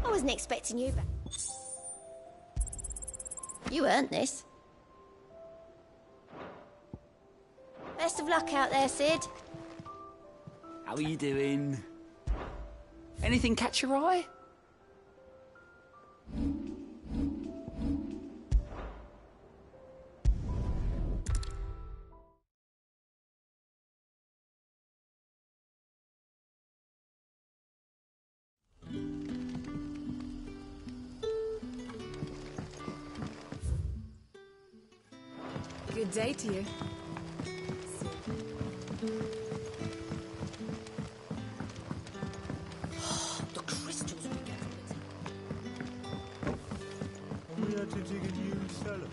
I wasn't expecting you back. You earned this. Best of luck out there, Sid. How are you doing? Anything catch your eye? Good day to you. The crystals we get from We had to dig a new cellar.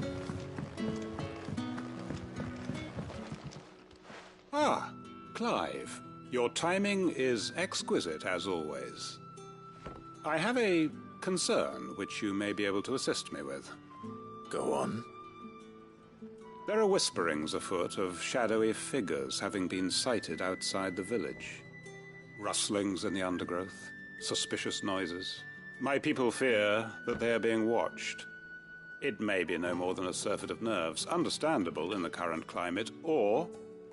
Ah, Clive. Your timing is exquisite, as always. I have a concern which you may be able to assist me with. Go on. There are whisperings afoot of shadowy figures having been sighted outside the village. Rustlings in the undergrowth, suspicious noises. My people fear that they are being watched. It may be no more than a surfeit of nerves, understandable in the current climate, or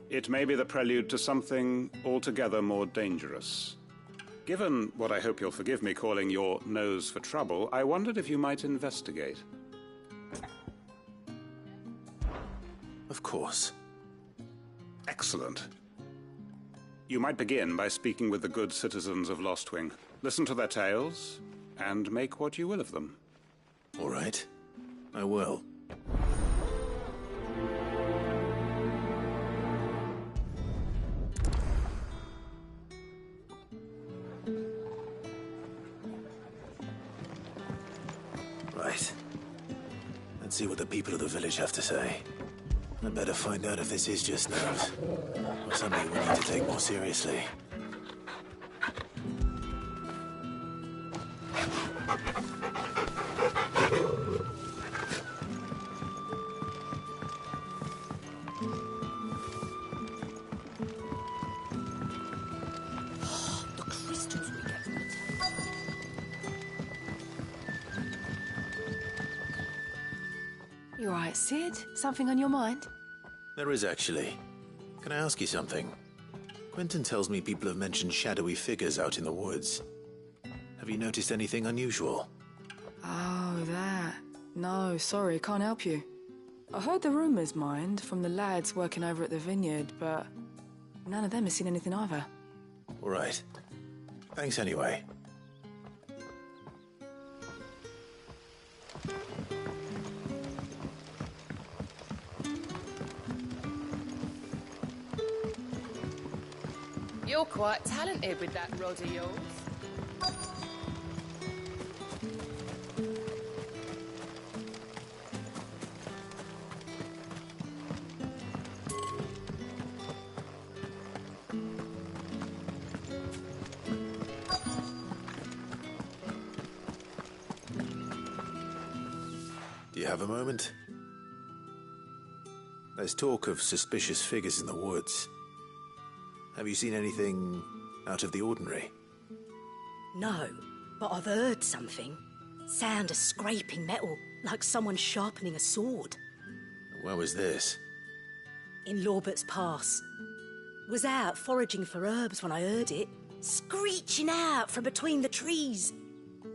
it may be the prelude to something altogether more dangerous. Given what I hope you'll forgive me calling your nose for trouble, I wondered if you might investigate. Of course. Excellent. You might begin by speaking with the good citizens of Lostwing. Listen to their tales, and make what you will of them. All right. I will. Right. Let's see what the people of the village have to say. I better find out if this is just nerves, or something we need to take more seriously. the crystals we get from the temple. You all right, Sid? Something on your mind? There is actually. Can I ask you something? Quentin tells me people have mentioned shadowy figures out in the woods. Have you noticed anything unusual? Oh, that. No, sorry, can't help you. I heard the rumours, mind, from the lads working over at the vineyard, but none of them has seen anything either. All right. Thanks anyway. You're quite talented with that rod of yours. Do you have a moment? There's talk of suspicious figures in the woods. Have you seen anything out of the ordinary? No, but I've heard something. Sound of scraping metal, like someone sharpening a sword. Where was this? In Lorbert's Pass. Was out foraging for herbs when I heard it, screeching out from between the trees.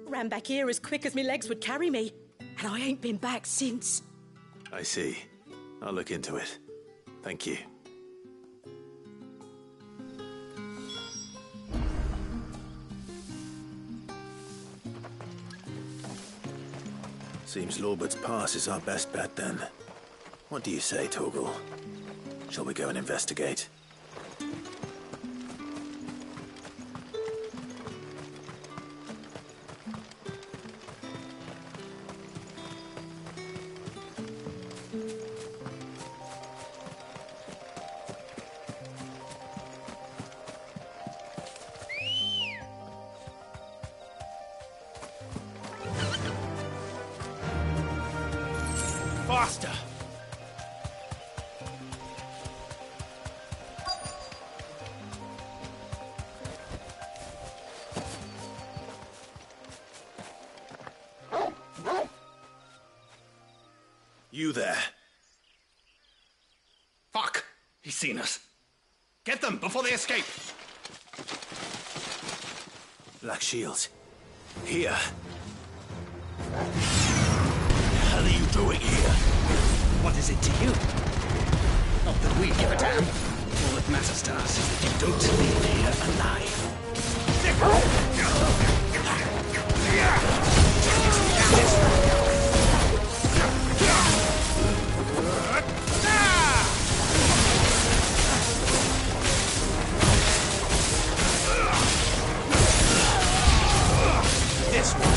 Ran back here as quick as my legs would carry me, and I ain't been back since. I see. I'll look into it. Thank you. Seems Lorbert's Pass is our best bet then. What do you say, Torgal? Shall we go and investigate? Faster! You there. Fuck! He's seen us. Get them before they escape! Black Shields. Here. What the hell are you doing here? What is it to you? Not that we give a damn. All that matters to us is that you don't leave here alive. This one.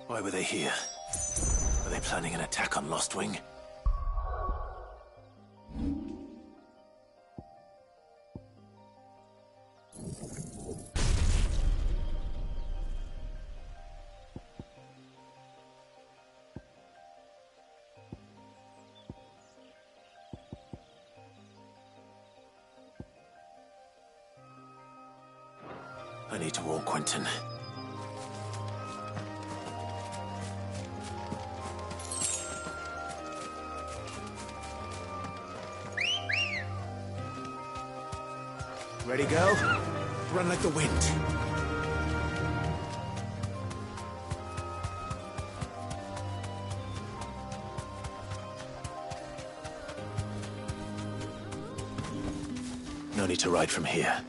Why were they here? Were they planning an attack on Lost Wing? I need to warn Quentin. Ready, go? Run like the wind. No need to ride from here.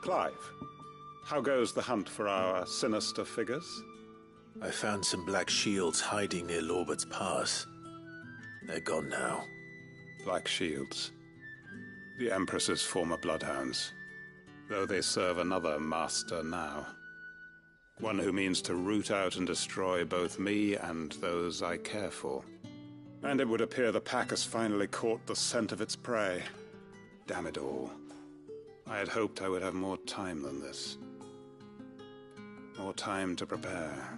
Clive, how goes the hunt for our sinister figures? I found some black shields hiding near Lorbert's Pass. They're gone now. Black Shields. The Empress's former bloodhounds. Though they serve another master now. One who means to root out and destroy both me and those I care for. And it would appear the pack has finally caught the scent of its prey. Damn it all. I had hoped I would have more time than this. More time to prepare.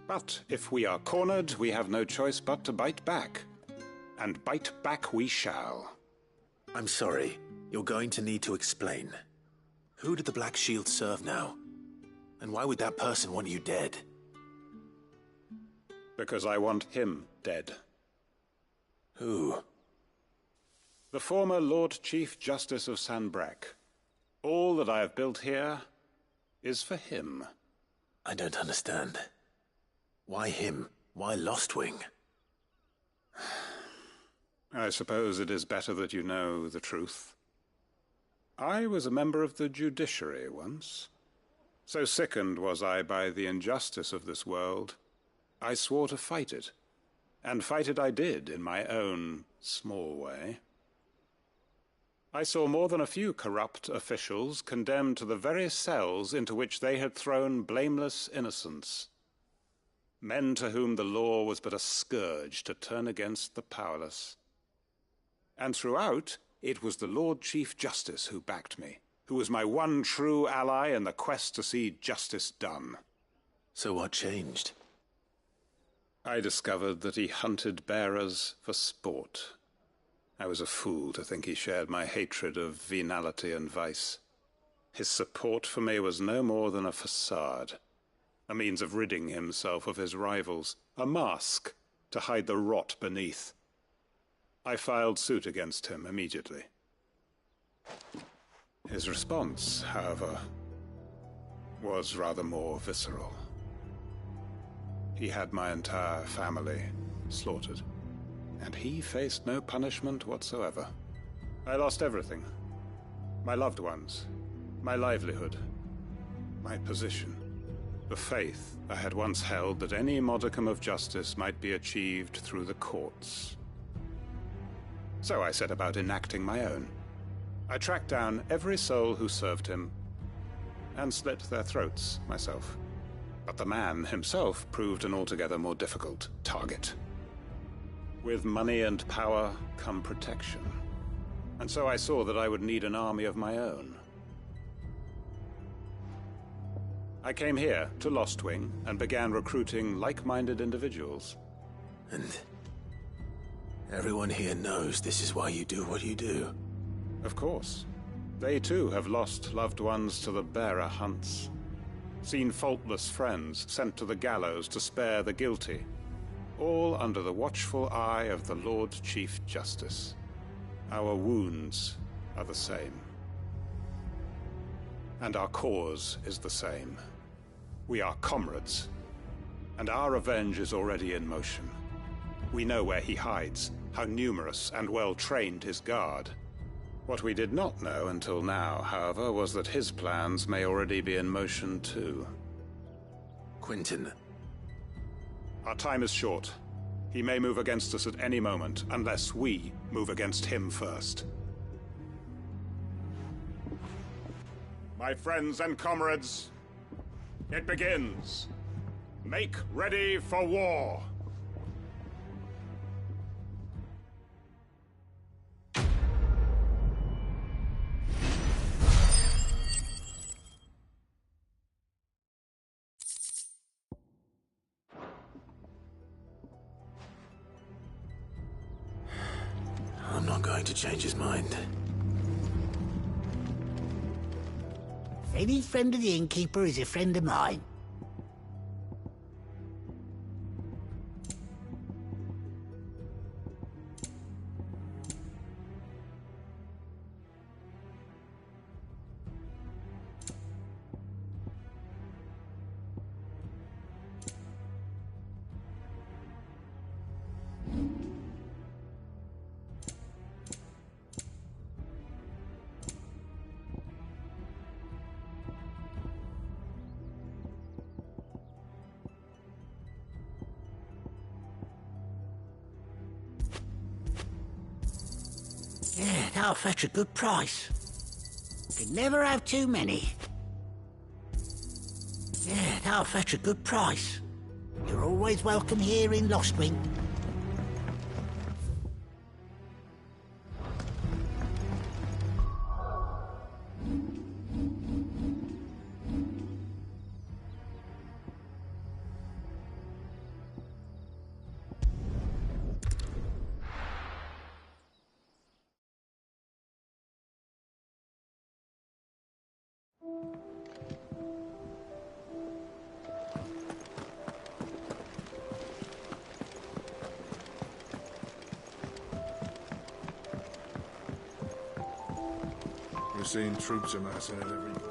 But if we are cornered, we have no choice but to bite back. And bite back we shall. I'm sorry. You're going to need to explain. Who did the Black Shield serve now? And why would that person want you dead? Because I want him dead. Who? The former Lord Chief Justice of Sanbreque. All that I have built here is for him. I don't understand. Why him? Why Lost Wing? I suppose it is better that you know the truth. I was a member of the judiciary once. So sickened was I by the injustice of this world, I swore to fight it. And fight it I did in my own small way. I saw more than a few corrupt officials condemned to the very cells into which they had thrown blameless innocents. Men to whom the law was but a scourge to turn against the powerless. And throughout, it was the Lord Chief Justice who backed me, who was my one true ally in the quest to see justice done. So what changed? I discovered that he hunted bearers for sport. I was a fool to think he shared my hatred of venality and vice. His support for me was no more than a facade, a means of ridding himself of his rivals, a mask to hide the rot beneath. I filed suit against him immediately. His response, however, was rather more visceral. He had my entire family slaughtered, and he faced no punishment whatsoever. I lost everything. My loved ones, my livelihood, my position, the faith I had once held that any modicum of justice might be achieved through the courts. So I set about enacting my own. I tracked down every soul who served him, and slit their throats myself. But the man himself proved an altogether more difficult target. With money and power come protection. And so I saw that I would need an army of my own. I came here to Lostwing and began recruiting like-minded individuals. And everyone here knows this is why you do what you do. Of course. They too have lost loved ones to the bearer hunts. Seen faultless friends sent to the gallows to spare the guilty. All under the watchful eye of the Lord Chief Justice. Our wounds are the same. And our cause is the same. We are comrades. And our revenge is already in motion. We know where he hides, how numerous and well-trained his guard. What we did not know until now, however, was that his plans may already be in motion too. Quentin. Our time is short. He may move against us at any moment, unless we move against him first. My friends and comrades, it begins. Make ready for war. I'm not going to change his mind. Any friend of the innkeeper is a friend of mine. Yeah, that'll fetch a good price. Can never have too many. Yeah, that'll fetch a good price. You're always welcome here in Lostwing. We're seeing troops amassing at every door.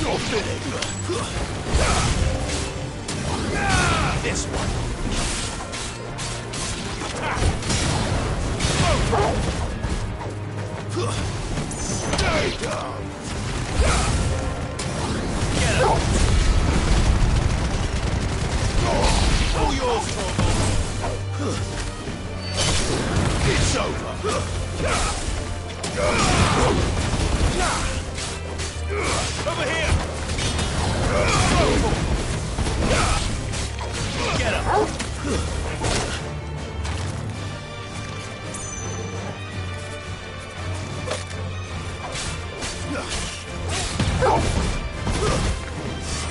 You're finished. This one. Stay down. Get him. All yours, Torval. It's over. Over here. Get him.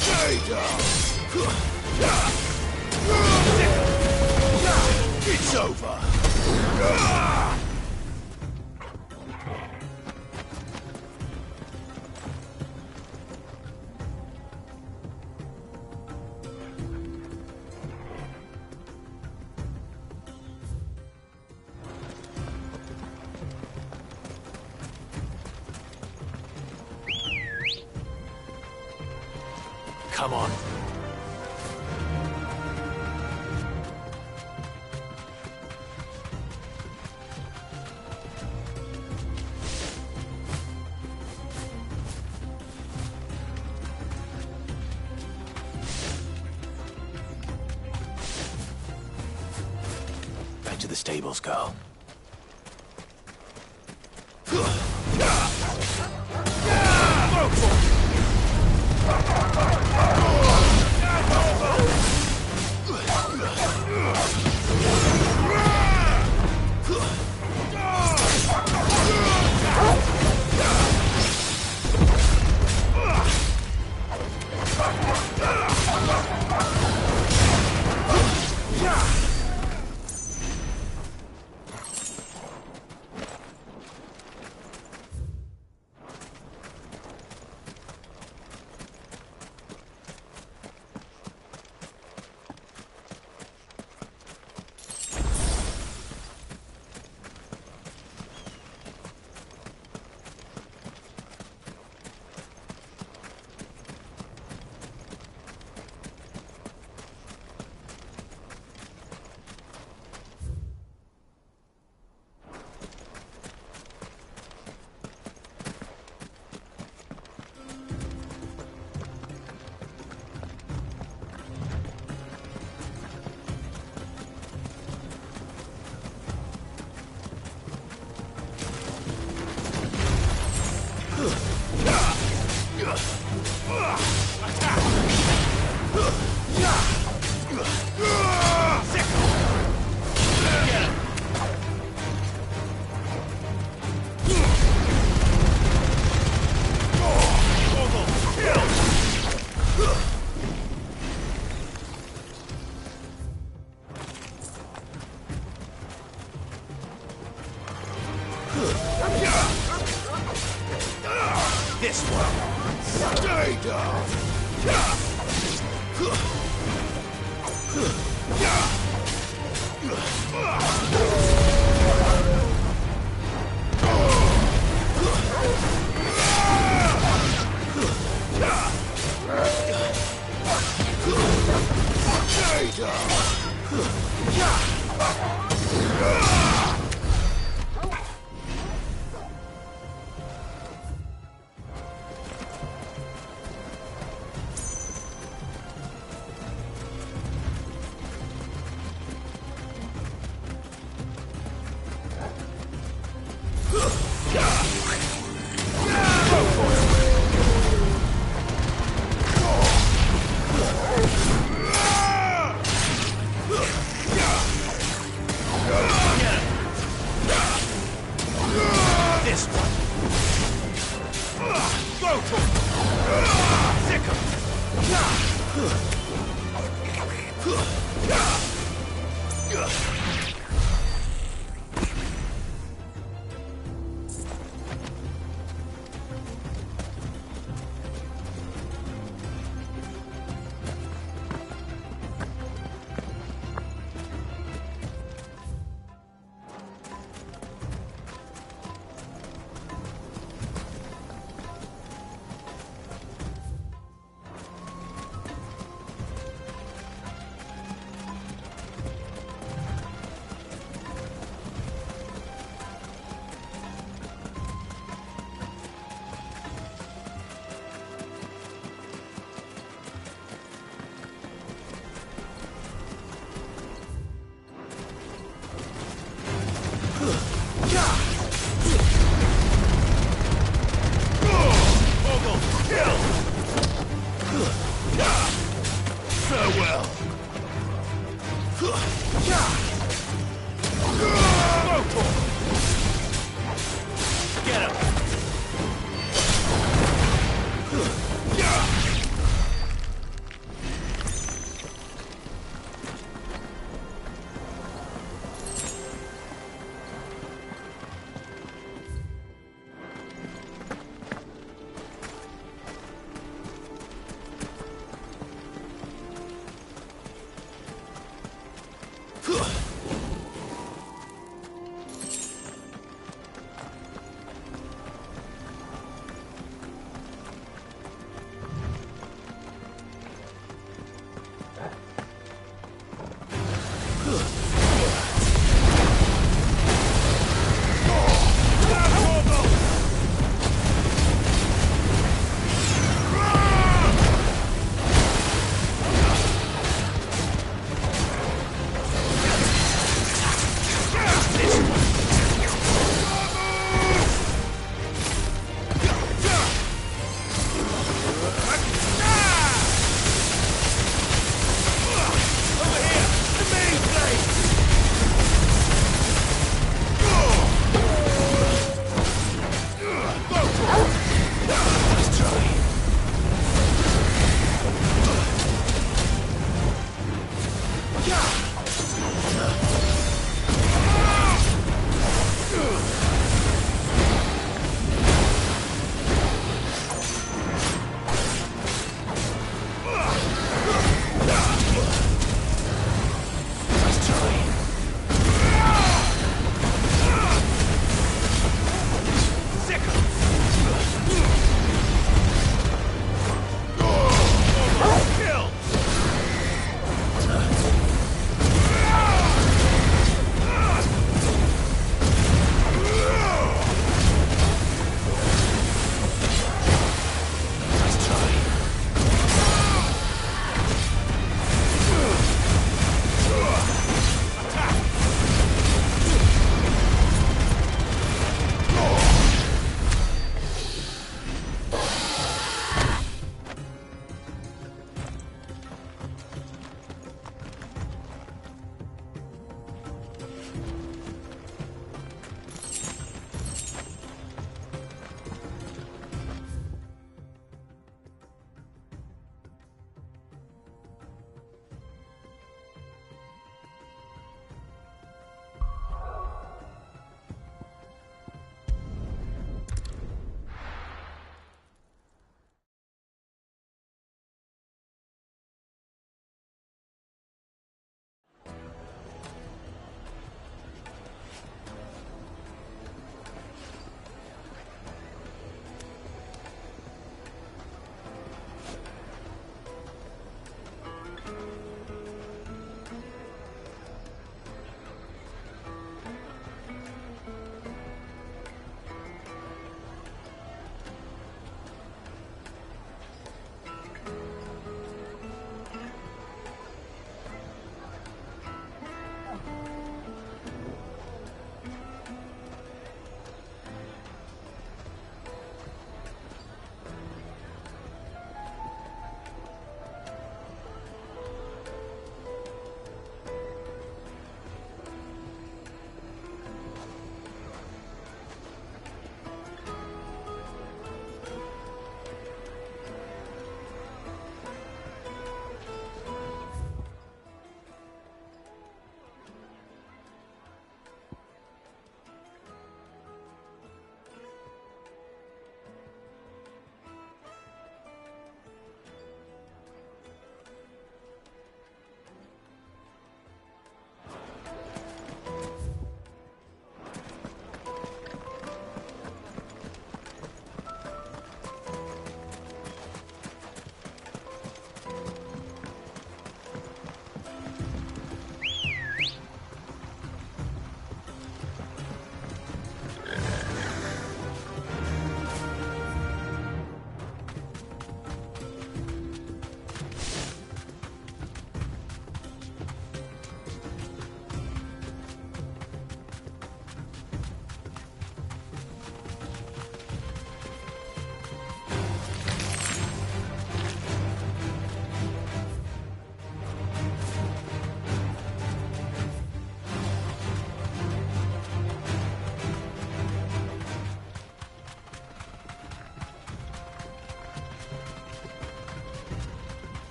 Stay down. It's over. Come on. Back to the stables, girl. This one. Stay down. Stay down.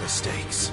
mistakes.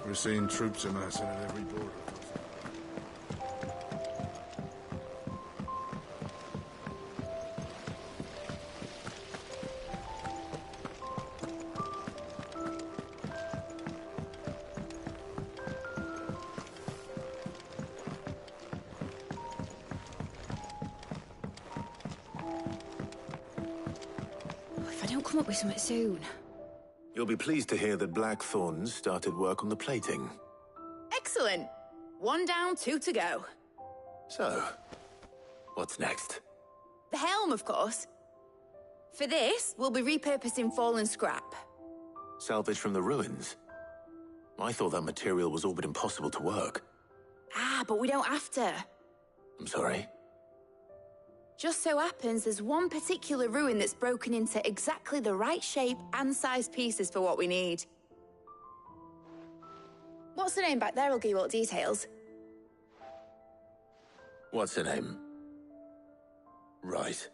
We're seeing troops amassing at every border. If I don't come up with something soon. You'll be pleased to hear that Blackthorn's started work on the plating. Excellent. 1 down, 2 to go. So, what's next? The helm, of course. For this, we'll be repurposing fallen scrap. Salvage from the ruins? I thought that material was all but impossible to work. Ah, but we don't have to. I'm sorry? Just so happens there's one particular ruin that's broken into exactly the right shape and size pieces for what we need. What's the name back there? I'll give you all the details. What's her name? Right.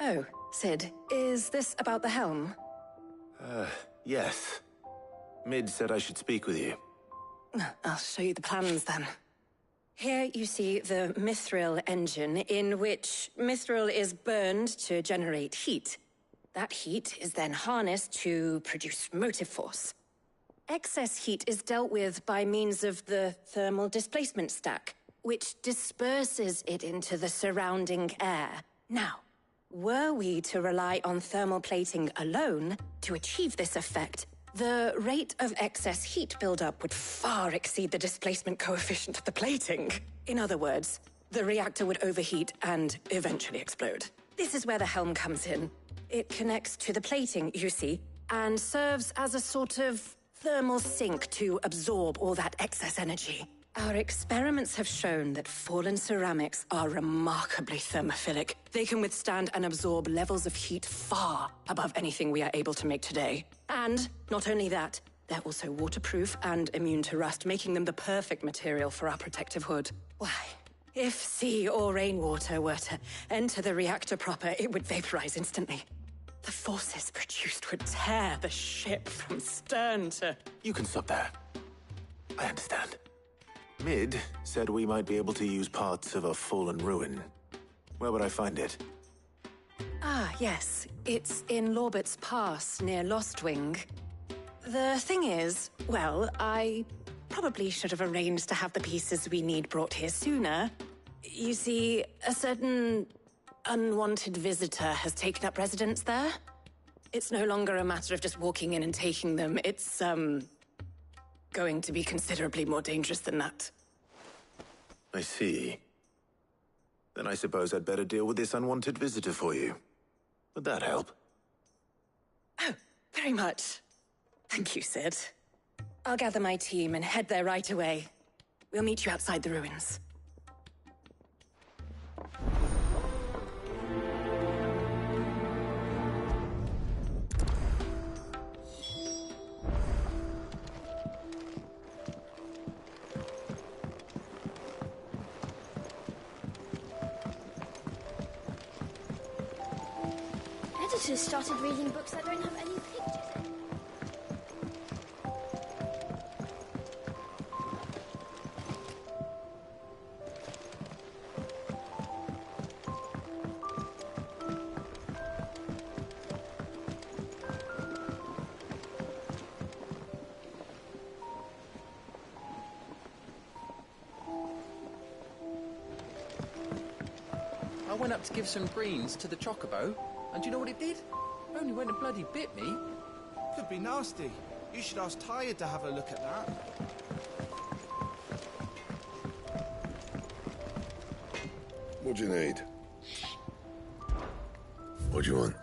Oh, Sid, is this about the helm? Yes. Mid said I should speak with you. I'll show you the plans then. Here you see the mithril engine, in which mithril is burned to generate heat. That heat is then harnessed to produce motive force. Excess heat is dealt with by means of the thermal displacement stack, which disperses it into the surrounding air. Now, were we to rely on thermal plating alone to achieve this effect, the rate of excess heat buildup would far exceed the displacement coefficient of the plating. In other words, the reactor would overheat and eventually explode. This is where the helm comes in. It connects to the plating, you see, and serves as a sort of thermal sink to absorb all that excess energy. Our experiments have shown that fallen ceramics are remarkably thermophilic. They can withstand and absorb levels of heat far above anything we are able to make today. And not only that, they're also waterproof and immune to rust, making them the perfect material for our protective hood. Why, if sea or rainwater were to enter the reactor proper, it would vaporize instantly. The forces produced would tear the ship from stern to... You can stop there. I understand. Mid said we might be able to use parts of a fallen ruin. Where would I find it? Ah, yes. It's in Lorbert's Pass, near Lostwing. The thing is, well, I probably should have arranged to have the pieces we need brought here sooner. You see, a certain unwanted visitor has taken up residence there. It's no longer a matter of just walking in and taking them. It's, going to be considerably more dangerous than that. I see. Then I suppose I'd better deal with this unwanted visitor for you. Would that help? Oh, very much. Thank you, Sid. I'll gather my team and head there right away. We'll meet you outside the ruins. Editors started reading books that don't have any pictures in. I went up to give some greens to the chocobo, and do you know what it did? Only went and bloody bit me. Could be nasty. You should ask Tired to have a look at that. What do you need? What do you want?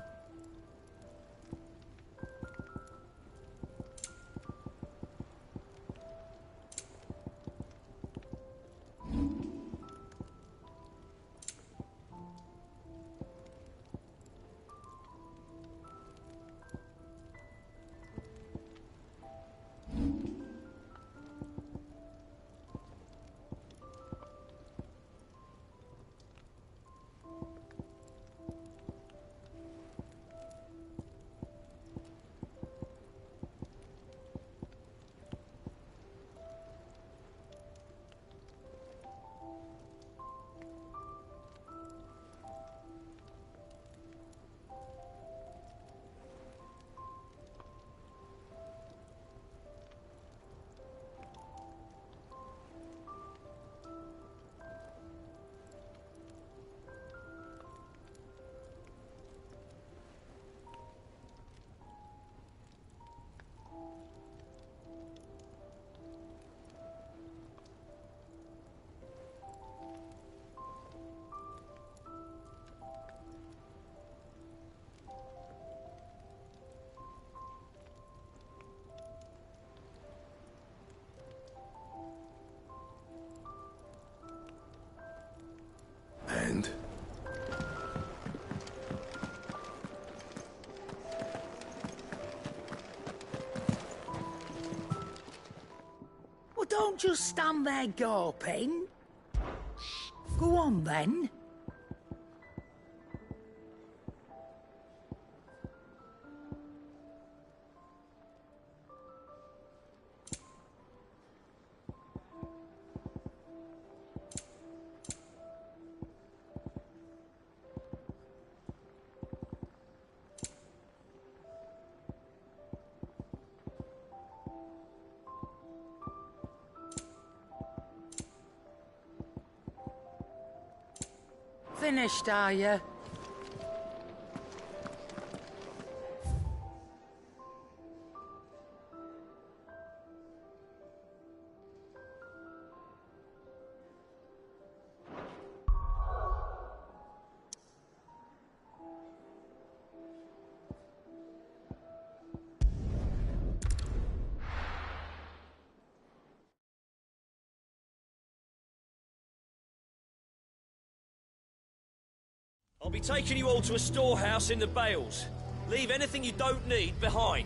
And? Well, don't just stand there gawping. Go on, then. Finished, are you? I'll be taking you all to a storehouse in the Bales. Leave anything you don't need behind.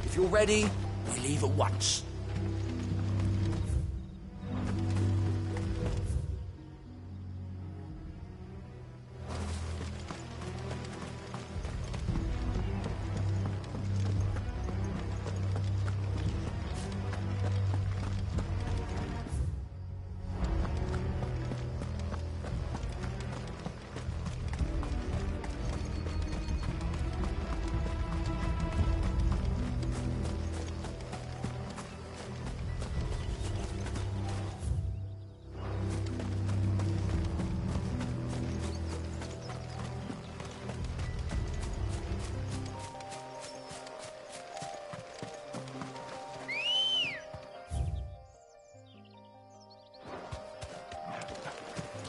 If you're ready, we leave at once.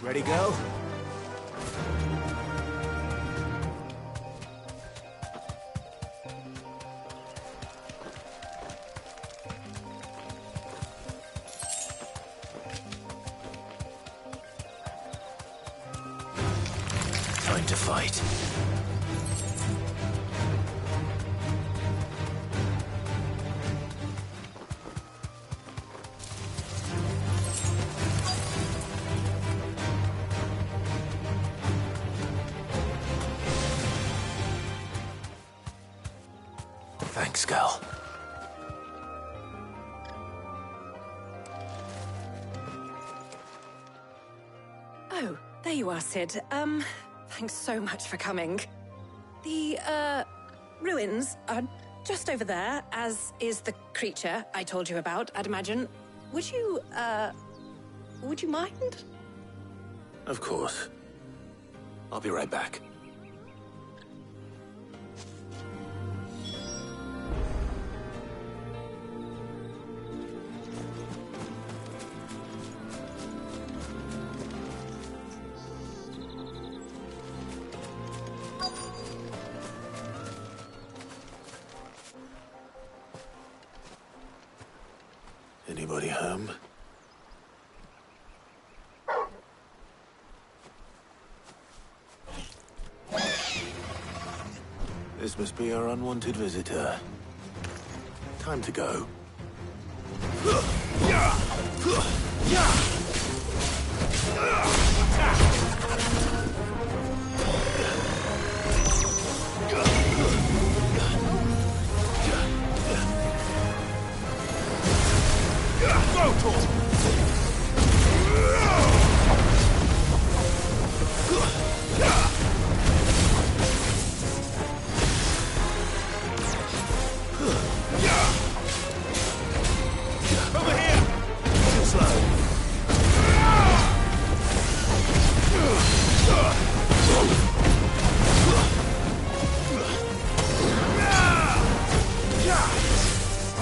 Ready, go? Time to fight. Thanks, Gal. Oh, there you are, Sid. Thanks so much for coming. The, ruins are just over there, as is the creature I told you about, I'd imagine. Would you mind? Of course. I'll be right back. Anybody home? This must be our unwanted visitor. Time to go.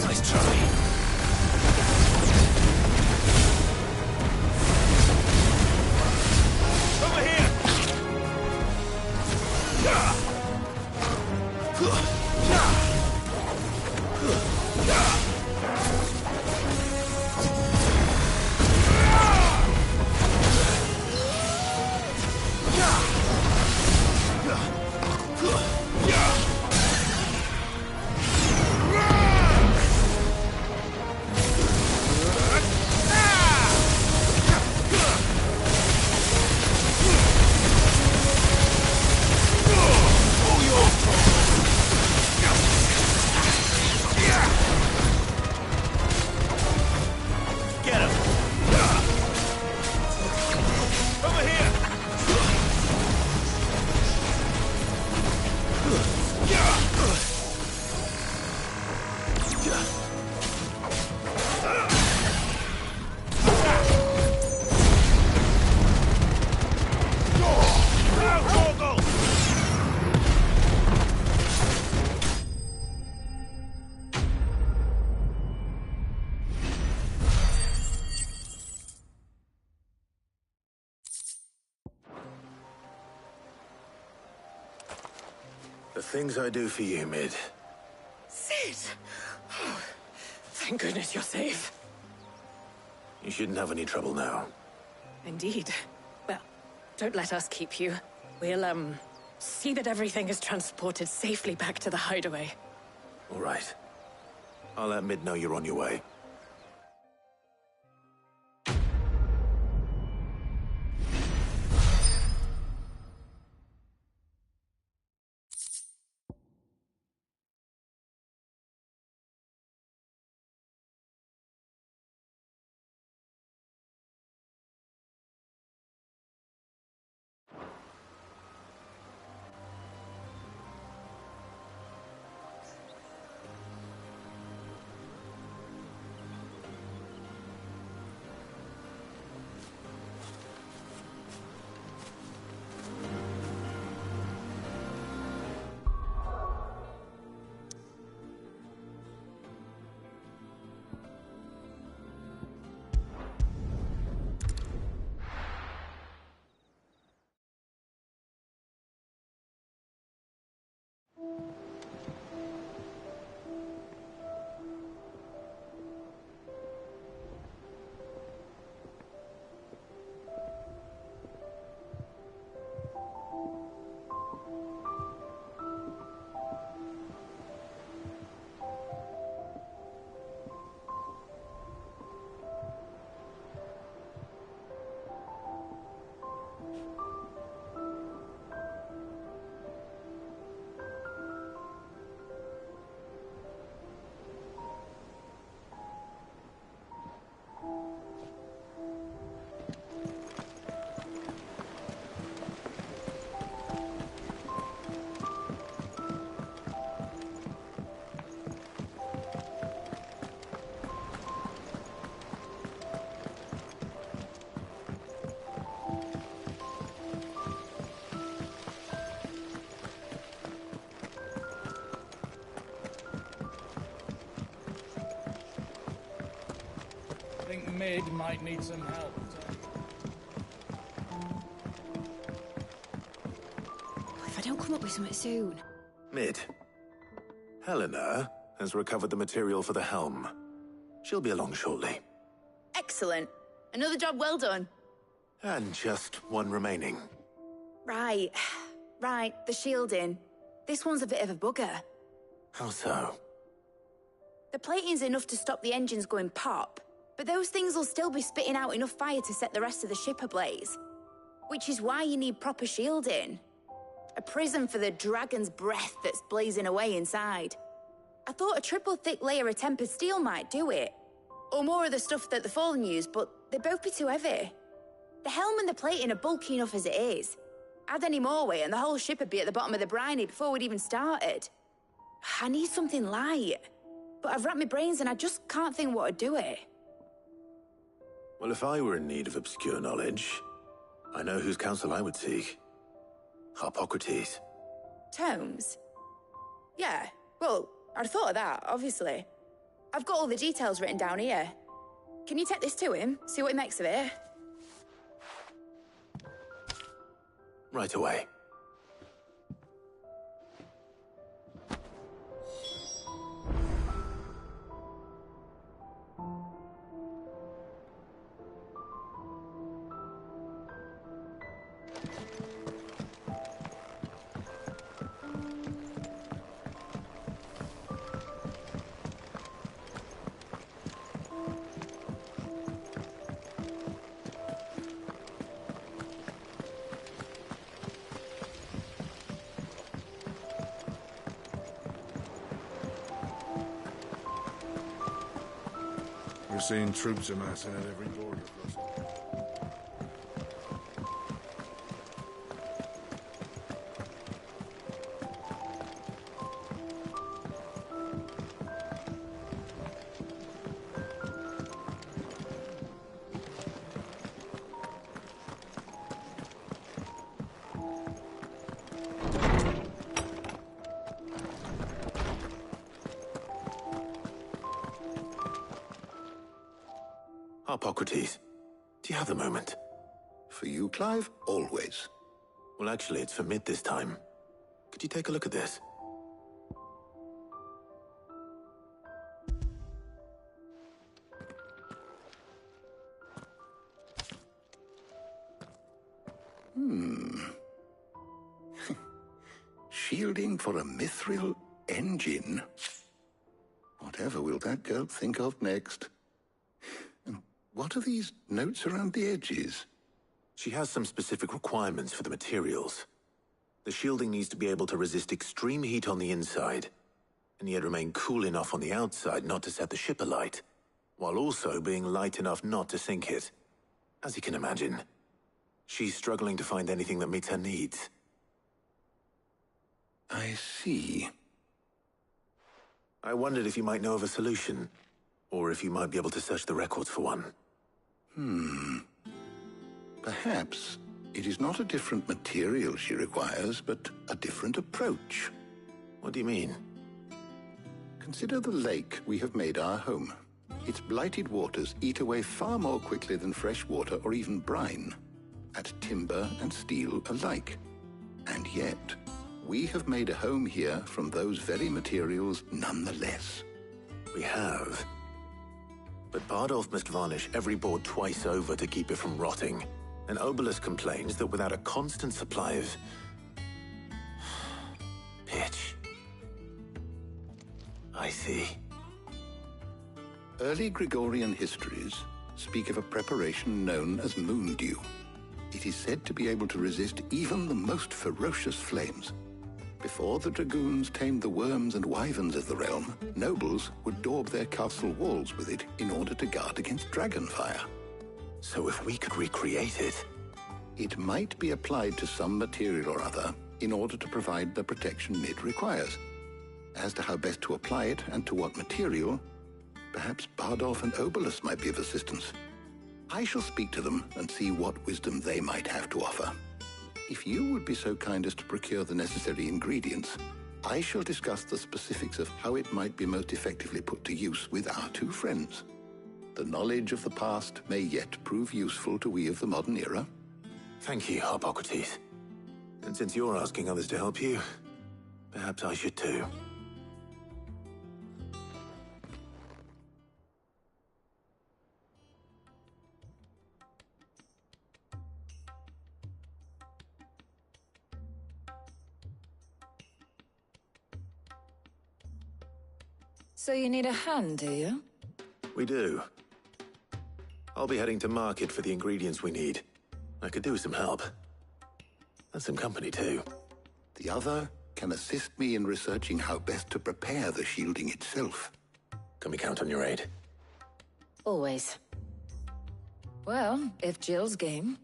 Nice try. The things I do for you, Mid. Sid! Oh, thank goodness you're safe. You shouldn't have any trouble now. Indeed. Well, don't let us keep you. We'll, see that everything is transported safely back to the hideaway. All right. I'll let Mid know you're on your way. I think Mid might need some help. If I don't come up with something soon. Mid. Helena has recovered the material for the helm. She'll be along shortly. Excellent. Another job well done. And just one remaining. Right. Right, the shielding. This one's a bit of a bugger. How so? The plating's enough to stop the engines going pop, but those things will still be spitting out enough fire to set the rest of the ship ablaze. Which is why you need proper shielding. A prison for the dragon's breath that's blazing away inside. I thought a triple thick layer of tempered steel might do it. Or more of the stuff that the Fallen use, but they'd both be too heavy. The helm and the plating are bulky enough as it is. Add any more weight and the whole ship would be at the bottom of the briny before we'd even started. I need something light. But I've racked my brains and I just can't think what would do it. Well, if I were in need of obscure knowledge, I know whose counsel I would seek. Hippocrates. Tomes? Yeah, well, I'd thought of that, obviously. I've got all the details written down here. Can you take this to him, see what he makes of it? Right away. We're seeing troops amassing at every border crossing. Hippocrates, do you have a moment? For you, Clive? Always. Well, actually, it's for Mid this time. Could you take a look at this? Shielding for a mithril engine? Whatever will that girl think of next? And what are these notes around the edges? She has some specific requirements for the materials. The shielding needs to be able to resist extreme heat on the inside, and yet remain cool enough on the outside not to set the ship alight, while also being light enough not to sink it. As you can imagine, she's struggling to find anything that meets her needs. I see. I wondered if you might know of a solution, or if you might be able to search the records for one. Perhaps it is not a different material she requires, but a different approach. What do you mean? Consider the lake we have made our home. Its blighted waters eat away far more quickly than fresh water or even brine, at timber and steel alike. And yet, we have made a home here from those very materials nonetheless. We have. But Bardolph must varnish every board twice over to keep it from rotting. And Obelus complains that without a constant supply of pitch. I see. Early Gregorian histories speak of a preparation known as moon dew. It is said to be able to resist even the most ferocious flames. Before the dragoons tamed the worms and wyverns of the realm, nobles would daub their castle walls with it in order to guard against dragonfire. So if we could recreate it... It might be applied to some material or other in order to provide the protection Mid requires. As to how best to apply it and to what material, perhaps Bardolph and Obelus might be of assistance. I shall speak to them and see what wisdom they might have to offer. If you would be so kind as to procure the necessary ingredients, I shall discuss the specifics of how it might be most effectively put to use with our two friends. The knowledge of the past may yet prove useful to we of the modern era. Thank you, Hippocrates. And since you're asking others to help you, perhaps I should too. So you need a hand, do you? We do. I'll be heading to market for the ingredients we need. I could do with some help. And some company, too. The other can assist me in researching how best to prepare the shielding itself. Can we count on your aid? Always. Well, if Jill's game.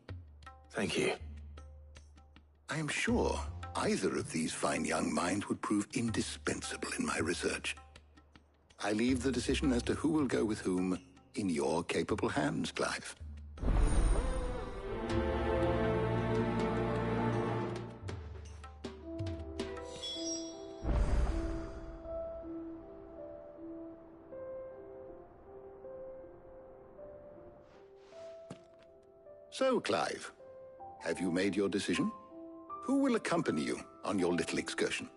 Thank you. I am sure either of these fine young minds would prove indispensable in my research. I leave the decision as to who will go with whom in your capable hands, Clive. So, Clive, have you made your decision? Who will accompany you on your little excursion?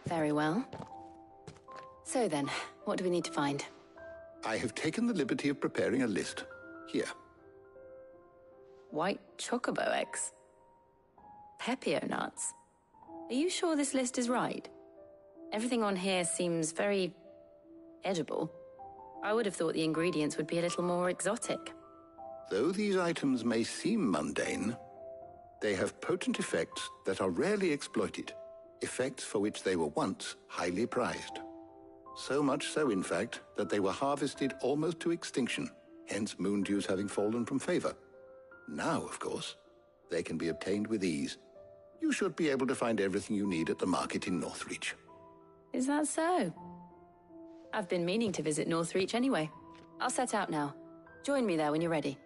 Very well. So then, what do we need to find? I have taken the liberty of preparing a list. Here. White chocobo eggs. Pepio nuts. Are you sure this list is right? Everything on here seems very edible. I would have thought the ingredients would be a little more exotic. Though these items may seem mundane, they have potent effects that are rarely exploited, effects for which they were once highly prized. So much so, in fact, that they were harvested almost to extinction, hence moon dews having fallen from favor. Now, of course, they can be obtained with ease. You should be able to find everything you need at the market in Northreach. Is that so? I've been meaning to visit Northreach anyway. I'll set out now. Join me there when you're ready.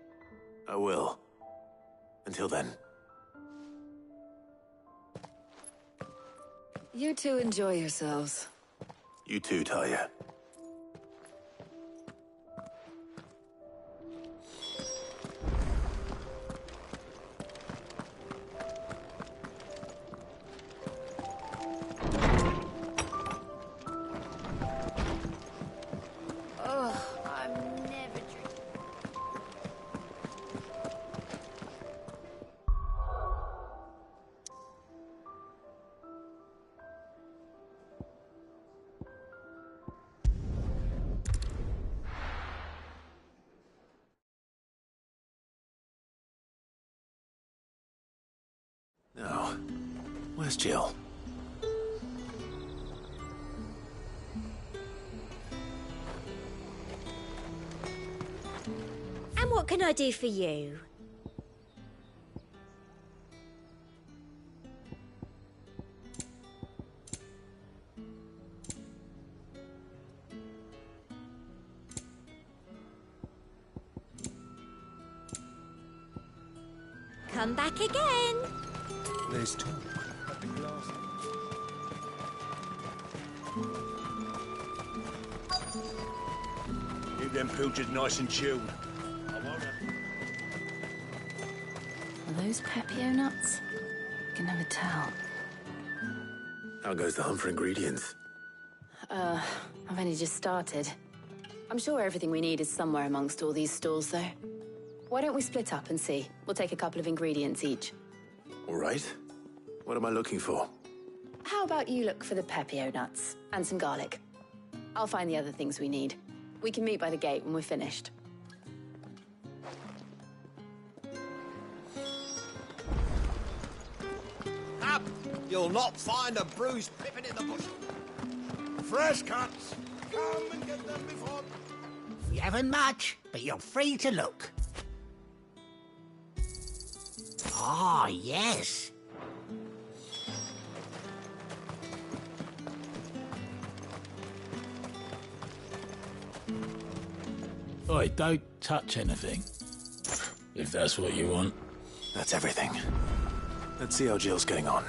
I will. Until then. You two enjoy yourselves. You too, Talia. Where's Jill? And what can I do for you? Come back again. There's talk. Keep them pilchers nice and chilled. I won't have... Are those Pepio nuts? I can never tell. How goes the hunt for ingredients? I've only just started. I'm sure everything we need is somewhere amongst all these stalls, though. Why don't we split up and see? We'll take a couple of ingredients each. All right. What am I looking for? How about you look for the Pepio nuts and some garlic? I'll find the other things we need. We can meet by the gate when we're finished. Up! You'll not find a bruised pippin in the bushel. Fresh cuts. Come and get them before... We haven't much, but you're free to look. Ah, yes. Oi, don't touch anything. If that's what you want. That's everything. Let's see how Jill's getting on.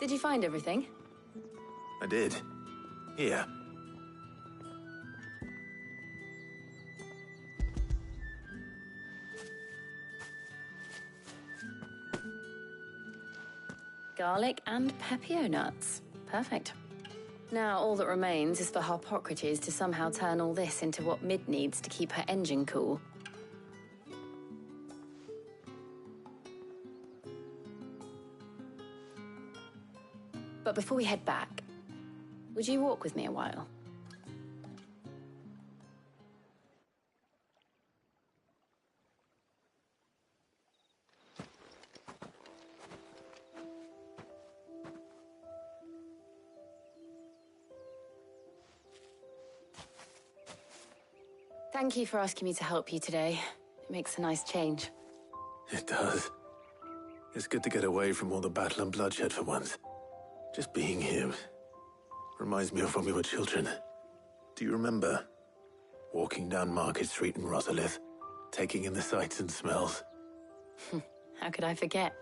Did you find everything? I did. Here. Garlic and Pepio nuts. Perfect. Now all that remains is for Harpocrates to somehow turn all this into what Mid needs to keep her engine cool. But before we head back, would you walk with me a while? Thank you for asking me to help you today. It makes a nice change. It does. It's good to get away from all the battle and bloodshed for once. Just being here reminds me of when we were children. Do you remember? Walking down Market Street in Rosalith, taking in the sights and smells. How could I forget?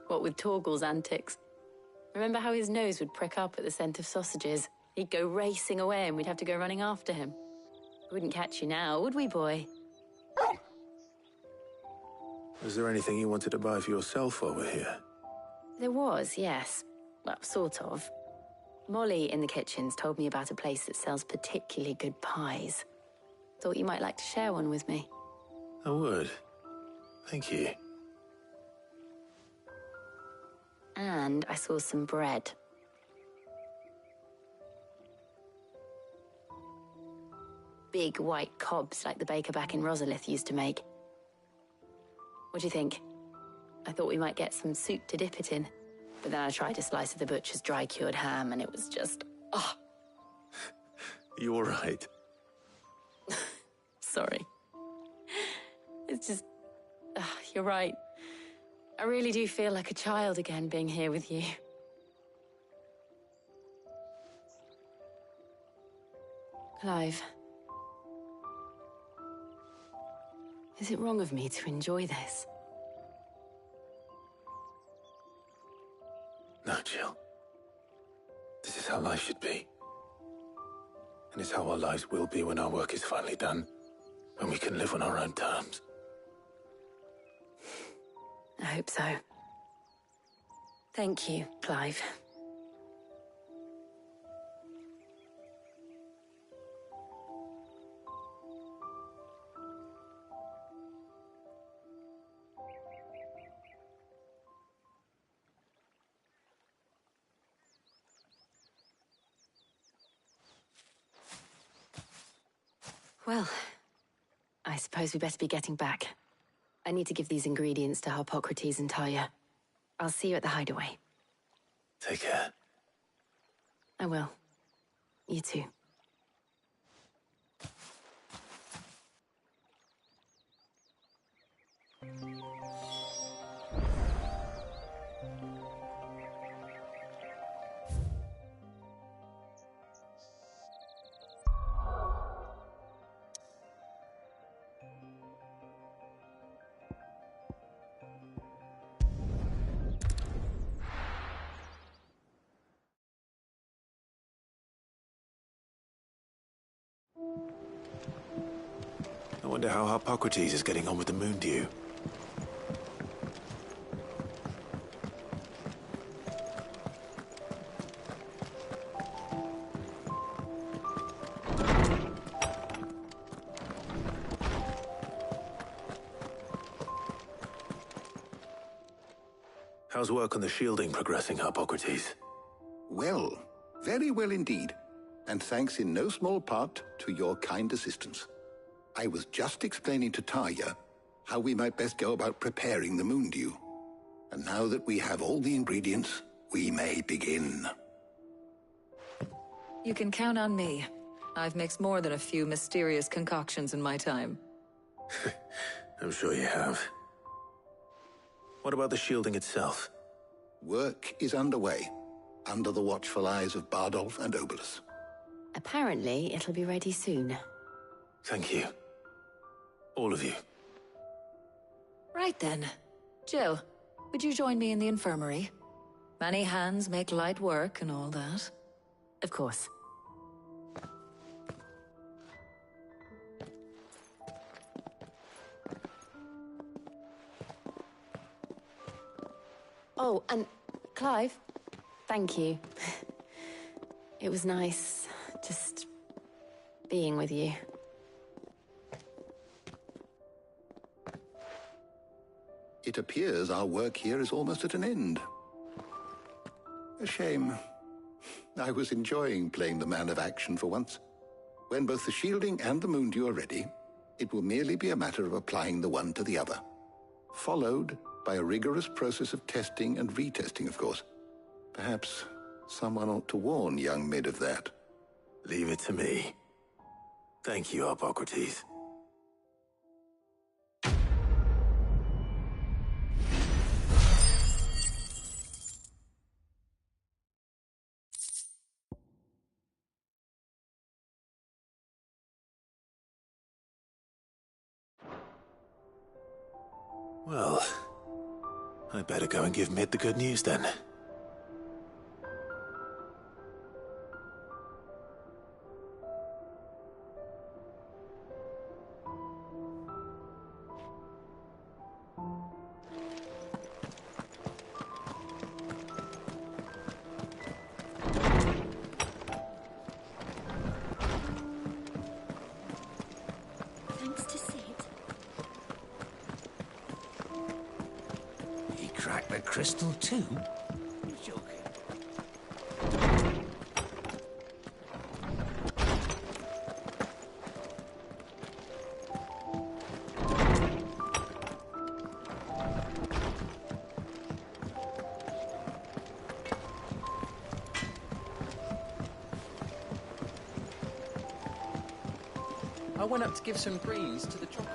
What with Torgal's antics. Remember how his nose would prick up at the scent of sausages? He'd go racing away and we'd have to go running after him. We wouldn't catch you now, would we, boy? Was there anything you wanted to buy for yourself while we're here? There was, yes. Well, sort of. Molly in the kitchens told me about a place that sells particularly good pies. Thought you might like to share one with me. I would. Thank you. And I saw some bread. Big white cobs like the baker back in Rosalith used to make. What do you think? I thought we might get some soup to dip it in. But then I tried a slice of the butcher's dry-cured ham and it was just... oh. You all right? Sorry. It's just... you're right. I really do feel like a child again being here with you. Clive. Is it wrong of me to enjoy this? No, Jill. This is how life should be. And it's how our lives will be when our work is finally done. When we can live on our own terms. I hope so. Thank you, Clive. Well, I I suppose we better be getting back. I need to give these ingredients to Hippocrates and Talia. I'll see you at the hideaway. Take care. I will. You too. I wonder how Hippocrates is getting on with the moon dew. How's work on the shielding progressing, Hippocrates? Well, very well indeed. And thanks in no small part to your kind assistance. I was just explaining to Talia how we might best go about preparing the moon dew. And now that we have all the ingredients, we may begin. You can count on me. I've mixed more than a few mysterious concoctions in my time. I'm sure you have. What about the shielding itself? Work is underway, under the watchful eyes of Bardolph and Obolus. Apparently, it'll be ready soon. Thank you. All of you. Right then. Jill, would you join me in the infirmary? Many hands make light work and all that. Of course. Oh, and Clive, thank you. It was nice, just being with you. It appears our work here is almost at an end. A shame. I was enjoying playing the man of action for once. When both the shielding and the moon dew are ready, it will merely be a matter of applying the one to the other. Followed by a rigorous process of testing and retesting, of course. Perhaps someone ought to warn young Mid of that. Leave it to me. Thank you, Hippocrates. Well, I better go and give Mid the good news then. Thanks to Sid. He cracked the crystal too? You're joking. I went up to give some greens to the chocobo.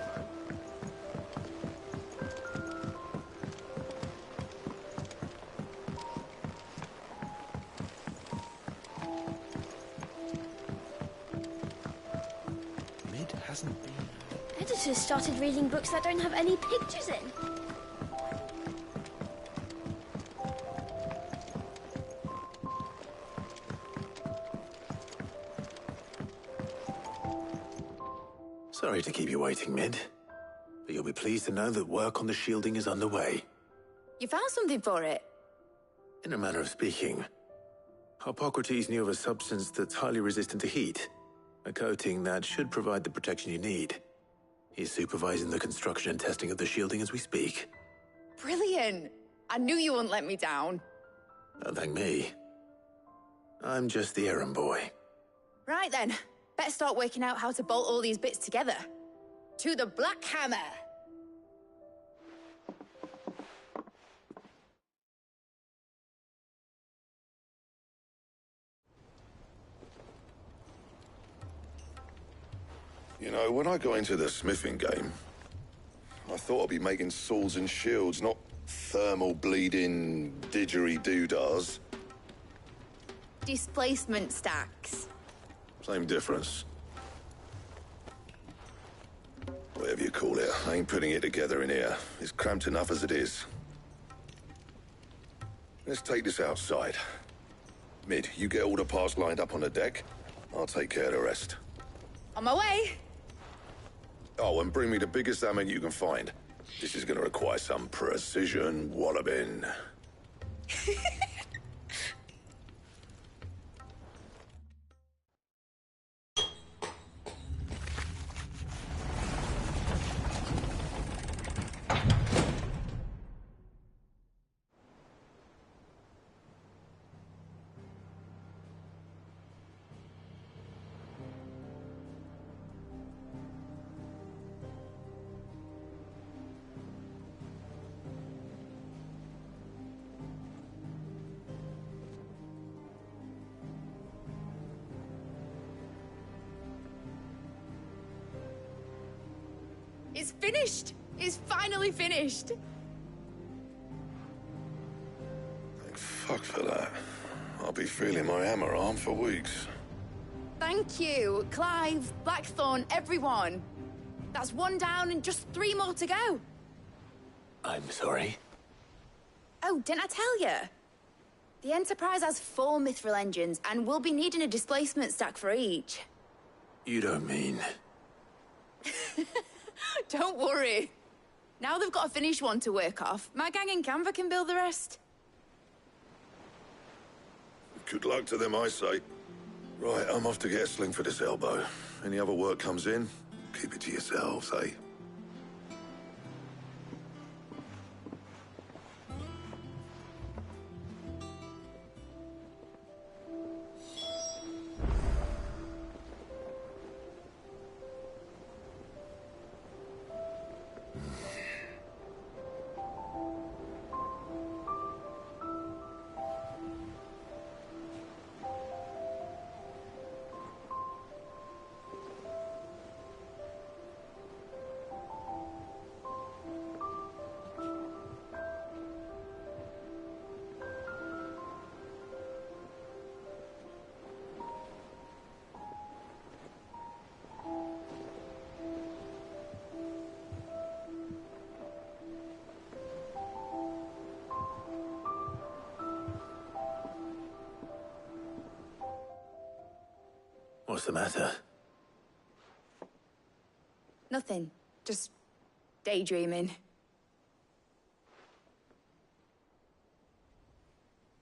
Mid hasn't been. Editors started reading books that don't have any pictures in. Sorry to keep you waiting, Mid. But you'll be pleased to know that work on the shielding is underway. You found something for it? In a manner of speaking, Hippocrates knew of a substance that's highly resistant to heat. A coating that should provide the protection you need. He's supervising the construction and testing of the shielding as we speak. Brilliant! I knew you wouldn't let me down. Don't thank me. I'm just the errand boy. Right then, better start working out how to bolt all these bits together. To the Black Hammer! You know, when I got into the smithing game, I thought I'd be making swords and shields, not thermal bleeding didgeridoo-dahs. Displacement stacks. Same difference. Whatever you call it, I ain't putting it together in here. It's cramped enough as it is. Let's take this outside. Mid, you get all the parts lined up on the deck. I'll take care of the rest. On my way! Oh, and bring me the biggest hammer you can find. This is gonna require some precision walloping. It's finished! It's finally finished! Thank fuck for that. I'll be feeling my hammer arm for weeks. Thank you, Clive, Blackthorn, everyone. That's one down and just 3 more to go. I'm sorry. Oh, didn't I tell you? The Enterprise has 4 mithril engines, and we'll be needing a displacement stack for each. You don't mean... Don't worry. Now they've got a finished one to work off, my gang in Canva can build the rest. Good luck to them, I say. Right, I'm off to get a sling for this elbow. Any other work comes in, keep it to yourselves, eh? What's the matter? Nothing. Just daydreaming.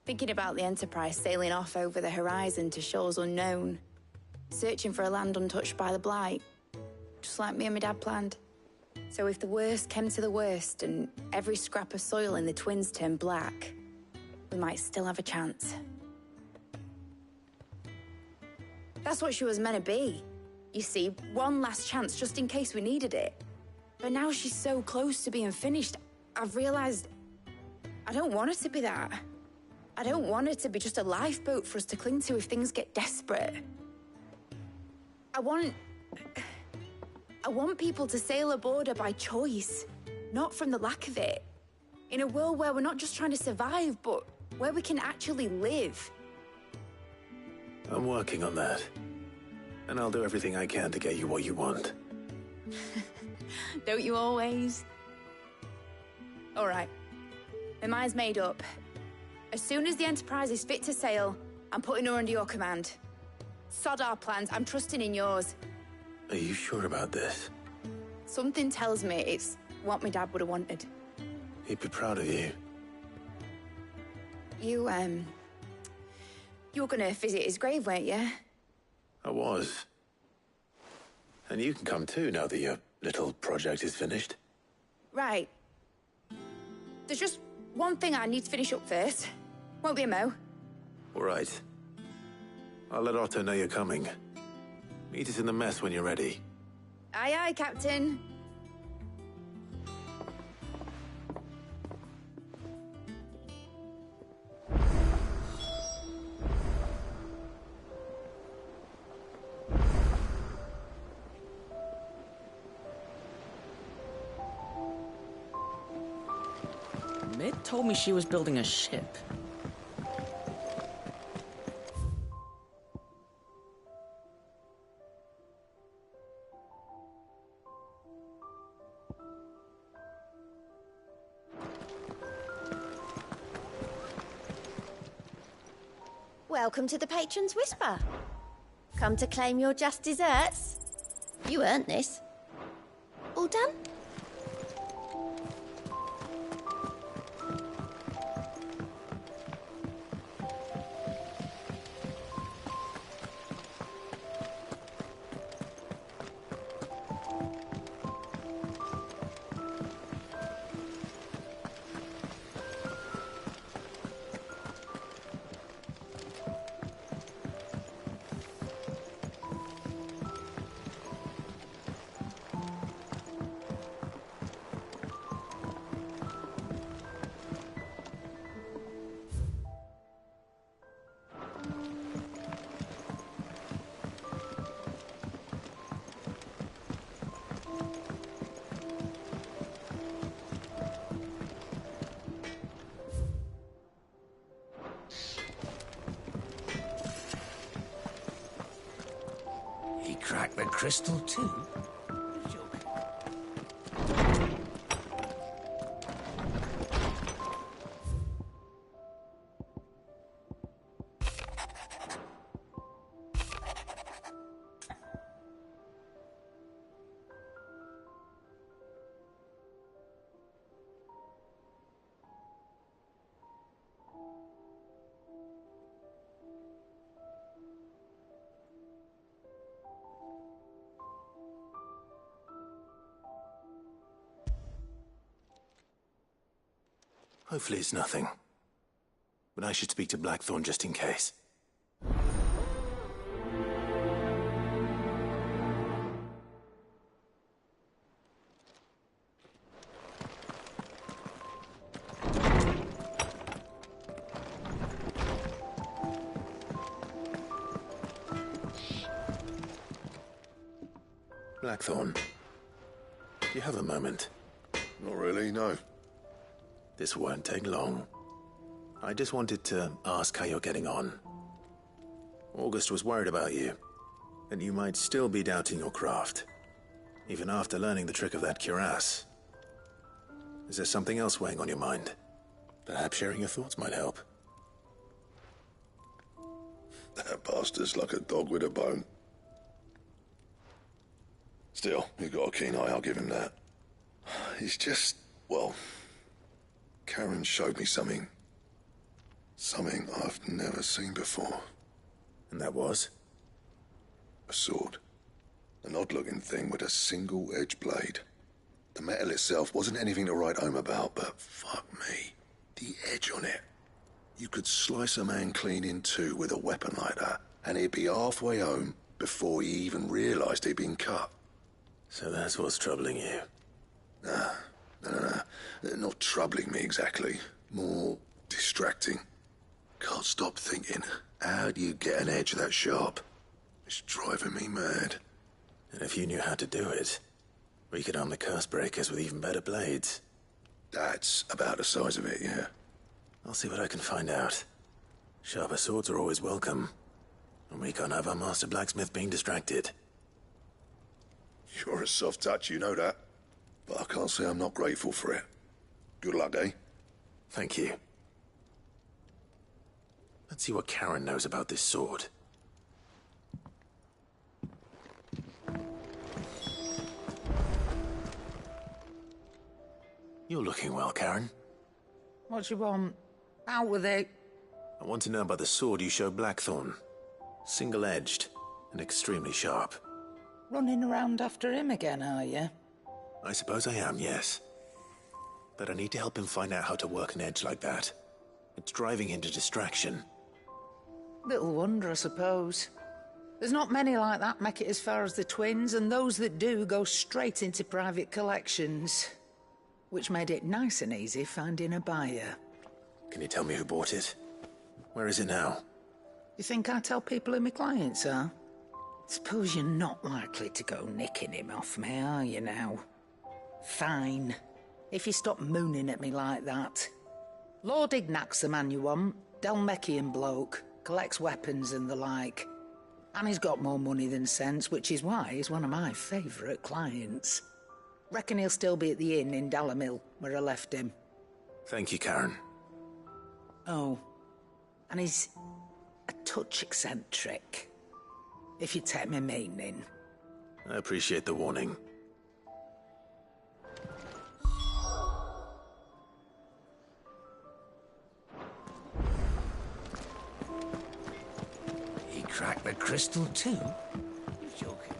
Thinking about the Enterprise sailing off over the horizon to shores unknown, searching for a land untouched by the Blight, just like me and my dad planned. So if the worst came to the worst and every scrap of soil in the Twins turned black, we might still have a chance. That's what she was meant to be. You see, one last chance just in case we needed it. But now she's so close to being finished, I've realized I don't want her to be that. I don't want her to be just a lifeboat for us to cling to if things get desperate. I want people to sail aboard her by choice, not from the lack of it. In a world where we're not just trying to survive, but where we can actually live. I'm working on that. And I'll do everything I can to get you what you want. Don't you always? All right. My mind's made up. As soon as the Enterprise is fit to sail, I'm putting her under your command. Sod our plans, I'm trusting in yours. Are you sure about this? Something tells me it's what my dad would have wanted. He'd be proud of you. You were gonna visit his grave, weren't you? I was. And you can come too now that your little project is finished. Right. There's just one thing I need to finish up first. Won't be a mo. All right. I'll let Otto know you're coming. Meet us in the mess when you're ready. Aye, aye, Captain. Mid told me she was building a ship. Welcome to the Patron's Whisper. Come to claim your just desserts? You earned this. All done? He cracked the crystal too? Hopefully it's nothing. But I should speak to Blackthorn just in case. Blackthorn, do you have a moment? Not really, no. This won't take long. I just wanted to ask how you're getting on. August was worried about you, that you might still be doubting your craft, even after learning the trick of that cuirass. Is there something else weighing on your mind? Perhaps sharing your thoughts might help. That bastard's like a dog with a bone. Still, he's got a keen eye, I'll give him that. He's just, well, Karen showed me something. Something I've never seen before. And that was? A sword. An odd-looking thing with a single-edged blade. The metal itself wasn't anything to write home about, but fuck me. The edge on it. You could slice a man clean in two with a weapon like that, and he'd be halfway home before he even realised he'd been cut. So that's what's troubling you? No. Not troubling me exactly. More distracting. Can't stop thinking, how do you get an edge that sharp? It's driving me mad. And if you knew how to do it, we could arm the curse breakers with even better blades. That's about the size of it, yeah. I'll see what I can find out. Sharper swords are always welcome. And we can't have our master blacksmith being distracted. You're a soft touch, you know that. But I can't say I'm not grateful for it. Good luck, eh? Thank you. Let's see what Karen knows about this sword. You're looking well, Karen. What you want? Out with it. I want to know about the sword you showed Blackthorn. Single-edged and extremely sharp. Running around after him again, are you? I suppose I am, yes. But I need to help him find out how to work an edge like that. It's driving him to distraction. Little wonder, I suppose. There's not many like that make it as far as the twins, and those that do go straight into private collections. Which made it nice and easy finding a buyer. Can you tell me who bought it? Where is it now? You think I tell people who my clients are? Suppose you're not likely to go nicking him off me, are you now? Fine. If you stop mooning at me like that. Lord Ignac's the man you want. Dalmekian bloke. Collects weapons and the like. And he's got more money than sense, which is why he's one of my favourite clients. Reckon he'll still be at the inn in Dalamil, where I left him. Thank you, Karen. Oh, and he's a touch eccentric, if you take my meaning. I appreciate the warning. He cracked the crystal too? You're joking.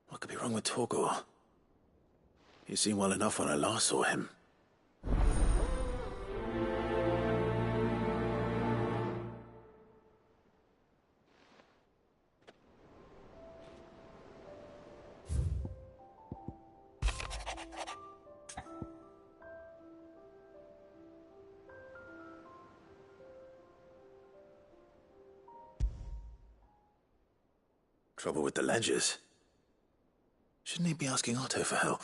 What could be wrong with Torgor? He seemed well enough when I last saw him. Trouble with the ledgers. Shouldn't he be asking Otto for help?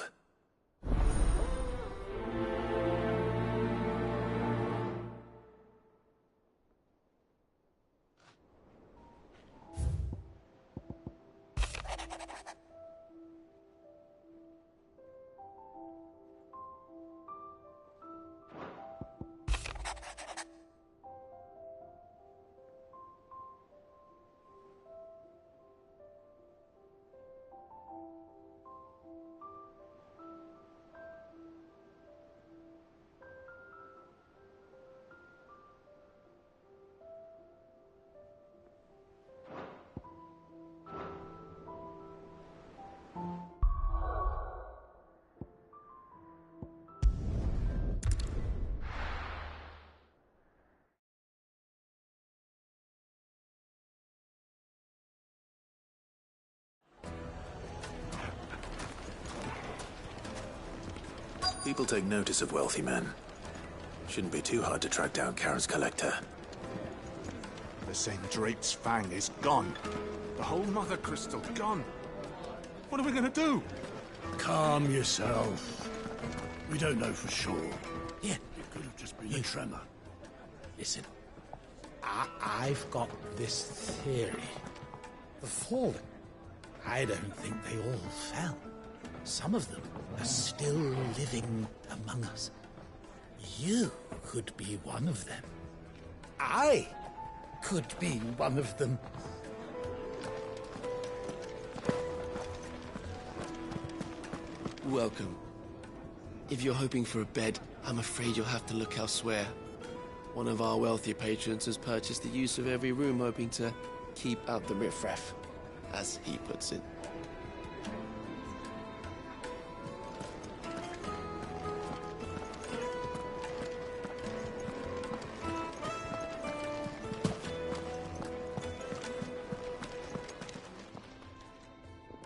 People take notice of wealthy men. Shouldn't be too hard to track down Karen's collector. The Zendrate's fang is gone. The whole mother crystal gone. What are we gonna do? Calm yourself. We don't know for sure. Yeah, it could have just been a tremor. Listen, I've got this theory. The Fallen, I don't think they all fell. Some of them are still living among us. You could be one of them. I could be one of them. Welcome. If you're hoping for a bed, I'm afraid you'll have to look elsewhere. One of our wealthier patrons has purchased the use of every room, hoping to keep out the riffraff, as he puts it.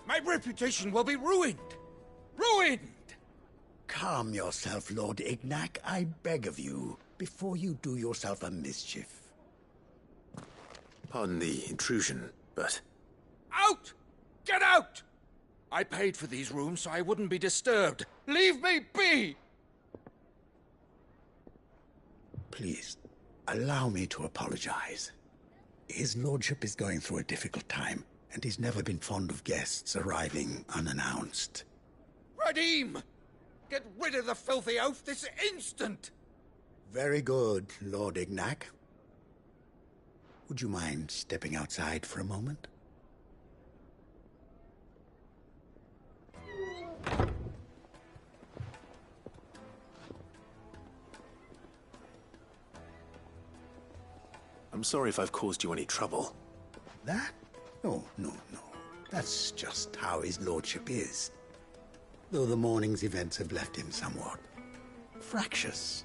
My reputation will be ruined! Ruined! Calm yourself, Lord Ignac, I beg of you, before you do yourself a mischief. Pardon the intrusion, but... Out! Get out! I paid for these rooms so I wouldn't be disturbed. Leave me be! Please, allow me to apologize. His lordship is going through a difficult time, and he's never been fond of guests arriving unannounced. Radim! Get rid of the filthy oaf this instant! Very good, Lord Ignac. Would you mind stepping outside for a moment? I'm sorry if I've caused you any trouble. That? Oh, no. That's just how his lordship is. Though the morning's events have left him somewhat fractious.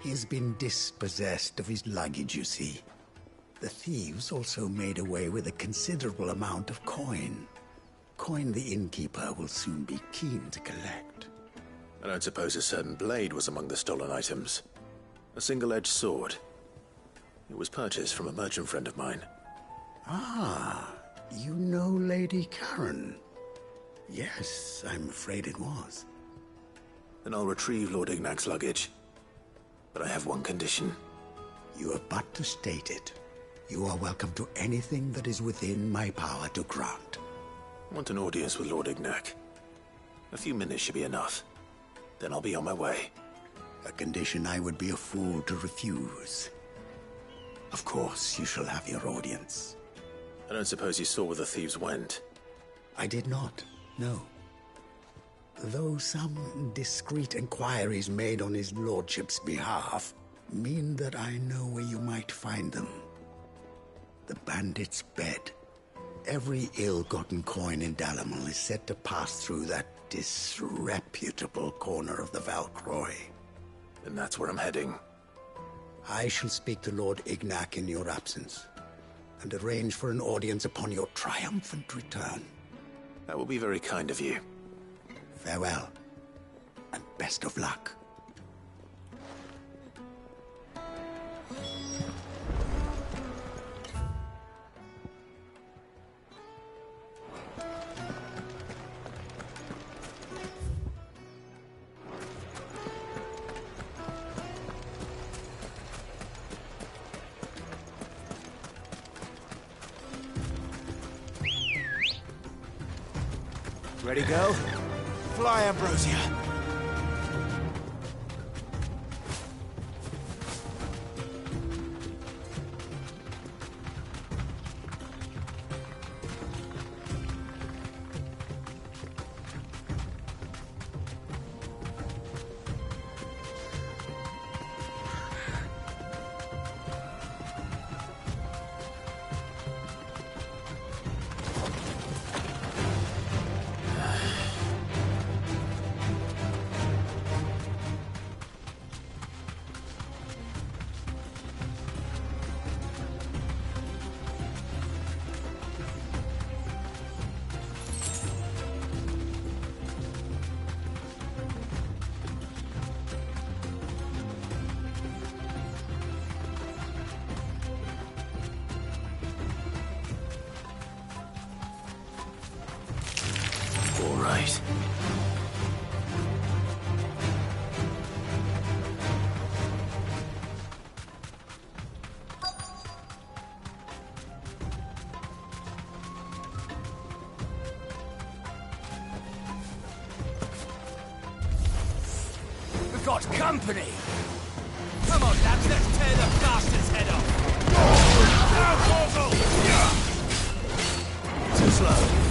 He has been dispossessed of his luggage, you see. The thieves also made away with a considerable amount of coin. Coin the innkeeper will soon be keen to collect. I don't suppose a certain blade was among the stolen items. A single-edged sword. It was purchased from a merchant friend of mine. Ah, you know Lady Karen. Yes, I'm afraid it was. Then I'll retrieve Lord Ignac's luggage. But I have one condition. You have but to state it. You are welcome to anything that is within my power to grant. I want an audience with Lord Ignac. A few minutes should be enough. Then I'll be on my way. A condition I would be a fool to refuse. Of course, you shall have your audience. I don't suppose you saw where the thieves went? I did not, no. Though some discreet inquiries made on his lordship's behalf mean that I know where you might find them. The bandit's bed. Every ill-gotten coin in Dalamil is said to pass through that disreputable corner of the Valcroy. Then that's where I'm heading. I shall speak to Lord Ignac in your absence, and arrange for an audience upon your triumphant return. That will be very kind of you. Farewell, and best of luck. Ready, go? Fly, Ambrosia. Right. We've got company! Come on, lads, let's tear the bastard's head off! Now, Portal! Too slow.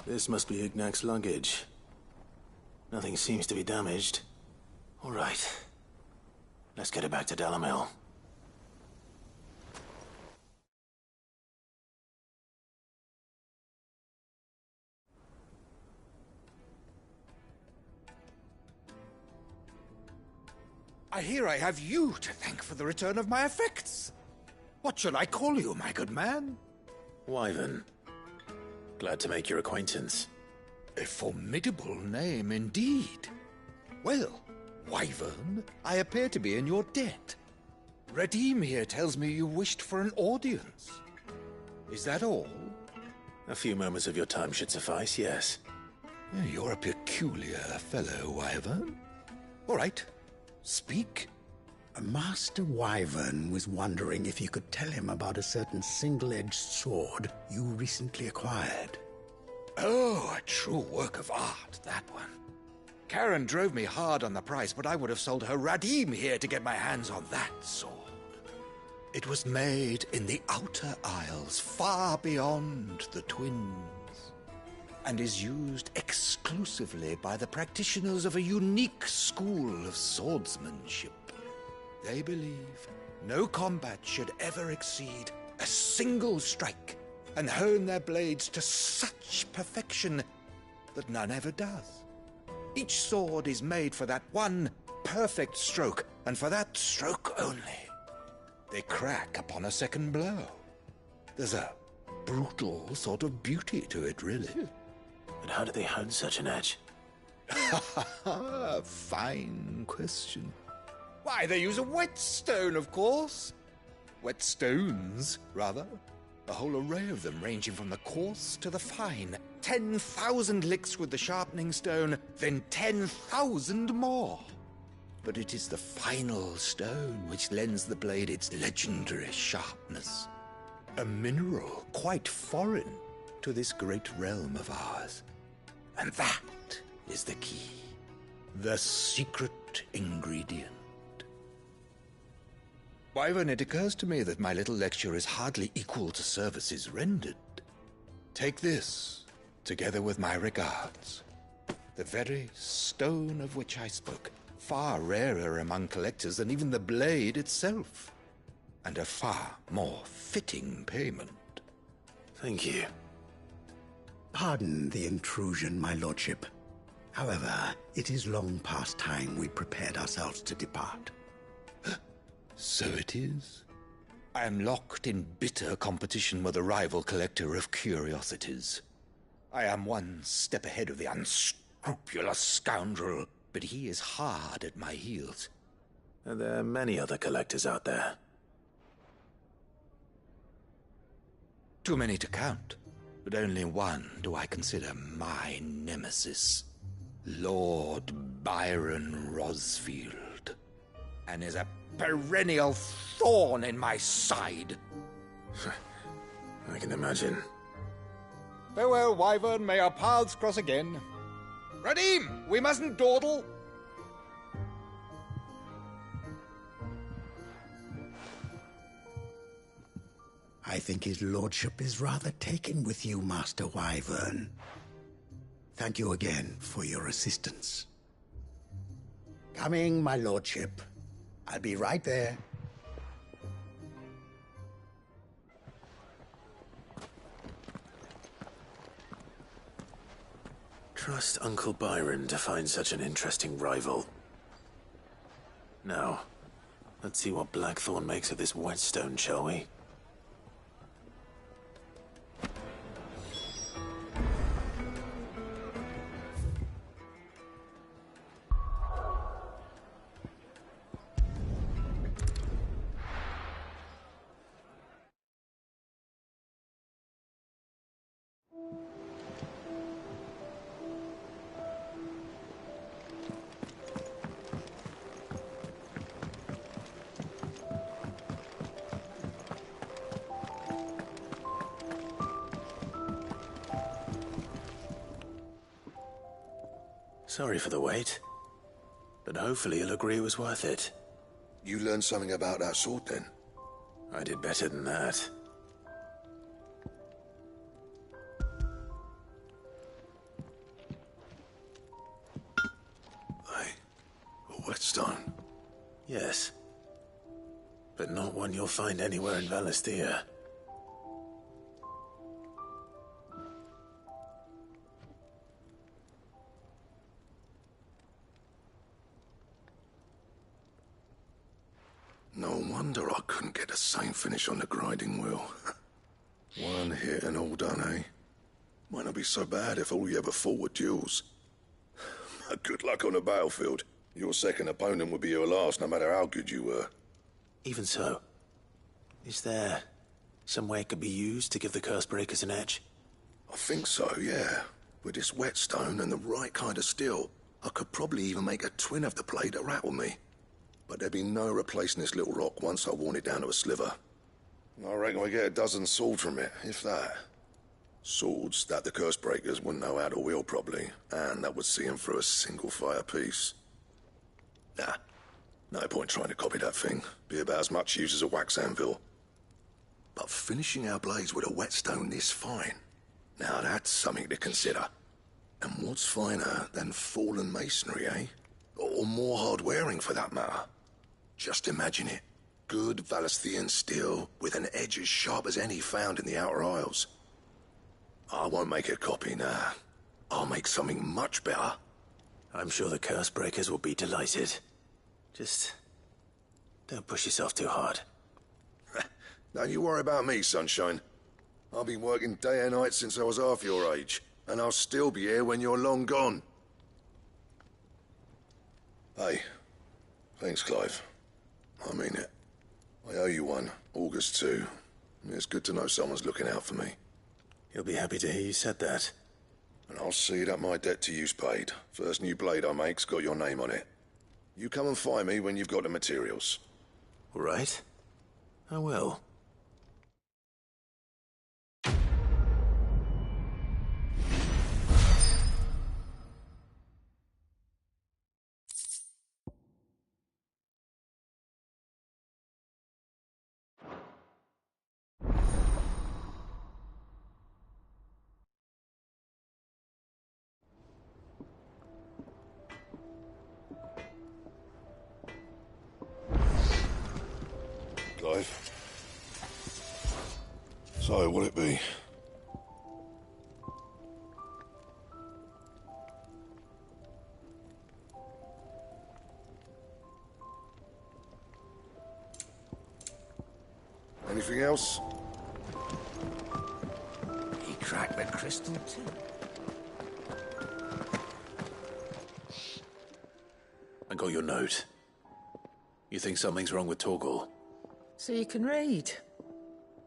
This must be Ignac's luggage. Nothing seems to be damaged. All right. Let's get it back to Dalamel. I hear I have you to thank for the return of my effects. What shall I call you, my good man? Wyvern. Glad to make your acquaintance. A formidable name indeed. Well, Wyvern, I appear to be in your debt. Redeem here tells me you wished for an audience. Is that all? A few moments of your time should suffice, yes. You're a peculiar fellow, Wyvern. All right, speak. Master Wyvern was wondering if you could tell him about a certain single-edged sword you recently acquired. Oh, a true work of art, that one. Karen drove me hard on the price, but I would have sold her Radim here to get my hands on that sword. It was made in the Outer Isles, far beyond the Twins, and is used exclusively by the practitioners of a unique school of swordsmanship. They believe no combat should ever exceed a single strike, and hone their blades to such perfection that none ever does. Each sword is made for that one perfect stroke, and for that stroke only. They crack upon a second blow. There's a brutal sort of beauty to it, really. But how do they hone such an edge? Fine question. Why, they use a whetstone, of course. Whetstones, rather. A whole array of them, ranging from the coarse to the fine. 10,000 licks with the sharpening stone, then 10,000 more. But it is the final stone which lends the blade its legendary sharpness. A mineral quite foreign to this great realm of ours. And that is the key. The secret ingredient. Wyvern, it occurs to me that my little lecture is hardly equal to services rendered. Take this, together with my regards. The very stone of which I spoke, far rarer among collectors than even the blade itself, and a far more fitting payment. Thank you. Pardon the intrusion, my lordship. However, it is long past time we prepared ourselves to depart. So it is. I am locked in bitter competition with a rival collector of curiosities. I am one step ahead of the unscrupulous scoundrel, but he is hard at my heels. Are there many other collectors out there? Too many to count, but only one do I consider my nemesis. Lord Byron Rosfield, and is a perennial thorn in my side. I can imagine. Farewell, Wyvern. May our paths cross again. Radim, we mustn't dawdle. I think his lordship is rather taken with you, Master Wyvern. Thank you again for your assistance. Coming, my lordship. I'll be right there. Trust Uncle Byron to find such an interesting rival. Now, let's see what Blackthorn makes of this whetstone, shall we? Sorry for the wait, but hopefully you'll agree it was worth it. You learned something about that sword, then? I did better than that. whetstone. Yes. But not one you'll find anywhere in Valisthea. No wonder I couldn't get the same finish on the grinding wheel. One hit and all done, eh? Might not be so bad if all you ever fought were duels. Good luck on the battlefield. Your second opponent would be your last, no matter how good you were. Even so, is there some way it could be used to give the curse breakers an edge? I think so, yeah. With this whetstone and the right kind of steel, I could probably even make a twin of the blade that rattled me. But there'd be no replacing this little rock once I worn it down to a sliver. I reckon we get a dozen swords from it, if that. Swords that the curse breakers wouldn't know how to wield properly, and that would see them through a single fire piece. Nah, no point trying to copy that thing. Be about as much use as a wax anvil. But finishing our blades with a whetstone this fine, now that's something to consider. And what's finer than fallen masonry, eh? Or more hard-wearing, for that matter. Just imagine it. Good Valisthean steel with an edge as sharp as any found in the Outer Isles. I won't make a copy, nah. I'll make something much better. I'm sure the curse breakers will be delighted. Just don't push yourself too hard. Don't you worry about me, sunshine. I've been working day and night since I was half your age, and I'll still be here when you're long gone. Hey, thanks, Clive. I mean it. I owe you one, August too. It's good to know someone's looking out for me. He'll be happy to hear you said that. And I'll see that my debt to you's paid. First new blade I make's got your name on it. You come and find me when you've got the materials. All right. I will. Clive. So, what'll it be? Anything else? He cracked the crystal too. I got your note. You think something's wrong with Torgal? So you can read.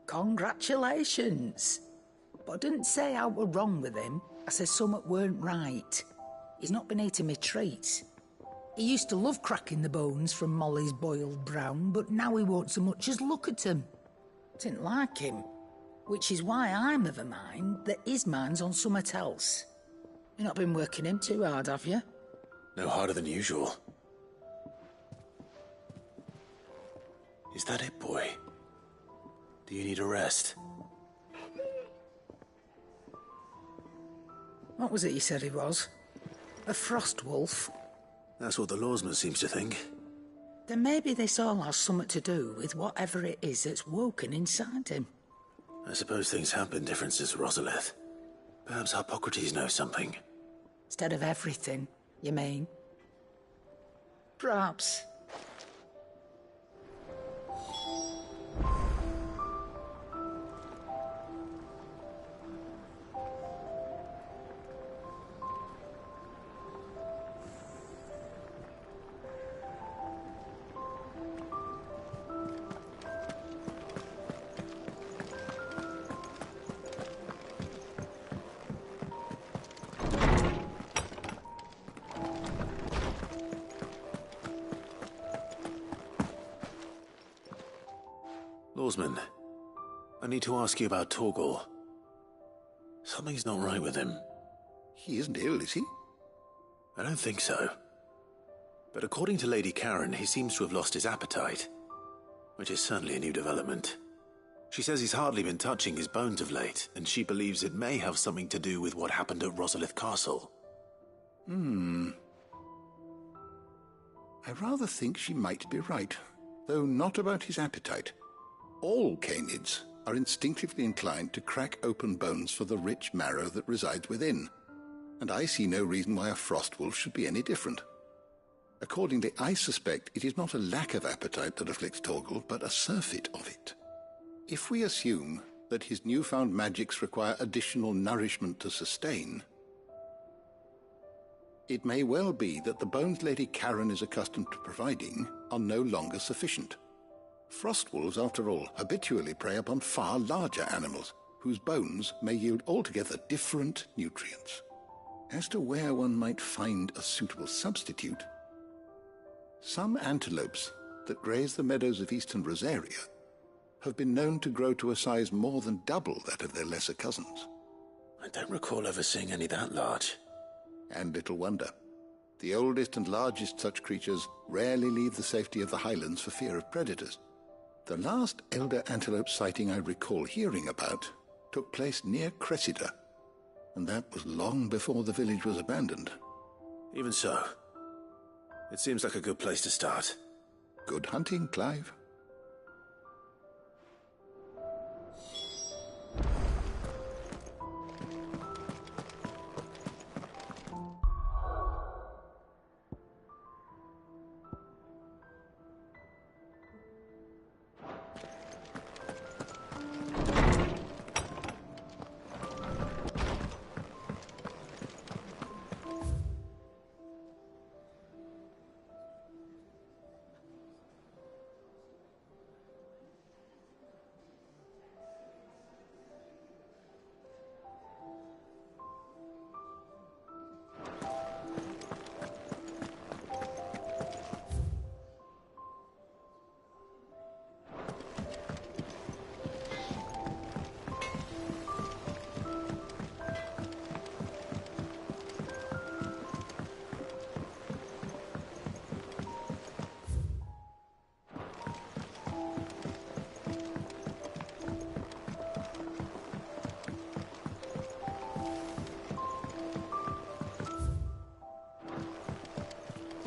Congratulations. But I didn't say I were wrong with him. I said something weren't right. He's not been eating me treats. He used to love cracking the bones from Molly's boiled brown, but now he won't so much as look at them. Didn't like him. Which is why I'm of a mind that his mind's on something else. You've not been working him too hard, have you? No harder than usual. Is that it, boy? Do you need a rest? What was it you said he was? A frost wolf? That's what the lawsman seems to think. Then maybe this all has something to do with whatever it is that's woken inside him. I suppose things have been different since Rosalith. Perhaps Hippocrates knows something. Instead of everything, you mean? Perhaps. Lawsman, I need to ask you about Torgal. Something's not right with him. He isn't ill, is he? I don't think so. But according to Lady Karen, he seems to have lost his appetite, which is certainly a new development. She says he's hardly been touching his bones of late, and she believes it may have something to do with what happened at Rosalith Castle. I rather think she might be right, though not about his appetite. All canids are instinctively inclined to crack open bones for the rich marrow that resides within, and I see no reason why a frost wolf should be any different. Accordingly, I suspect it is not a lack of appetite that afflicts Torgal, but a surfeit of it. If we assume that his newfound magics require additional nourishment to sustain, it may well be that the bones Lady Karen is accustomed to providing are no longer sufficient. Frost wolves, after all, habitually prey upon far larger animals, whose bones may yield altogether different nutrients. As to where one might find a suitable substitute, some antelopes that graze the meadows of eastern Rosaria have been known to grow to a size more than double that of their lesser cousins. I don't recall ever seeing any that large. And little wonder. The oldest and largest such creatures rarely leave the safety of the highlands for fear of predators. The last elder antelope sighting I recall hearing about took place near Cressida, and that was long before the village was abandoned. Even so, it seems like a good place to start. Good hunting, Clive.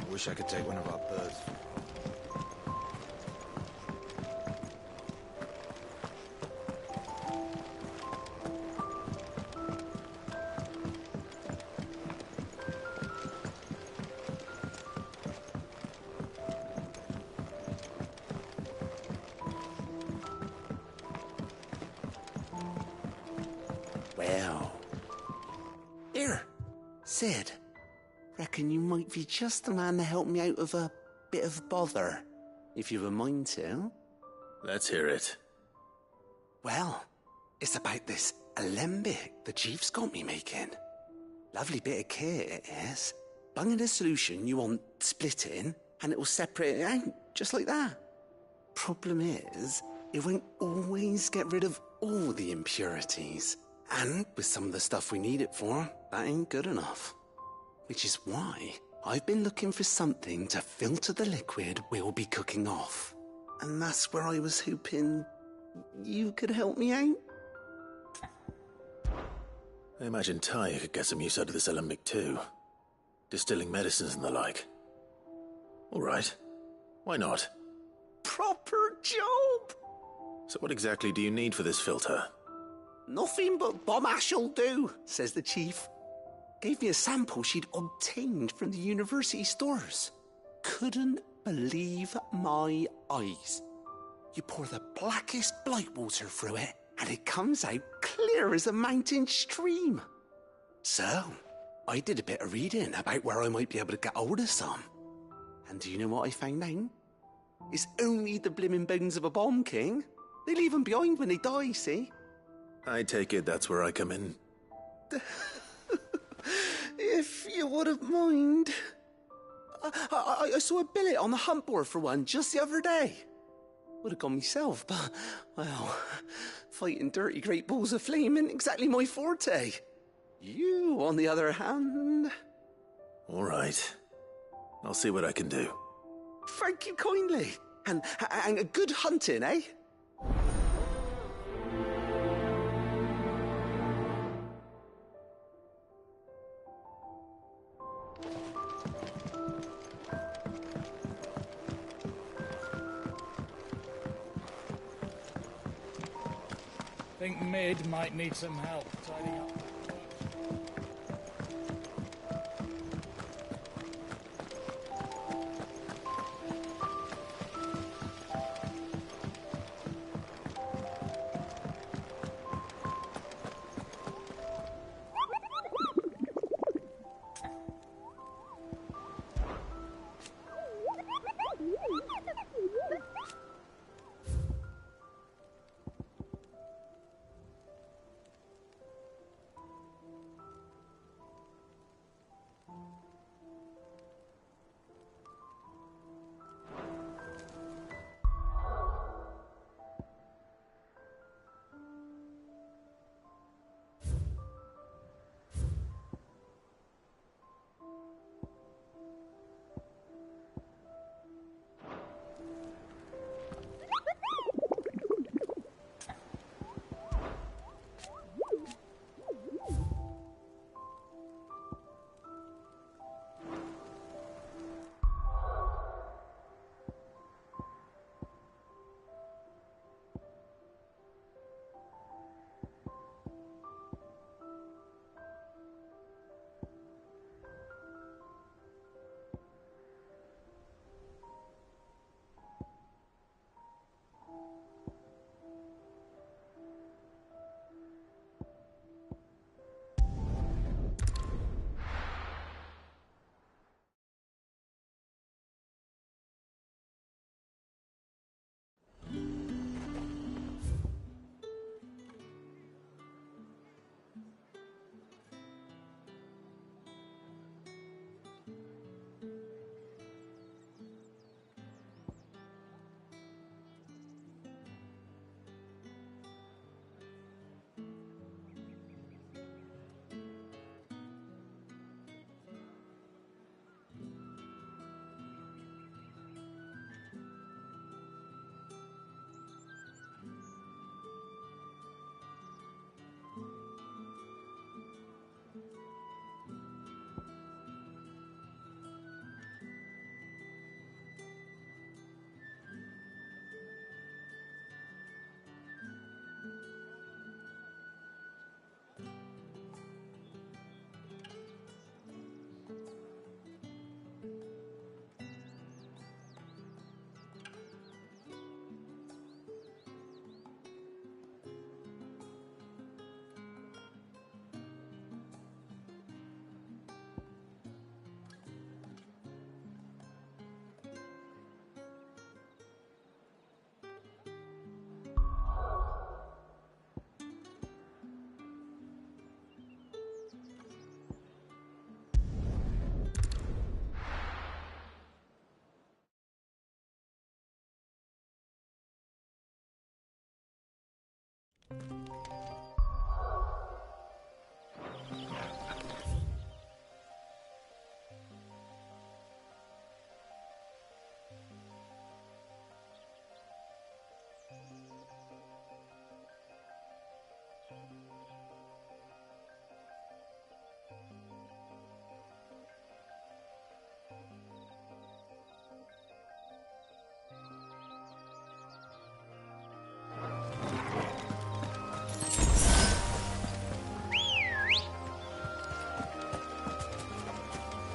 Wish I could take one of our birds. Well. Here, Sid. Reckon you might be just the man to help me out of a bit of bother, if you've a mind to. Let's hear it. Well, it's about this alembic the chief's got me making. Lovely bit of kit it is. Bung in a solution you want splitting, and it will separate it out, just like that. Problem is, it won't always get rid of all the impurities. And with some of the stuff we need it for, that ain't good enough. Which is why I've been looking for something to filter the liquid we'll be cooking off. And that's where I was hoping you could help me out. I imagine Ty could get some use out of this alembic too. Distilling medicines and the like. All right. Why not? Proper job! So what exactly do you need for this filter? Nothing but bomb ash'll do, says the chief. Gave me a sample she'd obtained from the university stores. Couldn't believe my eyes. You pour the blackest blight water through it, and it comes out clear as a mountain stream. So, I did a bit of reading about where I might be able to get hold of some. And do you know what I found out? It's only the blimmin' bones of a bomb king. They leave them behind when they die, see? I take it that's where I come in. If you wouldn't mind. I saw a billet on the hunt board for one just the other day. Would have gone myself, but, well, fighting dirty great balls of flame ain't exactly my forte. You, on the other hand... All right. I'll see what I can do. Thank you kindly. And a good hunting, eh? Think Mid might need some help tidying up.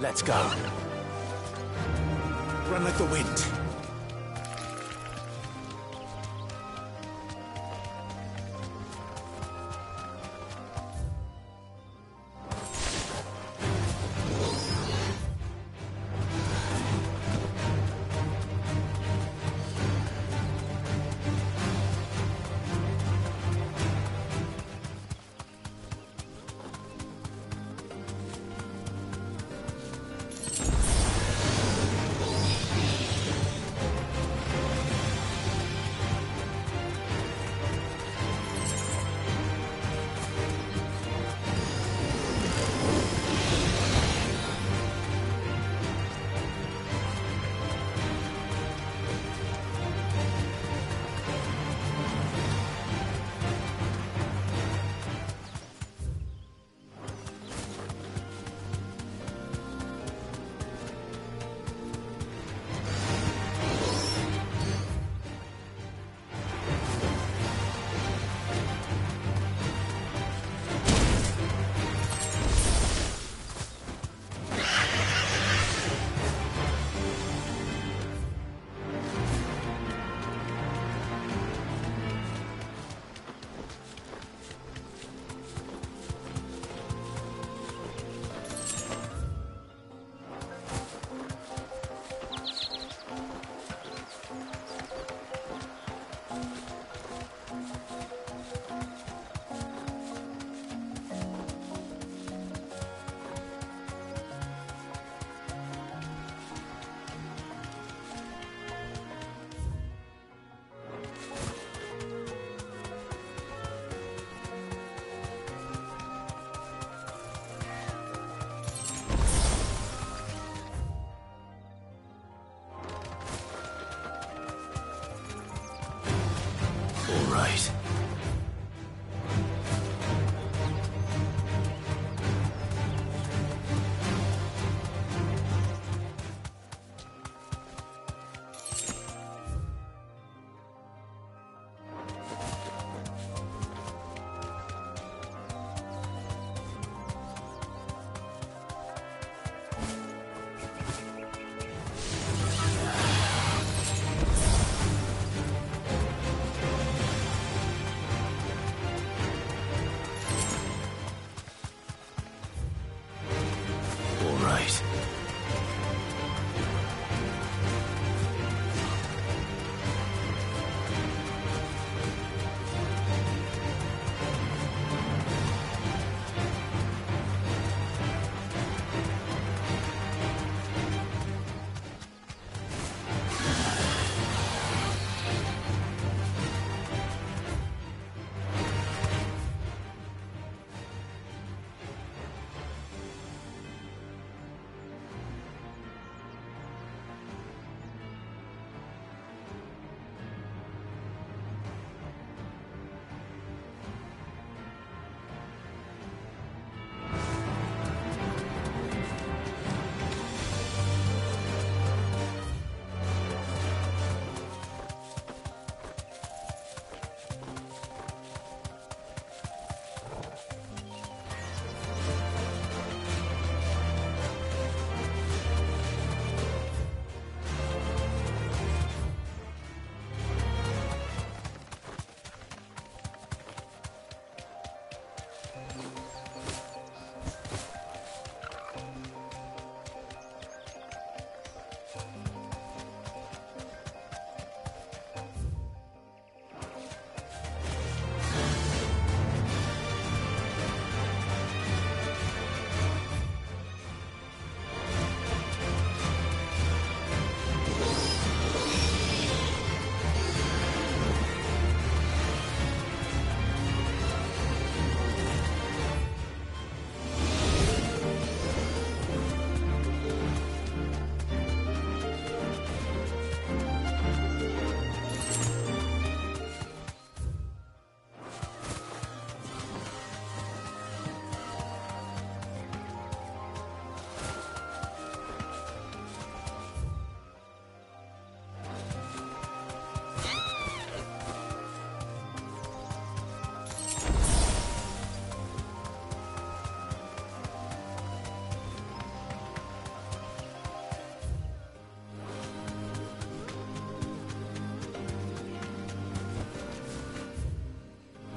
Let's go. Run like the wind. All right.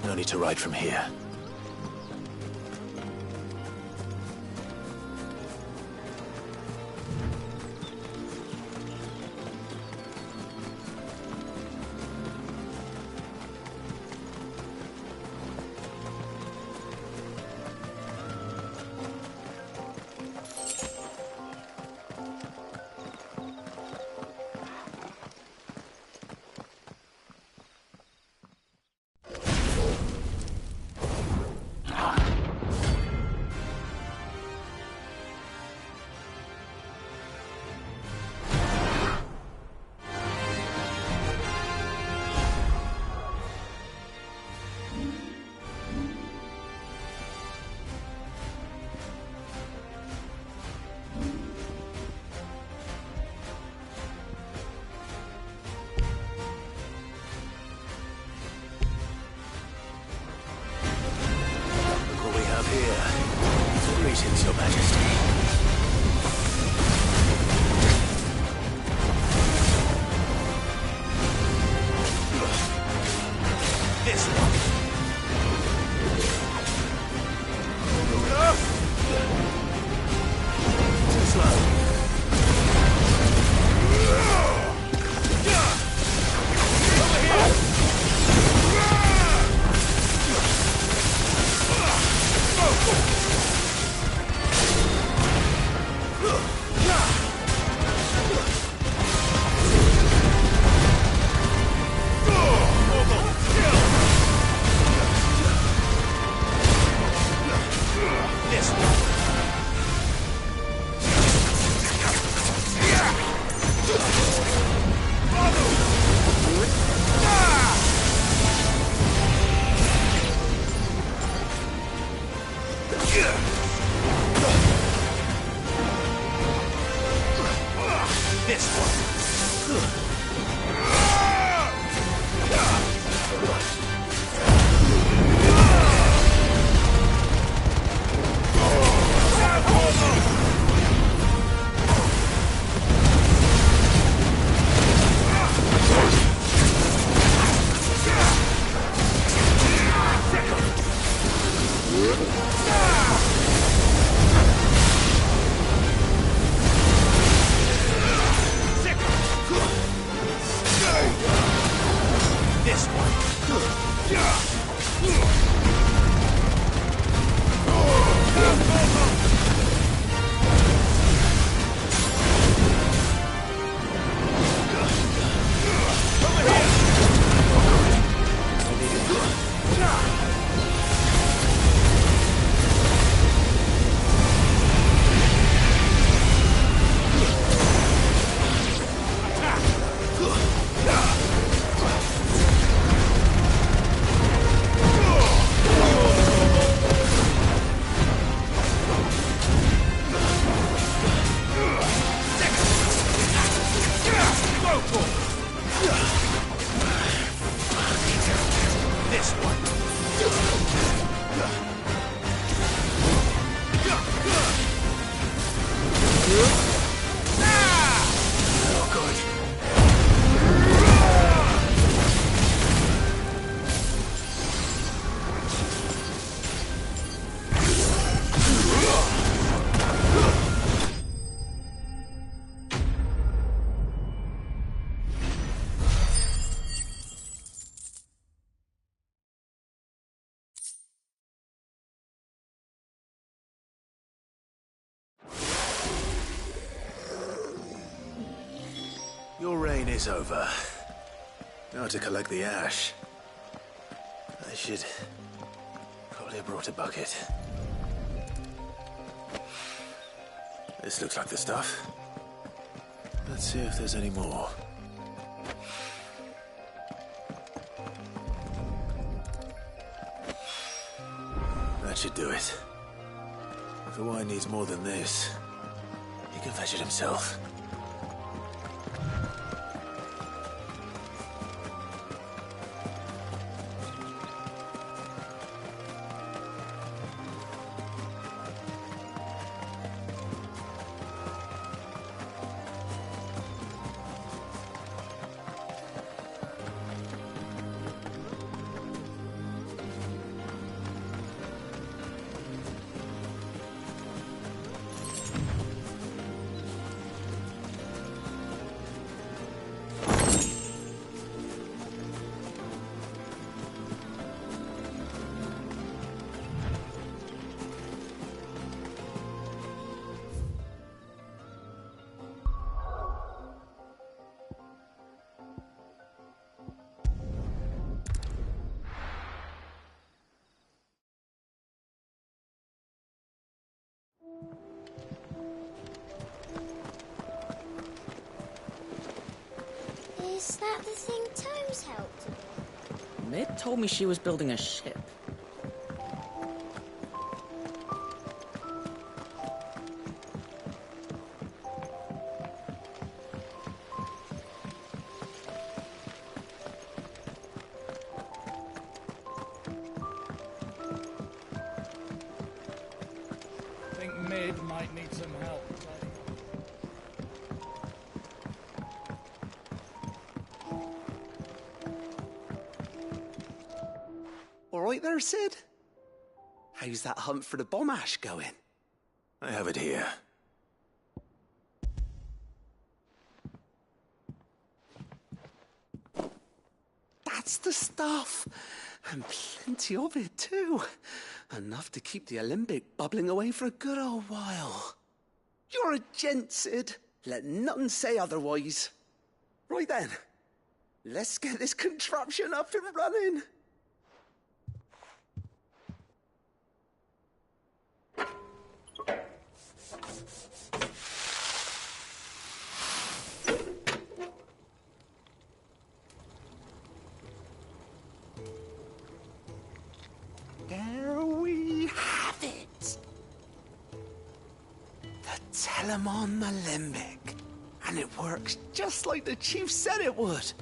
No need to ride from here. Greetings, Your Majesty. This one. Too slow. Over here! Your reign is over. Now to collect the ash. I should probably have brought a bucket. This looks like the stuff. Let's see if there's any more. That should do it. If the wine needs more than this, he can fetch it himself. Is that the thing Tomes helped with? Mid told me she was building a ship. I think Mid might need some help. All right there, Sid? How's that hunt for the bomb ash going? I have it here. That's the stuff. And plenty of it, too. Enough to keep the alembic bubbling away for a good old while. You're a gent, Sid. Let nothing say otherwise. Right then, let's get this contraption up and running. There we have it. The Telemon Alembic. And it works just like the chief said it would.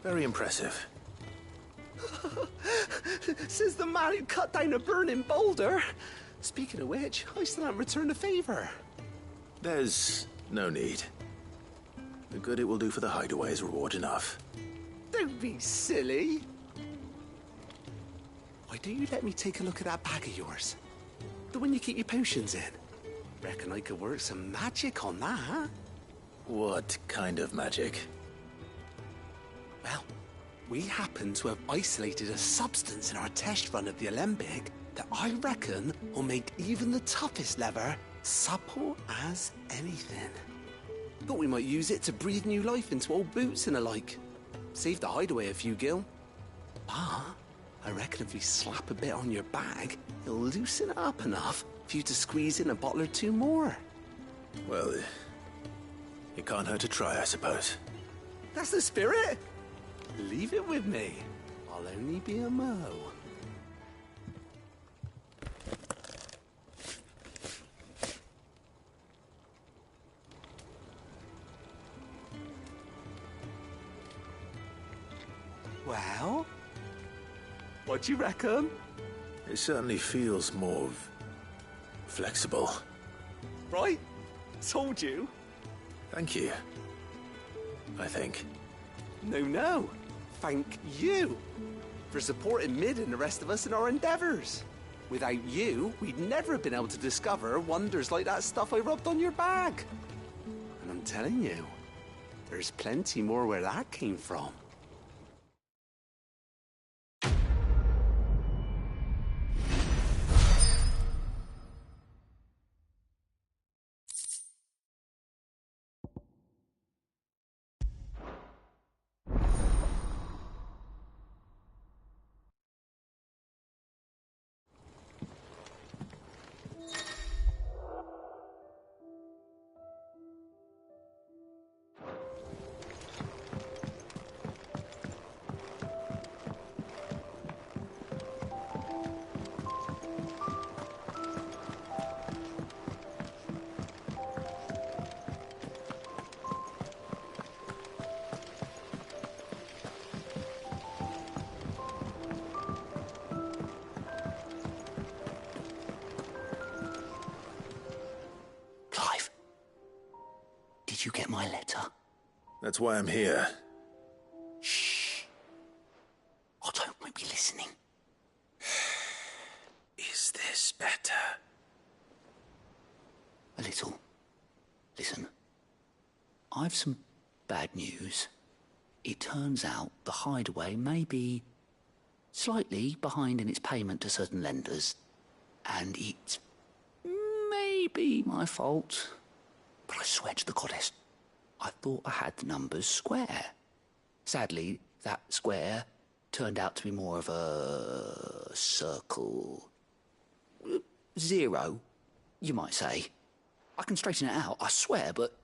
Very impressive. Says the man who cut down a burning boulder. Speaking of which, I still haven't returned the favor. There's no need. The good it will do for the hideaway is reward enough. Don't be silly. Why don't you let me take a look at that bag of yours? The one you keep your potions in. Reckon I could work some magic on that, huh? What kind of magic? Well, We happen to have isolated a substance in our test run of the Alembic that I reckon will make even the toughest leather supple as anything. Thought we might use it to breathe new life into old boots and the like. Save the hideaway a few gil. But I reckon if we slap a bit on your bag, it'll loosen it up enough for you to squeeze in a bottle or two more. Well, it can't hurt to try, I suppose. That's the spirit. Leave it with me. I'll only be a mo. Well, what do you reckon? It certainly feels more flexible. Right? Told you. Thank you. I think. No. Thank you for supporting Mid and the rest of us in our endeavors. Without you, we'd never have been able to discover wonders like that stuff I rubbed on your bag. And I'm telling you, there's plenty more where that came from. Did you get my letter? That's why I'm here. Shh. Otto might be listening. Is this better? A little. Listen. I've some bad news. It turns out the Hideaway may be slightly behind in its payment to certain lenders. And it may be my fault. But I swear to the goddess, I thought I had the numbers square. Sadly, that square turned out to be more of a circle. 0, you might say. I can straighten it out, I swear, but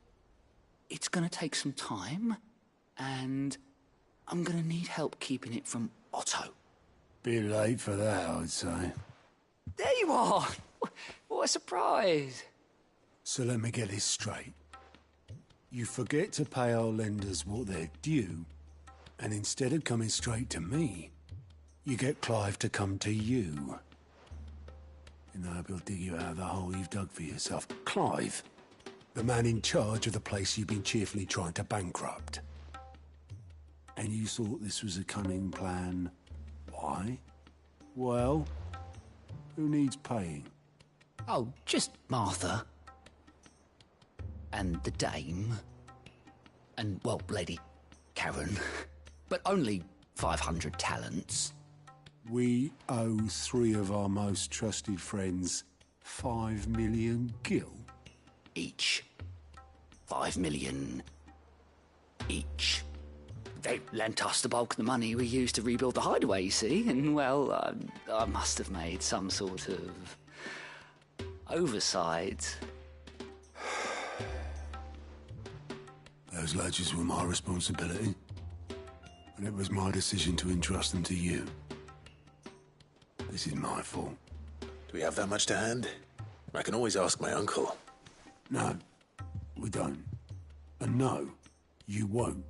it's going to take some time, and I'm going to need help keeping it from Otto. Bit late for that, I'd say. There you are! What a surprise! So let me get this straight. You forget to pay our lenders what they're due, and instead of coming straight to me, you get Clive to come to you. And I hope he'll dig you out of the hole you've dug for yourself. Clive, the man in charge of the place you've been cheerfully trying to bankrupt. And you thought this was a cunning plan. Why? Well, who needs paying? Oh, just Martha. And the dame. And, well, Lady Karen. But only 500 talents. We owe 3 of our most trusted friends 5 million gil. Each. 5 million each. They lent us the bulk of the money we used to rebuild the Hideaway, you see, and, well, I must have made some sort of oversight. Those ledgers were my responsibility, and it was my decision to entrust them to you. This is my fault. Do we have that much to hand? I can always ask my uncle. No, we don't. And no, you won't.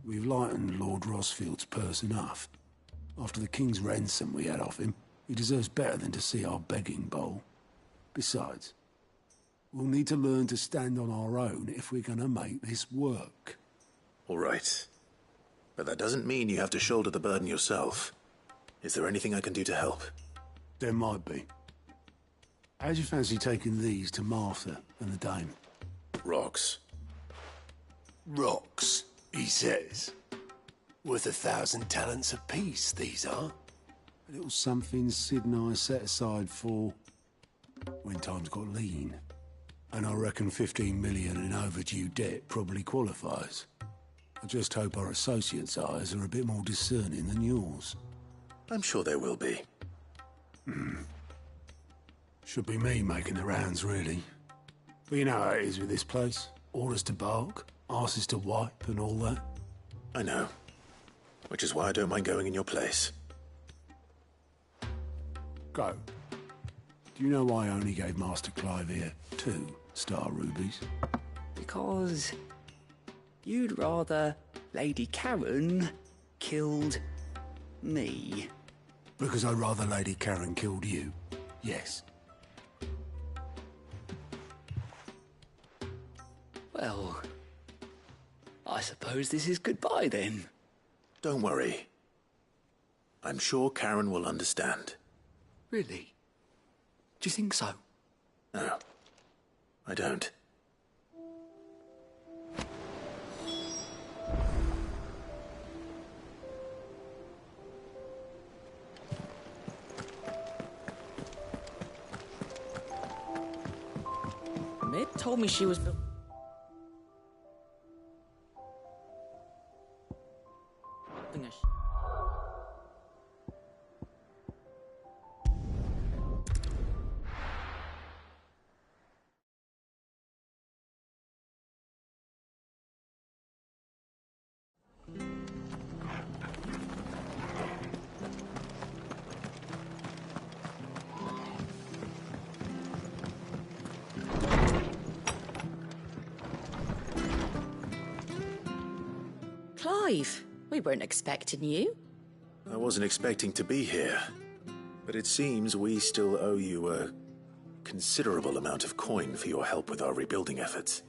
We've lightened Lord Rosfield's purse enough. After the king's ransom we had off him, he deserves better than to see our begging bowl. Besides, we'll need to learn to stand on our own if we're gonna make this work. All right. But that doesn't mean you have to shoulder the burden yourself. Is there anything I can do to help? There might be. How'd you fancy taking these to Martha and the dame? Rocks. Rocks, he says. Worth 1,000 talents apiece, these are. A little something Sid and I set aside for when times got lean. And I reckon 15 million in overdue debt probably qualifies. I just hope our associates' eyes are a bit more discerning than yours. I'm sure there will be. Should be me making the rounds, really. But you know how it is with this place. Orders to bark, arses to wipe and all that. I know. Which is why I don't mind going in your place. Go. Do you know why I only gave Master Clive here 2 star rubies? Because you'd rather Lady Karen killed me. Because I'd rather Lady Karen killed you. Yes. Well, I suppose this is goodbye then. Don't worry. I'm sure Karen will understand. Really? Do you think so? No, I don't. Mid told me she was built. Clive, we weren't expecting you. I wasn't expecting to be here, but it seems we still owe you a considerable amount of coin for your help with our rebuilding efforts.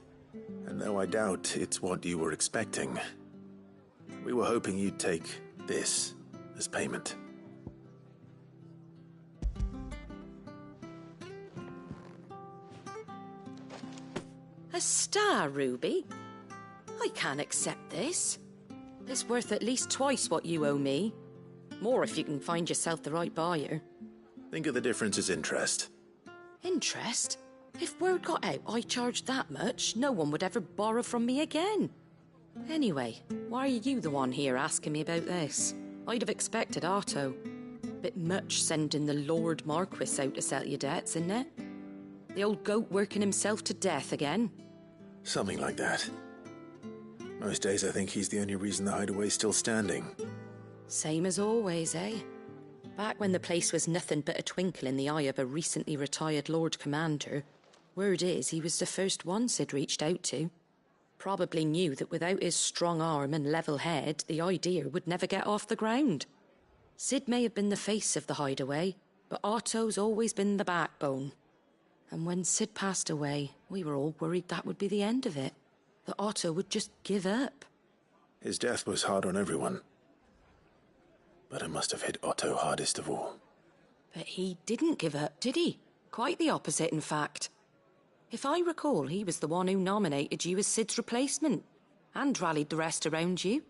And though I doubt it's what you were expecting, we were hoping you'd take this as payment. A star ruby? I can't accept this. It's worth at least twice what you owe me. More if you can find yourself the right buyer. Think of the difference as interest. Interest? If word got out I charged that much, no one would ever borrow from me again. Anyway, why are you the one here asking me about this? I'd have expected Otto. Bit much sending the Lord Marquis out to settle your debts, isn't it? The old goat working himself to death again? Something like that. Most days I think he's the only reason the hideaway's still standing. Same as always, eh? Back when the place was nothing but a twinkle in the eye of a recently retired Lord Commander, word is he was the first one Sid reached out to. Probably knew that without his strong arm and level head, the idea would never get off the ground. Sid may have been the face of the hideaway, but Otto's always been the backbone. And when Sid passed away, we were all worried that would be the end of it. That Otto would just give up. His death was hard on everyone. But it must have hit Otto hardest of all. But he didn't give up, did he? Quite the opposite, in fact. If I recall, he was the one who nominated you as Sid's replacement, and rallied the rest around you.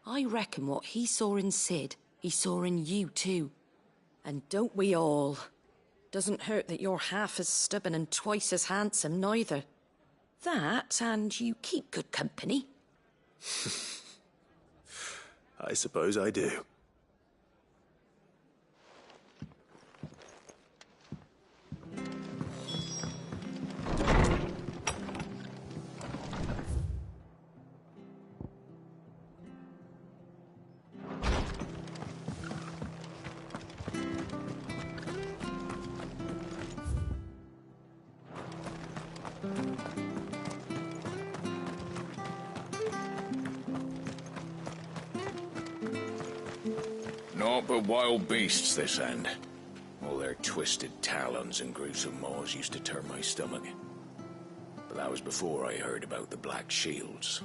I reckon what he saw in Sid, he saw in you too. And don't we all? Doesn't hurt that you're half as stubborn and twice as handsome, neither. That, and you keep good company. I suppose I do. Naught but wild beasts, this end. All their twisted talons and gruesome maws used to turn my stomach. But that was before I heard about the Black Shields.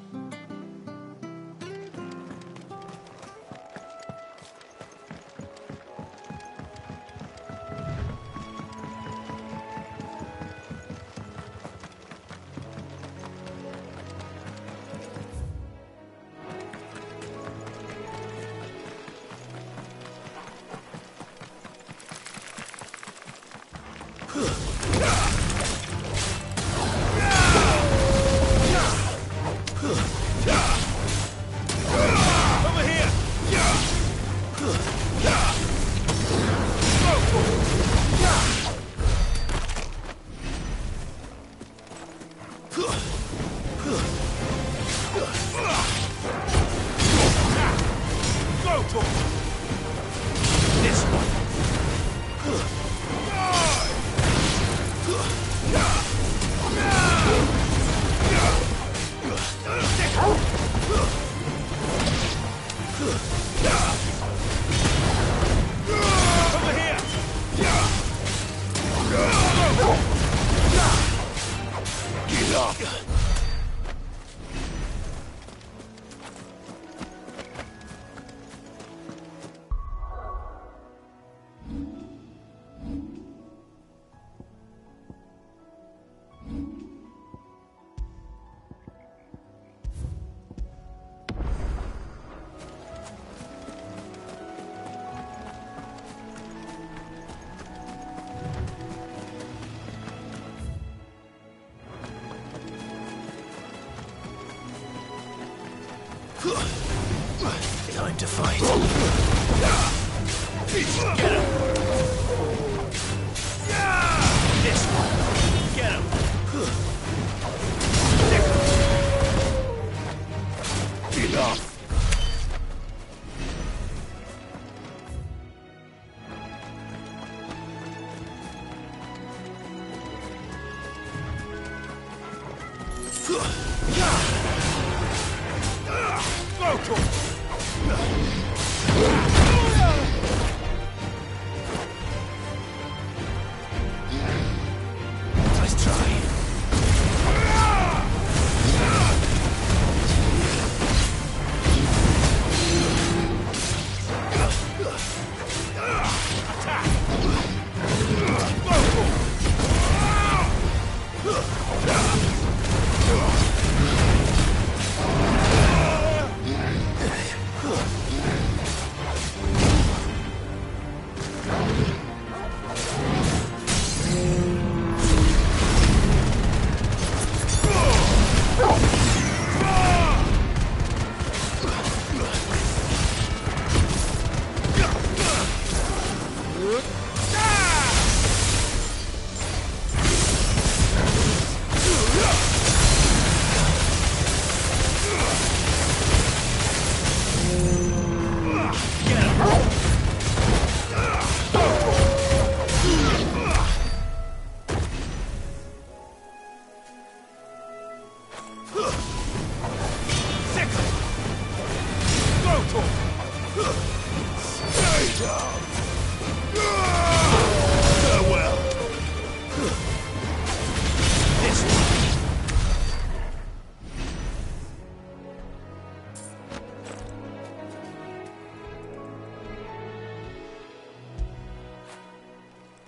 Time to fight. Get him! This one! Get him! Enough! Nice try.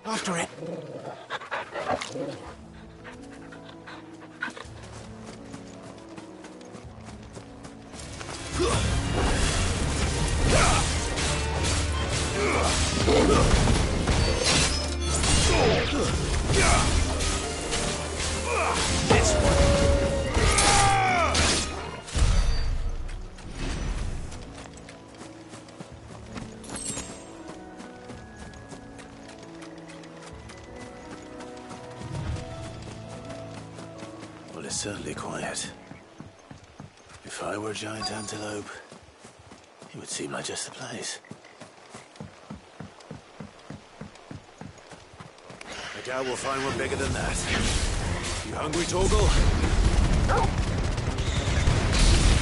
After it. This one. Well, it's certainly quiet. If I were a giant antelope, it would seem like just the place. I doubt we'll find one bigger than that. You hungry, Torgal?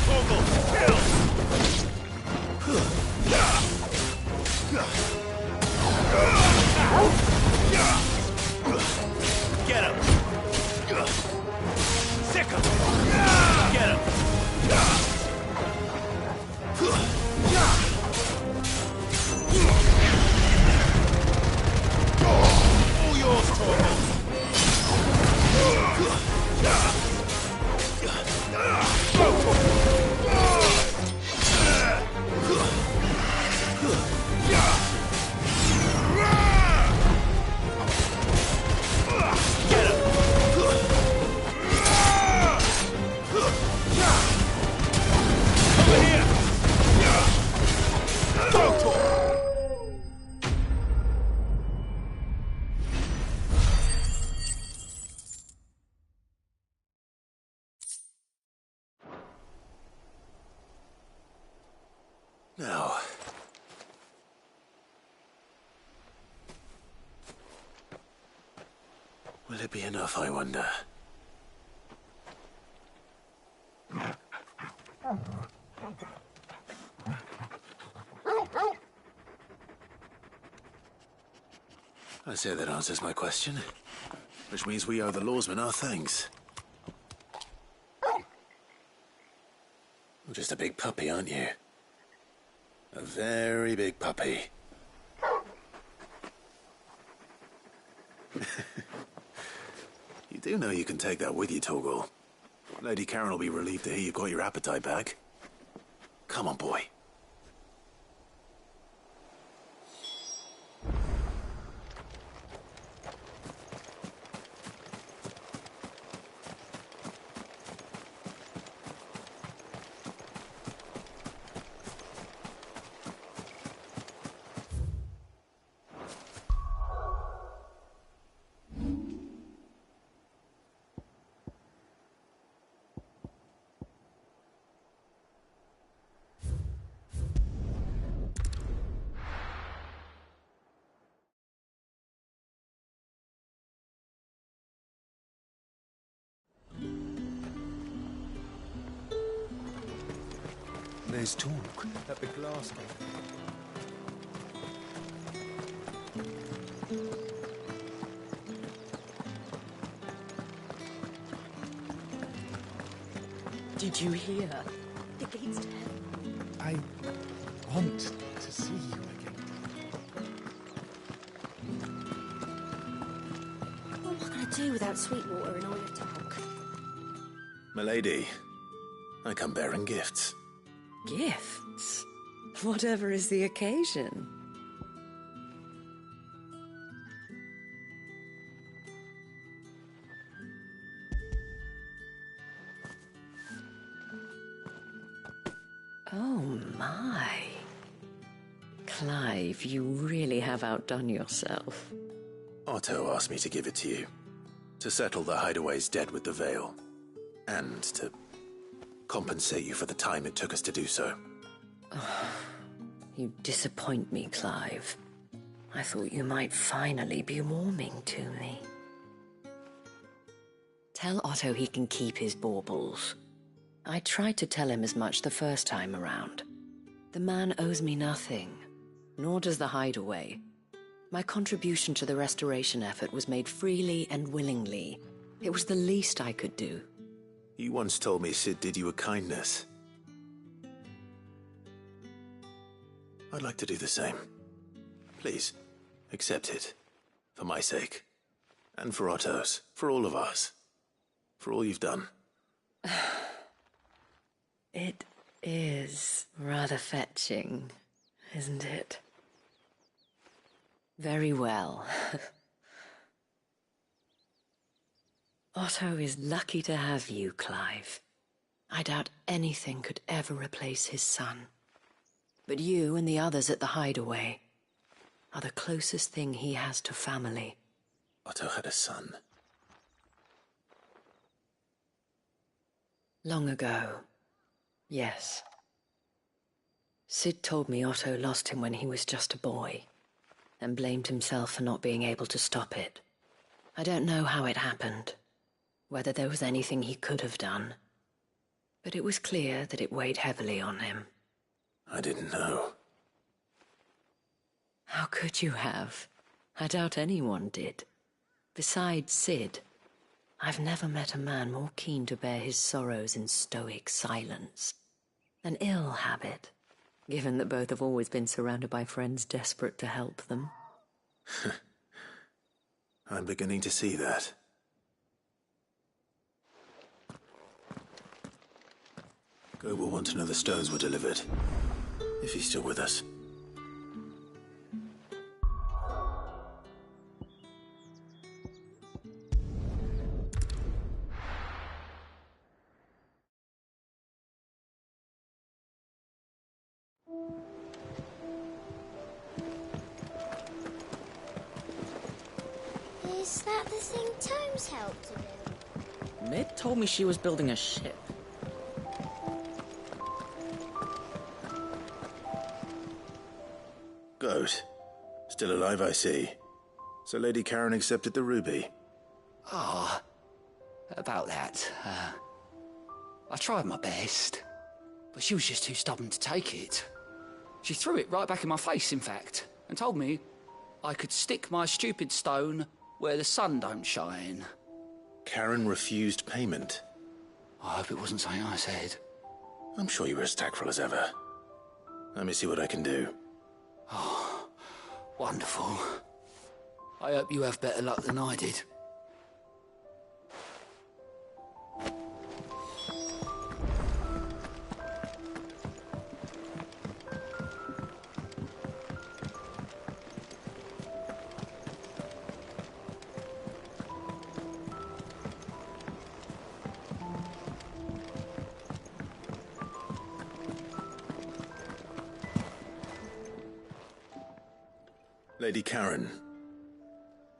Torgal, kill! Get him! Sick him! Get him! All yours, Torgal! Now, will it be enough, I wonder? I say that answers my question, which means we owe the lawsmen our thanks. You're just a big puppy, aren't you? A very big puppy. You do know you can take that with you, Torgal. Lady Karen will be relieved to hear you got your appetite back. Come on, boy. There's talk at the glass gate. Did you hear? The gate's dead. I want to see you again. What am I going to do without Sweetwater and all your talk? Milady, I come bearing gifts. Gifts? Whatever is the occasion. Oh my. Clive, you really have outdone yourself. Otto asked me to give it to you. To settle the Hideaway's debt with the Veil. And to compensate you for the time it took us to do so. You disappoint me, Clive. I thought you might finally be warming to me. Tell Otto he can keep his baubles. I tried to tell him as much the first time around. The man owes me nothing, nor does the Hideaway. My contribution to the restoration effort was made freely and willingly. It was the least I could do. You once told me Sid did you a kindness. I'd like to do the same. Please, accept it. For my sake. And for Otto's. For all of us. For all you've done. It is rather fetching, isn't it? Very well. Otto is lucky to have you, Clive. I doubt anything could ever replace his son. But you and the others at the Hideaway are the closest thing he has to family. Otto had a son. Long ago, yes. Sid told me Otto lost him when he was just a boy, and blamed himself for not being able to stop it. I don't know how it happened, whether there was anything he could have done, but it was clear that it weighed heavily on him. I didn't know. How could you have? I doubt anyone did. Besides Sid, I've never met a man more keen to bear his sorrows in stoic silence. An ill habit, given that both have always been surrounded by friends desperate to help them. I'm beginning to see that. Go will want to know the stones were delivered. If he's still with us. Is that the thing Tomes helped to do? Mid told me she was building a ship. Goat. Still alive, I see. So Lady Karen accepted the ruby. About that. I tried my best, but she was just too stubborn to take it. She threw it right back in my face, in fact, and told me I could stick my stupid stone where the sun don't shine. Karen refused payment. I hope it wasn't something I said. I'm sure you were as tactful as ever. Let me see what I can do. Oh, wonderful. I hope you have better luck than I did. Lady Karen,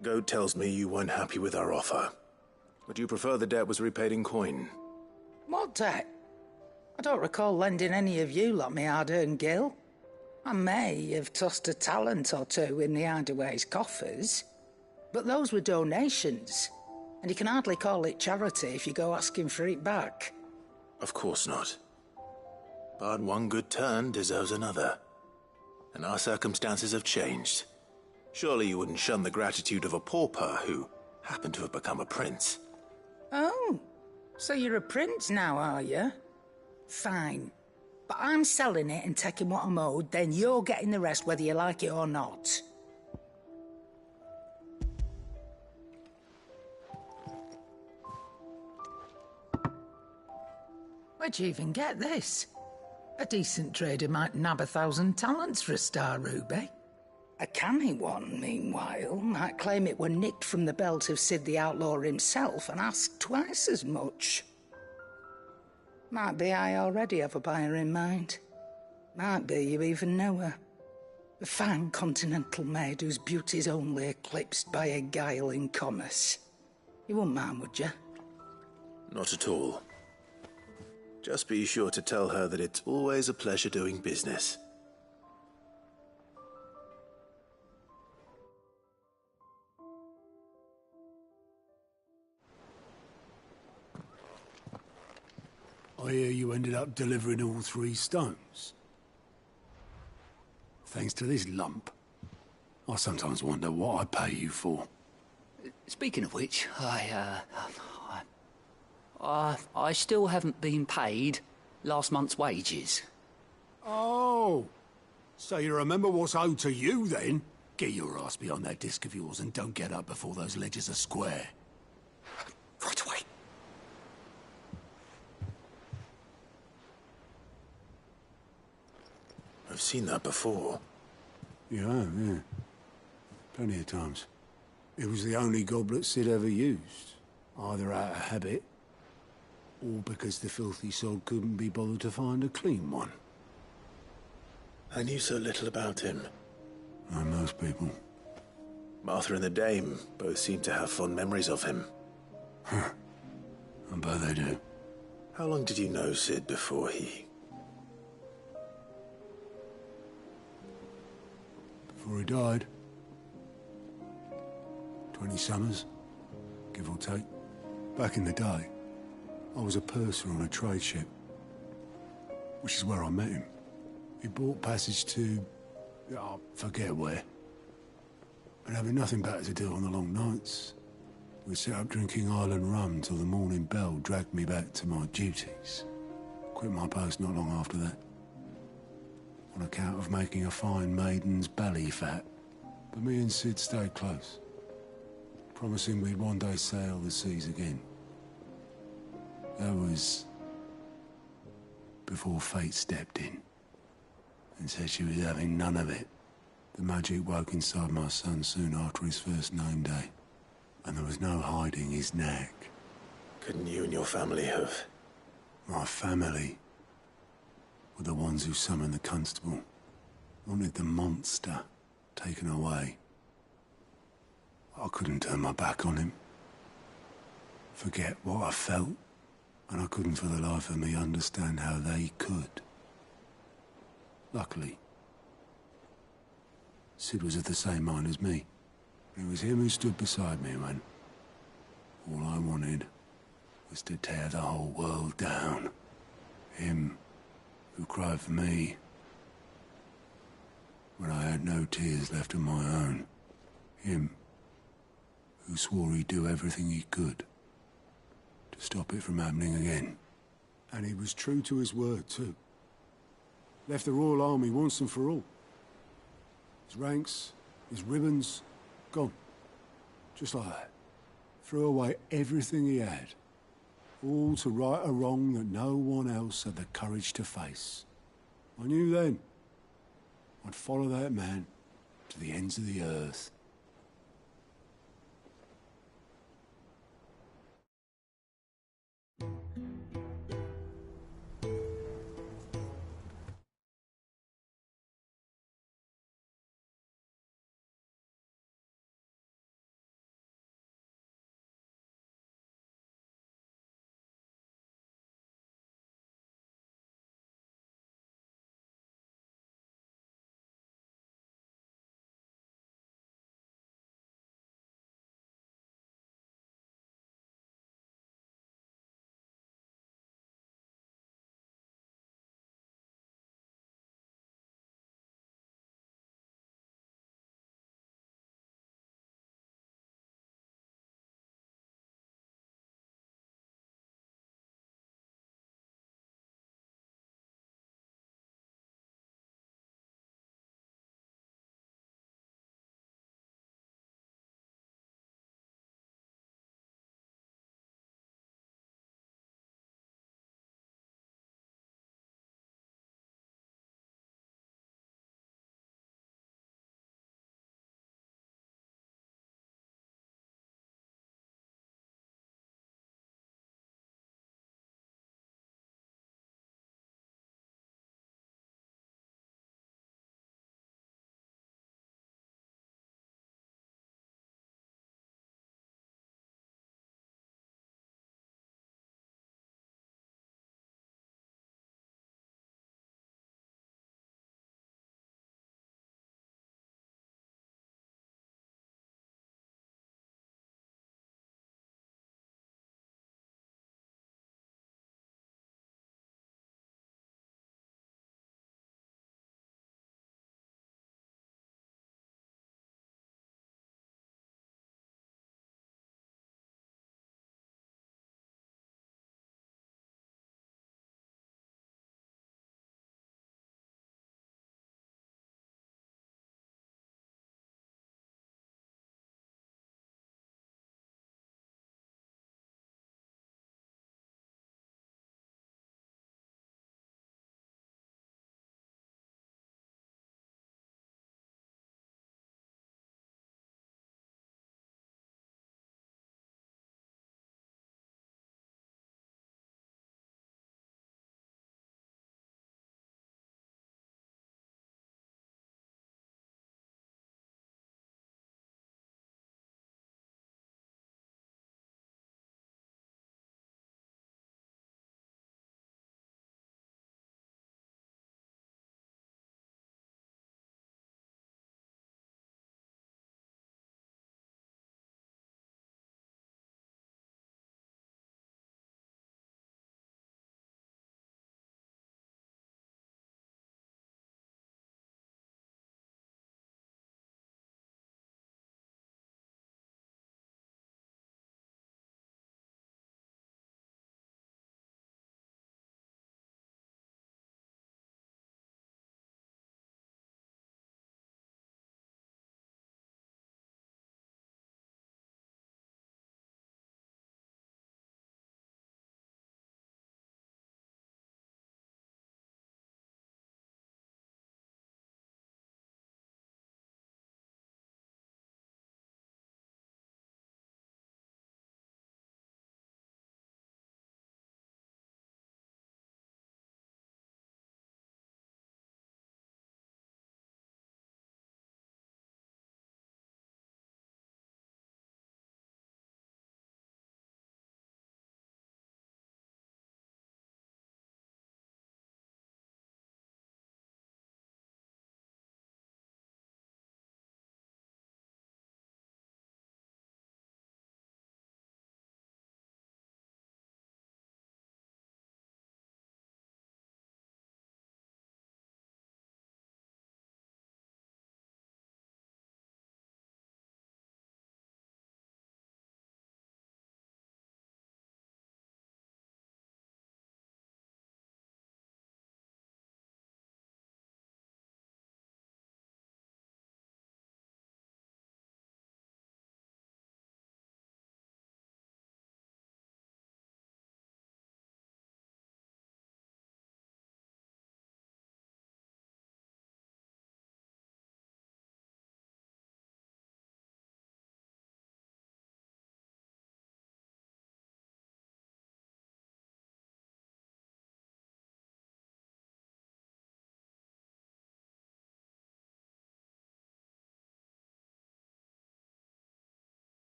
Goat tells me you weren't happy with our offer. Would you prefer the debt was repaid in coin? What debt? I don't recall lending any of you like me hard-earned gil. I may have tossed a talent or two in the Hideaway's coffers, but those were donations, and you can hardly call it charity if you go asking for it back. Of course not. But one good turn deserves another. And our circumstances have changed. Surely you wouldn't shun the gratitude of a pauper who happened to have become a prince. Oh, so you're a prince now, are you? Fine. But I'm selling it and taking what I'm owed, then you're getting the rest whether you like it or not. Where'd you even get this? A decent trader might nab 1,000 talents for a star ruby. A canny one, meanwhile, might claim it were nicked from the belt of Sid the Outlaw himself and ask twice as much. Might be I already have a buyer in mind. Might be you even know her. A fine continental maid whose beauty's only eclipsed by a guile in commerce. You wouldn't mind, would you? Not at all. Just be sure to tell her that it's always a pleasure doing business. I hear you ended up delivering all 3 stones. Thanks to this lump. I sometimes wonder what I pay you for. Speaking of which, I still haven't been paid last month's wages. Oh, so you remember what's owed to you then? Get your ass behind that disc of yours and don't get up before those ledgers are square. Right away. I've seen that before. You have, yeah. Plenty of times. It was the only goblet Sid ever used. Either out of habit, or because the filthy sod couldn't be bothered to find a clean one. I knew so little about him. Like most people. Martha and the Dame both seem to have fond memories of him. Huh. I bet they do. How long did you know Sid before he... Before he died. 20 summers, give or take. Back in the day, I was a purser on a trade ship, which is where I met him. He bought passage to... I forget where. And having nothing better to do on the long nights, we sat up drinking island rum till the morning bell dragged me back to my duties. Quit my post not long after that. On account of making a fine maiden's belly fat. But me and Sid stayed close, promising we'd one day sail the seas again. That was before fate stepped in and said she was having none of it. The magic woke inside my son soon after his first name day, and there was no hiding his knack. Couldn't you and your family have... My family were the ones who summoned the constable, wanted the monster taken away. I couldn't turn my back on him, forget what I felt, and I couldn't for the life of me understand how they could. Luckily, Sid was of the same mind as me. It was him who stood beside me when all I wanted was to tear the whole world down. Him who cried for me when I had no tears left of my own. Him who swore he'd do everything he could to stop it from happening again. And he was true to his word, too. Left the Royal Army once and for all. His ranks, his ribbons, gone. Just like that. Threw away everything he had. All to right a wrong that no one else had the courage to face. I knew then I'd follow that man to the ends of the earth.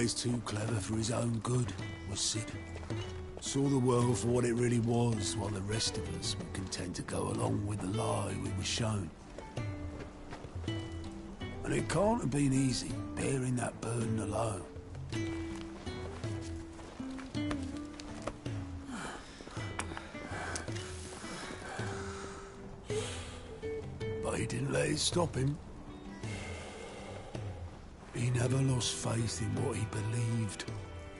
always too clever for his own good, was Sid. Saw the world for what it really was, while the rest of us were content to go along with the lie we were shown. And it can't have been easy, bearing that burden alone. But he didn't let it stop him. He never lost faith in what he believed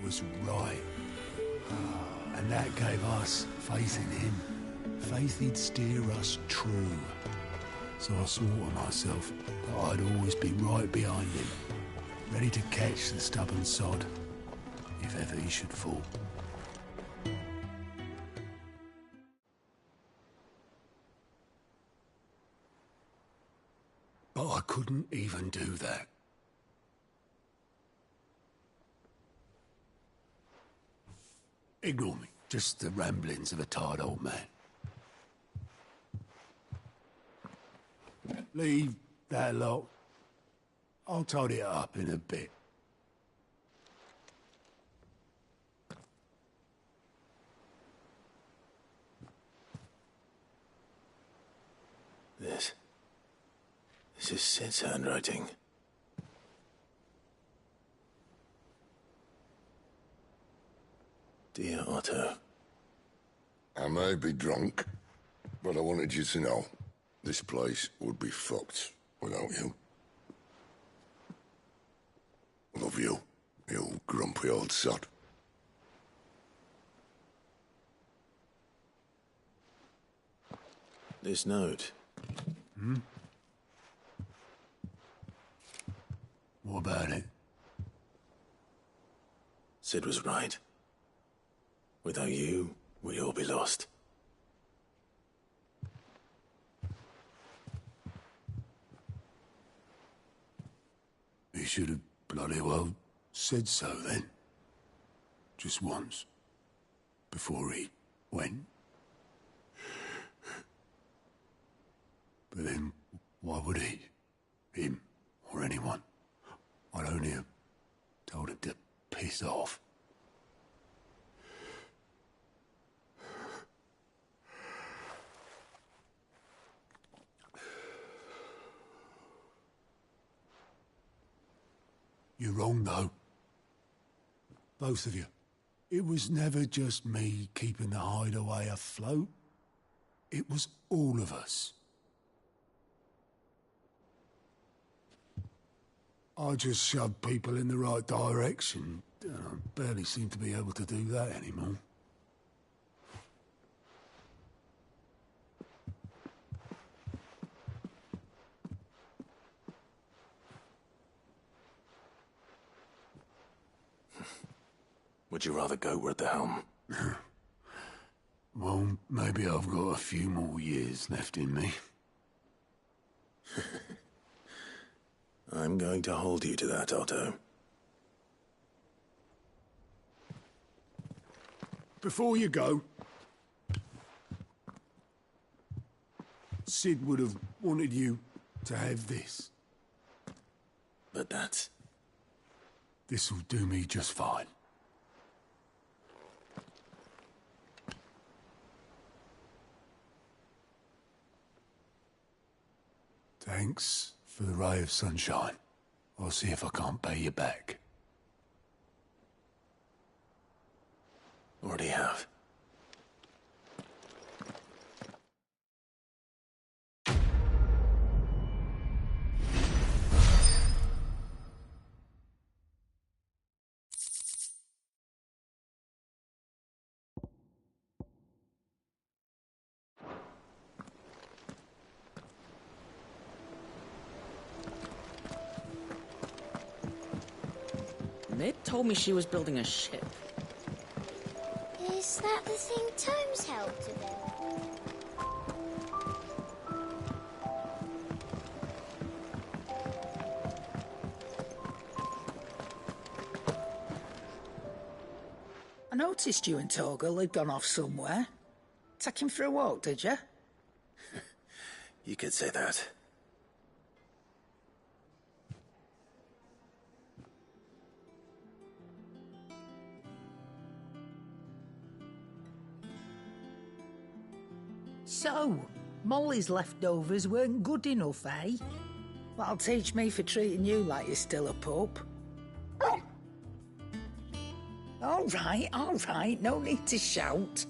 was right. And that gave us faith in him. Faith he'd steer us true. So I swore to myself that I'd always be right behind him, ready to catch the stubborn sod, if ever he should fall. But I couldn't even do that. Ignore me, just the ramblings of a tired old man. Leave that lot. I'll tidy it up in a bit. This is Sid's handwriting. Dear Otto. I may be drunk, but I wanted you to know this place would be fucked without you. Love you, you grumpy old sod. This note. Hmm? What about it? Sid was right. Without you, we'd all be lost. He should have bloody well said so then. Just once. Before he went. But then, why would he? Him, or anyone? I'd only have told him to piss off. You're wrong, though. Both of you. It was never just me keeping the hideaway afloat. It was all of us. I just shoved people in the right direction. I barely seem to be able to do that anymore. Would you rather go at the helm? Well, maybe I've got a few more years left in me. I'm going to hold you to that, Otto. Before you go, Sid would have wanted you to have this. But that's... This'll do me just fine. Thanks for the ray of sunshine. I'll see if I can't pay you back. Already have. Mid told me she was building a ship. Is that the thing Tomes helped to build? I noticed you and Torgal had gone off somewhere. Take him for a walk, did you? You could say that. So, Molly's leftovers weren't good enough, eh? That'll teach me for treating you like you're still a pup. All right, no need to shout.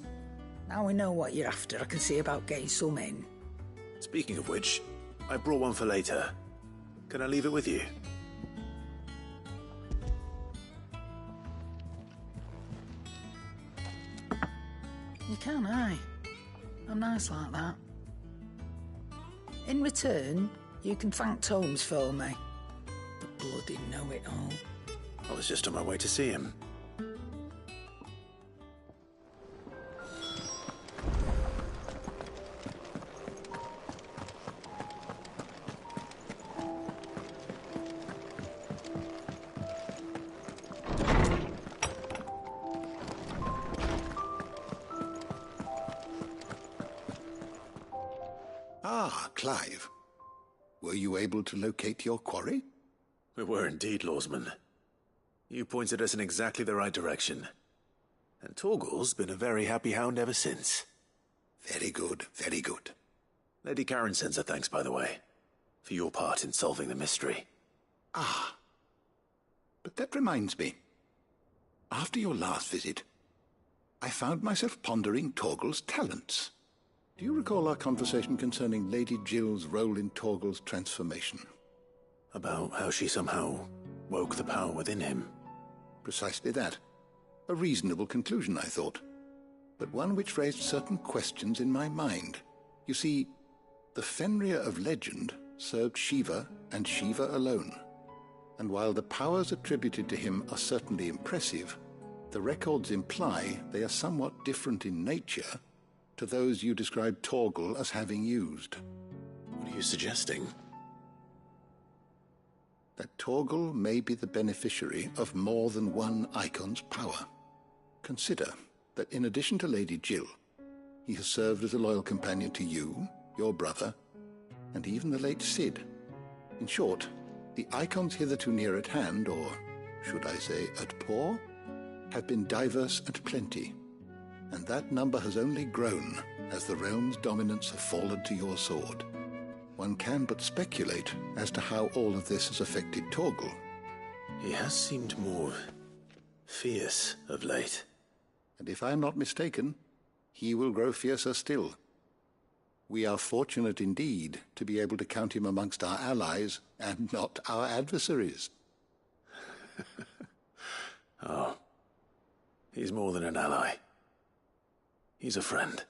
Now we know what you're after, I can see about getting some in. Speaking of which, I brought one for later. Can I leave it with you? You can, aye. I'm nice like that. In return, you can thank Tomes for me. The bloody know-it-all. I was just on my way to see him. Ah, Clive. Were you able to locate your quarry? We were indeed, Lawsman. You pointed us in exactly the right direction. And Torgal's been a very happy hound ever since. Very good, very good. Lady Karen sends her thanks, by the way, for your part in solving the mystery. Ah. But that reminds me. After your last visit, I found myself pondering Torgal's talents. Do you recall our conversation concerning Lady Jill's role in Torgal's transformation? About how she somehow woke the power within him. Precisely that. A reasonable conclusion, I thought. But one which raised certain questions in my mind. You see, the Fenrir of legend served Shiva and Shiva alone. And while the powers attributed to him are certainly impressive, the records imply they are somewhat different in nature to those you described Torgal as having used. What are you suggesting? That Torgal may be the beneficiary of more than one icon's power. Consider that in addition to Lady Jill, he has served as a loyal companion to you, your brother, and even the late Cid. In short, the icons hitherto near at hand, or should I say at paw, have been diverse and plenty, and that number has only grown as the realm's dominance have fallen to your sword. One can but speculate as to how all of this has affected Torgal. He has seemed more fierce of late. And if I am not mistaken, he will grow fiercer still. We are fortunate indeed to be able to count him amongst our allies and not our adversaries. Oh, he's more than an ally. He's a friend.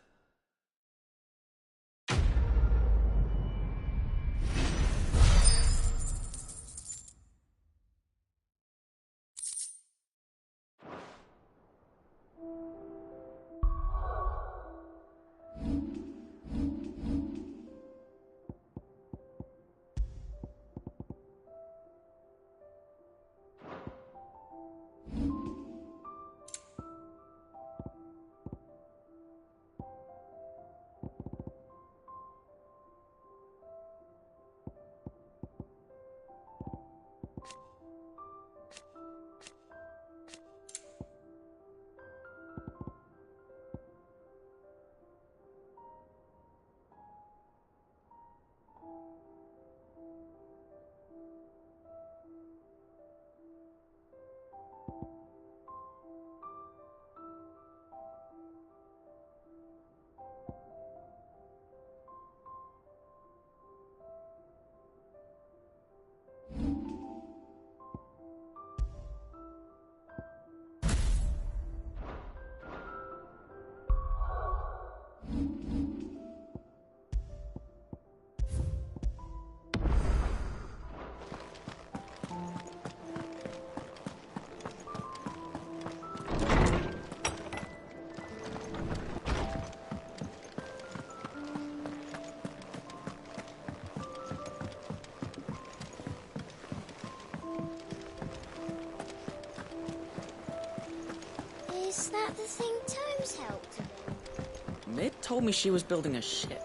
Is that the thing Tomes helped with? Mid told me she was building a ship.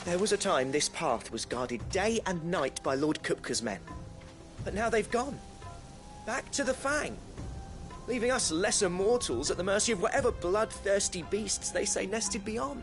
There was a time this path was guarded day and night by Lord Kupka's men. But now they've gone. Back to the Fang. Leaving us lesser mortals at the mercy of whatever bloodthirsty beasts they say nested beyond.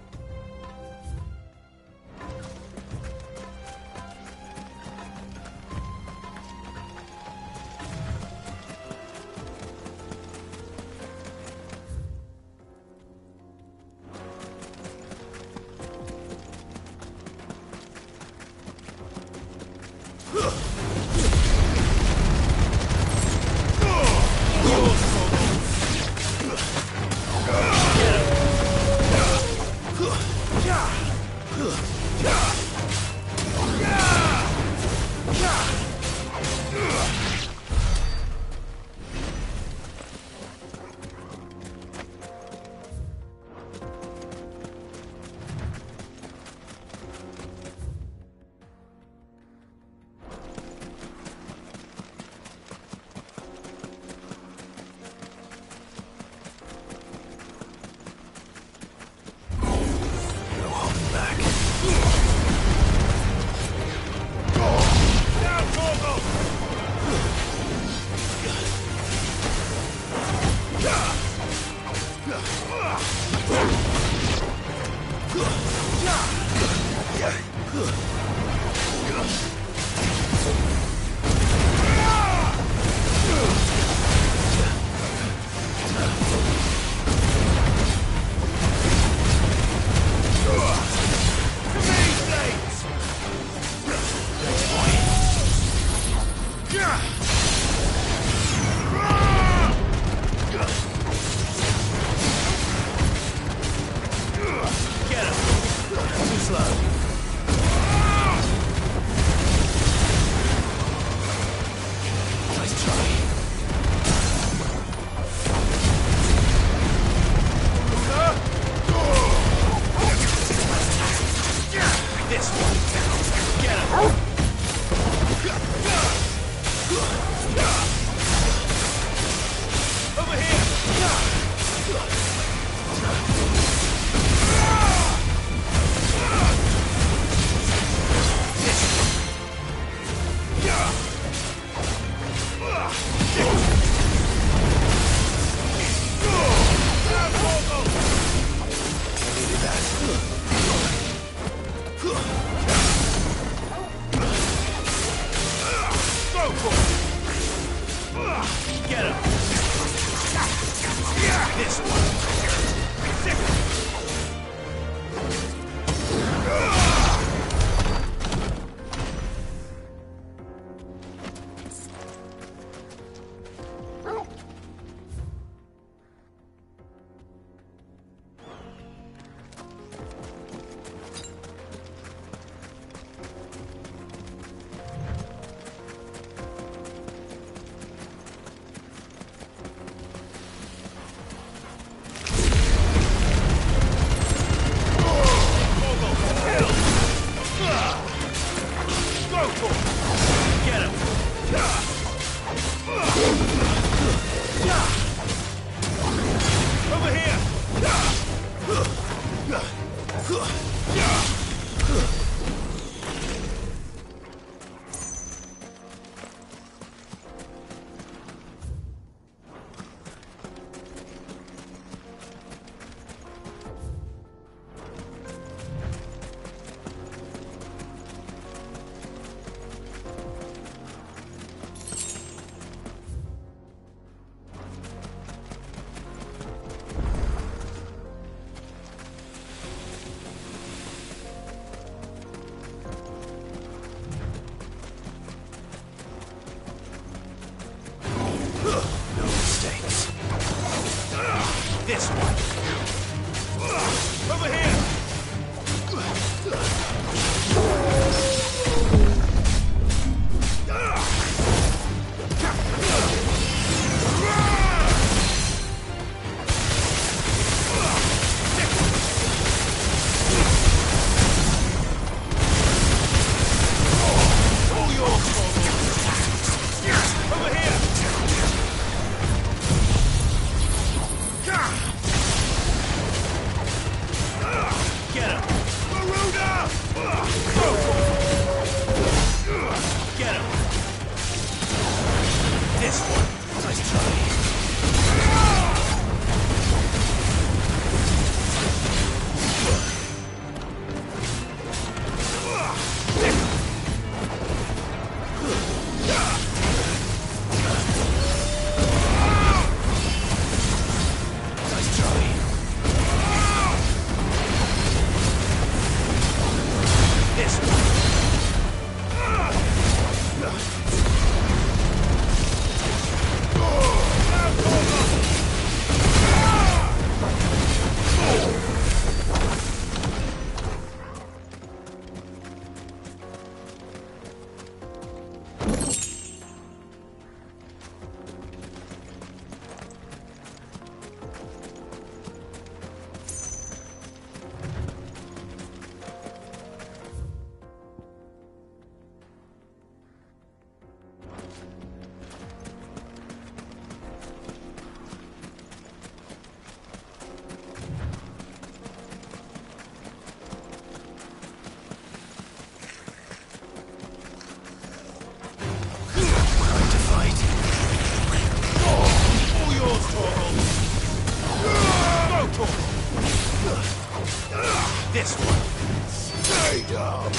This one. Over here. Over here. This one. Stay down.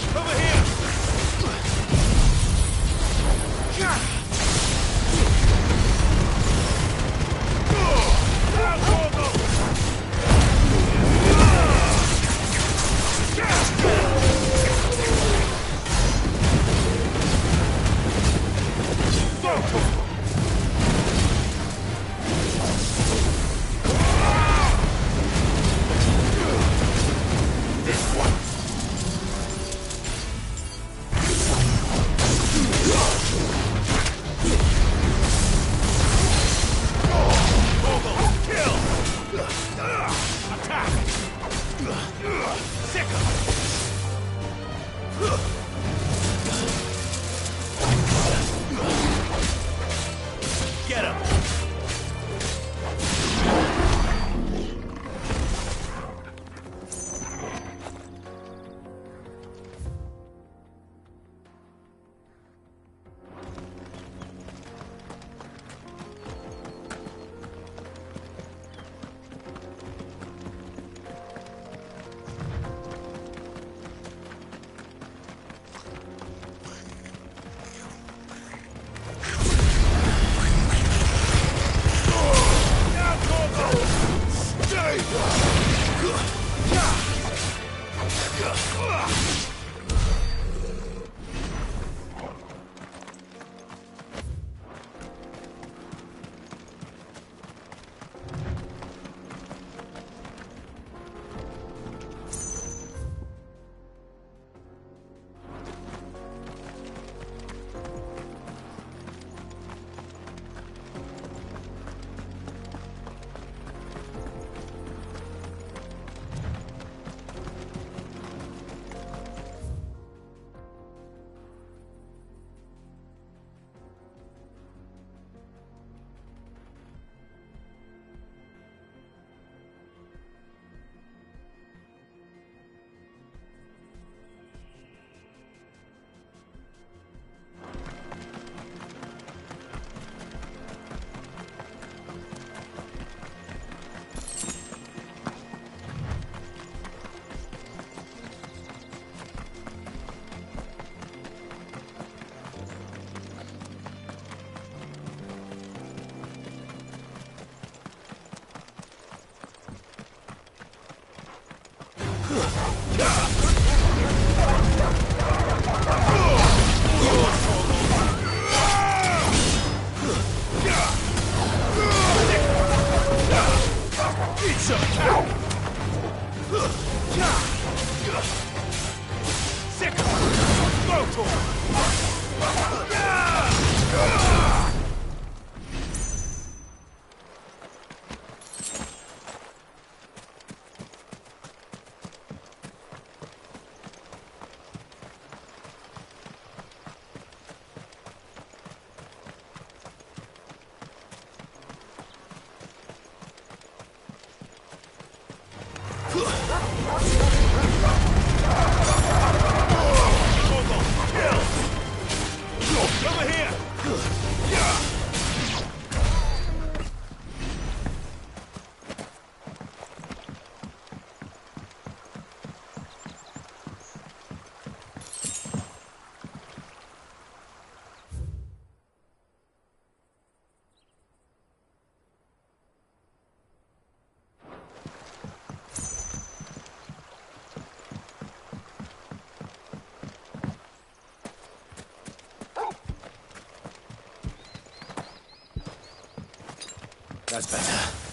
Over here. Over here! That's better.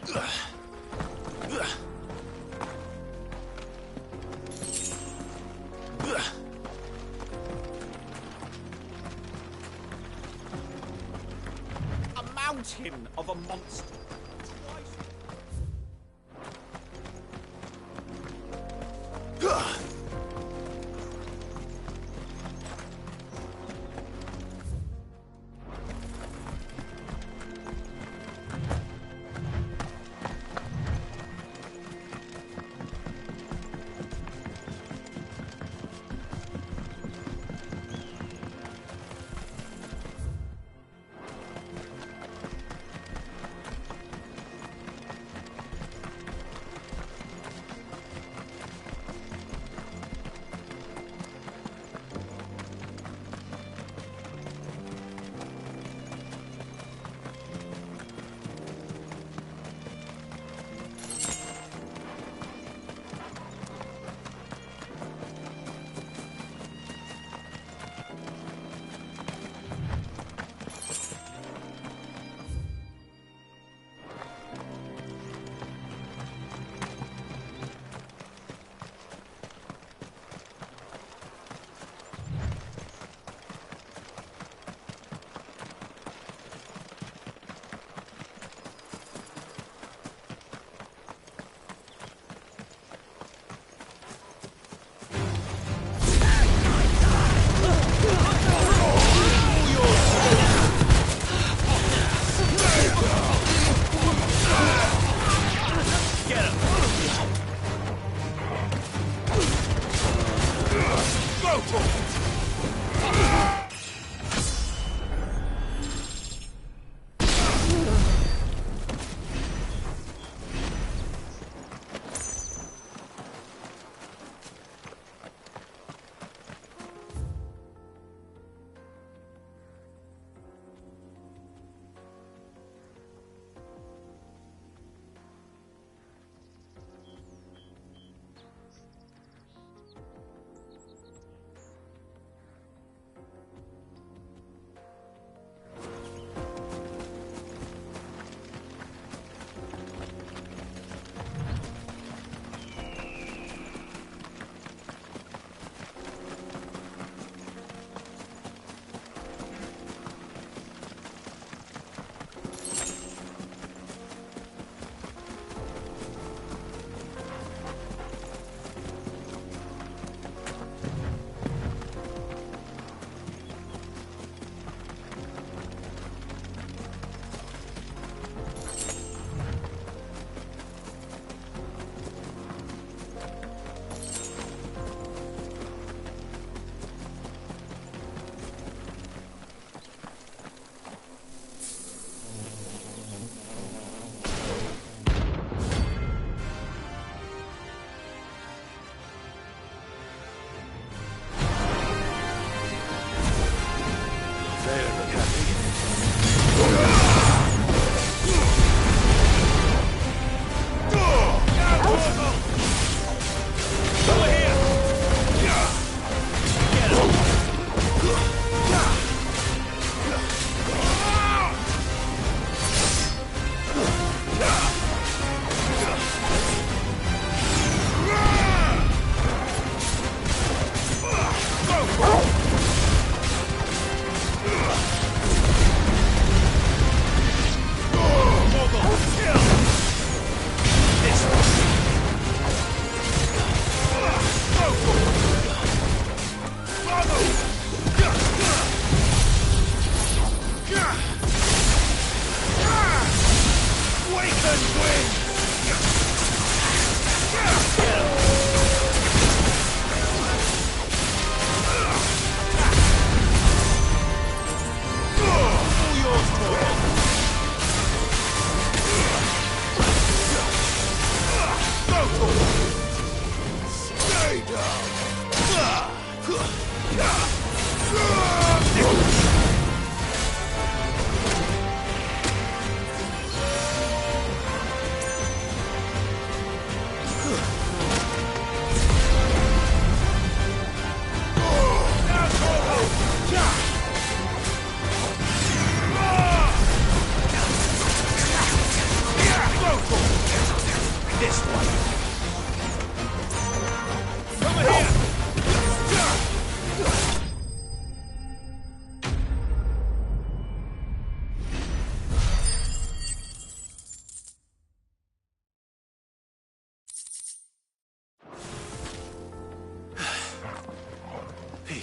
A mountain of a monster.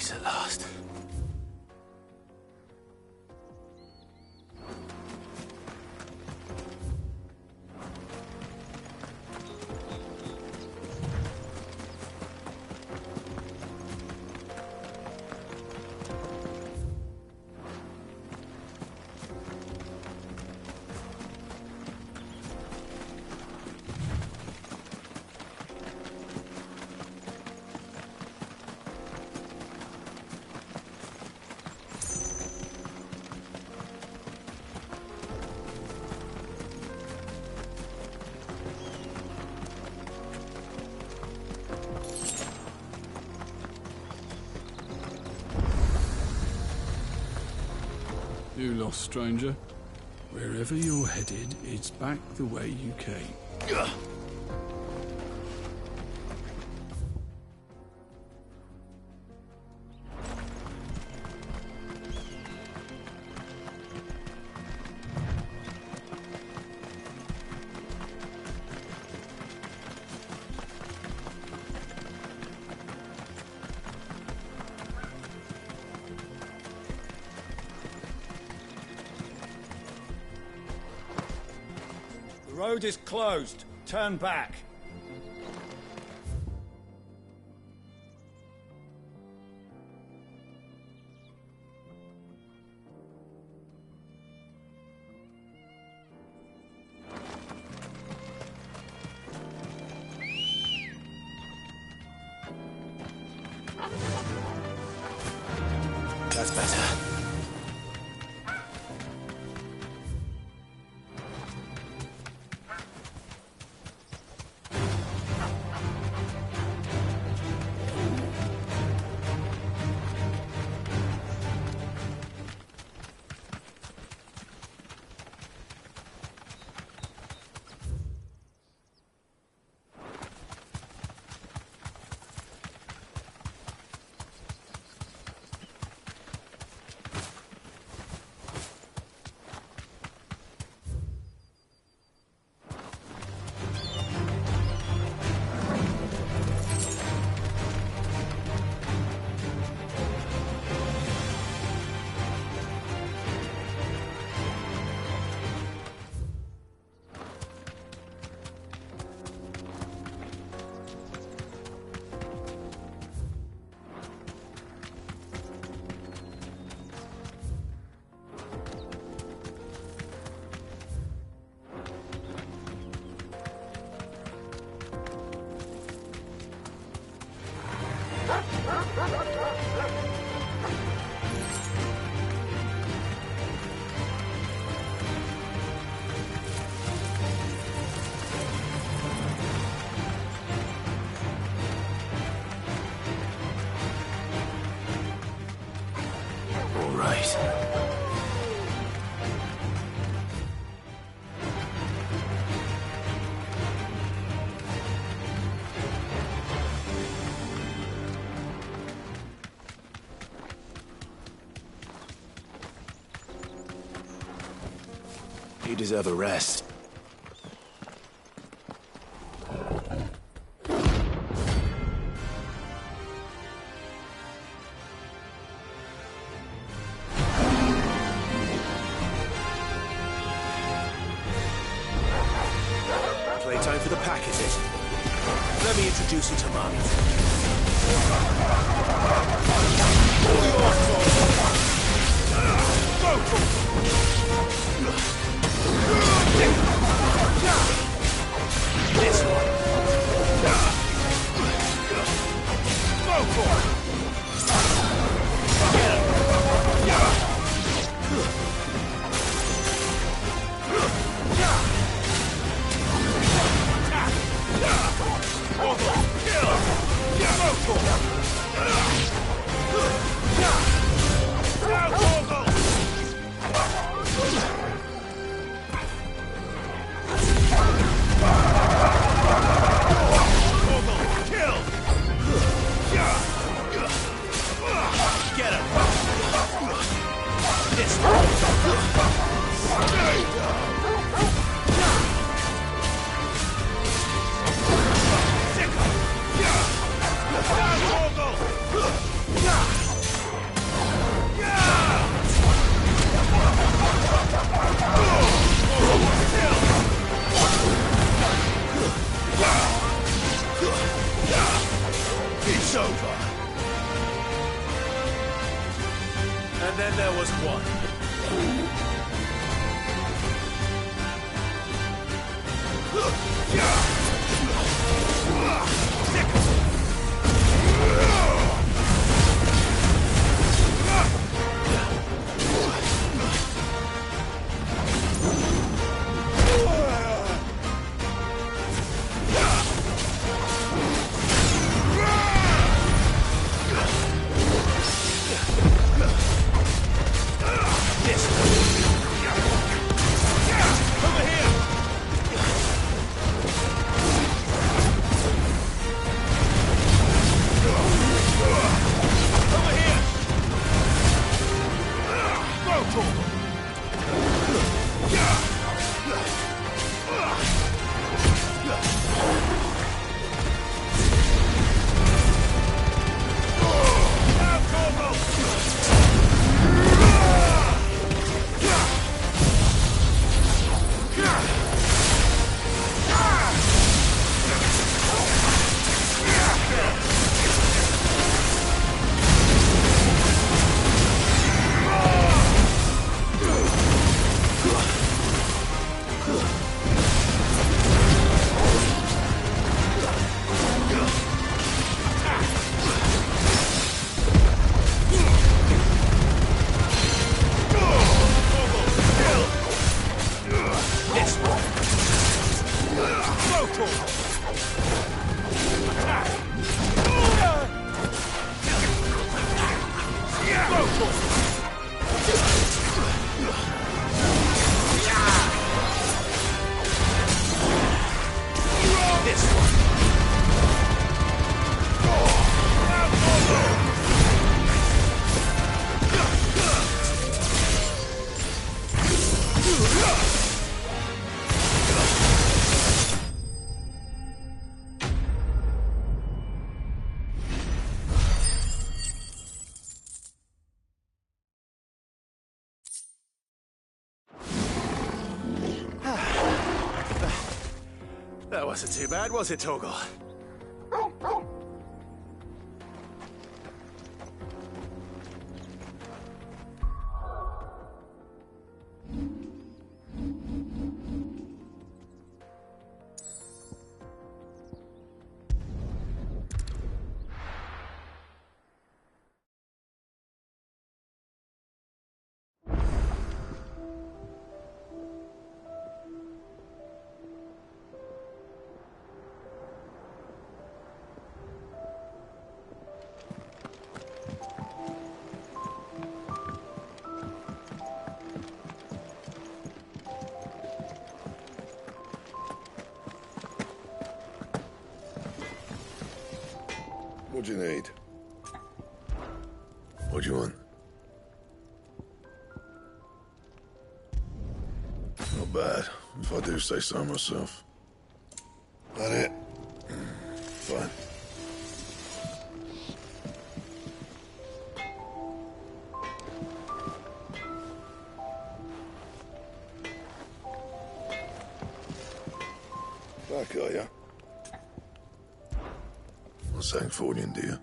Peace at last. You lost, stranger. Wherever you're headed, it's back the way you came. The road is closed. Turn back. That's better. You deserve a rest. Playtime for the pack, is it? Let me introduce you to Mommy. This one. Go for it. That wasn't too bad, was it, Torgal? What do you need? What do you want? Not bad, if I do say so myself. That it? Fine. Back, are ya? Not saying Fordian, do you?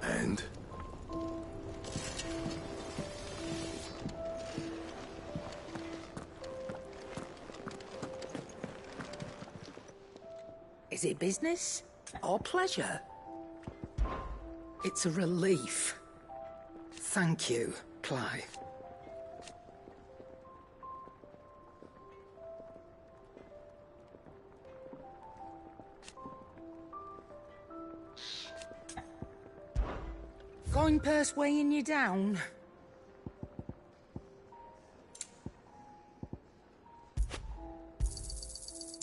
And? Is it business or pleasure? It's a relief. Thank you, Clive. Coin purse weighing you down?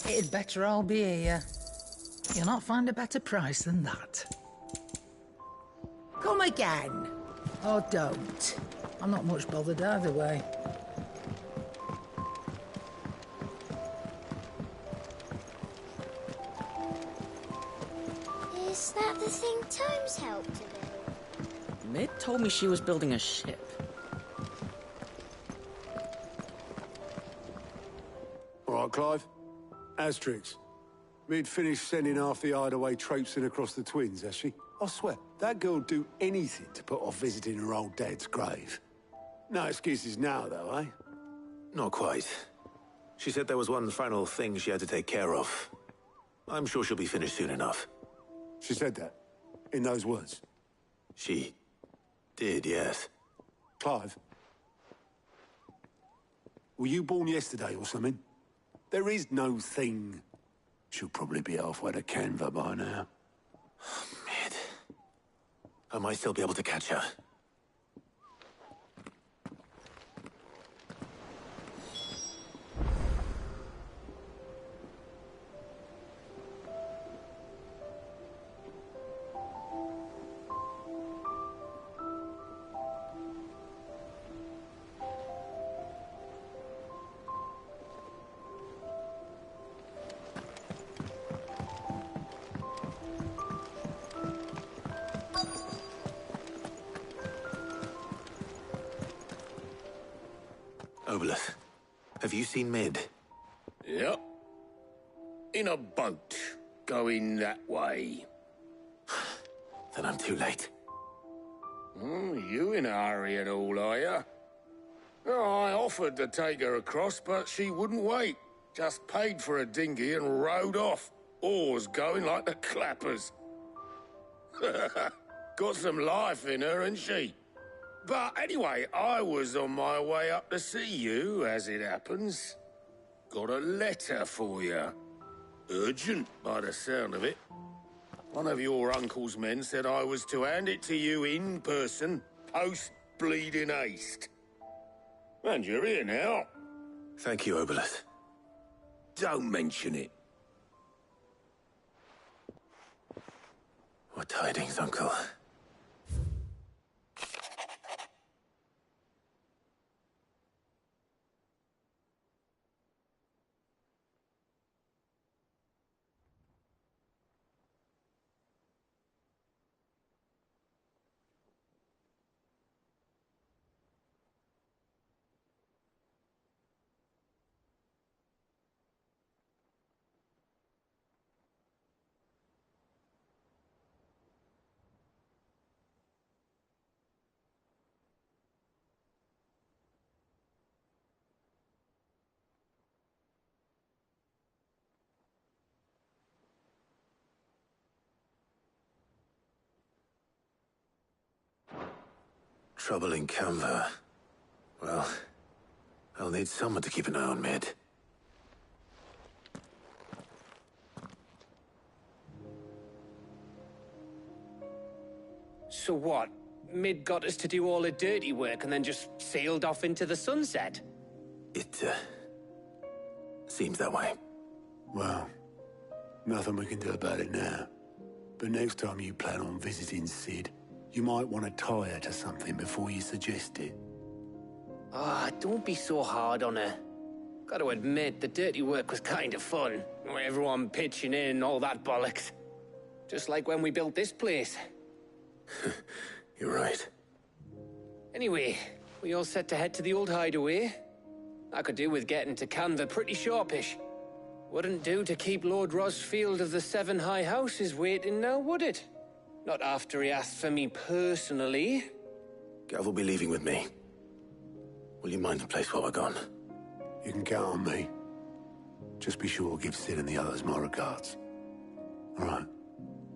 It'd better all be here. You'll not find a better price than that. Come again. Or don't. I'm not much bothered either way. Is that the thing Tomes helped to build? Mid told me she was building a ship. All right, Clive. Asterix. Mid finished sending half the hideaway traipsing across the twins, has she? I swear, that girl'd do anything to put off visiting her old dad's grave. No excuses now, though, eh? Not quite. She said there was one final thing she had to take care of. I'm sure she'll be finished soon enough. She said that? In those words? She did, yes. Clive? Were you born yesterday or something? There is no thing. She'll probably be halfway to Canva by now. Mid. I might still be able to catch her. Obelus, have you seen Mid? Yep. In a boat, going that way. Then I'm too late. You in a hurry at all, are you? Oh, I offered to take her across, but she wouldn't wait. Just paid for a dinghy and rowed off. Oars going like the clappers. Got some life in her, ain't she? But anyway, I was on my way up to see you, as it happens. Got a letter for you. Urgent, by the sound of it. One of your uncle's men said I was to hand it to you in person, post-bleeding haste. And you're here now. Thank you, Obelus. Don't mention it. What tidings, Uncle? Trouble in Canva. Well, I'll need someone to keep an eye on Mid. So what? Mid got us to do all the dirty work and then just sailed off into the sunset? It, seems that way. Well, nothing we can do about it now. But next time you plan on visiting Sid, you might want to tie her to something before you suggest it. Ah, don't be so hard on her. Gotta admit, the dirty work was kind of fun. Everyone pitching in and all that bollocks. Just like when we built this place. You're right. Anyway, we all set to head to the old hideaway. I could do with getting to Canva pretty sharpish. Wouldn't do to keep Lord Rosfield of the Seven High Houses waiting now, would it? Not after he asked for me personally. Gav will be leaving with me. Will you mind the place while we're gone? You can count on me. Just be sure to give Sid and the others my regards. All right.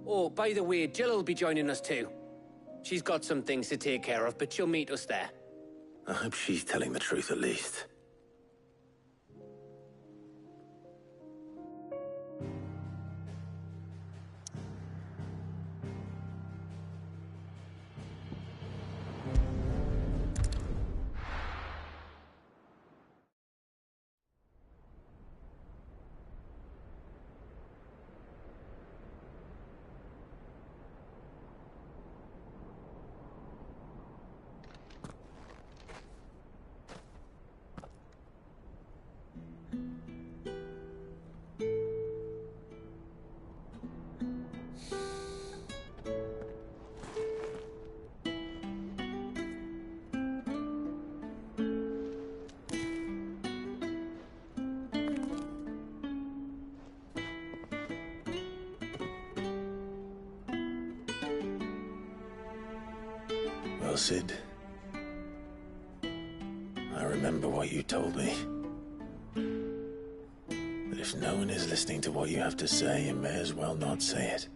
Oh, by the way, Jill will be joining us too. She's got some things to take care of, but she'll meet us there. I hope she's telling the truth at least. Sid. I remember what you told me. That if no one is listening to what you have to say, you may as well not say it.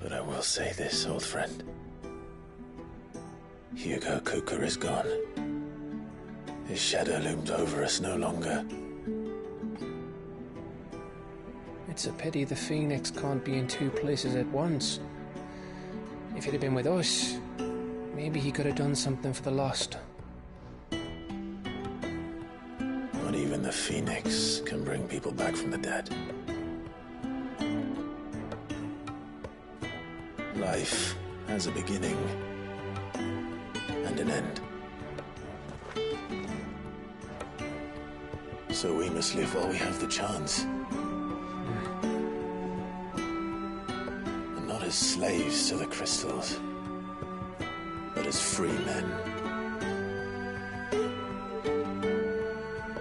But I will say this, old friend. Hugo Kuka is gone. His shadow looms over us no longer. It's a pity the Phoenix can't be in two places at once. If he'd have been with us, maybe he could have done something for the lost. Not even the Phoenix can bring people back from the dead. Life has a beginning and an end. So we must live while we have the chance. And not as slaves to the crystals, but as free men.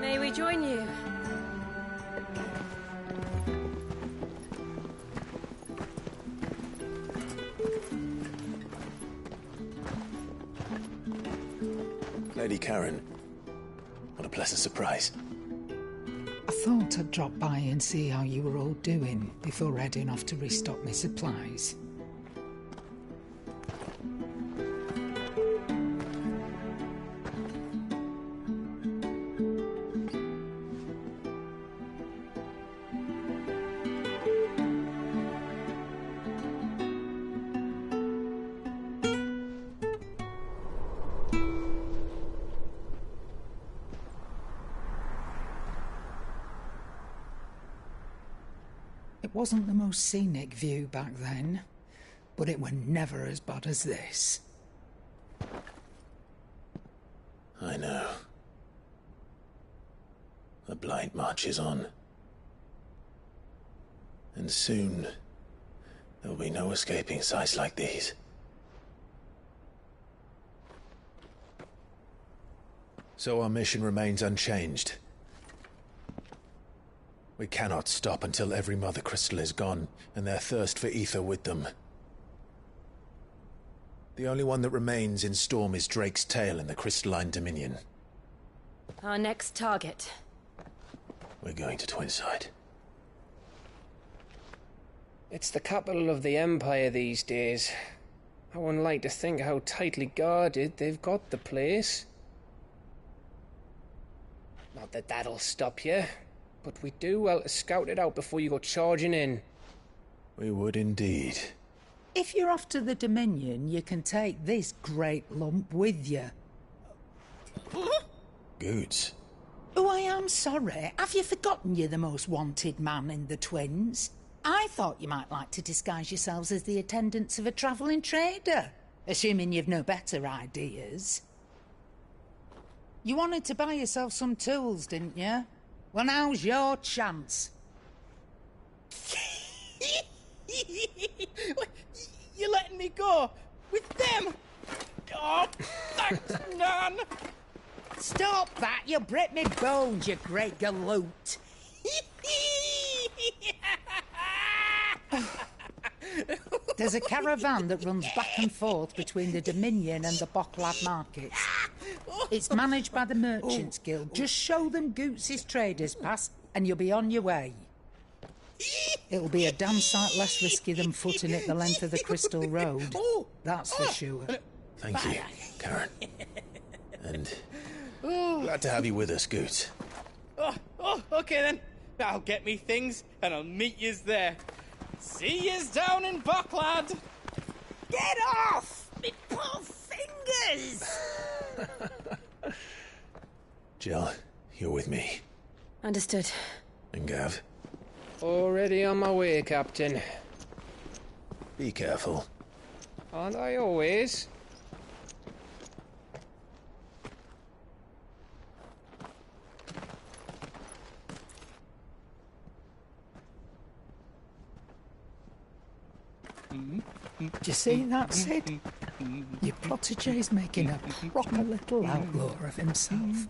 May we join you? Lady Karen, what a pleasant surprise. I thought I'd drop by and see how you were all doing before heading off to restock my supplies. It wasn't the most scenic view back then, but it were never as bad as this. I know. The blight marches on. And soon, there will be no escaping sights like these. So our mission remains unchanged. We cannot stop until every Mother Crystal is gone, and their thirst for ether with them. The only one that remains in Storm is Drake's Tail in the Crystalline Dominion. Our next target. We're going to Twinside. It's the capital of the Empire these days. I wouldn't like to think how tightly guarded they've got the place. Not that that'll stop you. But we do well to scout it out before you go charging in. We would indeed. If you're off to the Dominion, you can take this great lump with you. Goods. Oh, I am sorry. Have you forgotten you're the most wanted man in the Twins? I thought you might like to disguise yourselves as the attendants of a travelling trader, assuming you've no better ideas. You wanted to buy yourself some tools, didn't you? Well, now's your chance. You're letting me go with them? Oh, thanks, Nan. Stop that! You'll break me bones, you great galoot. There's a caravan that runs back and forth between the Dominion and the Bocklad markets. It's managed by the Merchants Guild. Just show them Goots' traders pass and you'll be on your way. It'll be a damn sight less risky than footing it the length of the Crystal Road. That's for sure. Thank you, Karen. And glad to have you with us, Goots. Okay then. I'll get me things and I'll meet yous there. See yous down in Bocklad. Get off! Me poor fingers! Jill, you're with me. Understood. And Gav? Already on my way, Captain. Be careful. Aren't I always? Do you see that, Sid? Your protégé's making a proper little outlaw of himself.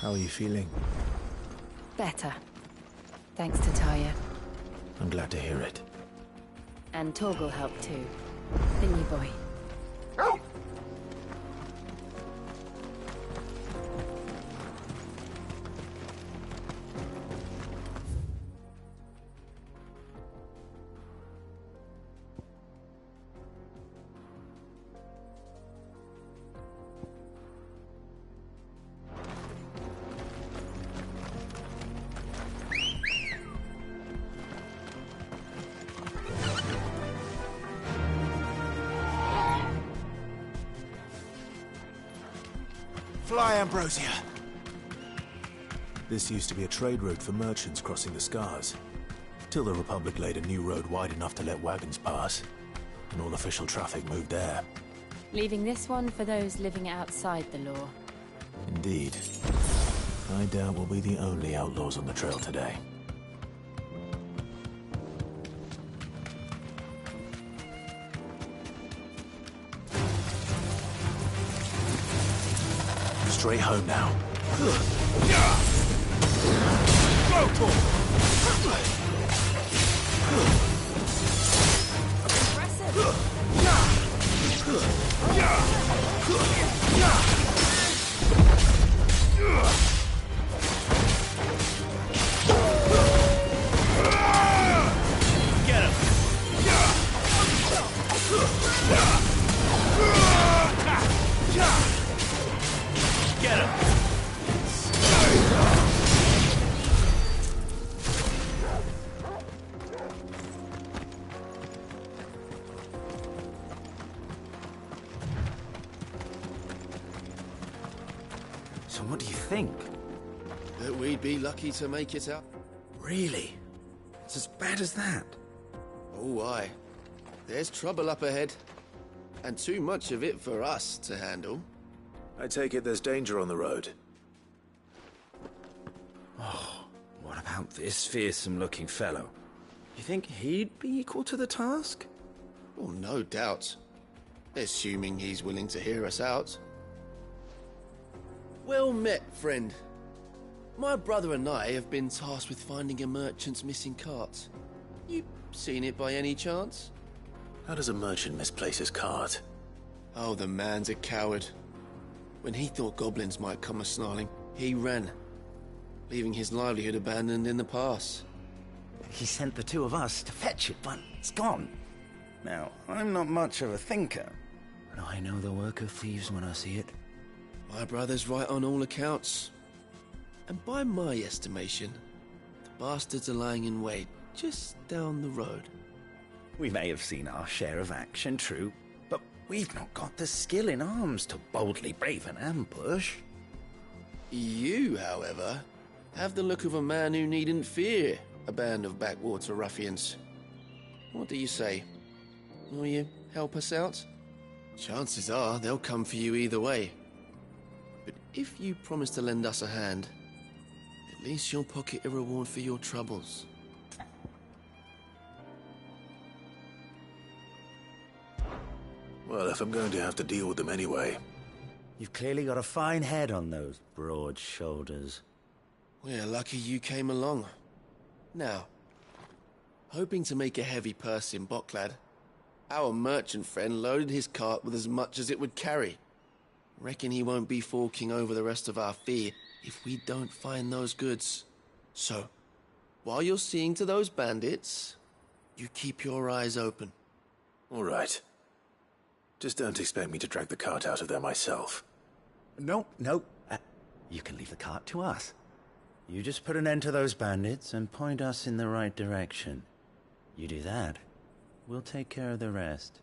How are you feeling? Better. Thanks to Taya. I'm glad to hear it. And Torgal helped too. Didn't you, boy? Fly, Ambrosia! This used to be a trade route for merchants crossing the Scars, till the Republic laid a new road wide enough to let wagons pass, and all official traffic moved there. Leaving this one for those living outside the law. Indeed. I doubt we'll be the only outlaws on the trail today. Straight home now. Get him! Get him! So what do you think? That we'd be lucky to make it out. Really? It's as bad as that? Oh, aye. There's trouble up ahead. And too much of it for us to handle. I take it there's danger on the road. Oh, what about this fearsome-looking fellow? You think he'd be equal to the task? Well, no doubt. Assuming he's willing to hear us out. Well met, friend. My brother and I have been tasked with finding a merchant's missing cart. You seen it by any chance? How does a merchant misplace his cart? Oh, the man's a coward. When he thought goblins might come a-snarling, he ran, leaving his livelihood abandoned in the pass. He sent the two of us to fetch it, but it's gone. Now, I'm not much of a thinker, but I know the work of thieves when I see it. My brother's right on all accounts. And by my estimation, the bastards are lying in wait just down the road. We may have seen our share of action, true, but we've not got the skill in arms to boldly brave an ambush. You, however, have the look of a man who needn't fear a band of backwater ruffians. What do you say? Will you help us out? Chances are they'll come for you either way. But if you promise to lend us a hand, at least you'll pocket a reward for your troubles. Well, if I'm going to have to deal with them anyway. You've clearly got a fine head on those broad shoulders. We're lucky you came along. Now, hoping to make a heavy purse in Boklad, our merchant friend loaded his cart with as much as it would carry. Reckon he won't be forking over the rest of our fee if we don't find those goods. So, while you're seeing to those bandits, you keep your eyes open. All right. Just don't expect me to drag the cart out of there myself. No. You can leave the cart to us. You just put an end to those bandits and point us in the right direction. You do that, we'll take care of the rest.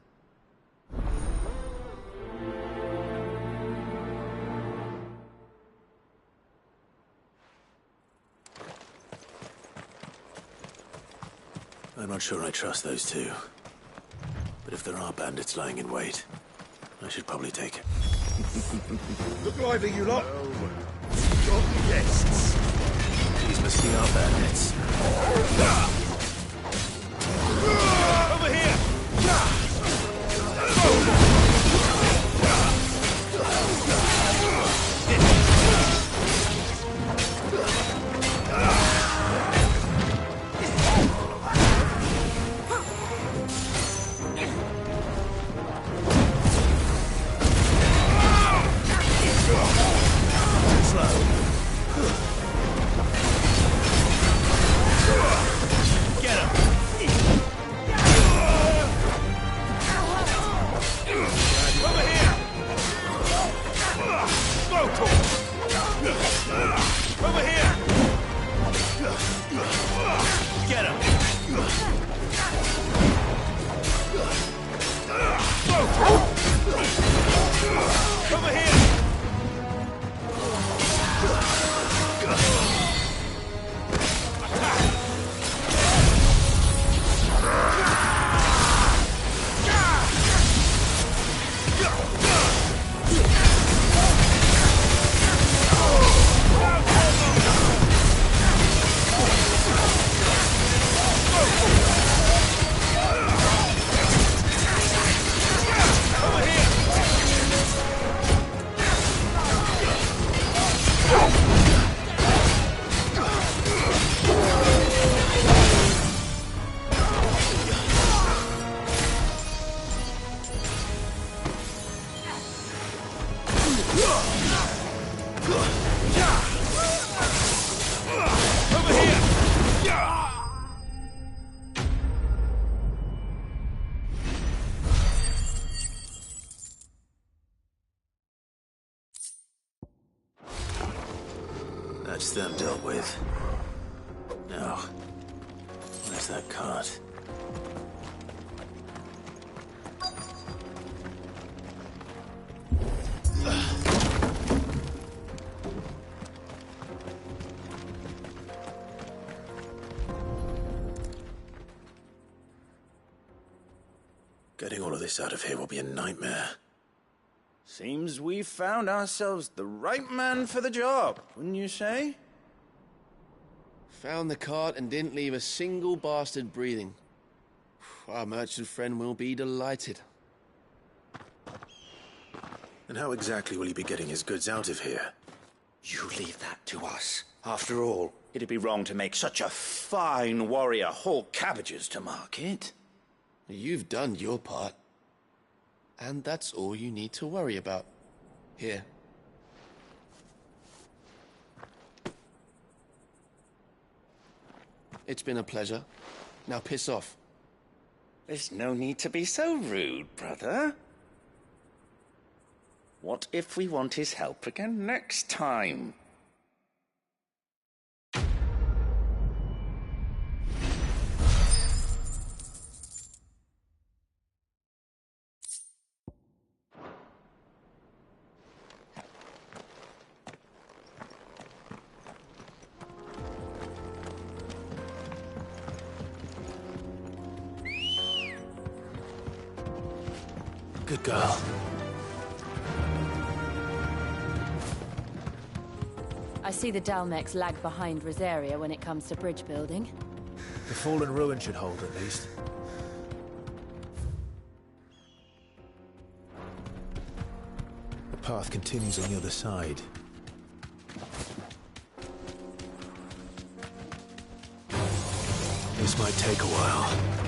I'm not sure I trust those two. But if there are bandits lying in wait, I should probably take it. Look lively, you lot! Got guests! These must be our bandits. Over here! That's them dealt with. Now, where's that cart? Getting all of this out of here will be a nightmare. Seems we've found ourselves the right man for the job, wouldn't you say? Found the cart and didn't leave a single bastard breathing. Our merchant friend will be delighted. And how exactly will he be getting his goods out of here? You leave that to us. After all, it'd be wrong to make such a fine warrior haul cabbages to market. You've done your part. And that's all you need to worry about. Here. It's been a pleasure. Now piss off. There's no need to be so rude, brother. What if we want his help again next time? Good girl. I see the Dalmex lag behind Rosaria when it comes to bridge building. The fallen ruin should hold, at least. The path continues on the other side. This might take a while.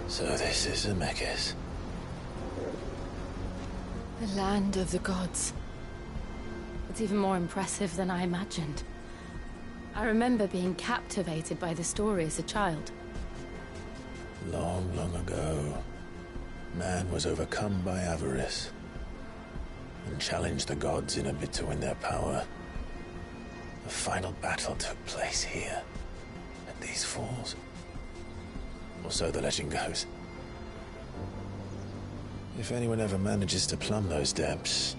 So this is Ffxvi. The land of the gods. It's even more impressive than I imagined. I remember being captivated by the story as a child. Long, long ago, man was overcome by avarice and challenged the gods in a bid to win their power. The final battle took place here, at these falls. Or so the legend goes. If anyone ever manages to plumb those depths,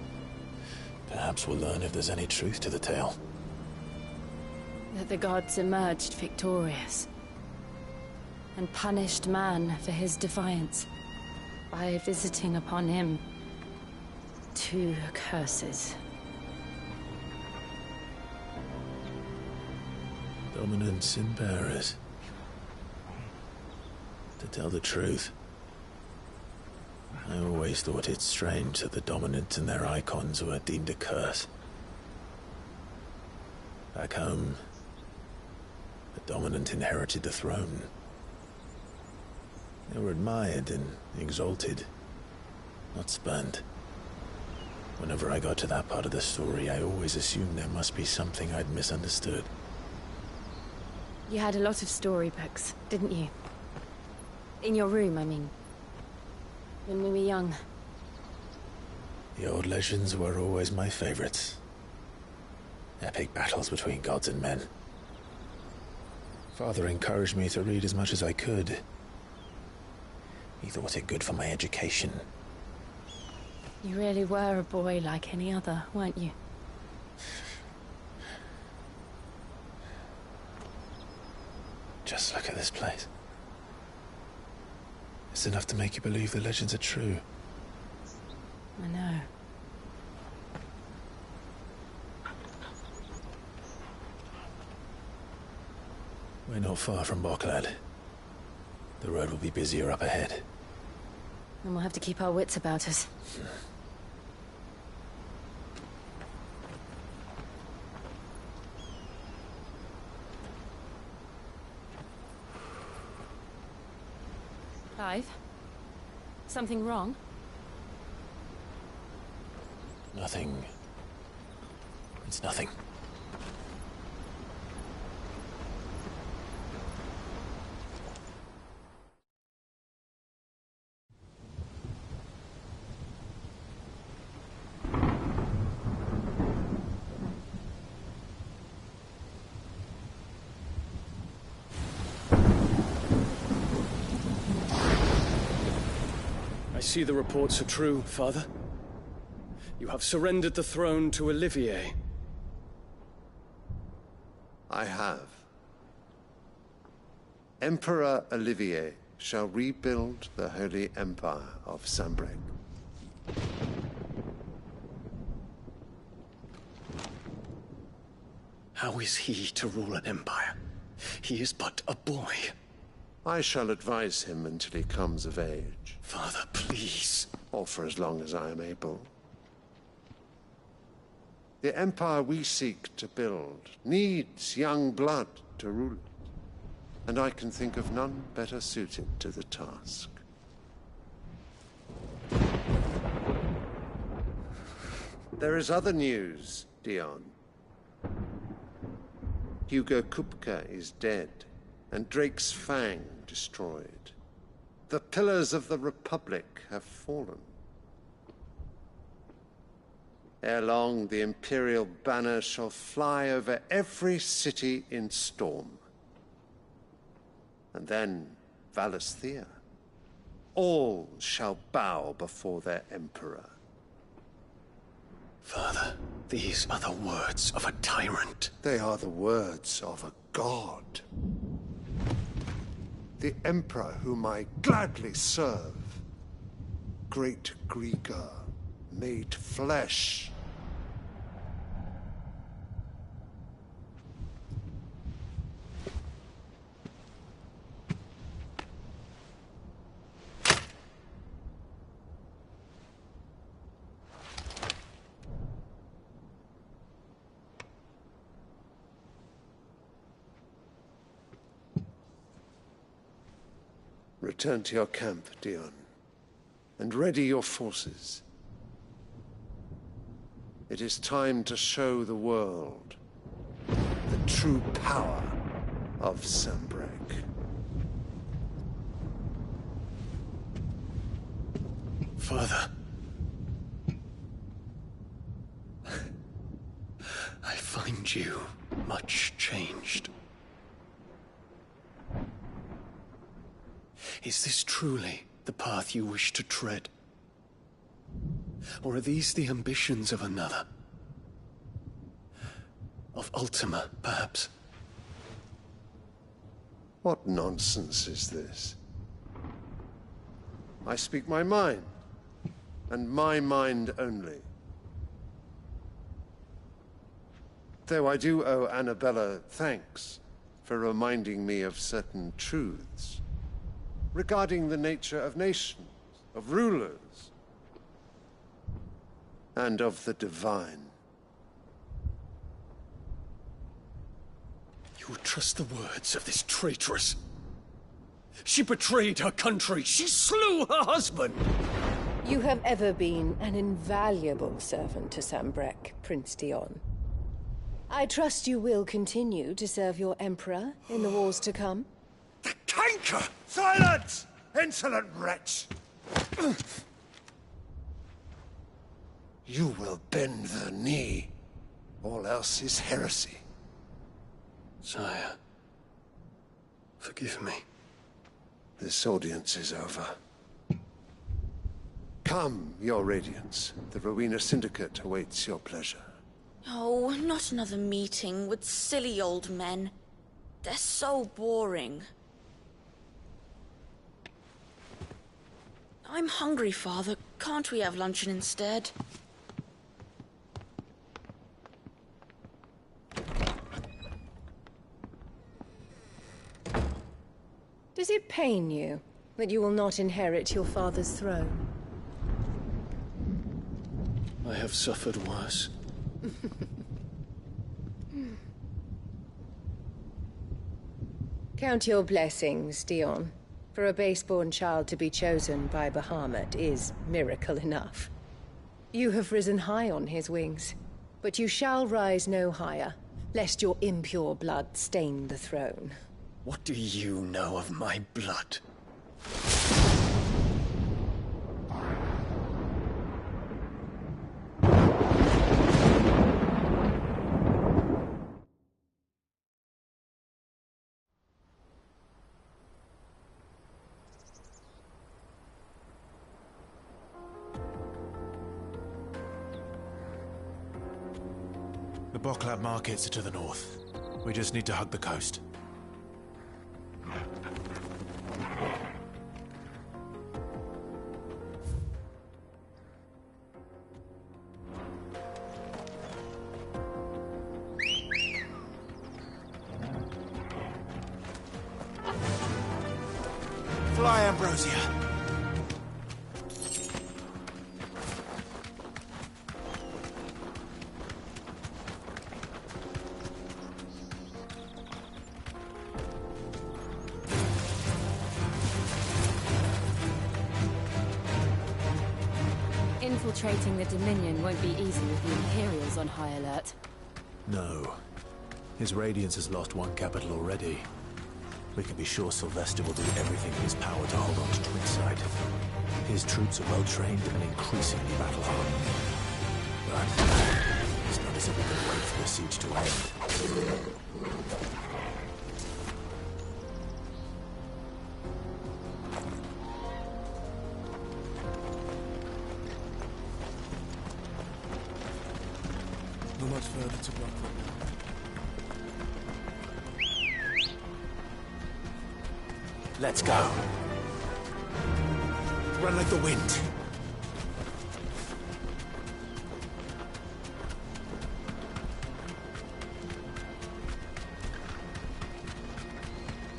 perhaps we'll learn if there's any truth to the tale. That the gods emerged victorious and punished man for his defiance by visiting upon him 2 curses. Dominance in bearers. To tell the truth, I always thought it strange that the dominant and their icons were deemed a curse. Back home, the dominant inherited the throne. They were admired and exalted, not spurned. Whenever I got to that part of the story, I always assumed there must be something I'd misunderstood. You had a lot of storybooks, didn't you? In your room, I mean. When we were young. The old legends were always my favorites. Epic battles between gods and men. Father encouraged me to read as much as I could. He thought it good for my education. You really were a boy like any other, weren't you? Just look at this place. It's enough to make you believe the legends are true. I know. We're not far from Boklad. The road will be busier up ahead. And we'll have to keep our wits about us. Clive? Something wrong? Nothing. It's nothing. I see the reports are true, Father. You have surrendered the throne to Olivier. I have. Emperor Olivier shall rebuild the Holy Empire of Sanbreque. How is he to rule an empire? He is but a boy. I shall advise him until he comes of age. Father, please. Or for as long as I am able. The empire we seek to build needs young blood to rule it, and I can think of none better suited to the task. There is other news, Dion. Hugo Kupka is dead, and Drake's Fang destroyed. The pillars of the Republic have fallen. Ere long, the Imperial banner shall fly over every city in Storm. And then, Valisthea. All shall bow before their Emperor. Father, these are the words of a tyrant. They are the words of a god. The Emperor whom I gladly serve. Great Grieger, made flesh. Return to your camp, Dion, and ready your forces. It is time to show the world the true power of Sanbreque. Father. I find you much changed. Is this truly the path you wish to tread? Or are these the ambitions of another? Of Ultima, perhaps? What nonsense is this? I speak my mind, and my mind only. Though I do owe Annabella thanks for reminding me of certain truths regarding the nature of nations, of rulers, and of the divine. You would trust the words of this traitress? She betrayed her country. She slew her husband. You have ever been an invaluable servant to Sanbreque, Prince Dion. I trust you will continue to serve your Emperor in the wars to come. Canker! Silence! Insolent wretch! You will bend the knee. All else is heresy. Sire, forgive me. This audience is over. Come, your Radiance. The Rowena Syndicate awaits your pleasure. Oh, not another meeting with silly old men. They're so boring. I'm hungry, Father. Can't we have luncheon instead? Does it pain you that you will not inherit your father's throne? I have suffered worse. Count your blessings, Dion. For a base-born child to be chosen by Bahamut is miracle enough. You have risen high on his wings, but you shall rise no higher, lest your impure blood stain the throne. What do you know of my blood? The Boklab markets are to the north. We just need to hug the coast. Fly, Ambrosia! Infiltrating the Dominion won't be easy with the Imperials on high alert. No. His Radiance has lost one capital already. We can be sure Sylvester will do everything in his power to hold on to Twinside. His troops are well-trained and increasingly battle-hardened. But it's not as if we can wait for the siege to end. Not much further to block right now. Let's go. Run like the wind.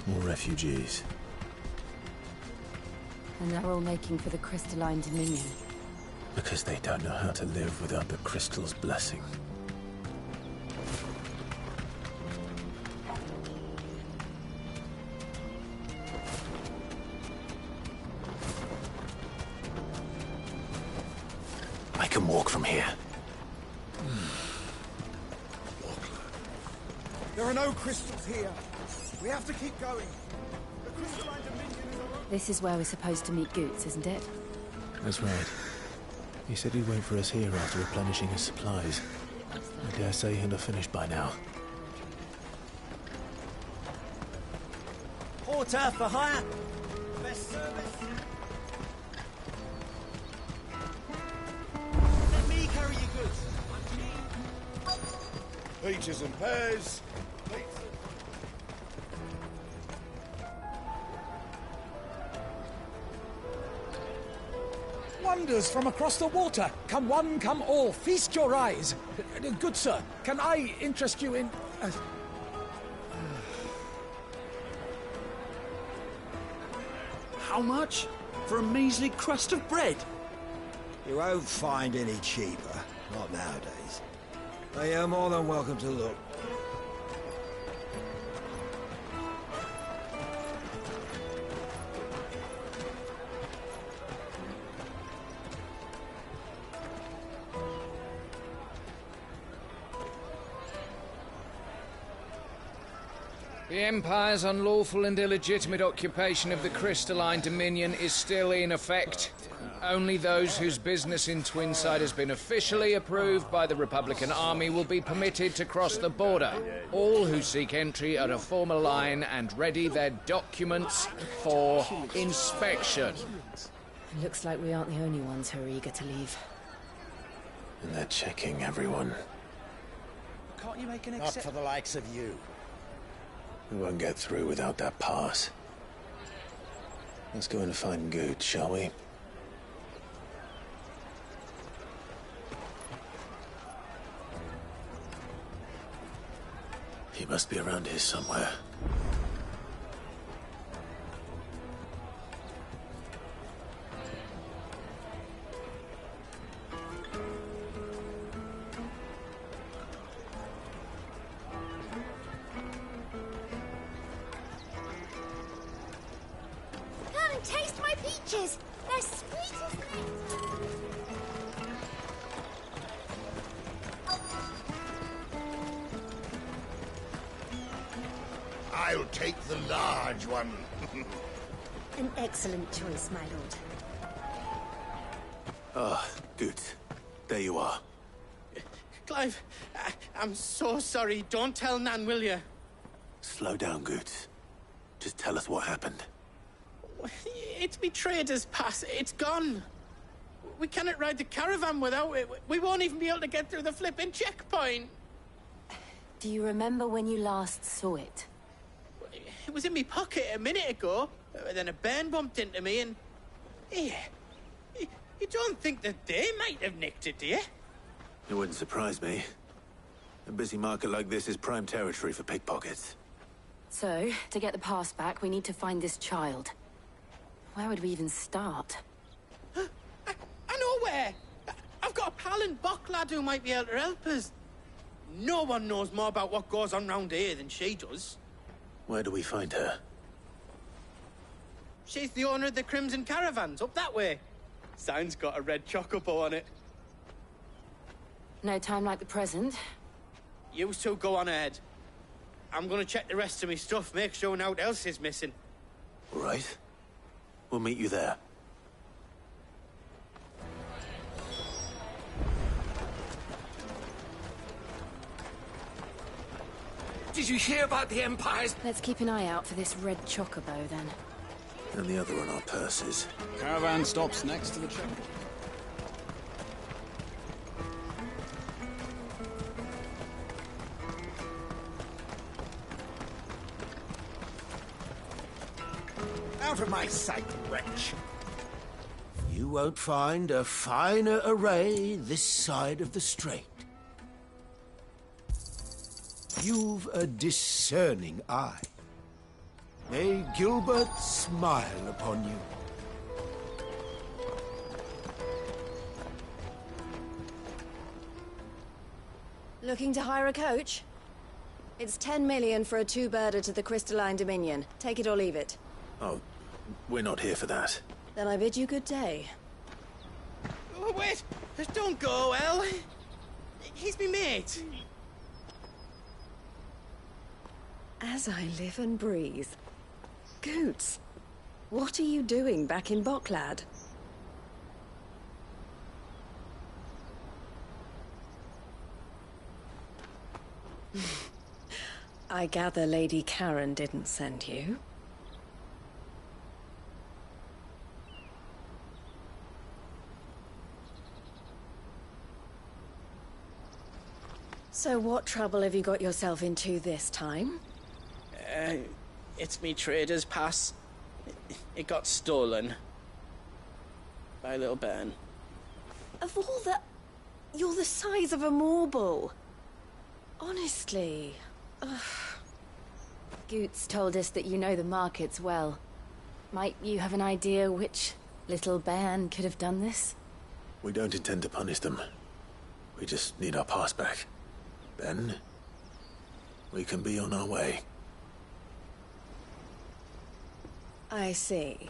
More refugees. And they're all making for the Crystalline Dominion. Because they don't know how to live without the Crystal's blessing. I can walk from here. There are no crystals here. We have to keep going. The Crystalline Dominion is around. This is where we're supposed to meet Goots, isn't it? That's right. He said he'd wait for us here after replenishing his supplies. I dare say he'll have finished by now. Porter for hire. Best service. Let me carry your goods. Peaches and pears. Wonders from across the water. Come one, come all. Feast your eyes. Good sir, can I interest you in... How much? For a measly crust of bread? You won't find any cheaper. Not nowadays. But you're more than welcome to look. The Empire's unlawful and illegitimate occupation of the Crystalline Dominion is still in effect. Only those whose business in Twinside has been officially approved by the Republican Army will be permitted to cross the border. All who seek entry are to form a line and ready their documents for inspection. It looks like we aren't the only ones who are eager to leave. And they're checking everyone. Can't you make an exception? Not for the likes of you. We won't get through without that pass. Let's go and find Good, shall we? He must be around here somewhere. peaches! They're sweet as nectar! I'll take the large one. An excellent choice, my lord. Ah, good. There you are. Clive, I'm so sorry. Don't tell Nan, will you? Slow down, Goots. Just tell us what happened. It's me trader's pass. It's gone. We cannot ride the caravan without it. We won't even be able to get through the flipping checkpoint. Do you remember when you last saw it? It was in my pocket a minute ago. Then a bairn bumped into me and... Yeah. You don't think that they might have nicked it, do you? It wouldn't surprise me. A busy market like this is prime territory for pickpockets. So, to get the pass back, we need to find this child. Where would we even start? I know where! I've got a pal in Bock lad who might be able to help us. No one knows more about what goes on round here than she does. Where do we find her? She's the owner of the Crimson Caravans, up that way. Sign's got a red chocobo on it. No time like the present. You two go on ahead. I'm gonna check the rest of my stuff, make sure no one else is missing. All right. We'll meet you there. Did you hear about the Empire's... Let's keep an eye out for this red chocobo, then. And the other on our purses. Caravan stops next to the checkpoint. Out of my sight, wretch. You won't find a finer array this side of the strait. You've a discerning eye. May Gilbert smile upon you. Looking to hire a coach? It's 10 million for a two-birder to the Crystalline Dominion. Take it or leave it. Oh, we're not here for that. Then I bid you good day. Oh, wait! Don't go, El. He's me mate. As I live and breathe. Goots, what are you doing back in Bocklad? I gather Lady Karen didn't send you. So what trouble have you got yourself into this time? It's me trader's pass. It got stolen. By a little bairn. Of all the... You're the size of a marble. Honestly. Ugh. Goots told us that you know the markets well. Might you have an idea which little bairn could have done this? We don't intend to punish them. We just need our pass back. Then, we can be on our way. I see.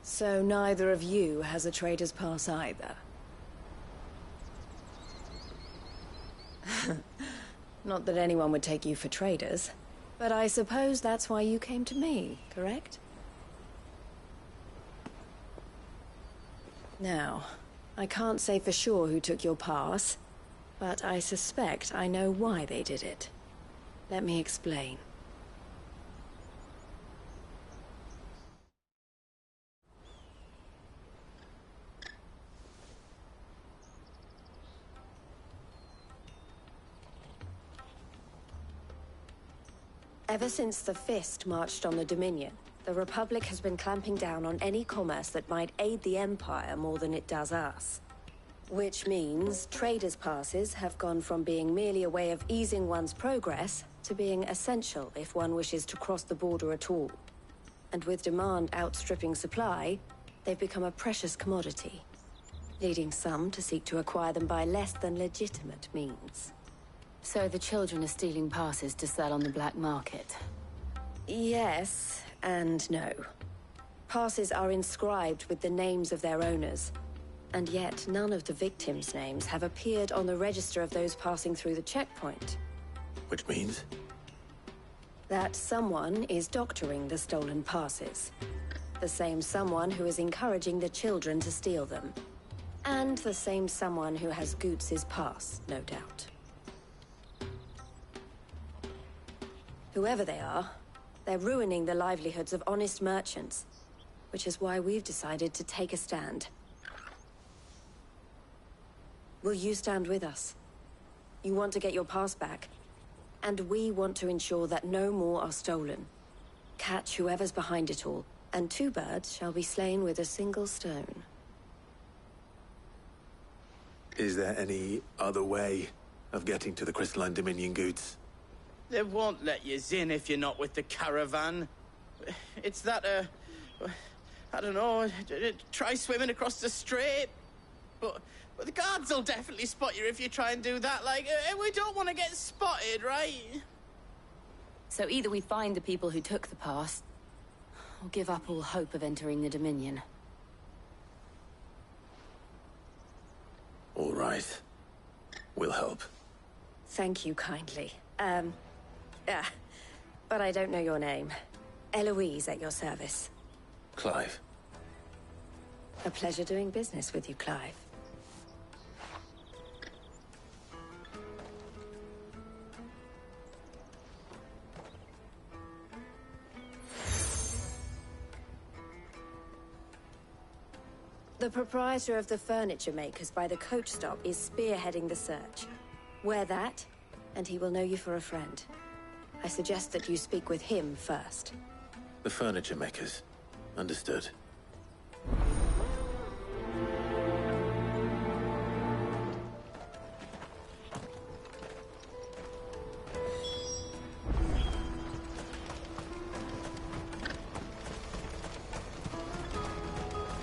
So neither of you has a trader's pass either. Not that anyone would take you for traders, but I suppose that's why you came to me, correct? Now, I can't say for sure who took your pass, but I suspect I know why they did it. Let me explain. Ever since the Fist marched on the Dominion, the Republic has been clamping down on any commerce that might aid the Empire more than it does us. Which means traders' passes have gone from being merely a way of easing one's progress to being essential if one wishes to cross the border at all. And with demand outstripping supply, they've become a precious commodity, leading some to seek to acquire them by less than legitimate means. So the children are stealing passes to sell on the black market? Yes and no. Passes are inscribed with the names of their owners, and yet none of the victims' names have appeared on the register of those passing through the checkpoint. Which means? That someone is doctoring the stolen passes. The same someone who is encouraging the children to steal them. And the same someone who has Goots' pass, no doubt. Whoever they are, they're ruining the livelihoods of honest merchants, which is why we've decided to take a stand. Will you stand with us? You want to get your pass back, and we want to ensure that no more are stolen. Catch whoever's behind it all, and 2 birds shall be slain with a single stone. Is there any other way of getting to the Crystalline Dominion Goots? They won't let you in if you're not with the caravan. It's that, I don't know, try swimming across the strait. But the guards will definitely spot you if you try and do that. Like, we don't want to get spotted, right? So either we find the people who took the pass, or give up all hope of entering the Dominion. All right. We'll help. Thank you kindly. But I don't know your name. Eloise at your service. Clive. A pleasure doing business with you, Clive. The proprietor of the furniture makers by the coach stop is spearheading the search. Wear that, and he will know you for a friend. I suggest that you speak with him first. The furniture makers. Understood.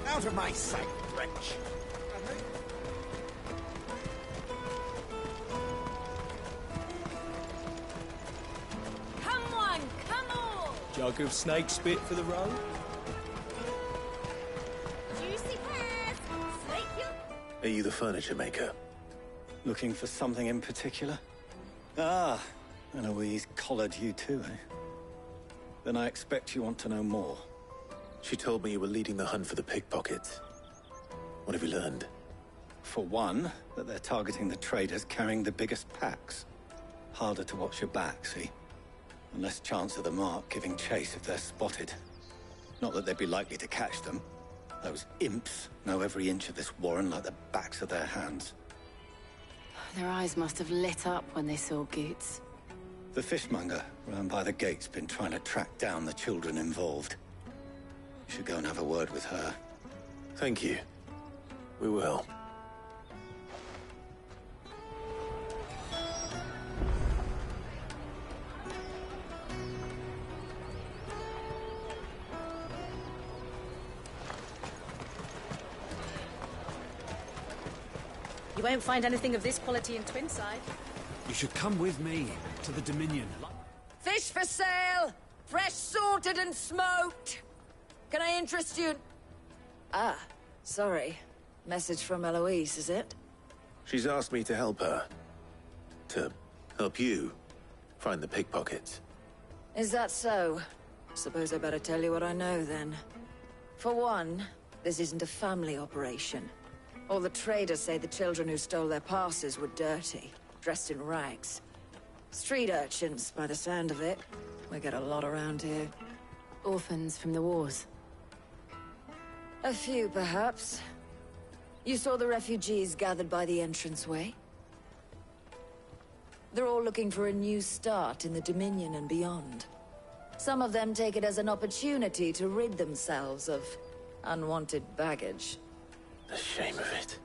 Out of my sight, wretch! Come on, come on! Jug of snake spit for the road? Juicy pears! Slate you? Are you the furniture maker? Looking for something in particular? Ah, Eloise collared you too, eh? Then I expect you want to know more. She told me you were leading the hunt for the pickpockets. What have you learned? For one, that they're targeting the traders carrying the biggest packs. Harder to watch your back, see? And less chance of the mark giving chase if they're spotted. Not that they'd be likely to catch them. Those imps know every inch of this warren like the backs of their hands. Their eyes must have lit up when they saw Goots. The fishmonger round by the gate's been trying to track down the children involved. You should go and have a word with her. Thank you. We will. You won't find anything of this quality in Twinside. You should come with me to the Dominion. Fish for sale! Fresh salted and smoked! Can I interest you? Ah, sorry. Message from Eloise, is it? She's asked me to help her. To help you find the pickpockets. Is that so? Suppose I better tell you what I know, then. For one, this isn't a family operation. All the traders say the children who stole their passes were dirty, dressed in rags. Street urchins, by the sound of it. We get a lot around here. Orphans from the wars. A few, perhaps. You saw the refugees gathered by the entranceway? They're all looking for a new start in the Dominion and beyond. Some of them take it as an opportunity to rid themselves of unwanted baggage. The shame of it.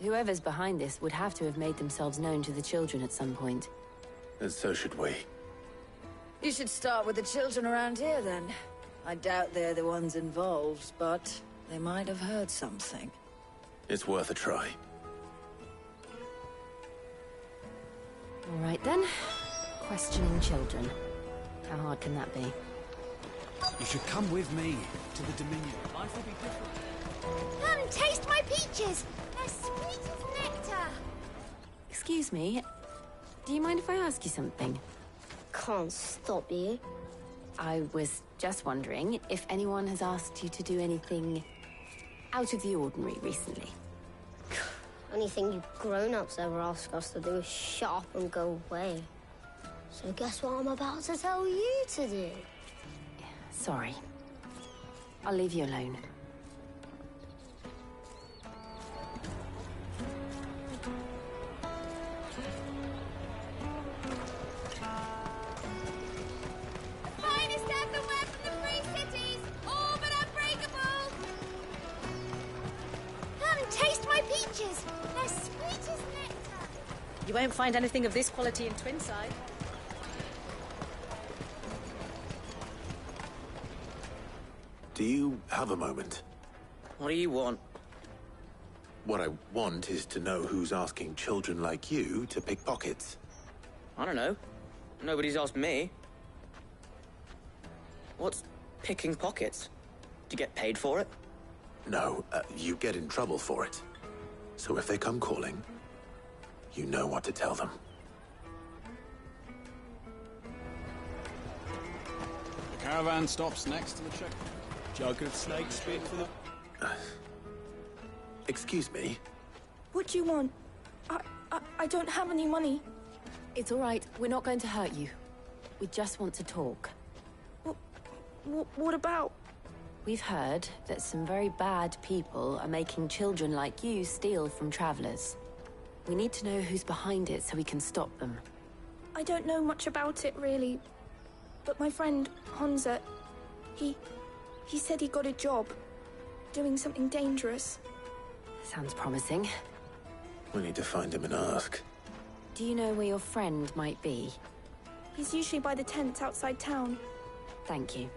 Whoever's behind this would have to have made themselves known to the children at some point. And so should we. You should start with the children around here, then. I doubt they're the ones involved, but they might have heard something. It's worth a try. All right, then. Questioning children. How hard can that be? You should come with me to the Dominion. Life will be different. Come, taste my peaches! They're sweet as nectar! Excuse me, do you mind if I ask you something? Can't stop you. I was just wondering if anyone has asked you to do anything out of the ordinary recently. Anything you grown-ups ever ask us to do is shut up and go away. So guess what I'm about to tell you to do? Sorry. I'll leave you alone. Finest earthenware from the Free Cities! All but unbreakable! Come, taste my peaches! They're sweet as nectar! You won't find anything of this quality in Twinside. Do you have a moment? What do you want? What I want is to know who's asking children like you to pick pockets. I don't know. Nobody's asked me. What's picking pockets? Do you get paid for it? No, you get in trouble for it. So if they come calling, you know what to tell them. The caravan stops next to the check. Jug of snake spit for the... Excuse me? What do you want? I don't have any money. It's all right. We're not going to hurt you. We just want to talk. What about? We've heard that some very bad people are making children like you steal from travelers. We need to know who's behind it so we can stop them. I don't know much about it, really. But my friend, Honza, he said he got a job. Doing something dangerous. Sounds promising. We need to find him and ask. Do you know where your friend might be? He's usually by the tents outside town. Thank you.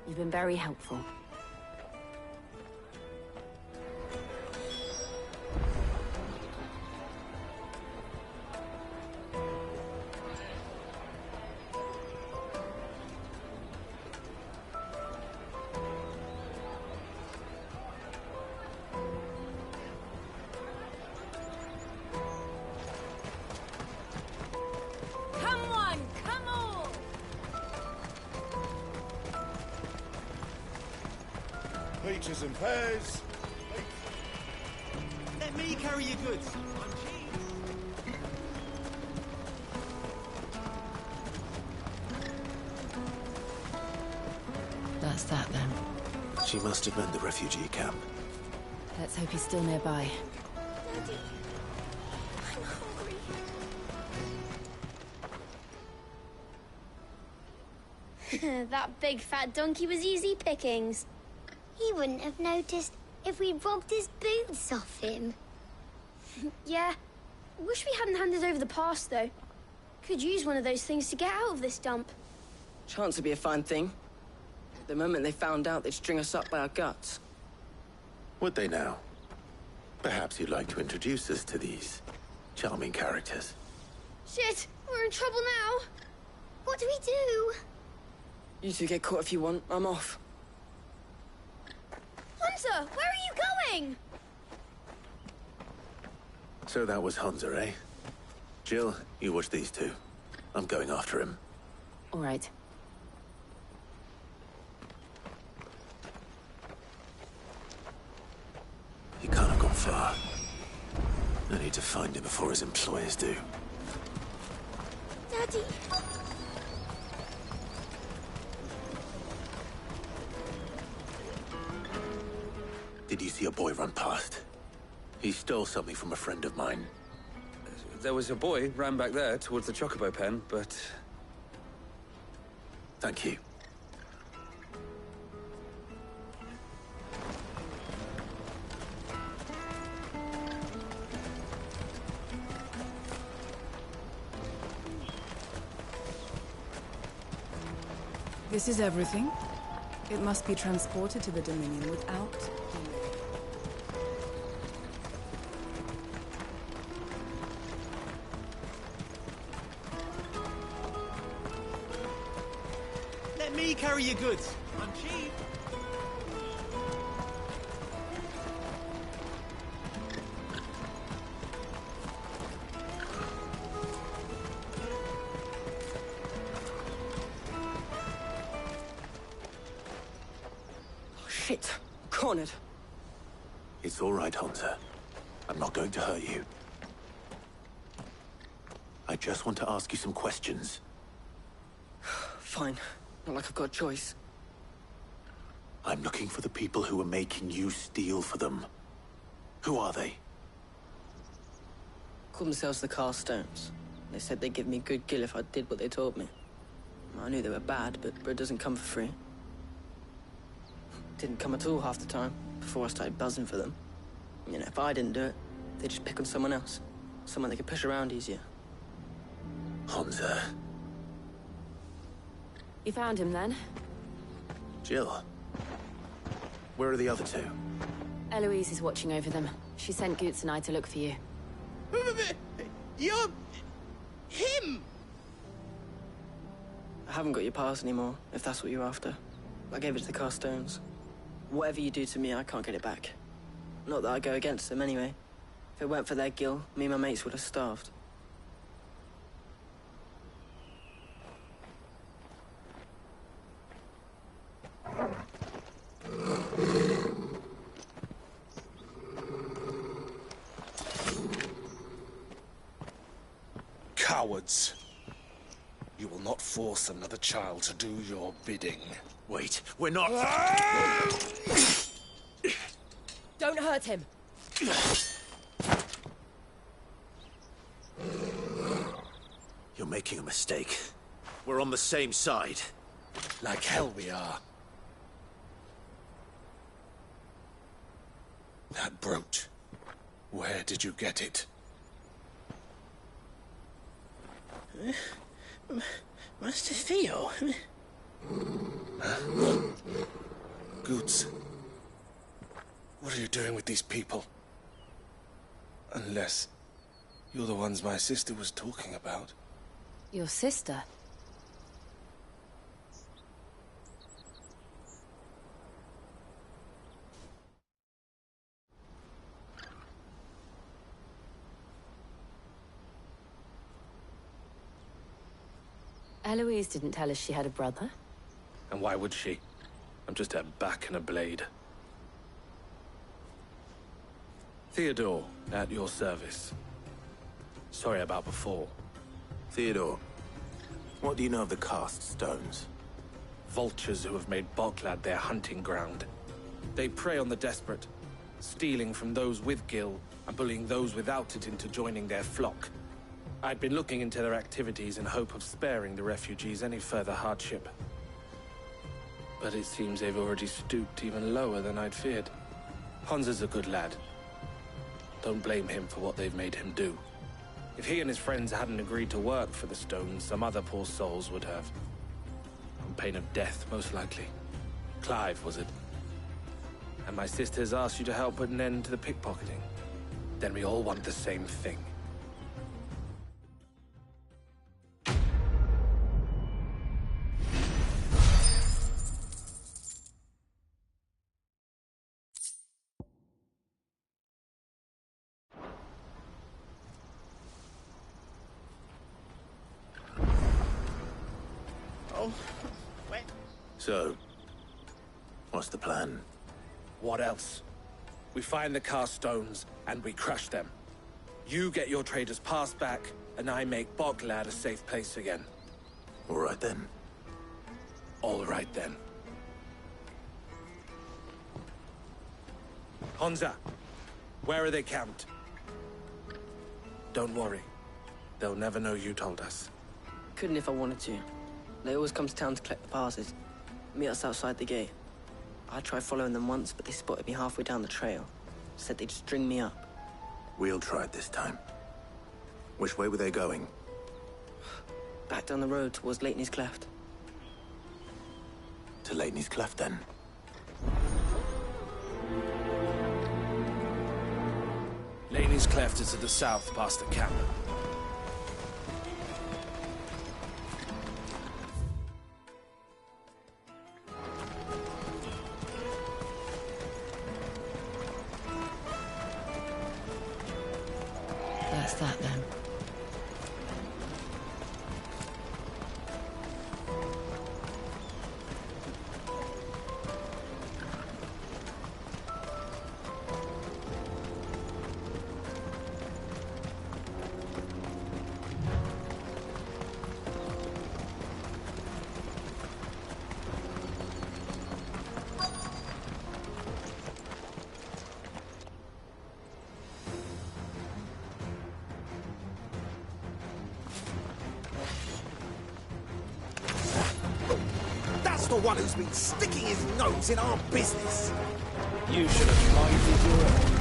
You've been very helpful. Come one, come all! Peaches and pears. Let me carry your goods. I'm keen. That's that then. She must have meant the refugee camp. Let's hope he's still nearby. Daddy, I'm hungry. That big fat donkey was easy pickings. He wouldn't have noticed if we'd robbed his boots off him. Yeah. Wish we hadn't handed over the pass, though. Could use one of those things to get out of this dump. Chance would be a fine thing. The moment they found out, they'd string us up by our guts. Would they now? Perhaps you'd like to introduce us to these charming characters. Shit! We're in trouble now! What do we do? You two get caught if you want. I'm off. Hunter, where are you going? So that was Hunter, eh? Jill, you watch these two. I'm going after him. All right. He can't have gone far. I need to find him before his employers do. Daddy. Did you see a boy run past? He stole something from a friend of mine. There was a boy ran back there towards the Chocobo pen, but... Thank you. This is everything. It must be transported to the Dominion without delay. Let Let me carry your goods. I'm cheap. Oh, shit. Cornered. It's all right, Hansa. I'm not going to hurt you. I just want to ask you some questions. Fine. Not like I've got a choice. I'm looking for the people who are making you steal for them. Who are they? Called themselves the Carstones. They said they'd give me good gill if I did what they told me. I knew they were bad, but bread doesn't come for free. Didn't come at all half the time, before I started buzzing for them. You know, if I didn't do it, they'd just pick on someone else. Someone they could push around easier. Hansa. You found him then? Jill. Where are the other two? Eloise is watching over them. She sent Goots and I to look for you. You're... him! I haven't got your pass anymore, if that's what you're after. I gave it to the Carstones. Whatever you do to me, I can't get it back. Not that I go against them, anyway. If it weren't for their gill, me and my mates would have starved. Cowards. You will not force another child to do your bidding. Wait, we're not... Don't hurt him. You're making a mistake. We're on the same side. Like hell we are. That brooch. Where did you get it? Master Theo? Goots. What are you doing with these people? Unless you're the ones my sister was talking about. Your sister? Eloise didn't tell us she had a brother. And why would she? I'm just her back and a blade. Theodore, at your service. Sorry about before. Theodore, what do you know of the Cast Stones? Vultures who have made Boklad their hunting ground. They prey on the desperate, stealing from those with gill and bullying those without it into joining their flock. I'd been looking into their activities in hope of sparing the refugees any further hardship. But it seems they've already stooped even lower than I'd feared. Hansa's a good lad. Don't blame him for what they've made him do. If he and his friends hadn't agreed to work for the Stones, some other poor souls would have. On pain of death, most likely. Clive, was it? And my sisters asked you to help put an end to the pickpocketing. Then we all want the same thing. So, what's the plan? What else? We find the Carstones, and we crush them. You get your trader's pass back, and I make Boklad a safe place again. All right then. All right then. Hansa, where are they camped? Don't worry. They'll never know you told us. Couldn't if I wanted to. They always come to town to collect the passes. Meet us outside the gate. I tried following them once, but they spotted me halfway down the trail. Said they'd string me up. We'll try it this time. Which way were they going? Back down the road towards Leighton's Cleft. To Leighton's Cleft, then? Leighton's Cleft is to the south, past the camp. What's that then? That's the one who's been sticking his nose in our business. You should have tried with your own.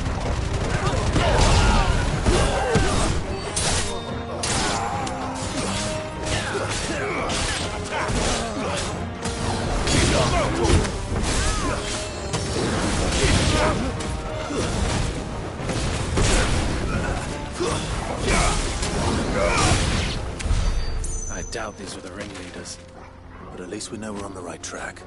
I doubt these were the ringleaders. But at least we know we're on the right track.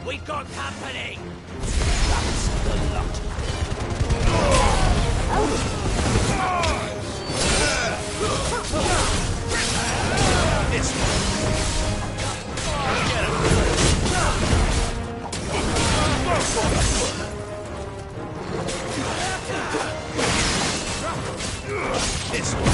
We've got company! That's the lot. This one.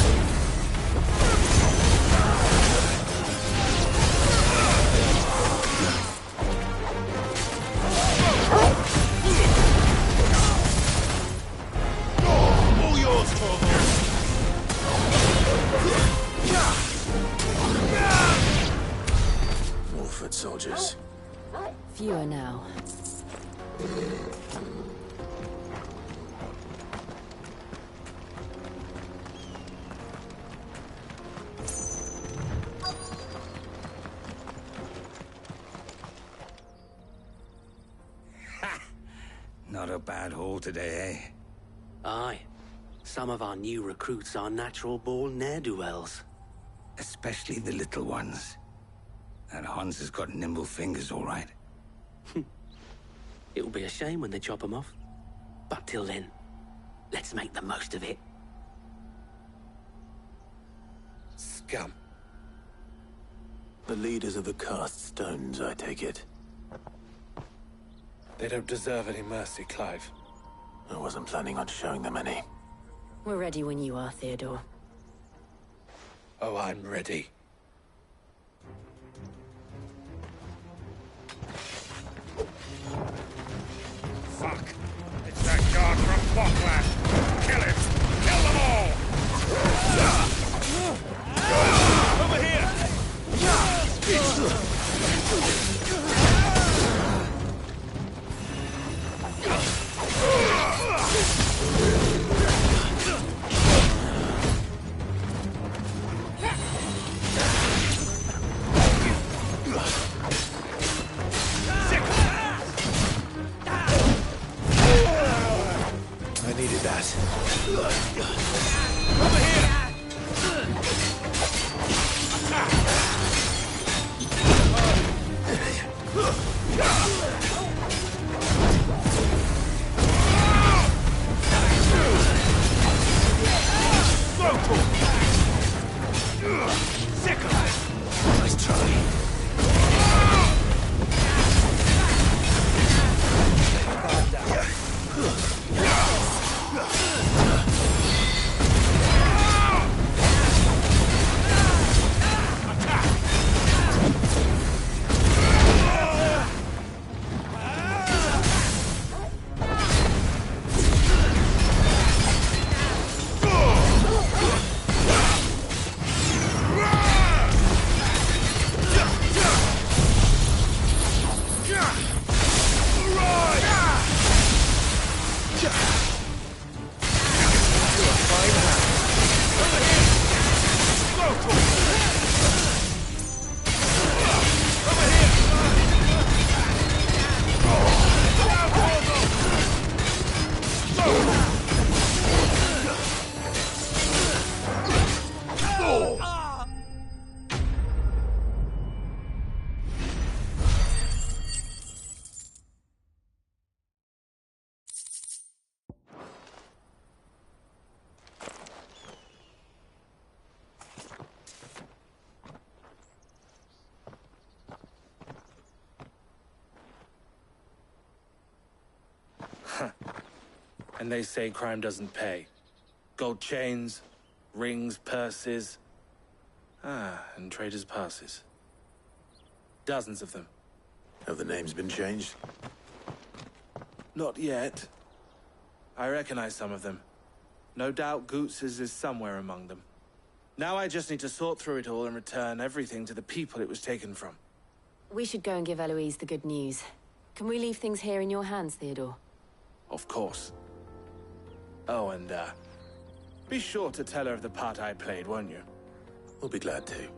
All yours, Torvald. More foot soldiers. Fewer now. Not a bad haul today, eh? Aye. Some of our new recruits are natural-born ne'er-do-wells. Especially the little ones. That Hans has got nimble fingers, all right. It'll be a shame when they chop them off. But till then, let's make the most of it. Scum. The leaders of the cast stones, I take it. They don't deserve any mercy, Clive. I wasn't planning on showing them any. We're ready when you are, Theodore. Oh, I'm ready. Fuck! It's that guard from Boklat! Kill him! Kill them all! Over here! I needed that. And they say crime doesn't pay. Gold chains, rings, purses. And traders' passes. Dozens of them. Have the names been changed? Not yet. I recognize some of them. No doubt Goots's is somewhere among them. Now I just need to sort through it all and return everything to the people it was taken from. We should go and give Eloise the good news. Can we leave things here in your hands, Theodore? Of course. Oh, and, be sure to tell her of the part I played, won't you? We'll be glad to.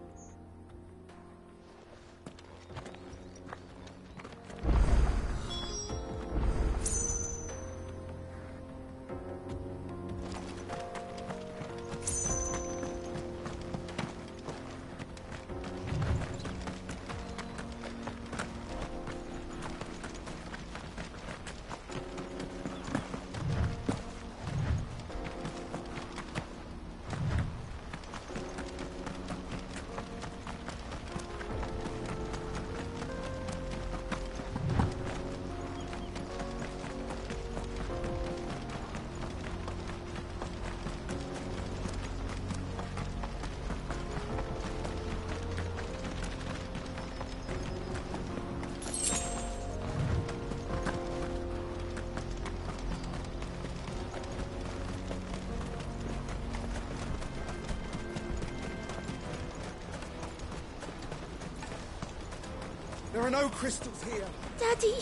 There are no crystals here. Daddy!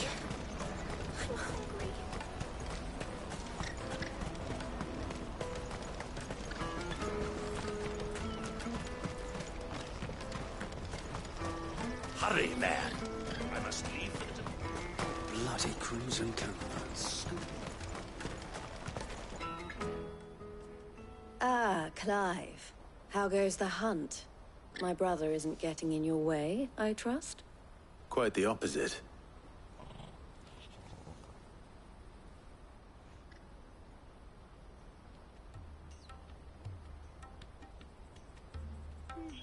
I'm hungry. Hurry, man. I must leave for the bloody crimson canvas. Ah, Clive. How goes the hunt? My brother isn't getting in your way, I trust? Quite the opposite.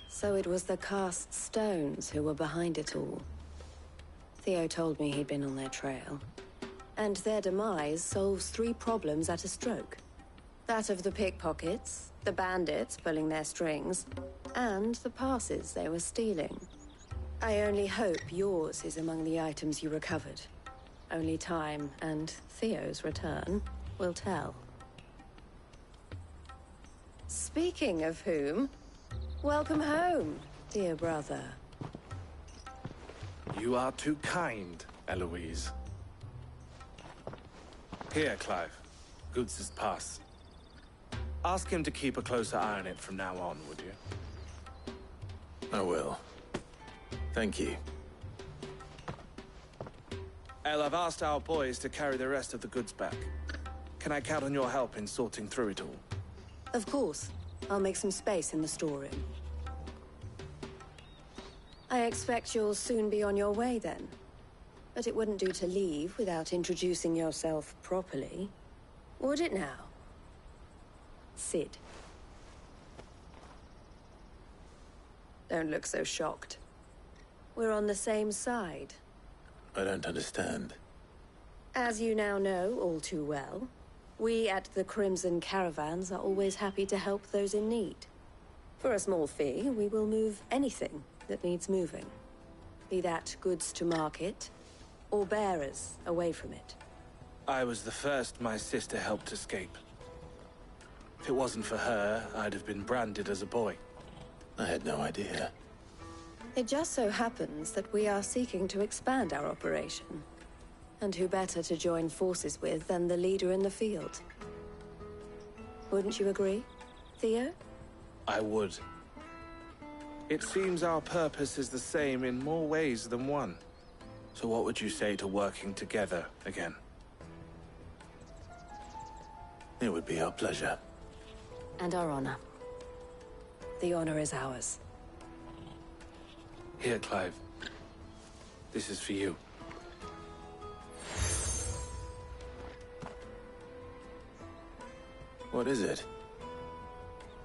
So it was the cast stones who were behind it all. Theo told me he'd been on their trail. And their demise solves 3 problems at a stroke. That of the pickpockets, the bandits pulling their strings, and the passes they were stealing. I only hope yours is among the items you recovered. Only time and Theo's return will tell. Speaking of whom, welcome home, dear brother. You are too kind, Eloise. Here, Clive. Goots's pass. Ask him to keep a closer eye on it from now on, would you? I will. Thank you. El, I've asked our boys to carry the rest of the goods back. Can I count on your help in sorting through it all? Of course. I'll make some space in the storeroom. I expect you'll soon be on your way then. But it wouldn't do to leave without introducing yourself properly. Would it now? Sid. Don't look so shocked. We're on the same side. I don't understand. As you now know all too well, we at the Crimson Caravans are always happy to help those in need. For a small fee, we will move anything that needs moving. Be that goods to market, or bearers away from it. I was the first my sister helped escape. If it wasn't for her, I'd have been branded as a boy. I had no idea. It just so happens that we are seeking to expand our operation. And who better to join forces with than the leader in the field? Wouldn't you agree, Theo? I would. It seems our purpose is the same in more ways than one. So what would you say to working together again? It would be our pleasure. And our honor. The honor is ours. Here, Clive. This is for you. What is it?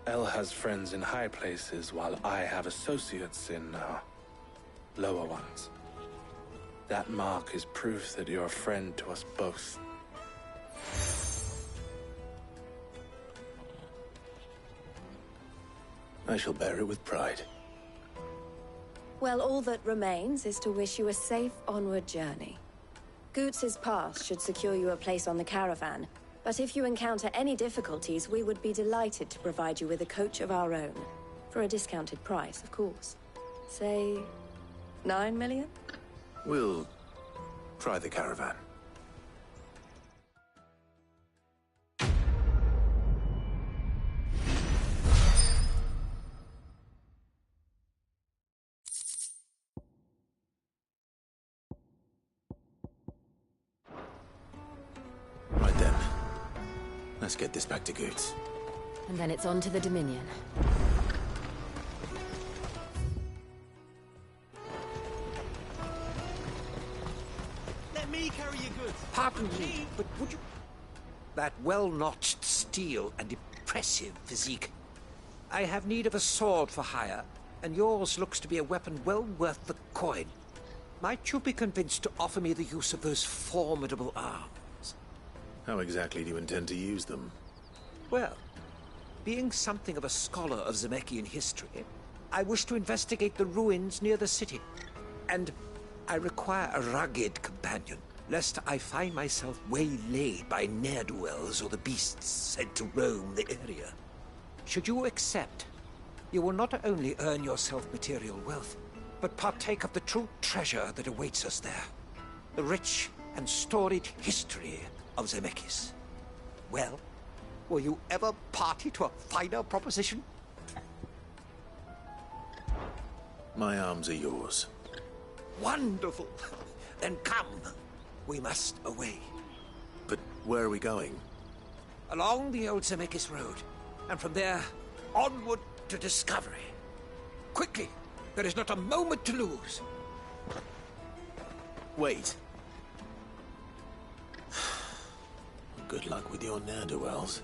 El has friends in high places, while I have associates in, lower ones. That mark is proof that you're a friend to us both. I shall bear it with pride. Well, all that remains is to wish you a safe onward journey. Goots's pass should secure you a place on the caravan, but if you encounter any difficulties, we would be delighted to provide you with a coach of our own. For a discounted price, of course. Say, 9 million? We'll try the caravan. Right then. Let's get this back to Goots. And then it's on to the Dominion. Let me carry your goods. Pardon me, but would you... That well-notched steel and impressive physique. I have need of a sword for hire, and yours looks to be a weapon well worth the coin. Might you be convinced to offer me the use of those formidable arms? How exactly do you intend to use them? Well, being something of a scholar of Zemeckis history, I wish to investigate the ruins near the city. And I require a rugged companion, lest I find myself waylaid by ne'er-do-wells or the beasts said to roam the area. Should you accept, you will not only earn yourself material wealth, but partake of the true treasure that awaits us there. The rich and storied history of Zemeckis. Well, were you ever party to a finer proposition? My arms are yours. Wonderful. Then come. We must away. But where are we going? Along the old Zemeckis Road, and from there, onward to discovery. Quickly! There is not a moment to lose. Wait. Good luck with your ne'er-do-wells.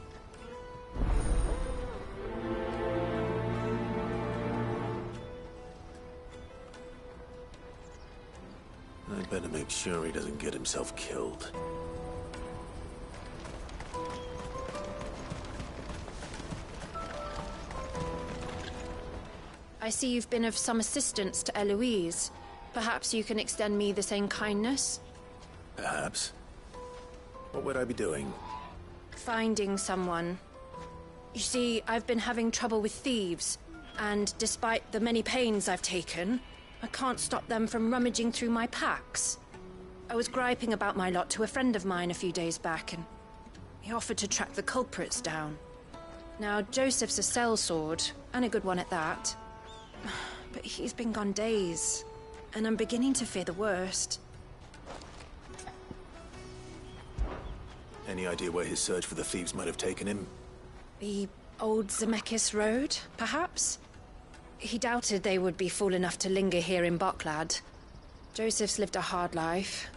I'd better make sure he doesn't get himself killed. I see you've been of some assistance to Eloise. Perhaps you can extend me the same kindness? Perhaps. What would I be doing? Finding someone. You see, I've been having trouble with thieves, and despite the many pains I've taken, I can't stop them from rummaging through my packs. I was griping about my lot to a friend of mine a few days back, and he offered to track the culprits down. Now, Joseph's a sellsword, and a good one at that. But he's been gone days, and I'm beginning to fear the worst. Any idea where his search for the thieves might have taken him? The old Zemeckis Road, perhaps? He doubted they would be fool enough to linger here in Boklad. Joseph's lived a hard life.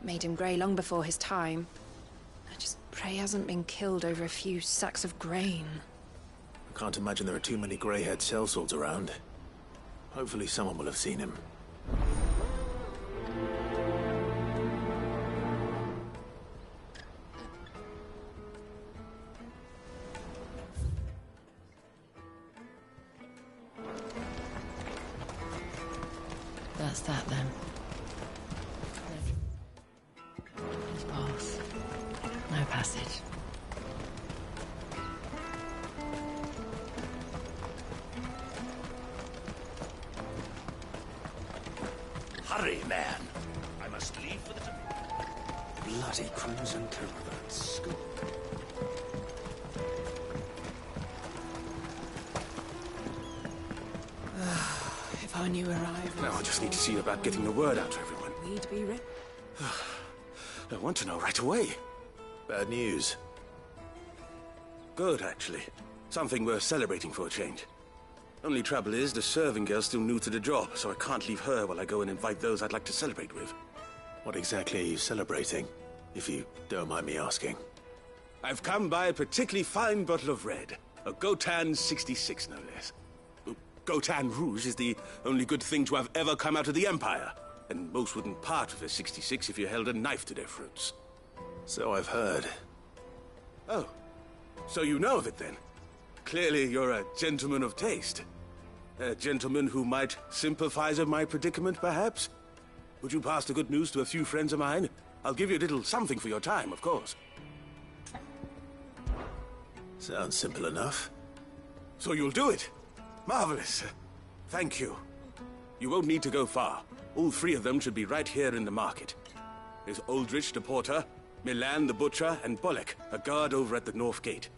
Made him grey long before his time. I just pray he hasn't been killed over a few sacks of grain. I can't imagine there are too many grey-haired sellswords around. Hopefully someone will have seen him. That's that then. Path. No passage. Hurry, man. I must leave for the... Bloody crimson caravan school. If I knew arrival. Now I just need to see about getting the word out to everyone. We'd be ready. I want to know right away. Bad news. Good, actually. Something worth celebrating for a change. Only trouble is, the serving girl's still new to the job, so I can't leave her while I go and invite those I'd like to celebrate with. What exactly are you celebrating, if you don't mind me asking? I've come by a particularly fine bottle of red. A Gotan 66, no less. Gotan Rouge is the only good thing to have ever come out of the Empire. And most wouldn't part with a 66 if you held a knife to their throats. So I've heard. Oh. So you know of it, then? Clearly you're a gentleman of taste. A gentleman who might sympathize with my predicament, perhaps? Would you pass the good news to a few friends of mine? I'll give you a little something for your time, of course. Sounds simple enough. So you'll do it? Marvelous. Thank you. You won't need to go far. All three of them should be right here in the market. There's Aldrich the porter, Milan the butcher, and Bolek, a guard over at the north gate.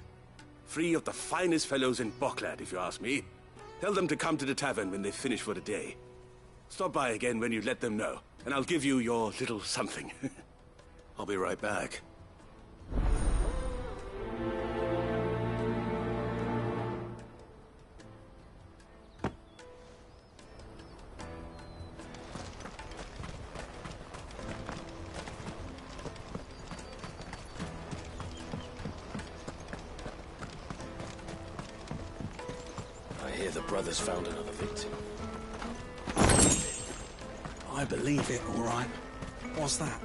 Three of the finest fellows in Boklad, if you ask me. Tell them to come to the tavern when they finish for the day. Stop by again when you let them know, and I'll give you your little something. I'll be right back. I hear the brothers found another victim. I believe it, all right. What's that?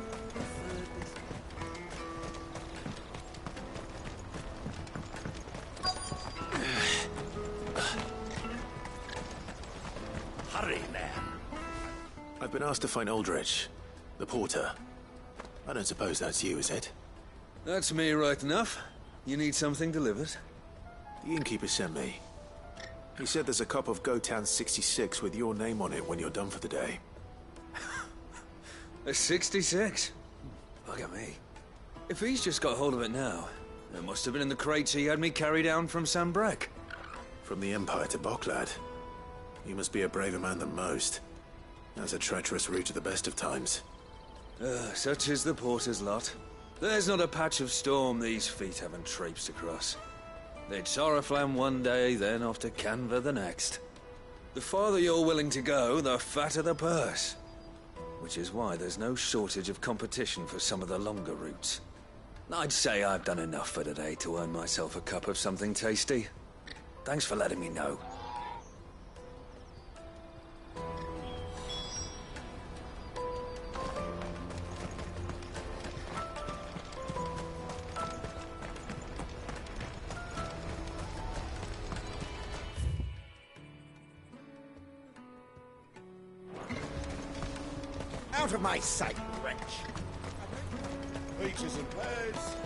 Hurry, man. I've been asked to find Aldrich, the porter. I don't suppose that's you, is it? That's me, right enough. You need something delivered? The innkeeper sent me. He said there's a cup of Gotan 66 with your name on it when you're done for the day. A 66? Bugger me. If he's just got hold of it now, it must have been in the crates he had me carry down from Sanbrek. From the Empire to Boklad. You must be a braver man than most. That's a treacherous route at the best of times. Such is the porter's lot. There's not a patch of storm these feet haven't traipsed across. They'd Soraflam one day, then off to Canva the next. The farther you're willing to go, the fatter the purse. Which is why there's no shortage of competition for some of the longer routes. I'd say I've done enough for today to earn myself a cup of something tasty. Thanks for letting me know. Out of my sight, wretch! Peaches and pears.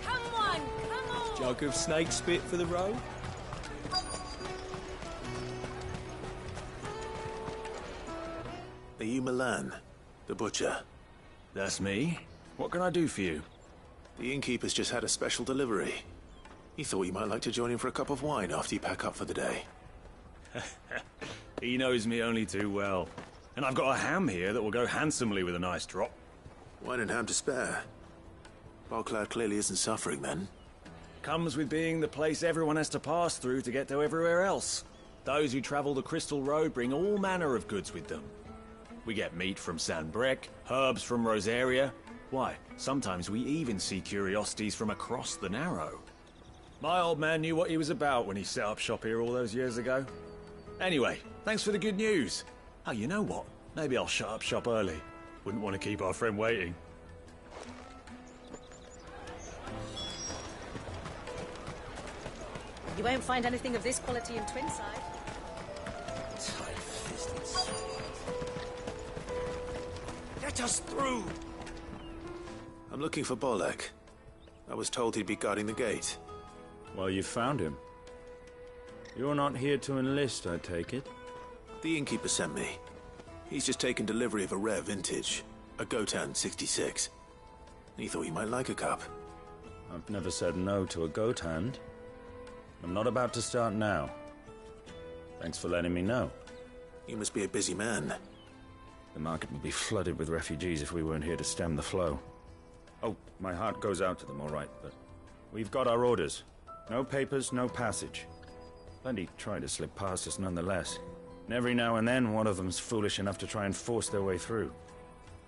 Come on, come on! Jug of snake spit for the road? Are you Milan, the butcher? That's me. What can I do for you? The innkeeper's just had a special delivery. He thought you might like to join him for a cup of wine after you pack up for the day. He knows me only too well. And I've got a ham here that will go handsomely with a nice drop. Wine and ham to spare. Boklad clearly isn't suffering, then. Comes with being the place everyone has to pass through to get to everywhere else. Those who travel the Crystal Road bring all manner of goods with them. We get meat from Sanbrek, herbs from Rosaria. Why, sometimes we even see curiosities from across the Narrow. My old man knew what he was about when he set up shop here all those years ago. Anyway, thanks for the good news. Oh, you know what? Maybe I'll shut up shop early. Wouldn't want to keep our friend waiting. You won't find anything of this quality in Twinside. Tight-fisted sword. Let us through! I'm looking for Bolek. I was told he'd be guarding the gate. Well, you found him. You're not here to enlist, I take it? The innkeeper sent me. He's just taken delivery of a rare vintage, a Gotan 66. He thought you might like a cup. I've never said no to a goat hand. I'm not about to start now. Thanks for letting me know. You must be a busy man. The market would be flooded with refugees if we weren't here to stem the flow. Oh, my heart goes out to them, all right, but we've got our orders. No papers, no passage. Plenty try to slip past us nonetheless. And every now and then, one of them's foolish enough to try and force their way through.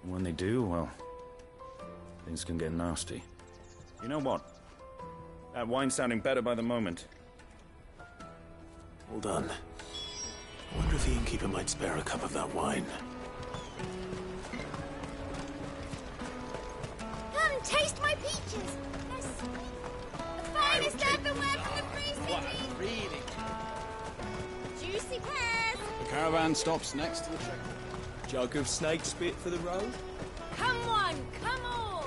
And when they do, well, things can get nasty. You know what? That wine's sounding better by the moment. Hold on. I wonder if the innkeeper might spare a cup of that wine. Come, taste my peach creatures. They're sweet. The finest earthenware from the free city. What, really? Juicy pears. The caravan stops next to the tree. Jug of snake spit for the road. Come one, come all.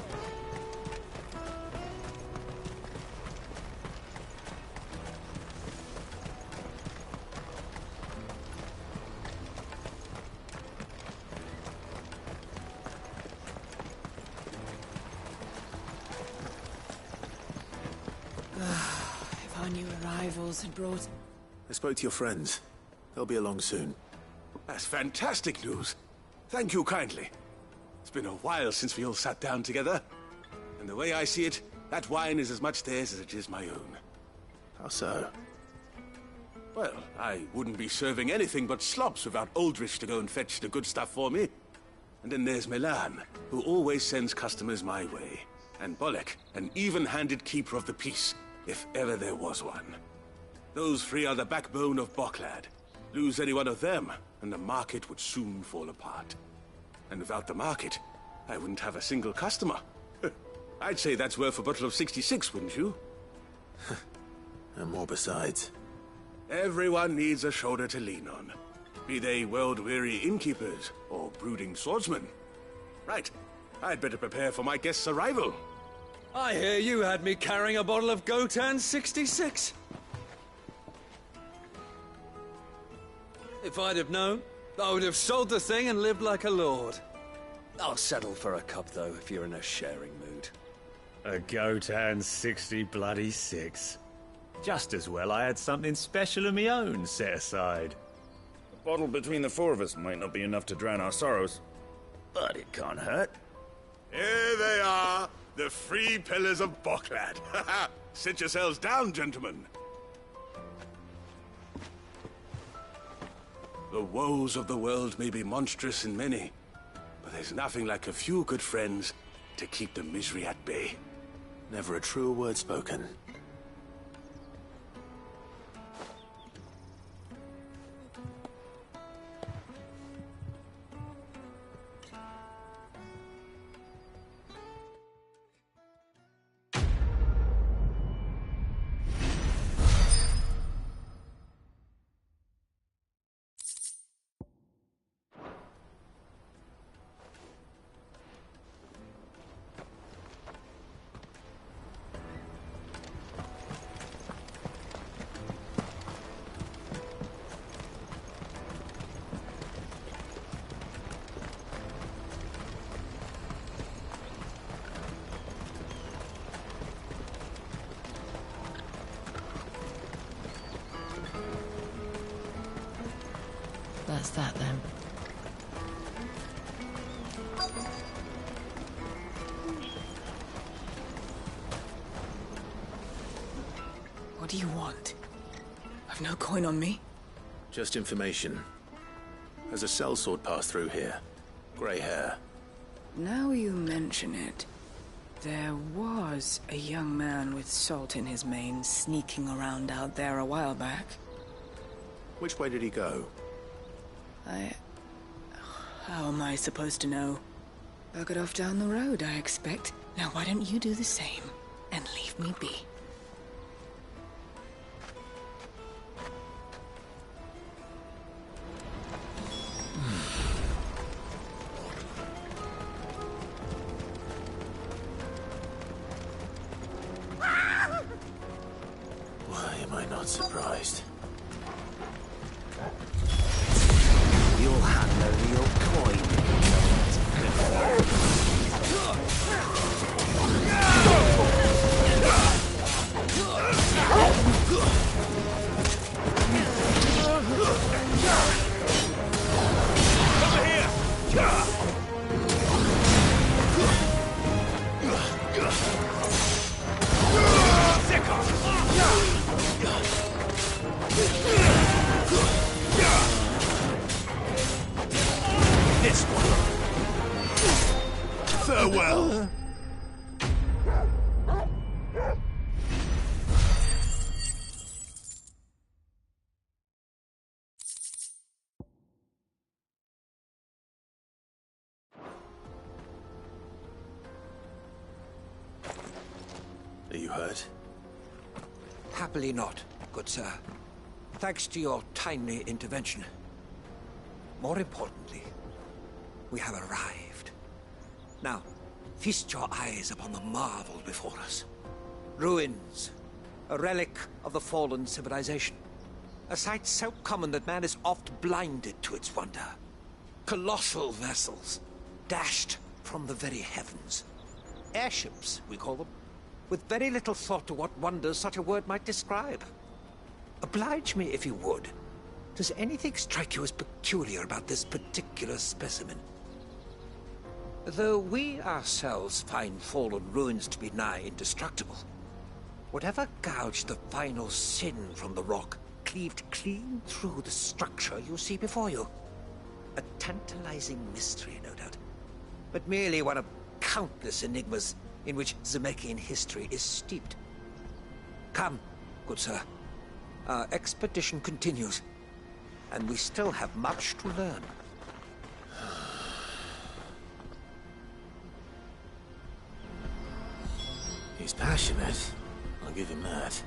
If our new arrivals had brought... I spoke to your friends. They'll be along soon. That's fantastic news. Thank you kindly. It's been a while since we all sat down together. And the way I see it, that wine is as much theirs as it is my own. How so? Well, I wouldn't be serving anything but slops without Aldrich to go and fetch the good stuff for me. And then there's Milan, who always sends customers my way. And Bolek, an even-handed keeper of the peace, if ever there was one. Those three are the backbone of Boklad. Lose any one of them, and the market would soon fall apart. And without the market, I wouldn't have a single customer. I'd say that's worth a bottle of 66, wouldn't you? And more besides. Everyone needs a shoulder to lean on. Be they world-weary innkeepers or brooding swordsmen. Right, I'd better prepare for my guest's arrival. I hear you had me carrying a bottle of Gotan 66. If I'd have known, I would have sold the thing and lived like a lord. I'll settle for a cup, though, if you're in a sharing mood. A Gotan 60 bloody 6. Just as well I had something special of my own set aside. A bottle between the four of us might not be enough to drown our sorrows, but it can't hurt. Here they are, the three pillars of Boklad. Sit yourselves down, gentlemen. The woes of the world may be monstrous in many, but there's nothing like a few good friends to keep the misery at bay. Never a truer word spoken. That's that then. What do you want? I've no coin on me. Just information. There's a sellsword passed through here. Grey hair. Now you mention it, there was a young man with salt in his mane sneaking around out there a while back. Which way did he go? How am I supposed to know? Buggered off down the road, I expect. Now why don't you do the same and leave me be? Why am I not surprised? You'll have no real coin. Over here! you hurt? Happily not, good sir. Thanks to your timely intervention. More importantly, we have arrived. Now, feast your eyes upon the marvel before us. Ruins, a relic of the fallen civilization. A sight so common that man is oft blinded to its wonder. Colossal vessels, dashed from the very heavens. Airships, we call them, with very little thought to what wonders such a word might describe. Oblige me if you would. Does anything strike you as peculiar about this particular specimen? Though we ourselves find fallen ruins to be nigh indestructible, whatever gouged the final sin from the rock cleaved clean through the structure you see before you. A tantalizing mystery, no doubt, but merely one of countless enigmas in which Zemeckyan history is steeped. Come, good sir. Our expedition continues, and we still have much to learn. He's passionate. I'll give him that.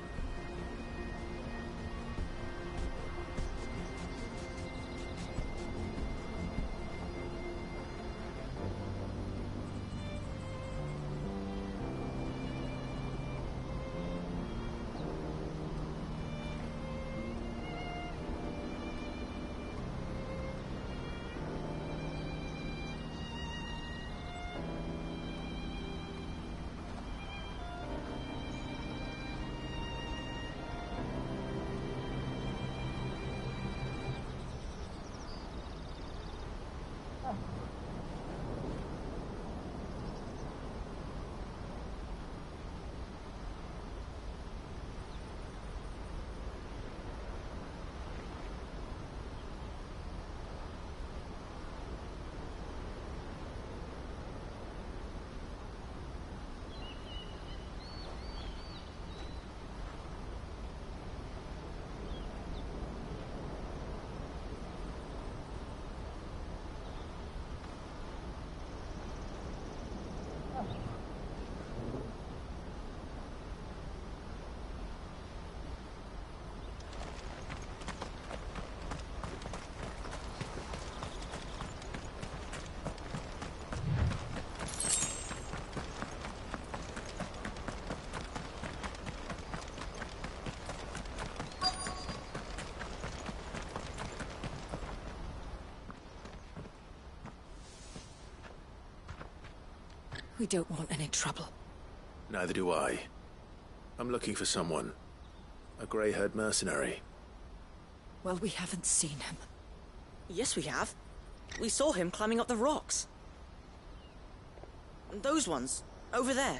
We don't want any trouble. Neither do I. I'm looking for someone. A grey-haired mercenary. Well, we haven't seen him. Yes, we have. We saw him climbing up the rocks. Those ones, over there.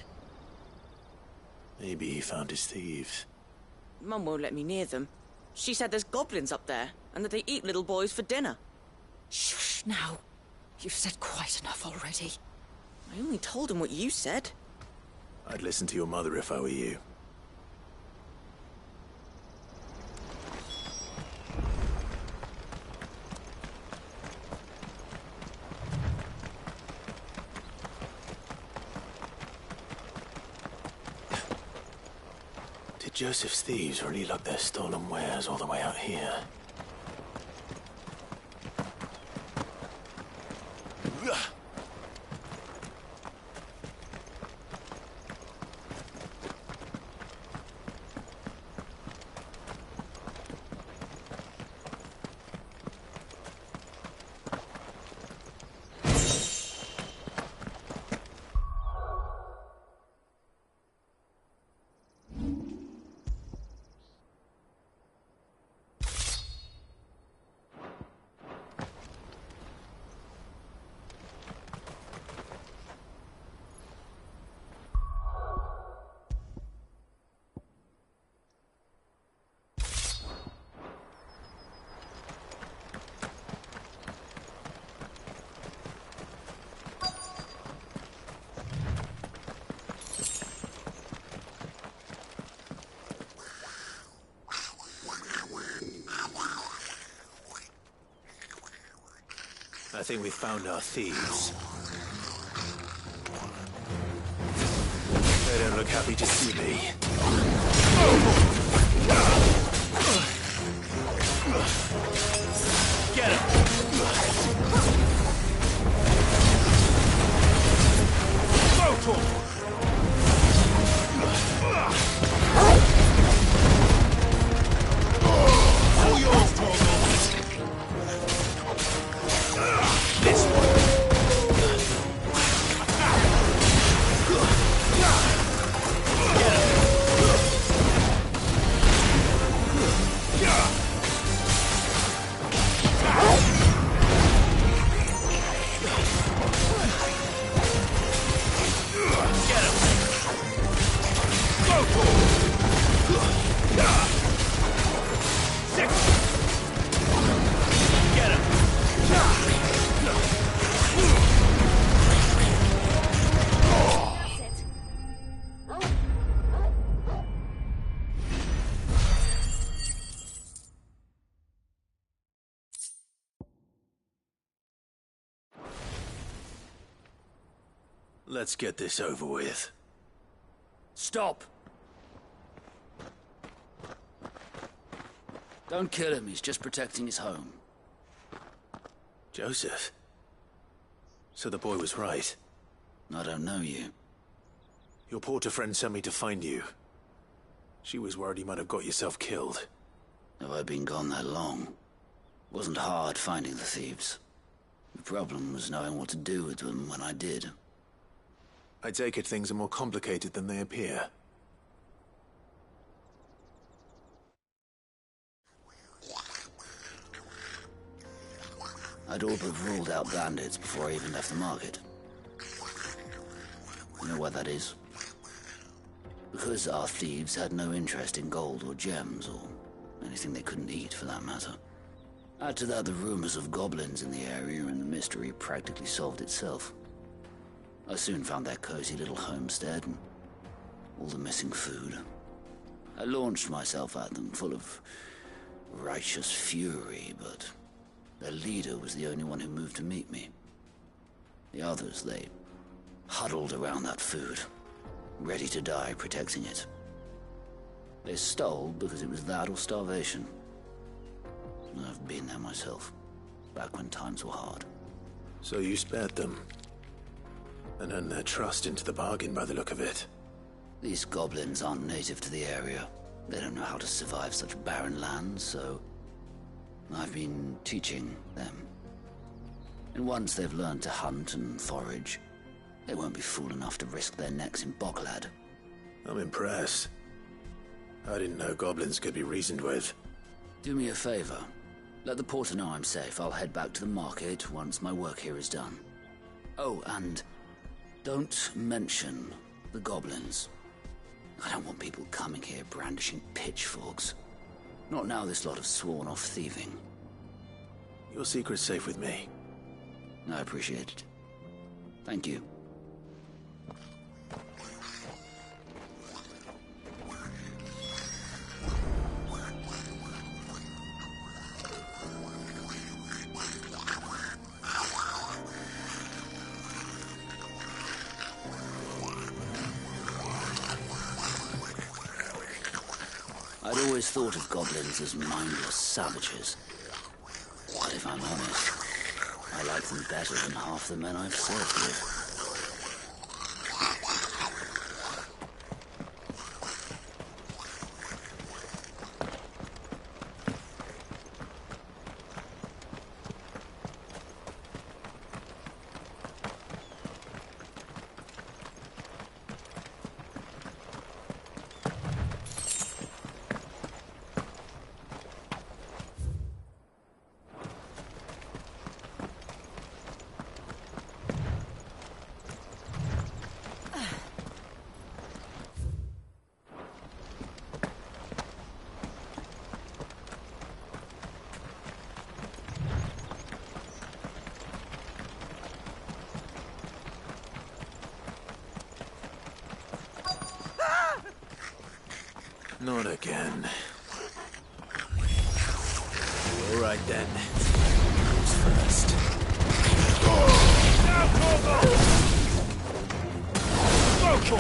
Maybe he found his thieves. Mum won't let me near them. She said there's goblins up there, and that they eat little boys for dinner. Shush, now. You've said quite enough already. I only told him what you said. I'd listen to your mother if I were you. Did Joseph's thieves really lug their stolen wares all the way out here? I think we've found our thieves. They don't look happy to see me. Get him! All yours, Torgal! This one! Let's get this over with. Stop! Don't kill him, he's just protecting his home. Joseph? So the boy was right. I don't know you. Your porter friend sent me to find you. She was worried you might have got yourself killed. Have I been gone that long? Wasn't hard finding the thieves. The problem was knowing what to do with them when I did. I take it things are more complicated than they appear. I'd all but ruled out bandits before I even left the market. You know why that is? Because our thieves had no interest in gold or gems, or anything they couldn't eat for that matter. Add to that the rumors of goblins in the area, and the mystery practically solved itself. I soon found their cozy little homestead and all the missing food. I launched myself at them, full of righteous fury, but their leader was the only one who moved to meet me. The others, they huddled around that food, ready to die protecting it. They stole because it was that or starvation. I've been there myself, back when times were hard. So you spared them? And earned their trust into the bargain by the look of it. These goblins aren't native to the area. They don't know how to survive such barren lands, so I've been teaching them. And once they've learned to hunt and forage, they won't be fool enough to risk their necks in Boklad. I'm impressed. I didn't know goblins could be reasoned with. Do me a favor. Let the porter know I'm safe. I'll head back to the market once my work here is done. Oh, and don't mention the goblins. I don't want people coming here brandishing pitchforks. Not now this lot have sworn off thieving. Your secret's safe with me. I appreciate it. Thank you. I'd always thought of goblins as mindless savages. But if I'm honest, I like them better than half the men I've served with. Not again. All right then. Who's first? Now, Torgal! Go,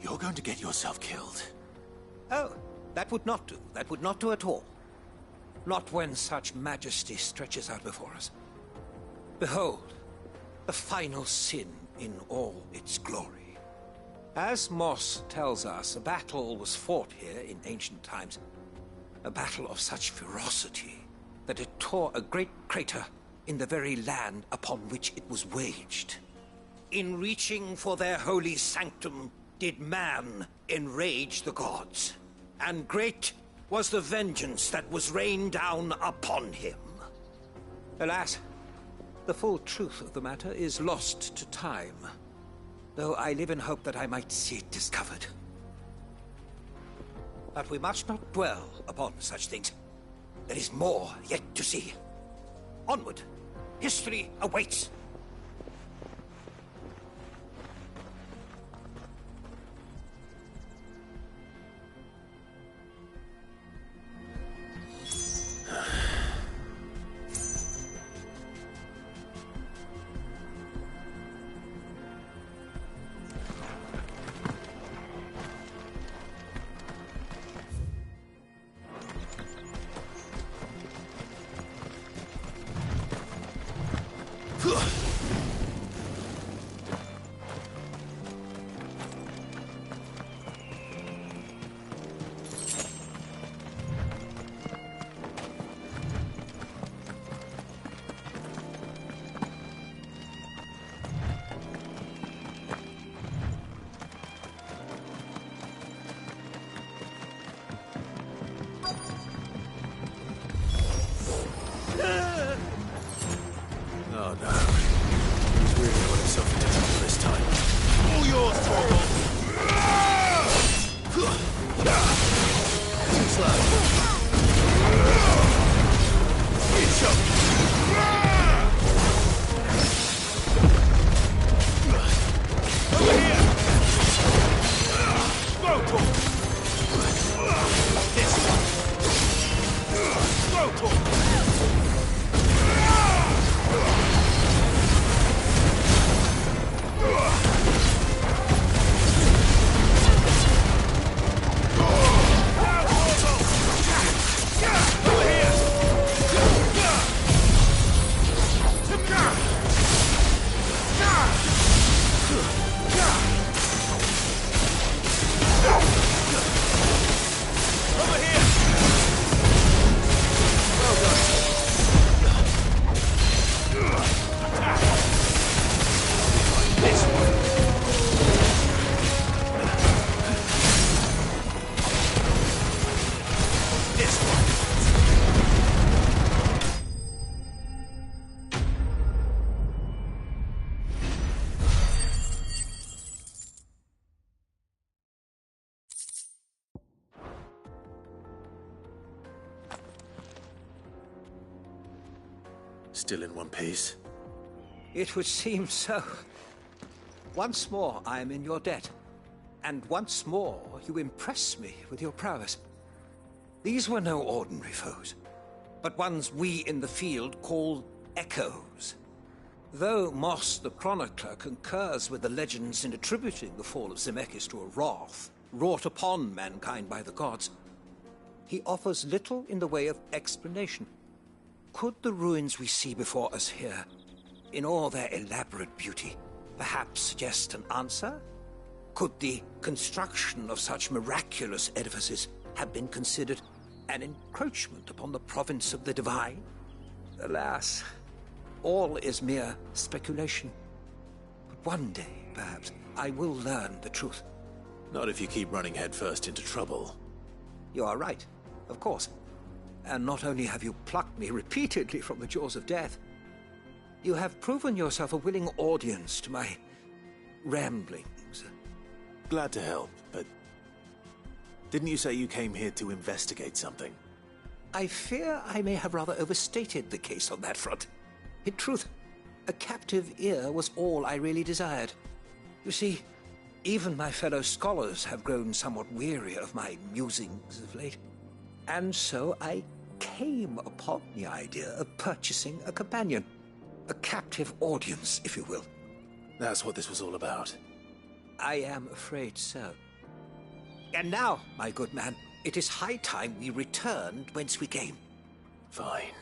You're going to get yourself killed. Oh, that would not do. That would not do at all. Not when such majesty stretches out before us. Behold, the final sin in all its glory. As Moss tells us, a battle was fought here in ancient times. A battle of such ferocity that it tore a great crater in the very land upon which it was waged. In reaching for their holy sanctum, did man enrage the gods, and great was the vengeance that was rained down upon him. Alas, the full truth of the matter is lost to time, though I live in hope that I might see it discovered. But we must not dwell upon such things. There is more yet to see. Onward! History awaits! Oh no. He's really got himself into trouble this time. All yours, Torgal! Too slow. It's up. Over here! Smoke! This one! Smoke! Still in one piece? It would seem so. Once more I am in your debt, and once more you impress me with your prowess. These were no ordinary foes, but ones we in the field call echoes. Though Moss the Chronicler concurs with the legends in attributing the fall of Zemeckis to a wrath wrought upon mankind by the gods, he offers little in the way of explanation. Could the ruins we see before us here, in all their elaborate beauty, perhaps suggest an answer? Could the construction of such miraculous edifices have been considered an encroachment upon the province of the divine? Alas, all is mere speculation. But one day, perhaps, I will learn the truth. Not if you keep running headfirst into trouble. You are right, of course. And not only have you plucked me repeatedly from the jaws of death, you have proven yourself a willing audience to my ramblings. Glad to help, but didn't you say you came here to investigate something? I fear I may have rather overstated the case on that front. In truth, a captive ear was all I really desired. You see, even my fellow scholars have grown somewhat weary of my musings of late. And so I came upon the idea of purchasing a companion. A captive audience, if you will. That's what this was all about. I am afraid so. And now, my good man, it is high time we returned whence we came. Fine.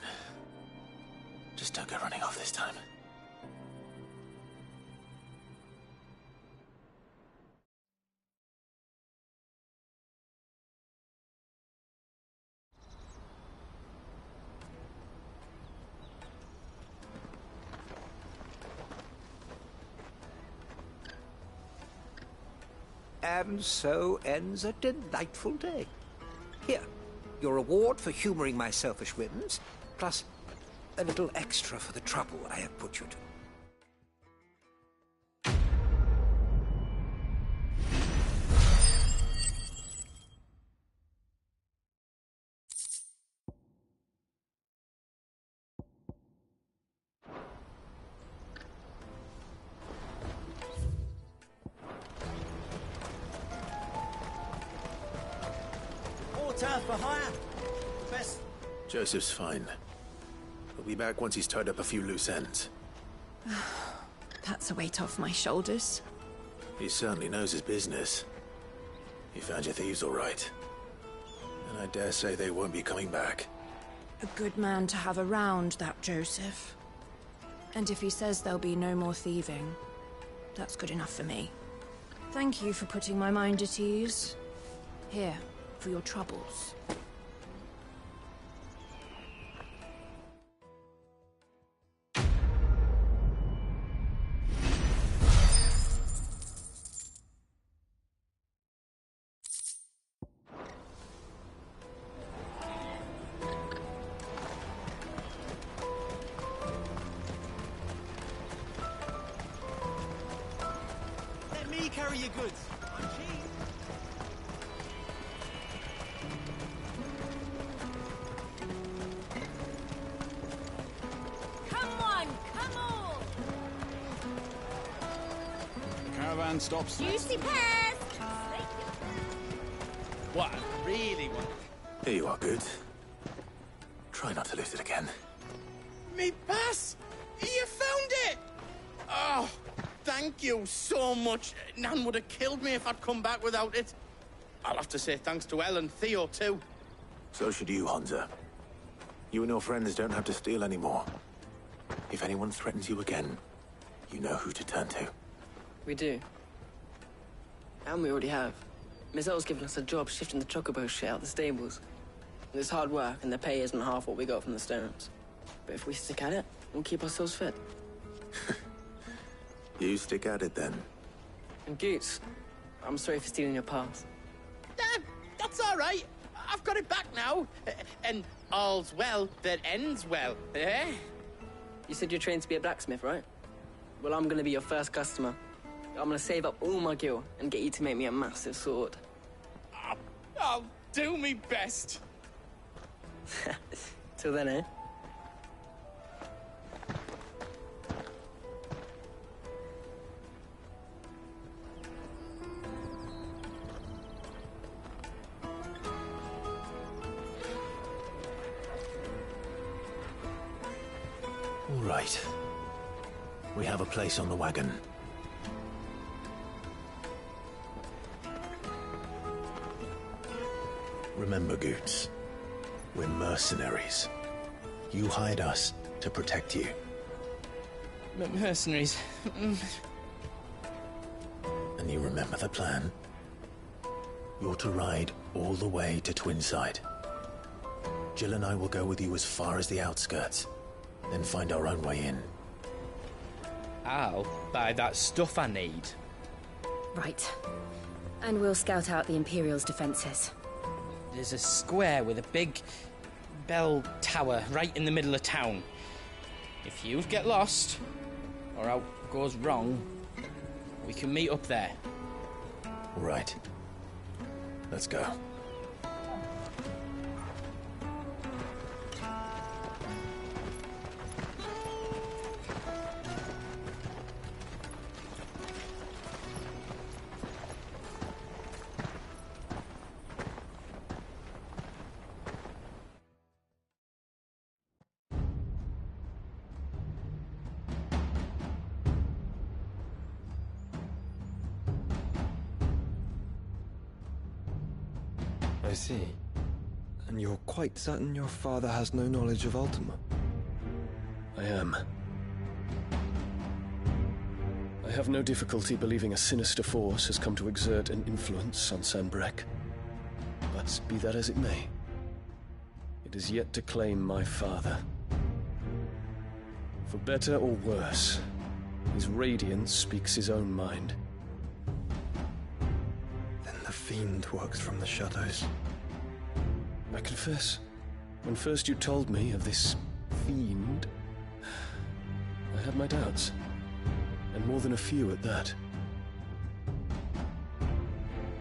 Just don't go running off this time. And so ends a delightful day. Here, your reward for humoring my selfish whims, plus a little extra for the trouble I have put you to. For hire. Best. Joseph's fine. He'll be back once he's tied up a few loose ends. That's a weight off my shoulders. He certainly knows his business. He found your thieves all right. And I dare say they won't be coming back. A good man to have around, that Joseph. And if he says there'll be no more thieving, that's good enough for me. Thank you for putting my mind at ease. Here, for your troubles. Let me carry your goods. I'm cheap. Caravan stops. Juicy pears! What I really want. Here you are, Goods. Try not to lose it again. Me pass! You found it! Oh, thank you so much. Nan would have killed me if I'd come back without it. I'll have to say thanks to Elle and Theo, too. So should you, Hansa. You and your friends don't have to steal anymore. If anyone threatens you again, you know who to turn to. We do. And we already have. Miss Elle's given us a job shifting the chocobo shit out the stables. It's hard work, and the pay isn't half what we got from the Stones. But if we stick at it, we'll keep ourselves fit. You stick at it, then. And Goots, I'm sorry for stealing your pass. That's all right. I've got it back now. And all's well that ends well, eh? You said you're trained to be a blacksmith, right? Well, I'm gonna be your first customer. I'm gonna save up all my gil and get you to make me a massive sword. I'll do me best. Till then, eh? All right. We have a place on the wagon. Remember, Goots, we're mercenaries. You hired us to protect you. Mercenaries. And you remember the plan? You're to ride all the way to Twinside. Jill and I will go with you as far as the outskirts. then find our own way in. I'll buy that stuff I need. Right. And we'll scout out the Imperial's defences. There's a square with a big bell tower right in the middle of town. If you get lost, or out goes wrong, we can meet up there. Right. Let's go. I see. And you're quite certain your father has no knowledge of Ultima? I am. I have no difficulty believing a sinister force has come to exert an influence on Sanbreque. But be that as it may, it is yet to claim my father. For better or worse, his radiance speaks his own mind. The fiend works from the shadows. I confess, when first you told me of this fiend, I had my doubts, and more than a few at that.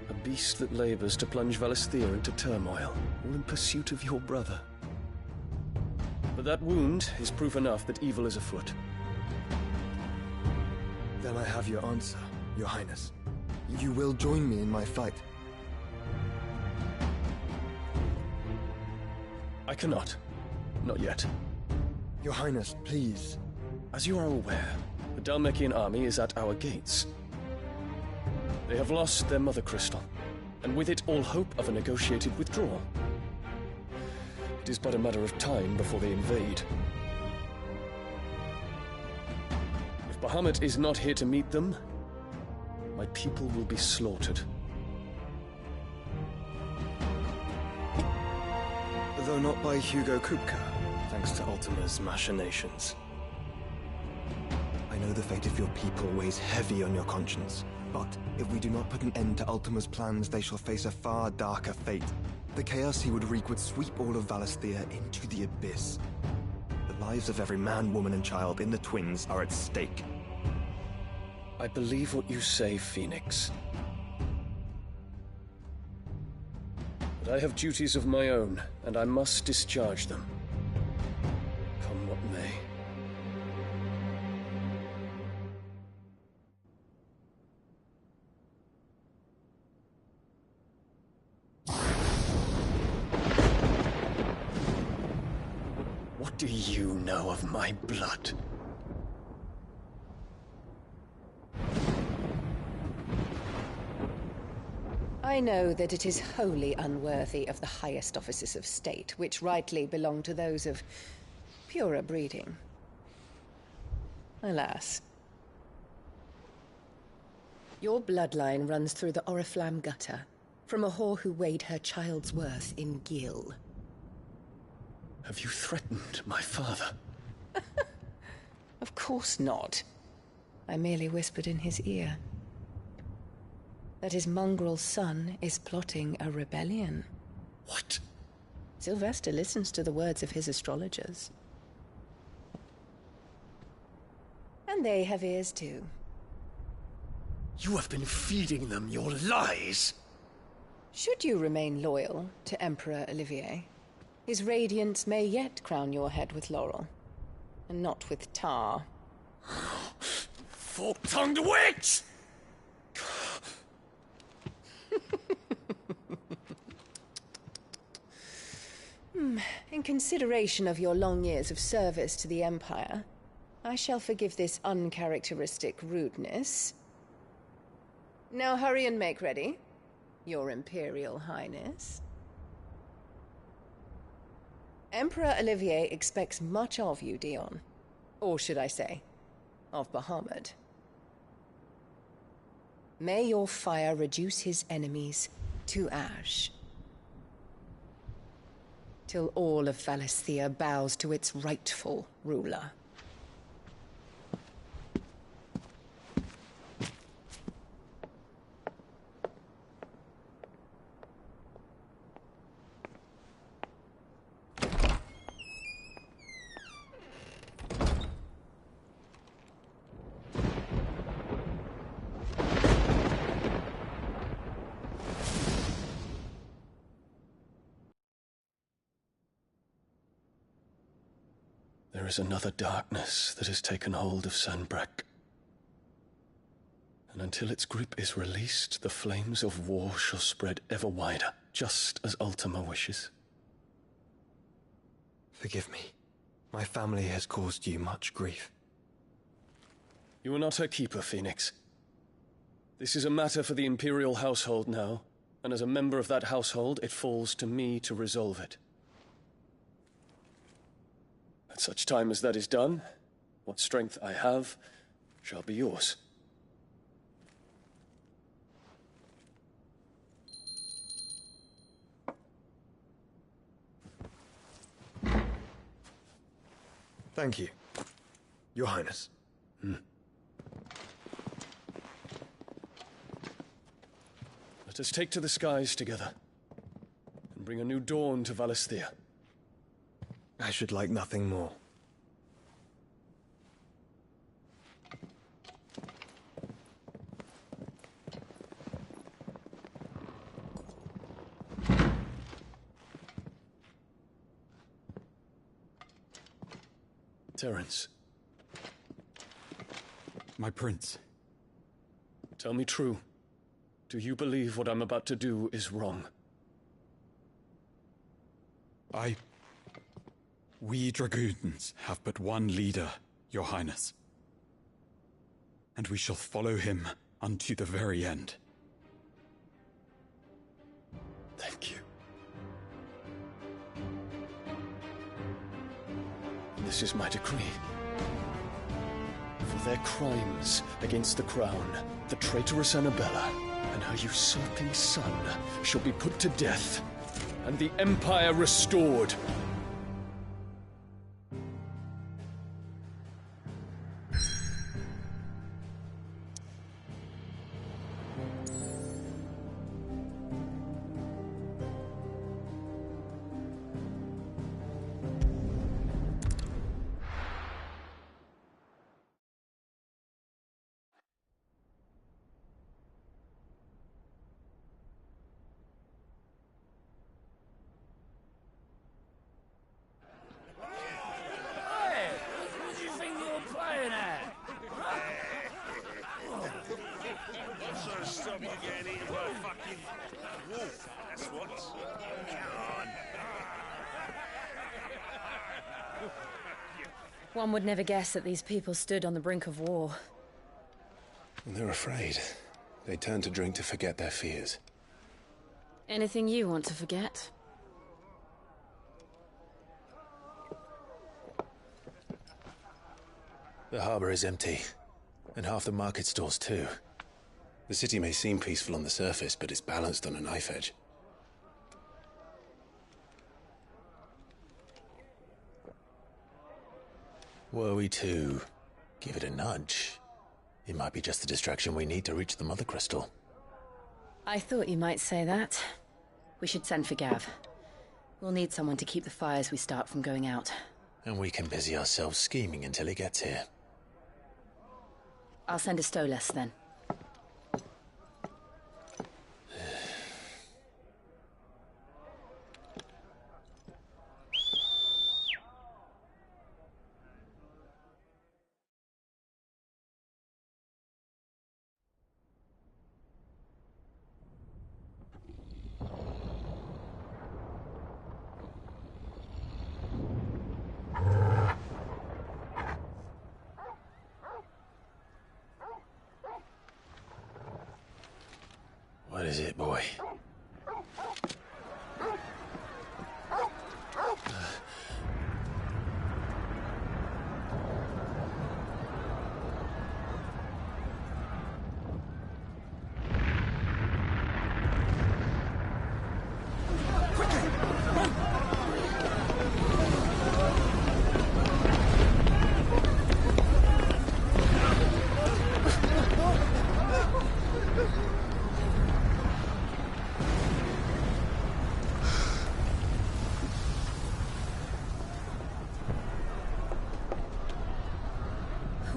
A beast that labors to plunge Valisthea into turmoil, all in pursuit of your brother. But that wound is proof enough that evil is afoot. Then I have your answer, Your Highness. You will join me in my fight. I cannot. Not yet. Your Highness, please. As you are aware, the Dhalmekian army is at our gates. They have lost their mother crystal, and with it all hope of a negotiated withdrawal. It is but a matter of time before they invade. If Bahamut is not here to meet them, my people will be slaughtered. Though not by Hugo Kupka, thanks to Ultima's machinations. I know the fate of your people weighs heavy on your conscience, but if we do not put an end to Ultima's plans, they shall face a far darker fate. The chaos he would wreak would sweep all of Valisthea into the abyss. The lives of every man, woman, and child in the Twins are at stake. I believe what you say, Phoenix. But I have duties of my own, and I must discharge them. Come what may. What do you know of my blood? I know that it is wholly unworthy of the highest offices of state, which rightly belong to those of purer breeding. Alas. Your bloodline runs through the Oriflamme gutter, from a whore who weighed her child's worth in gil. Have you threatened my father? Of course not. I merely whispered in his ear that his mongrel son is plotting a rebellion. What? Sylvester listens to the words of his astrologers. And they have ears too. You have been feeding them your lies! Should you remain loyal to Emperor Olivier, his radiance may yet crown your head with laurel, and not with tar. Fork-tongued witch! In consideration of your long years of service to the Empire, I shall forgive this uncharacteristic rudeness. Now hurry and make ready, Your Imperial Highness. Emperor Olivier expects much of you, Dion. Or should I say, of Bahamut. May your fire reduce his enemies to ash. till all of Valisthea bows to its rightful ruler. There is another darkness that has taken hold of Sanbreque. And until its grip is released, the flames of war shall spread ever wider, just as Ultima wishes. Forgive me. My family has caused you much grief. You are not her keeper, Phoenix. This is a matter for the Imperial household now, and as a member of that household, it falls to me to resolve it. At such time as that is done, what strength I have shall be yours. Thank you, Your Highness. Let us take to the skies together, and bring a new dawn to Valisthea. I should like nothing more. Terence. My prince. Tell me true. Do you believe what I'm about to do is wrong? We dragoons have but one leader, Your Highness. And we shall follow him unto the very end. Thank you. This is my decree. For their crimes against the crown, the traitorous Annabella and her usurping son shall be put to death, and the Empire restored. One would never guess that these people stood on the brink of war. They're afraid. They turn to drink to forget their fears. Anything you want to forget? The harbor is empty, and half the market stalls too. The city may seem peaceful on the surface, but it's balanced on a knife edge. Were we to give it a nudge, it might be just the distraction we need to reach the Mother Crystal. I thought you might say that. We should send for Gav. We'll need someone to keep the fires we start from going out. And we can busy ourselves scheming until he gets here. I'll send a Stolas then. What is it, boy?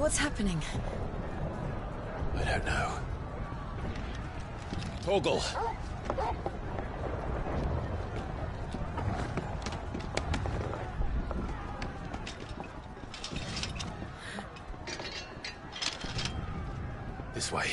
What's happening? I don't know. Torgal! This way.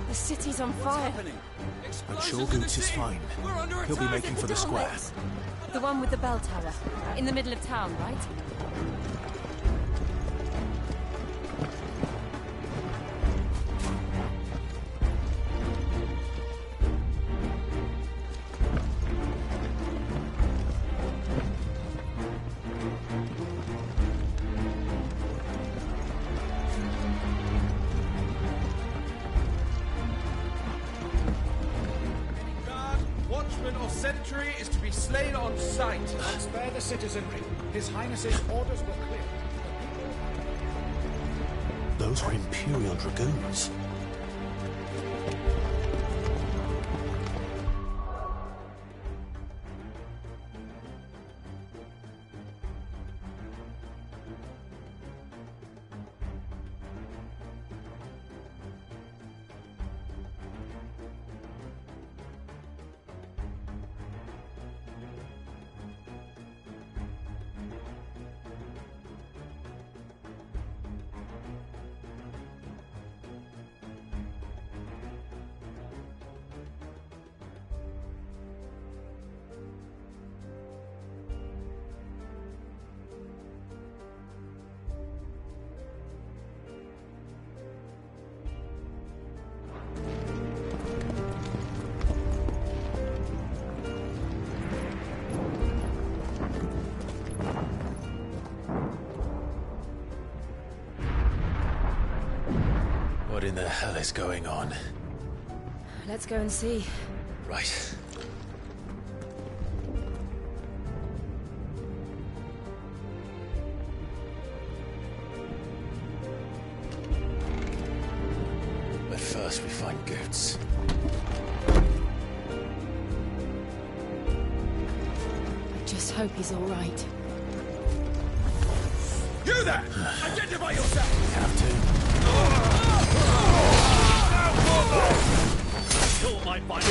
The city's on fire. I'm sure Goots is fine. He'll be making for the square. The one with the bell tower. In the middle of town, right? Watchman or sentry is to be slain on sight. And spare the citizenry. His Highness's orders were clear. Those were Imperial Dragoons. What in the hell is going on? Let's go and see. Right. But first we find Goots. I just hope he's all right. You there! Identify yourself! We have to. Kill my body!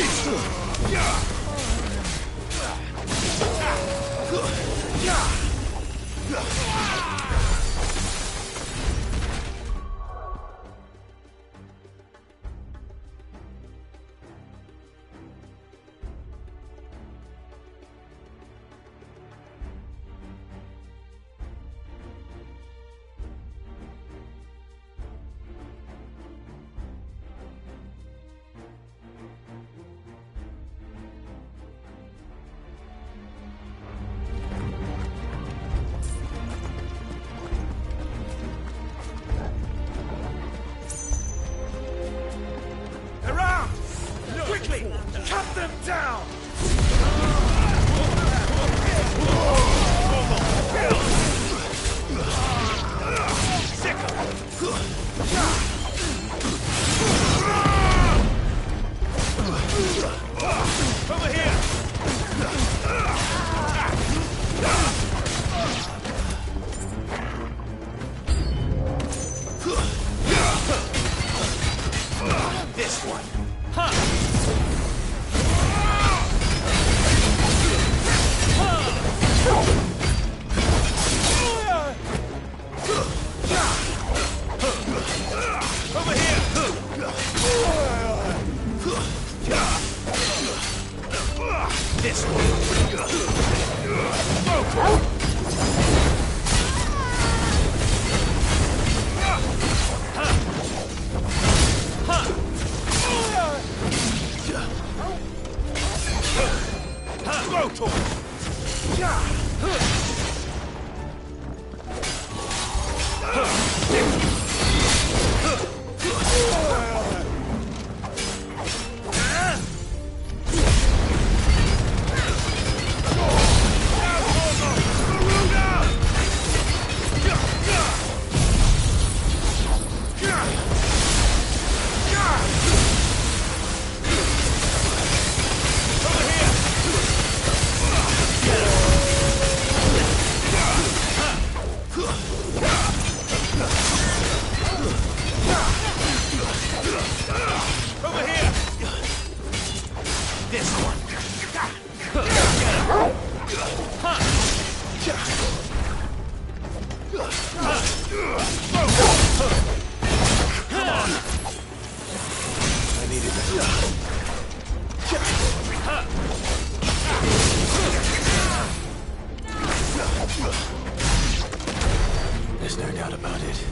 There's no doubt about it.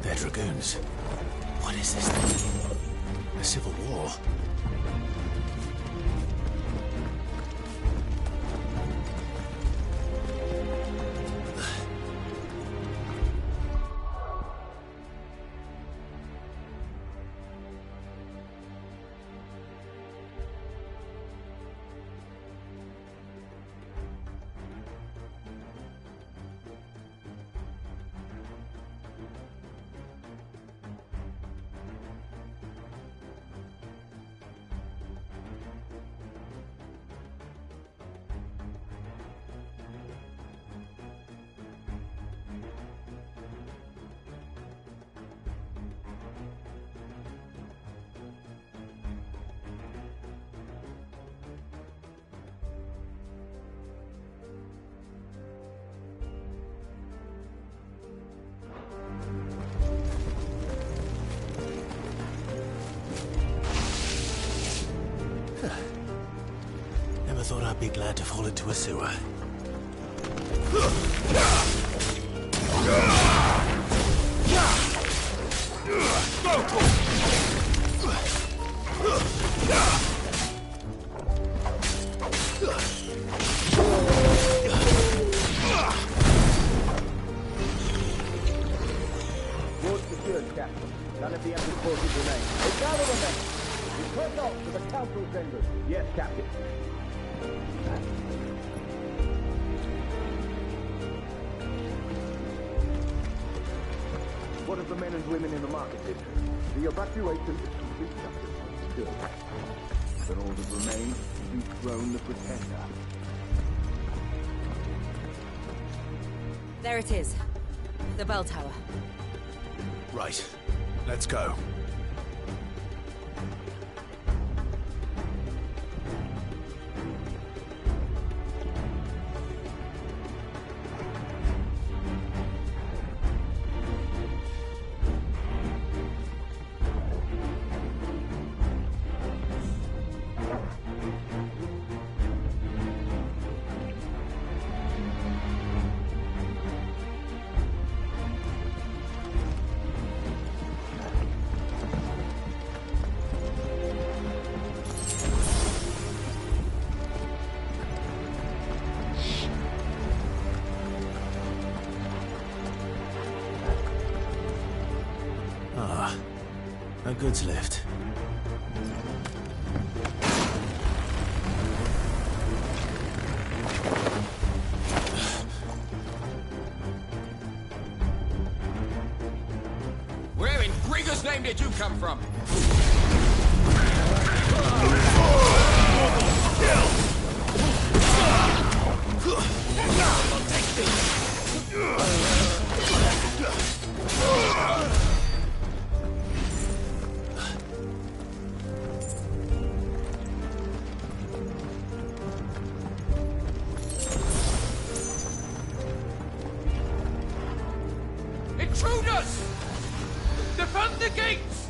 They're dragoons. What is this thing? A civil war? Never thought I'd be glad to fall into a sewer. Ward secured, Captain. None of the empty forces remain. They gather the men. We press on to the council chambers. Yes, Captain. What of the men and women in the market district? The evacuation is complete, Captain. Still. But all that remains is to dethrone the Pretender. There it is. The bell tower. Right. Let's go. No goods left. Where in Gregor's name did you come from? Intruders! Defend the gates!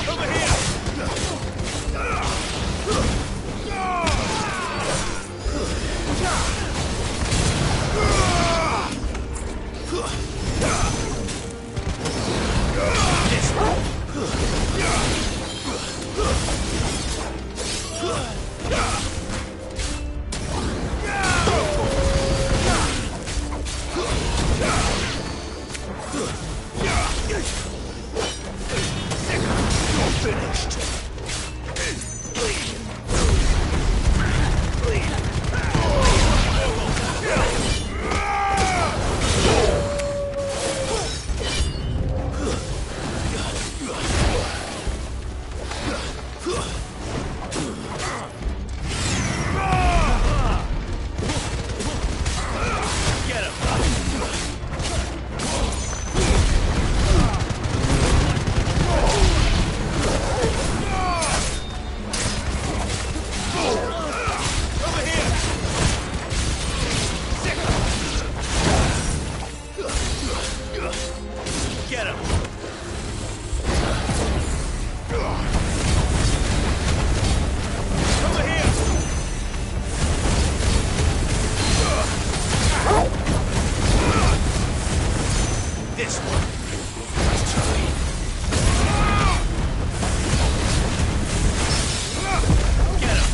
Over here! this one. Let's try. Get him!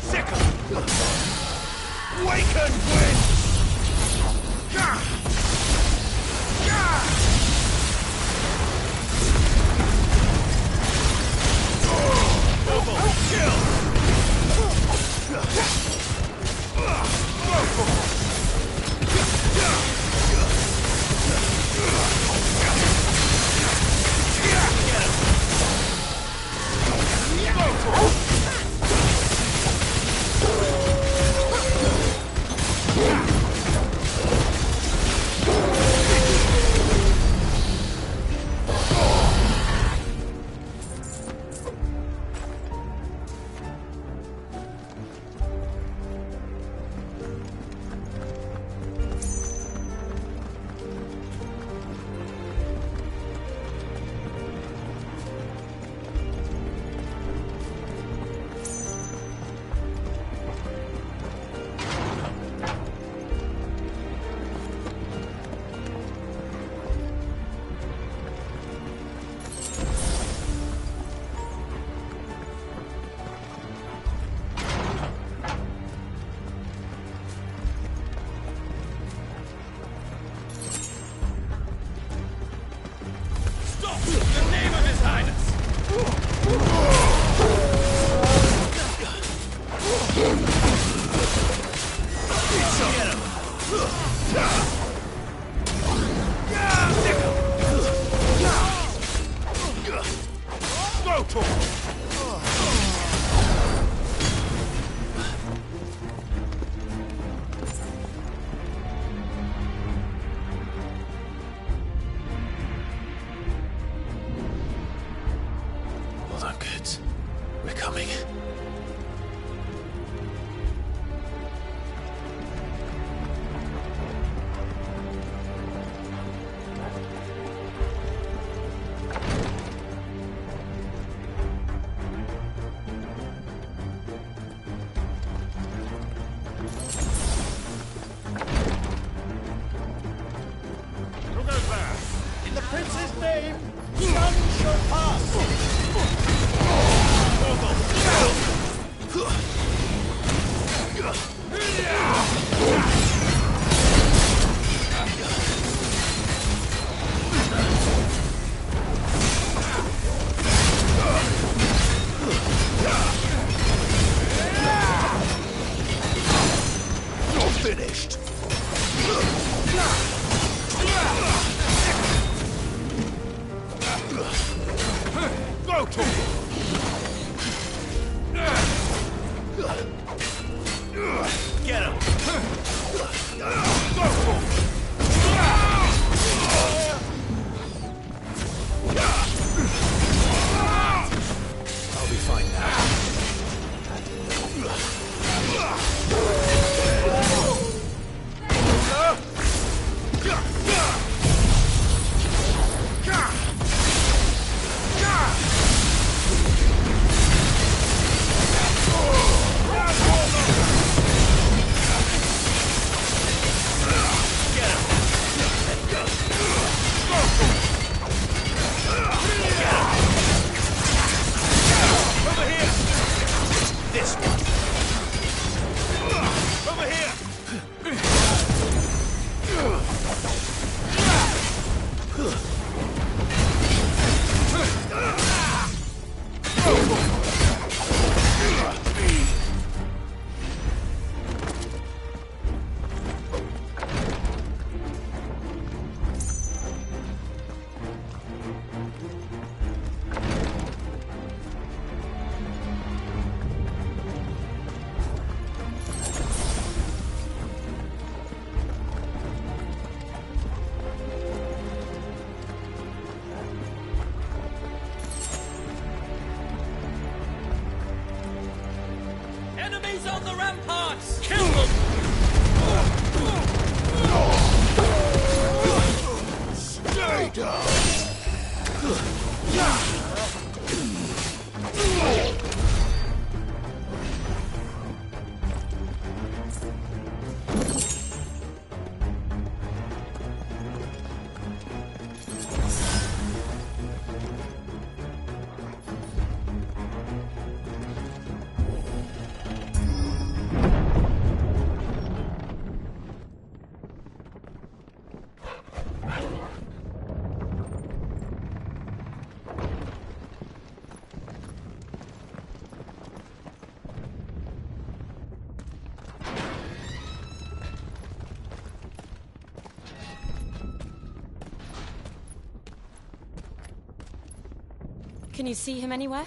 Sick him! Waken, wind! Well done, kids. We're coming. Who goes there? In the prince's name, none shall pass! You're finished. Go to him. Get him! Go to him. I'll be fine now. This one! Over here! Enemies on the ramparts! Kill them! Stay down. Can you see him anywhere?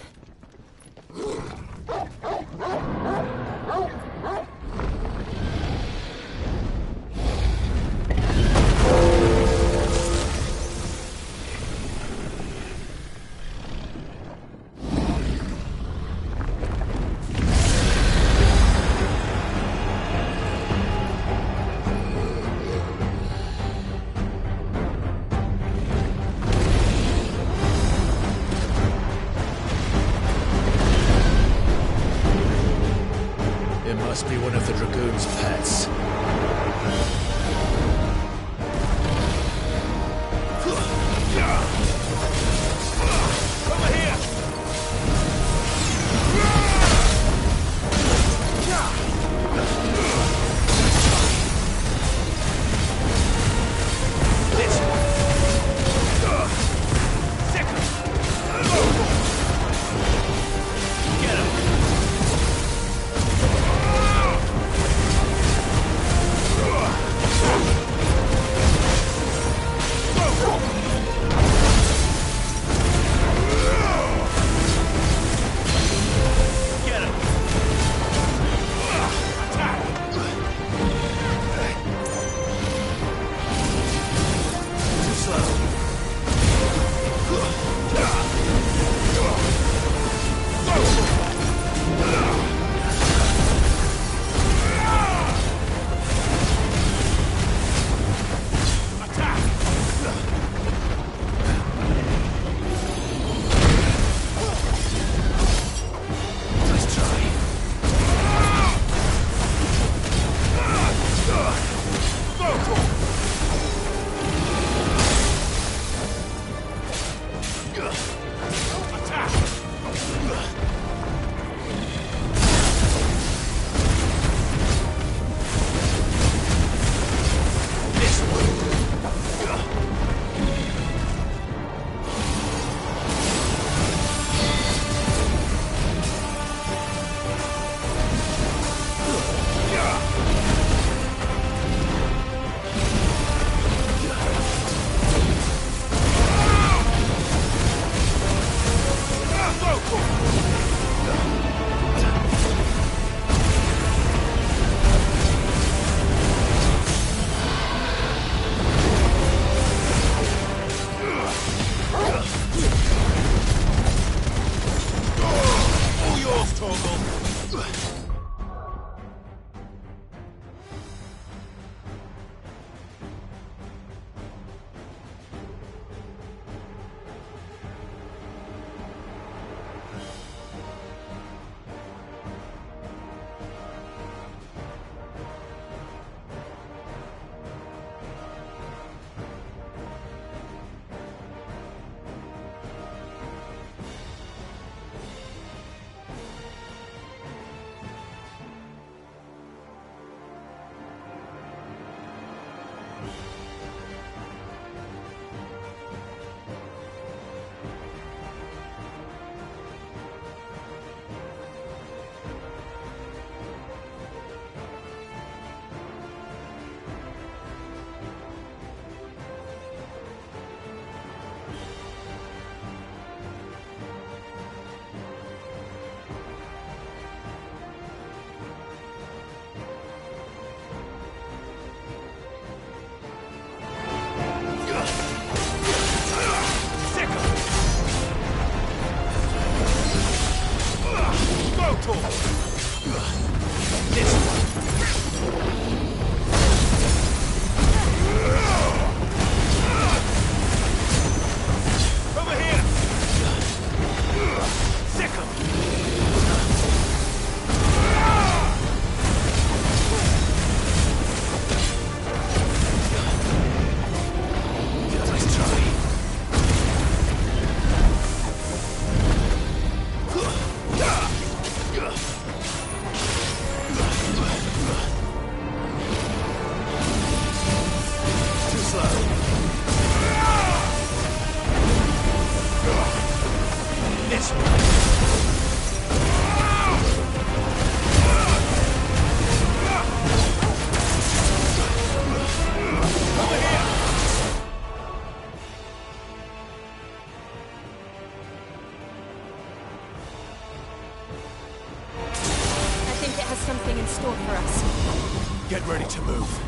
move.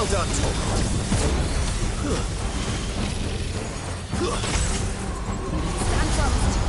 Well done, Tormund. Stand fast.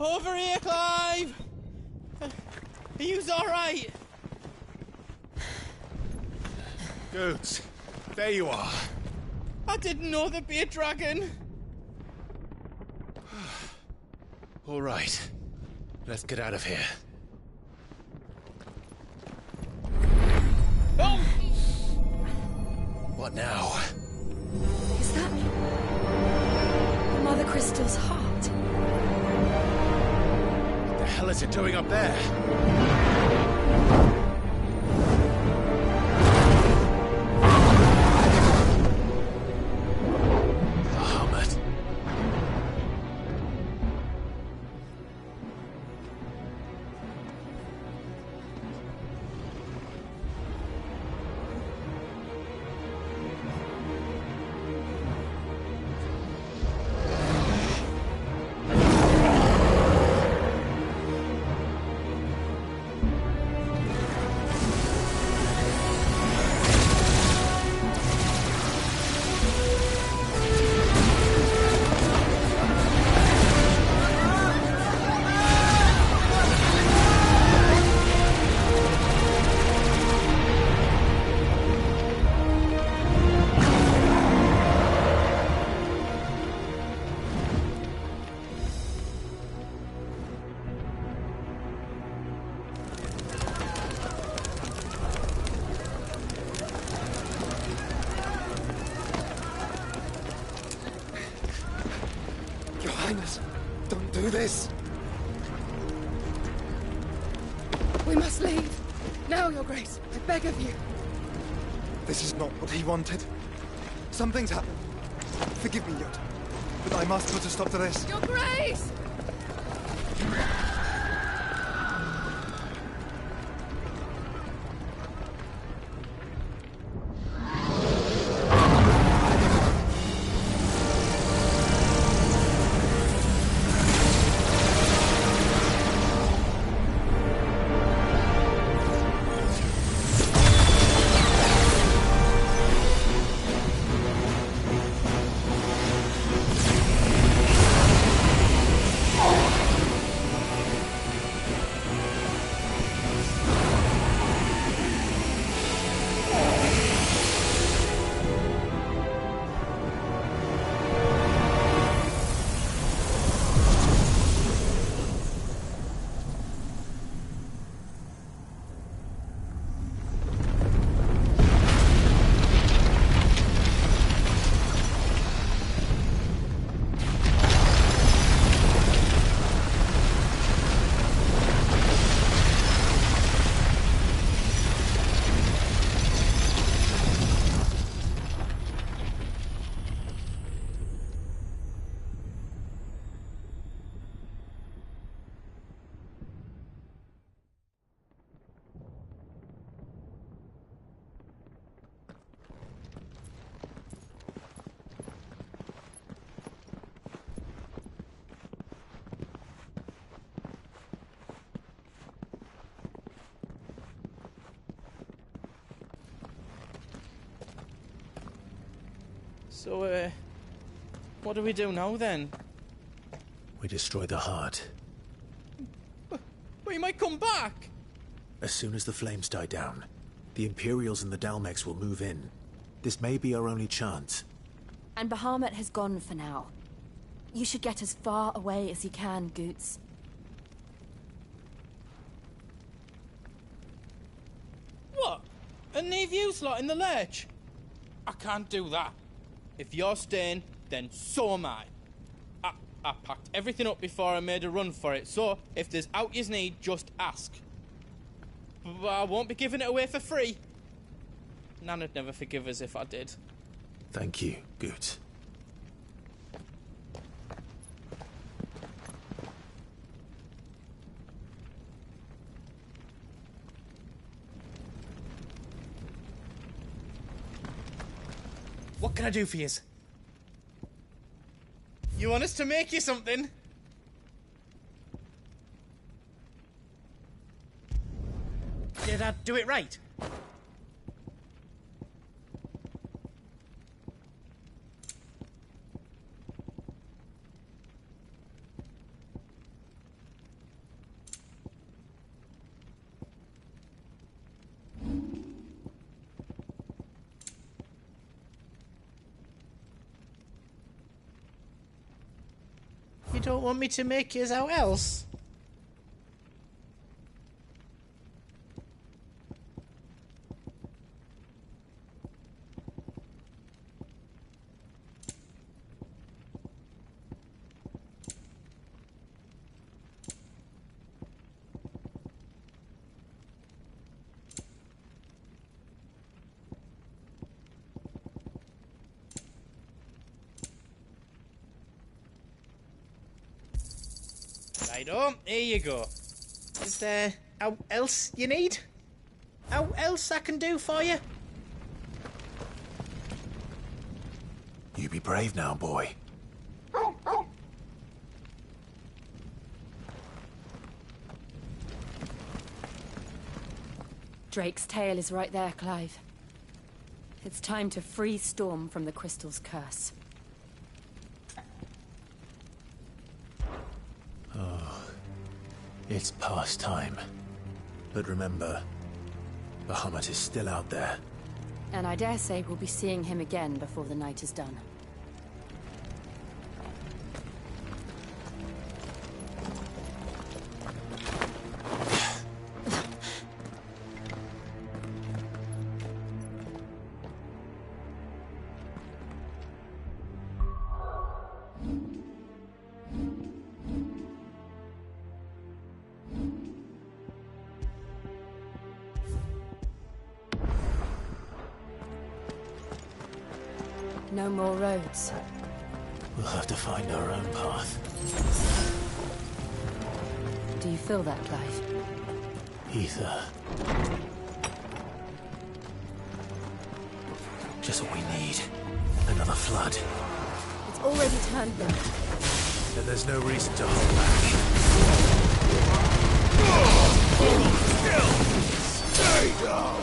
Over here, Clive! Are you alright? Goods, there you are. I didn't know there'd be a dragon. All right. Let's get out of here. Oh! What now? Is that Mother Crystal's heart? What the hell is it doing up there? Don't do this! We must leave. Now, Your Grace. I beg of you. This is not what he wanted. Something's happened. Forgive me, Yod, but I must put a stop to this. Your Grace! So, what do we do now, then? We destroy the heart. But he might come back! As soon as the flames die down, the Imperials and the Dalmex will move in. This may be our only chance. And Bahamut has gone for now. You should get as far away as you can, Goots. What? And leave you lot in the lurch? I can't do that. If you're staying, then so am I. I packed everything up before I made a run for it, so if there's out you need, just ask. But I won't be giving it away for free. Nana'd never forgive us if I did. Thank you, Goots. What can I do for you? You want us to make you something? Did I do it right? You don't want me to make yours out else? Righto, here you go. Is there aught else you need? Aught else I can do for you? You be brave now, boy. Drake's tail is right there, Clive. It's time to free Storm from the Crystal's curse. Oh, it's past time. But remember, Bahamut is still out there. And I dare say we'll be seeing him again before the night is done. No more roads. We'll have to find our own path. Do you feel that, Clive? Ether. Just what we need. Another flood. It's already turned them. Then there's no reason to hold back. Stay down!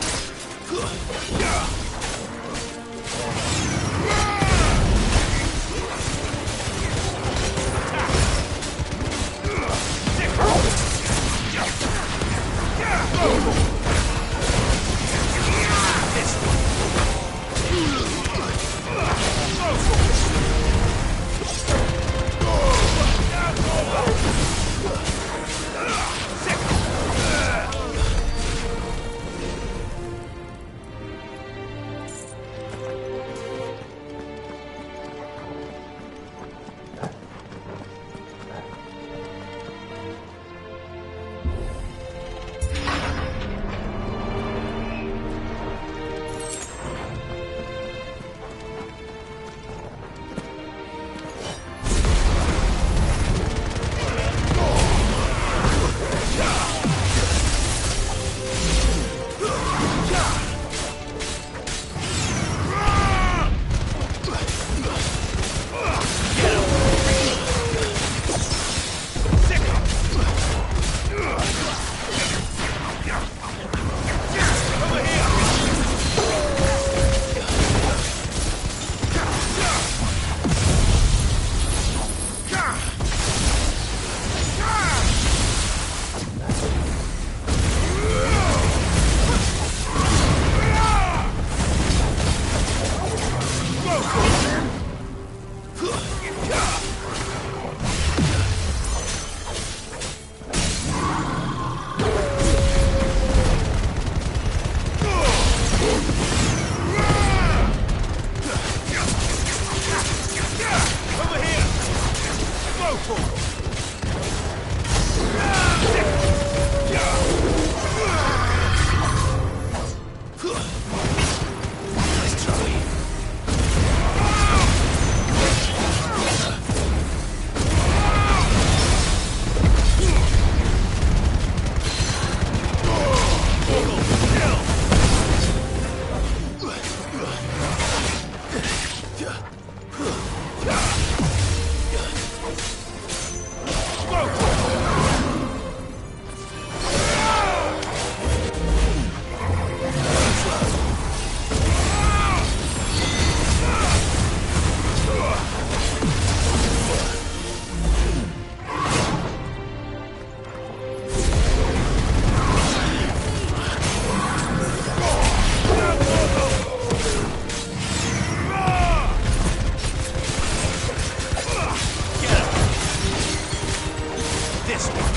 this one.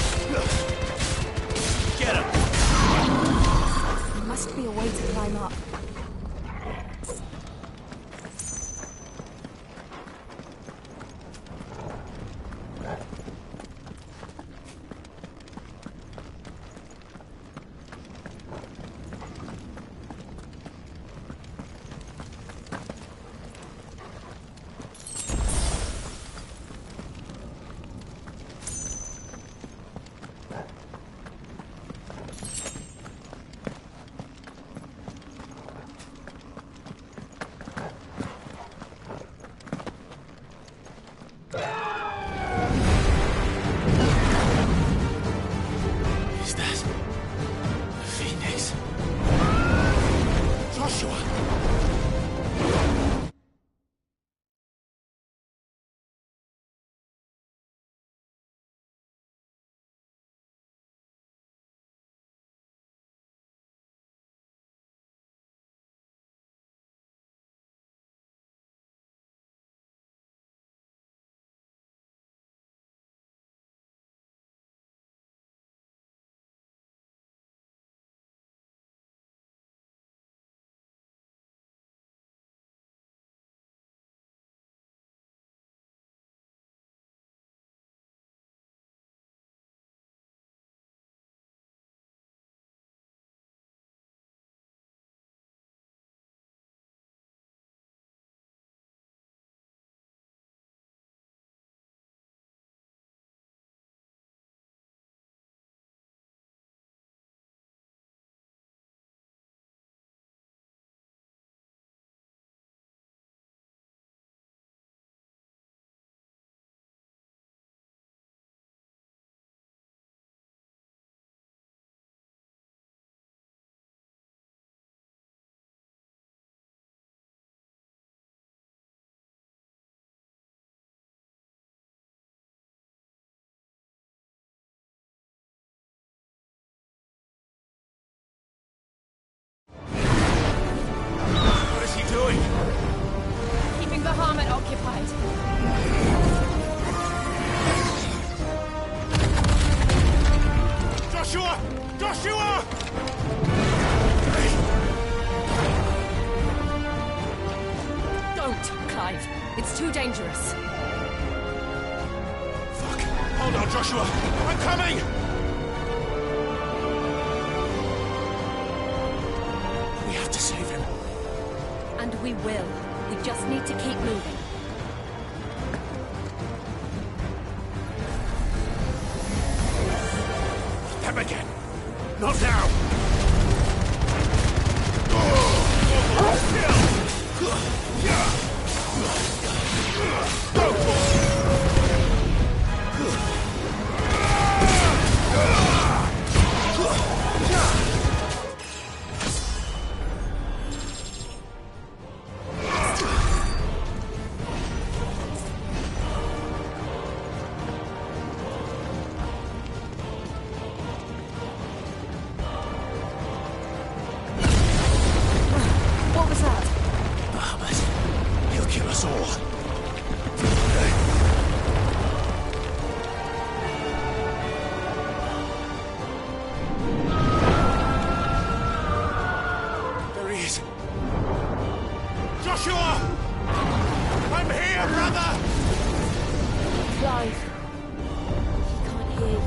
Get him! There must be a way to climb up. Is that the Phoenix? Joshua! What is he doing? Keeping Bahamut occupied. Joshua! Joshua! Don't, Clive. It's too dangerous. Fuck! Hold on, Joshua! I'm coming! We have to save him. And we will. We just need to keep moving. Them again! Not now! What was that? Bahamut, he'll kill us all. There he is. Joshua! I'm here, brother! Clive. He can't hear you.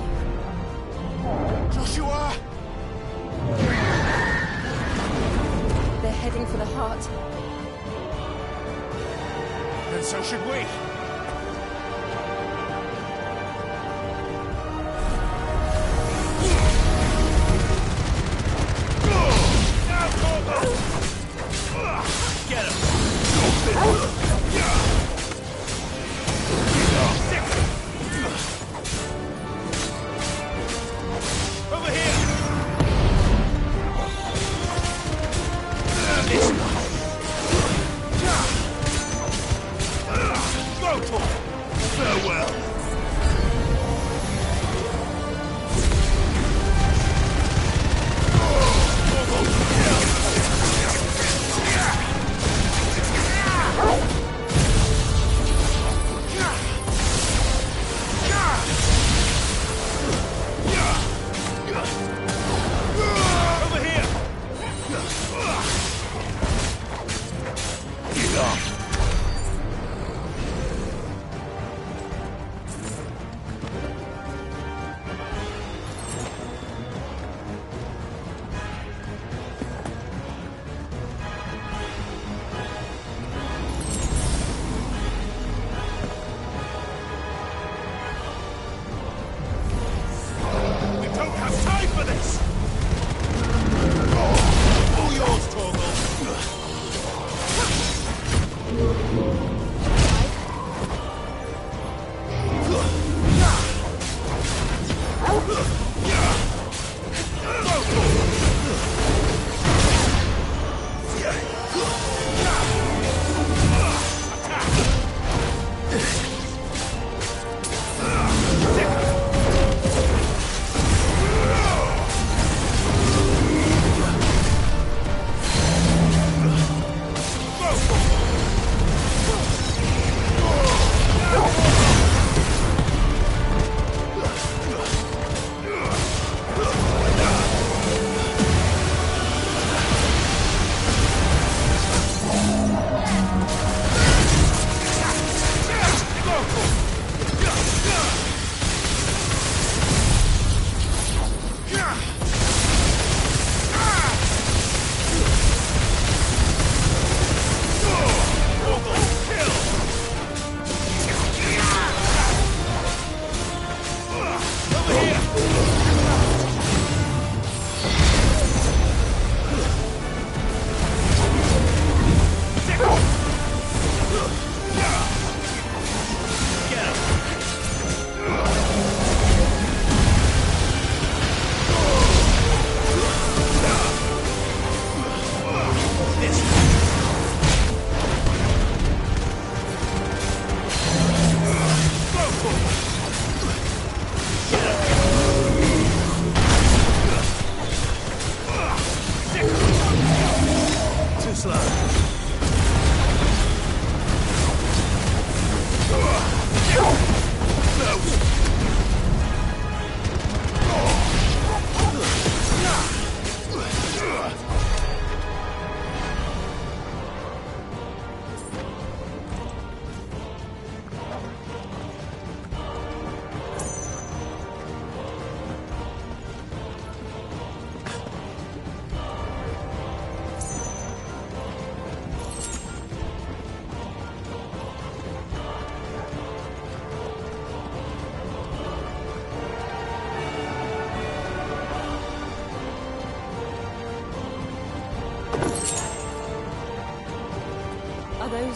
Joshua! They're heading for the heart. Then so should we. Get him! Over here! This way. Go!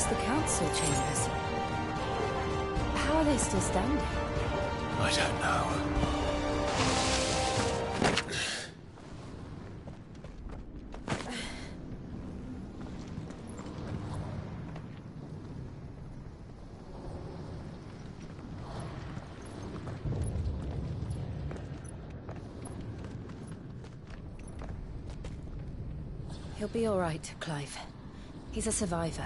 the council chambers. How are they still standing? I don't know. He'll be all right, Clive. He's a survivor.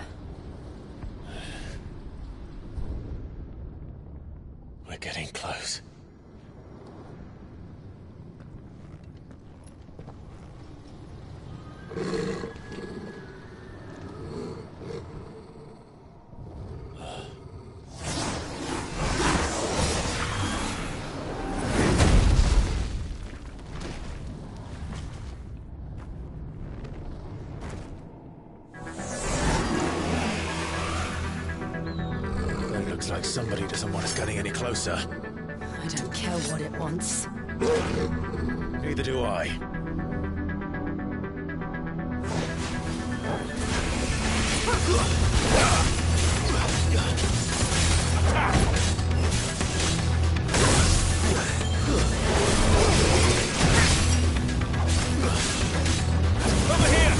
We're getting close. It looks like somebody doesn't want us getting any closer. I don't care what it wants. Neither do I. Over here!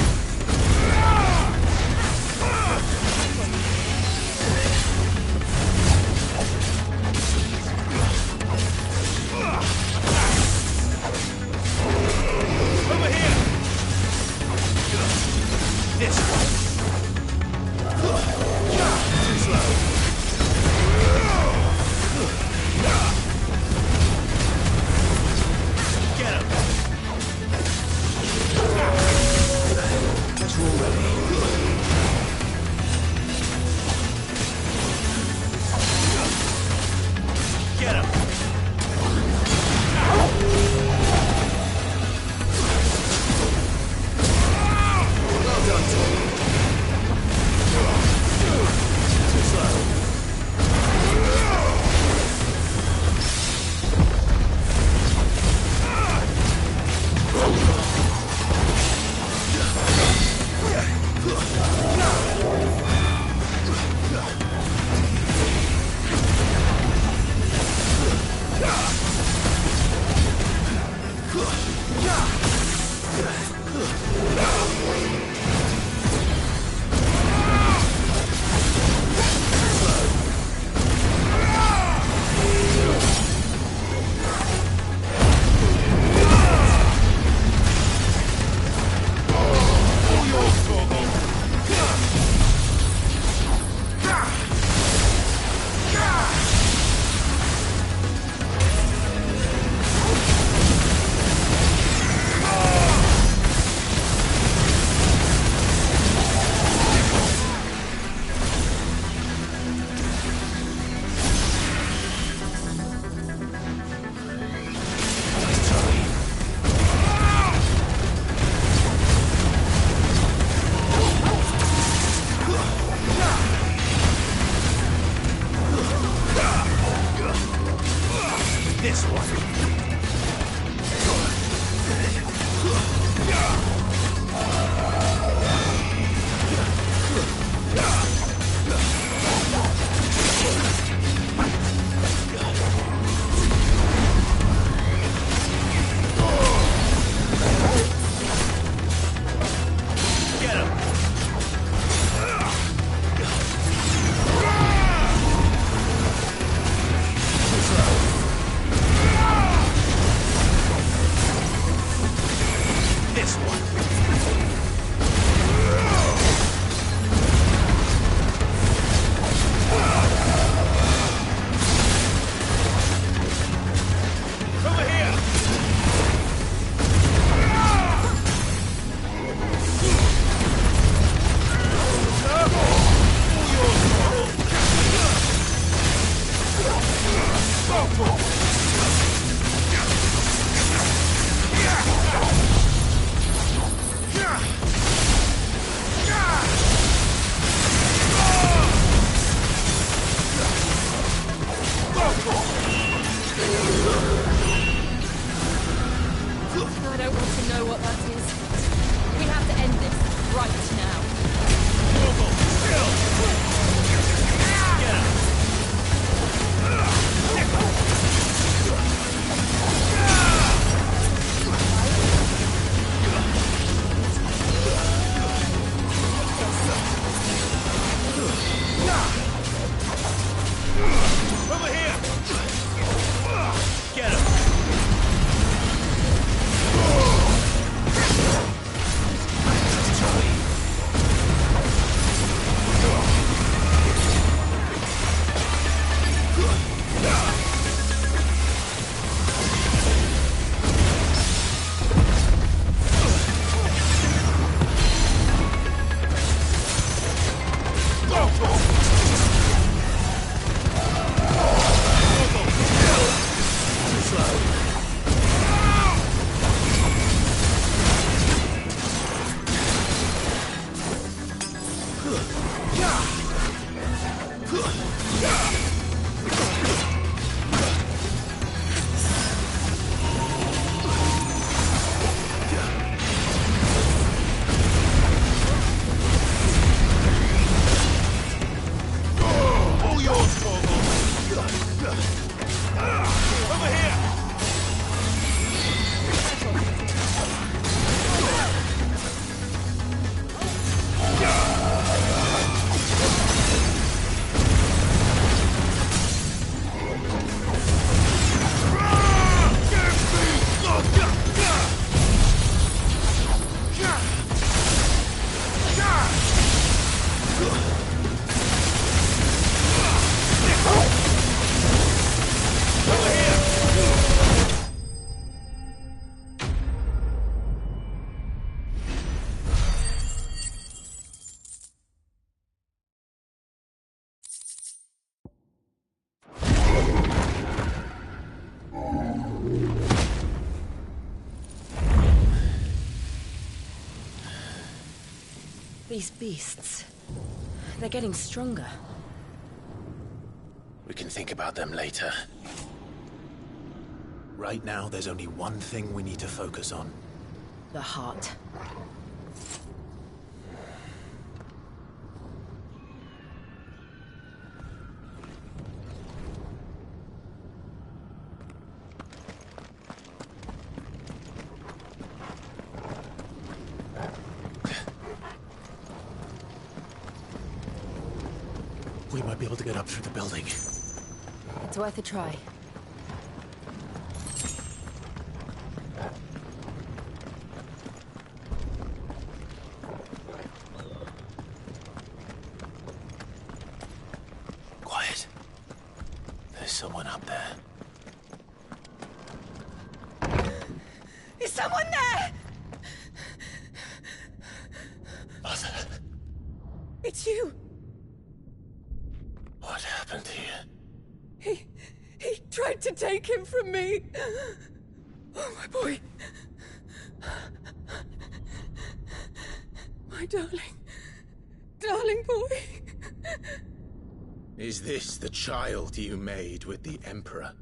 Over here! This one. Too slow. Get him! Guess we're all ready. Get him! Well done, Tommy. Too slow. This one. Get him! Too slow. This one. Over here. I don't want to know what that is. We have to end this right now. Still! These beasts... they're getting stronger. We can think about them later. Right now, there's only one thing we need to focus on. The heart. We might be able to get up through the building. It's worth a try. Quiet. There's someone up there. Is someone there? Mother. It's you. What happened here? He tried to take him from me. Oh, my boy. My darling boy. Is this the child you made with the Emperor?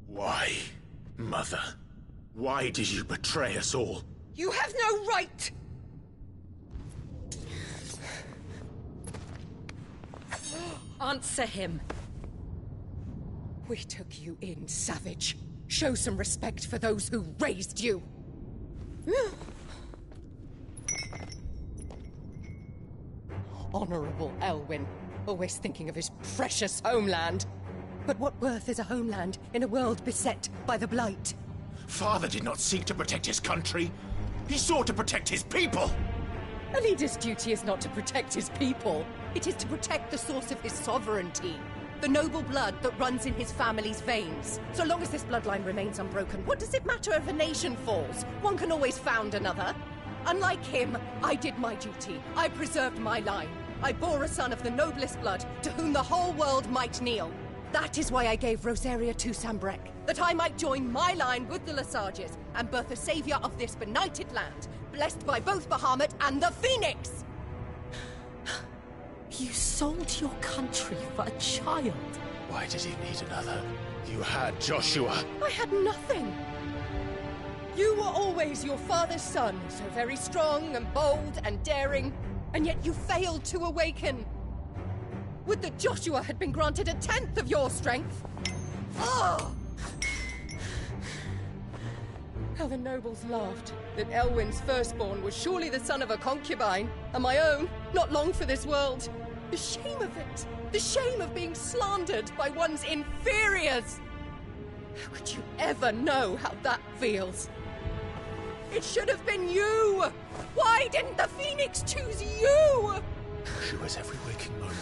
Why, Mother? Why did you betray us all? You have no right! Answer him. We took you in, savage. Show some respect for those who raised you. Honorable Elwyn, always thinking of his precious homeland. But what worth is a homeland in a world beset by the Blight? Father did not seek to protect his country. He sought to protect his people. A leader's duty is not to protect his people. It is to protect the source of his sovereignty. The noble blood that runs in his family's veins. So long as this bloodline remains unbroken, what does it matter if a nation falls? One can always found another. Unlike him, I did my duty. I preserved my line. I bore a son of the noblest blood, to whom the whole world might kneel. That is why I gave Rosaria to Sambrek, that I might join my line with the Lesages and birth a savior of this benighted land, blessed by both Bahamut and the Phoenix! You sold your country for a child. Why did he need another? You had Joshua. I had nothing. You were always your father's son, so very strong and bold and daring, and yet you failed to awaken. Would that Joshua had been granted 1/10 of your strength? Oh! How the nobles laughed that Elwyn's firstborn was surely the son of a concubine, and my own, not long for this world. The shame of it! The shame of being slandered by one's inferiors! How could you ever know how that feels? It should have been you! Why didn't the Phoenix choose you? Joshua's every waking moment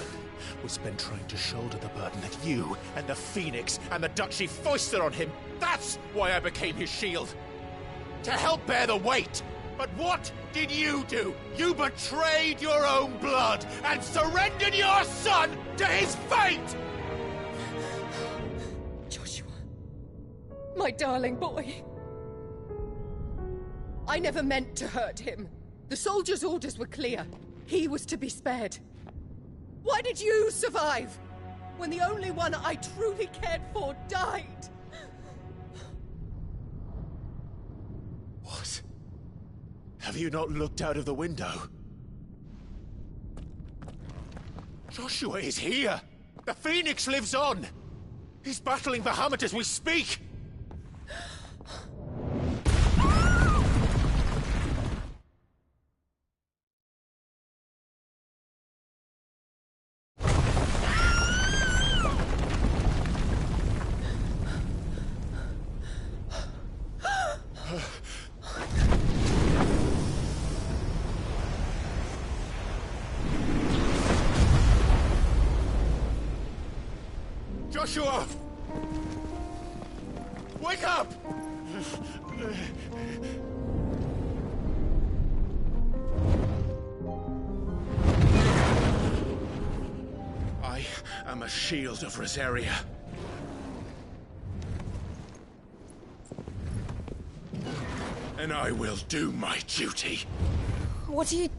was spent trying to shoulder the burden that you and the Phoenix and the Duchy foisted on him. That's why I became his shield. To help bear the weight. But what did you do? You betrayed your own blood and surrendered your son to his fate! Joshua, my darling boy. I never meant to hurt him. The soldiers' orders were clear. He was to be spared. Why did you survive when the only one I truly cared for died? What? Have you not looked out of the window? Joshua is here! The Phoenix lives on! He's battling Bahamut as we speak! Joshua! Wake up! I am a shield of Rosaria. And I will do my duty. What are you...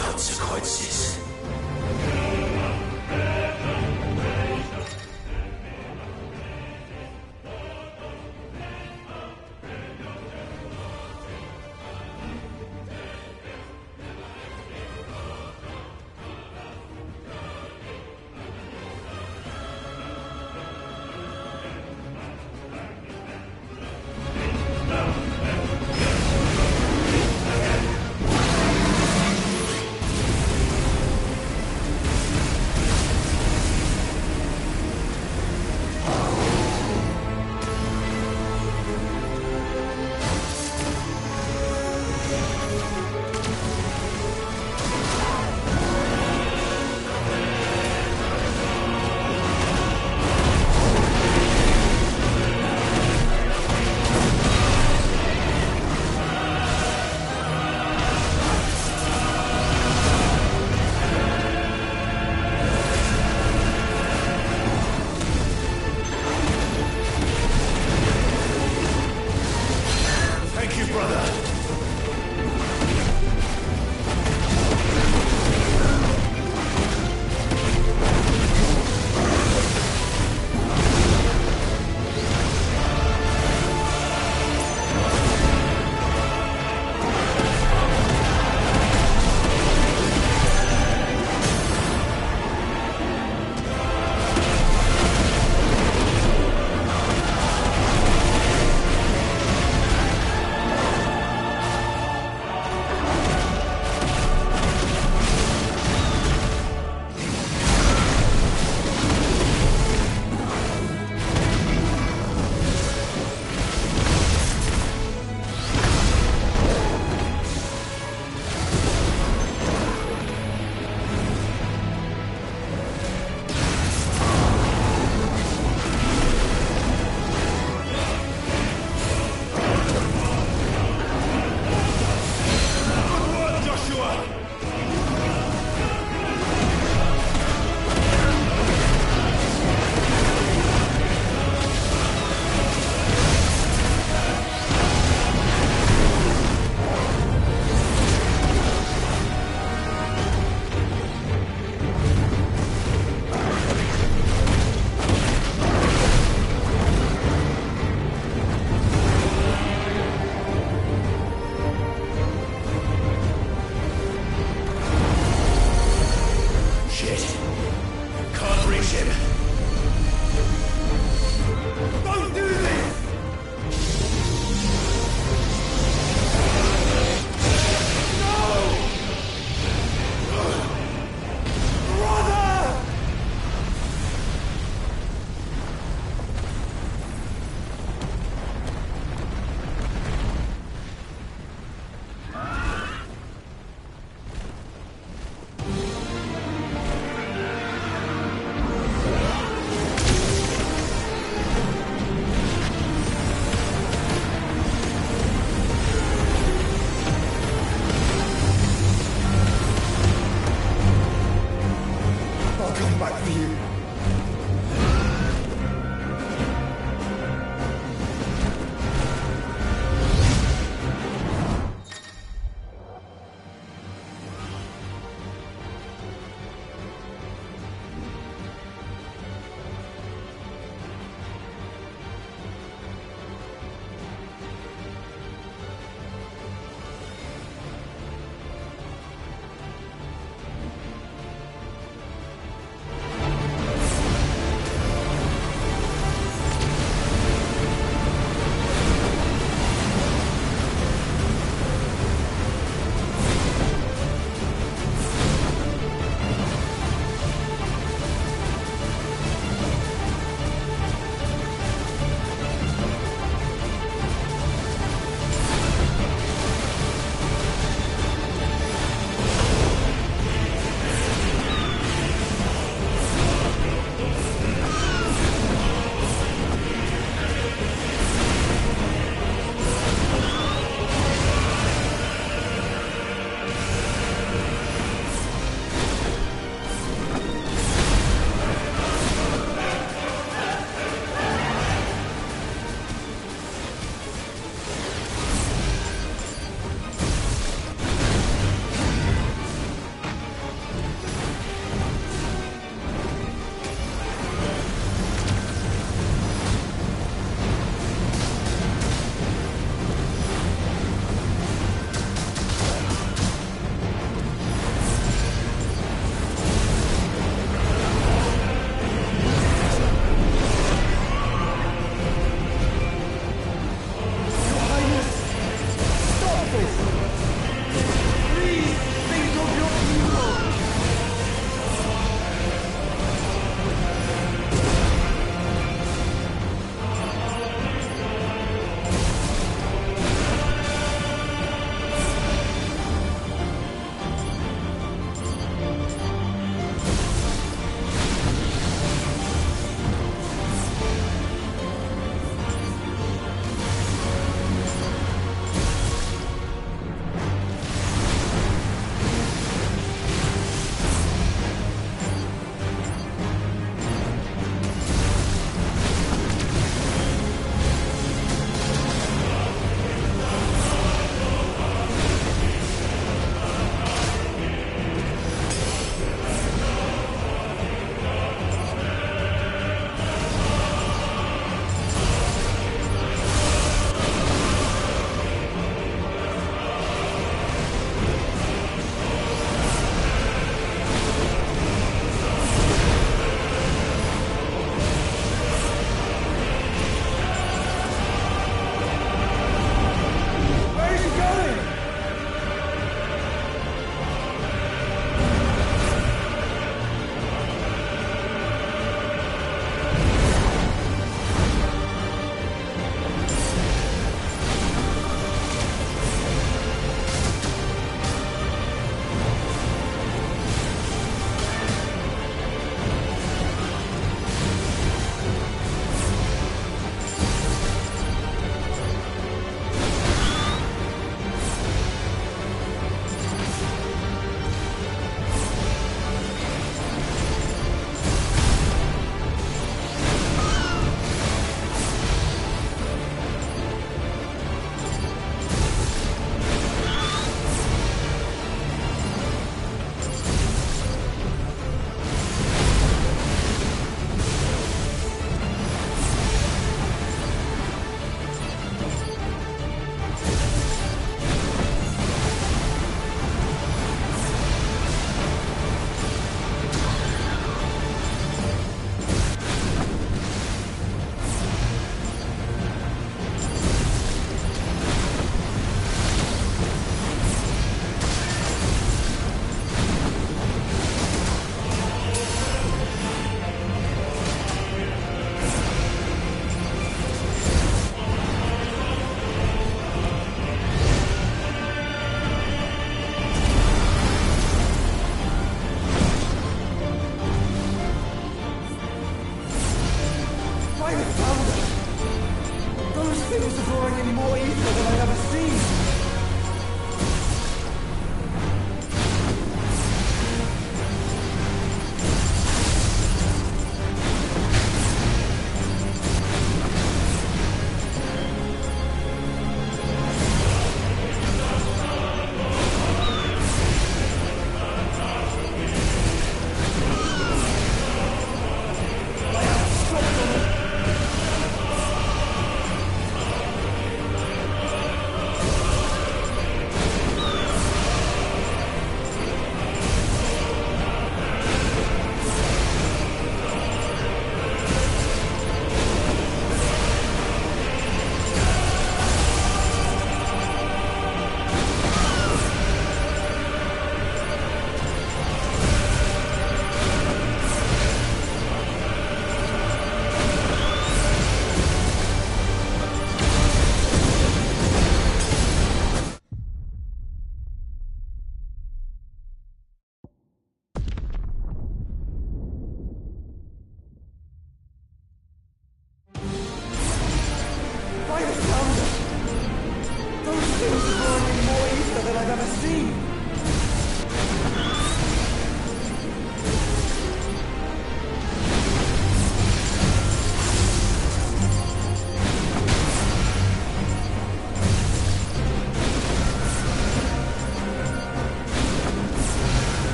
consequences.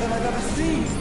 than I've ever seen!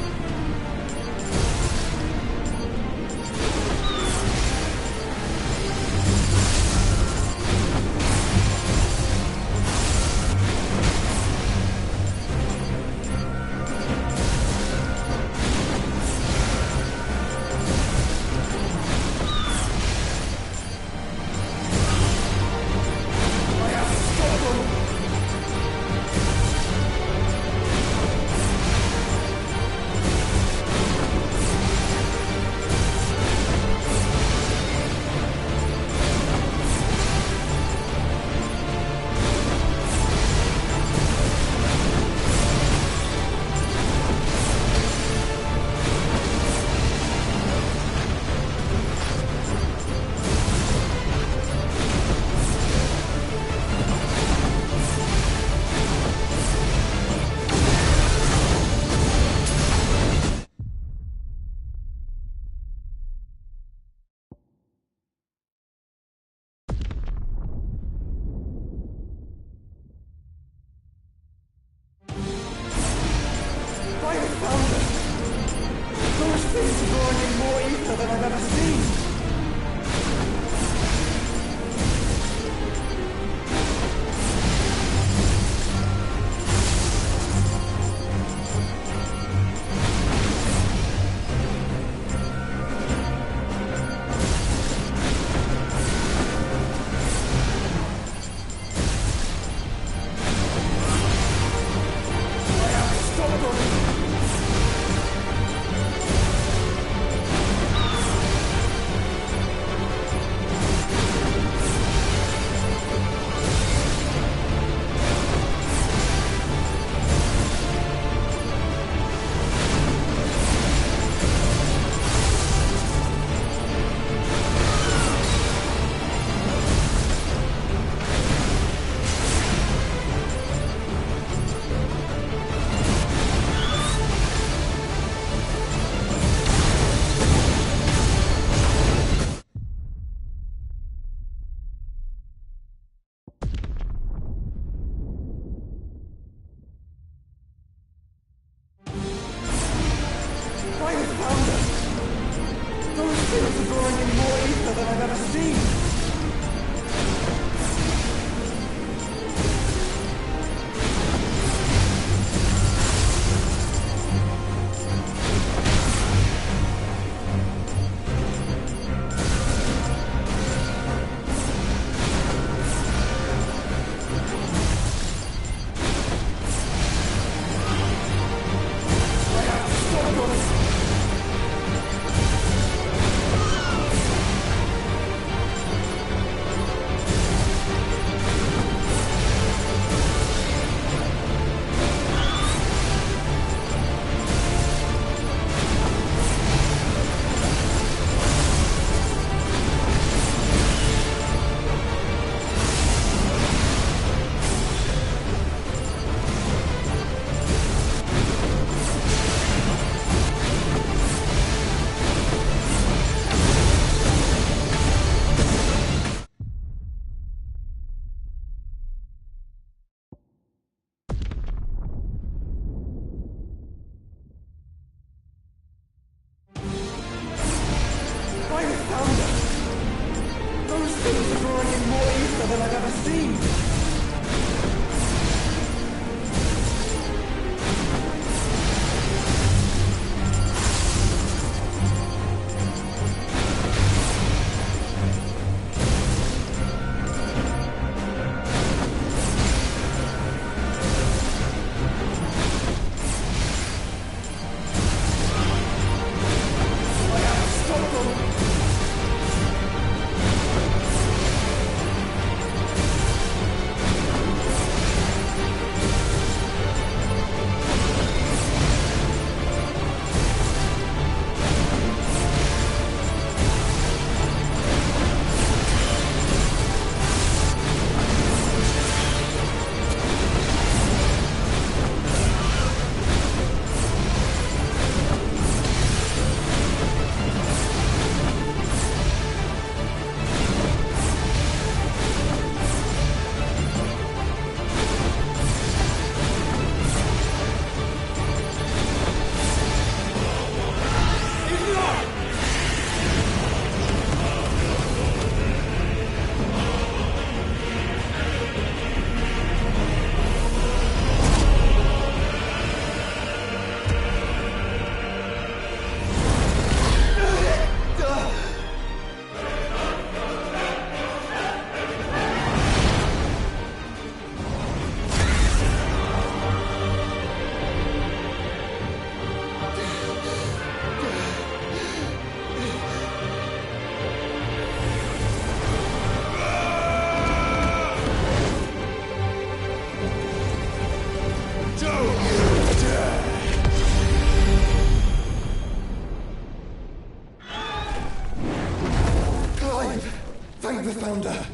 found her.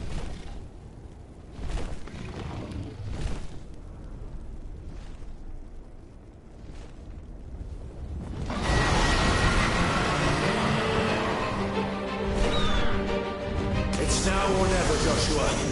It's now or never, Joshua.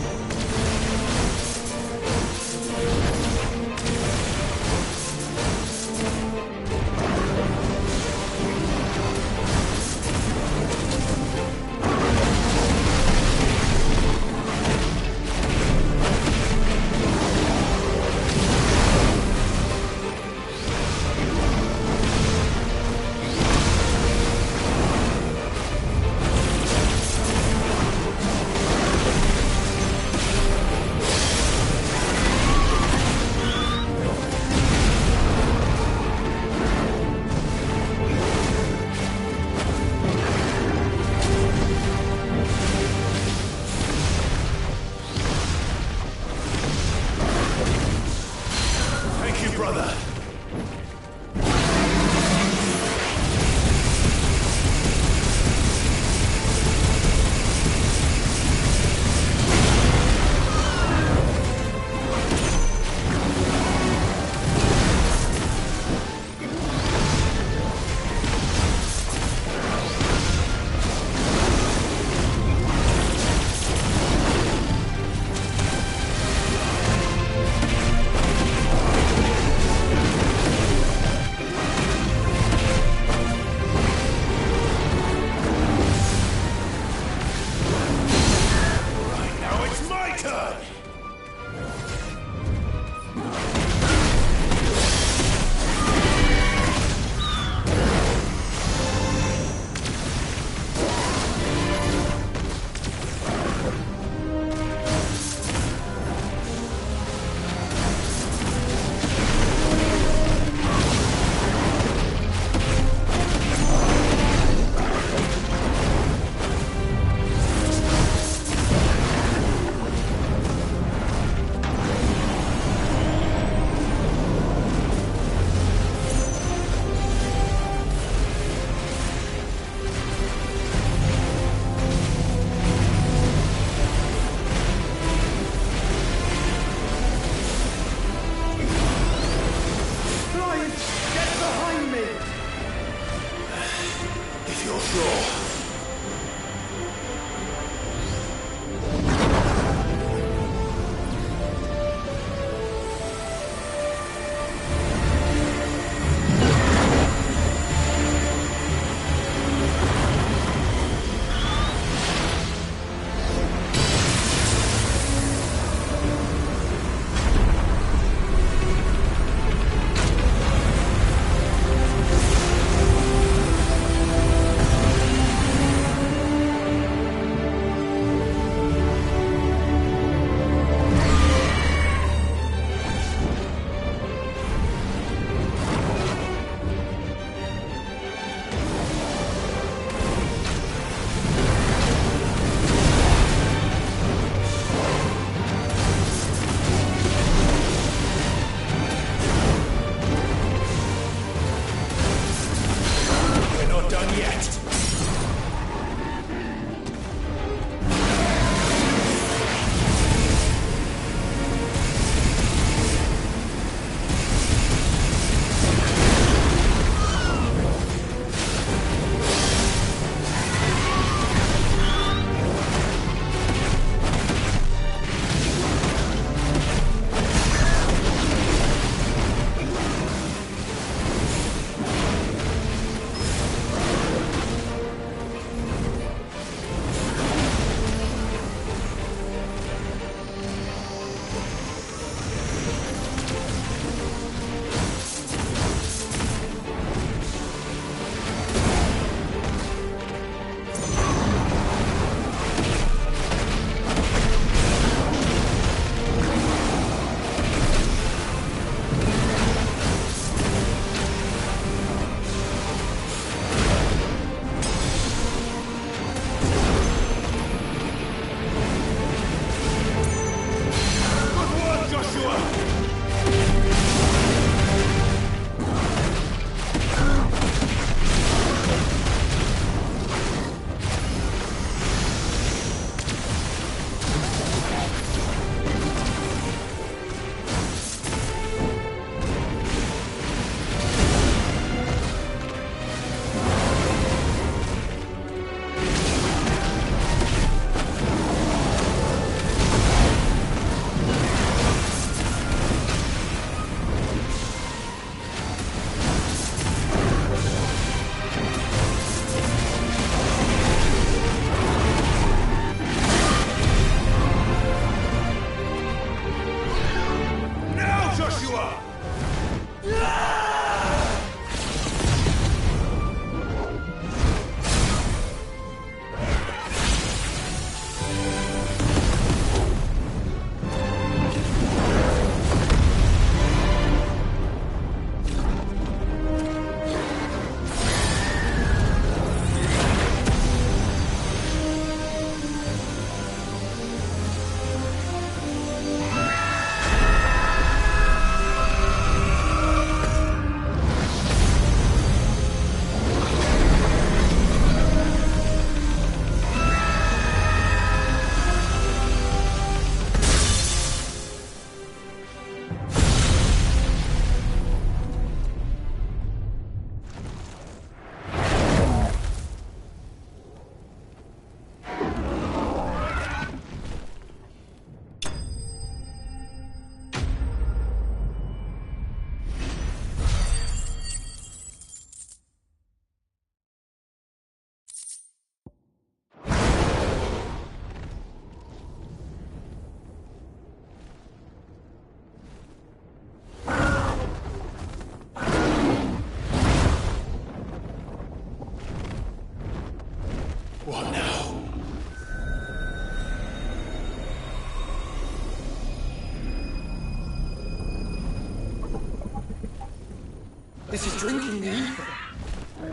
This is drinking the ether.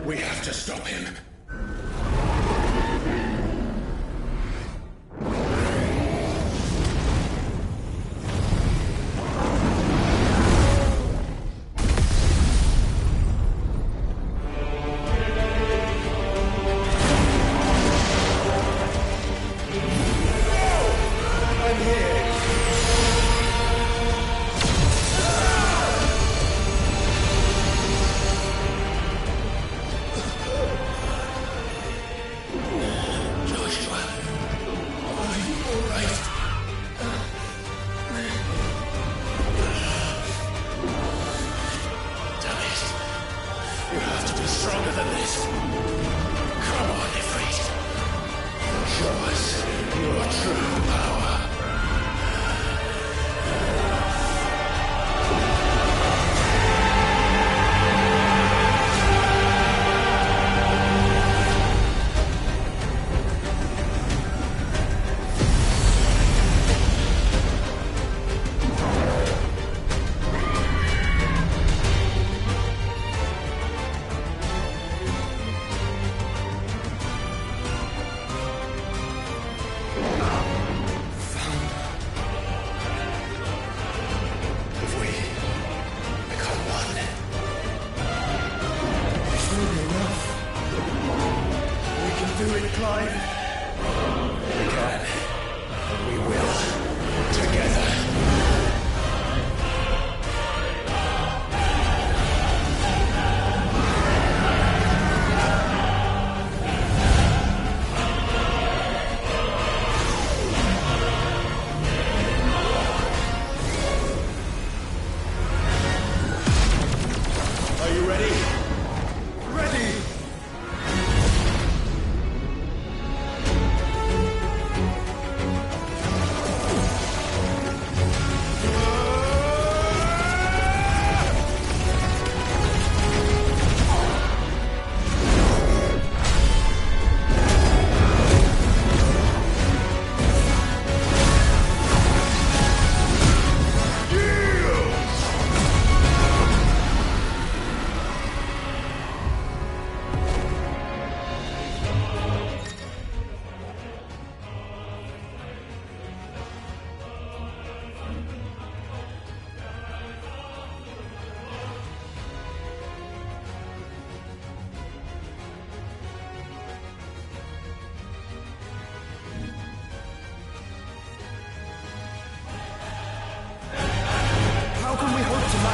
We have to stop him.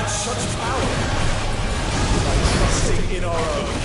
Such power by trusting in our own.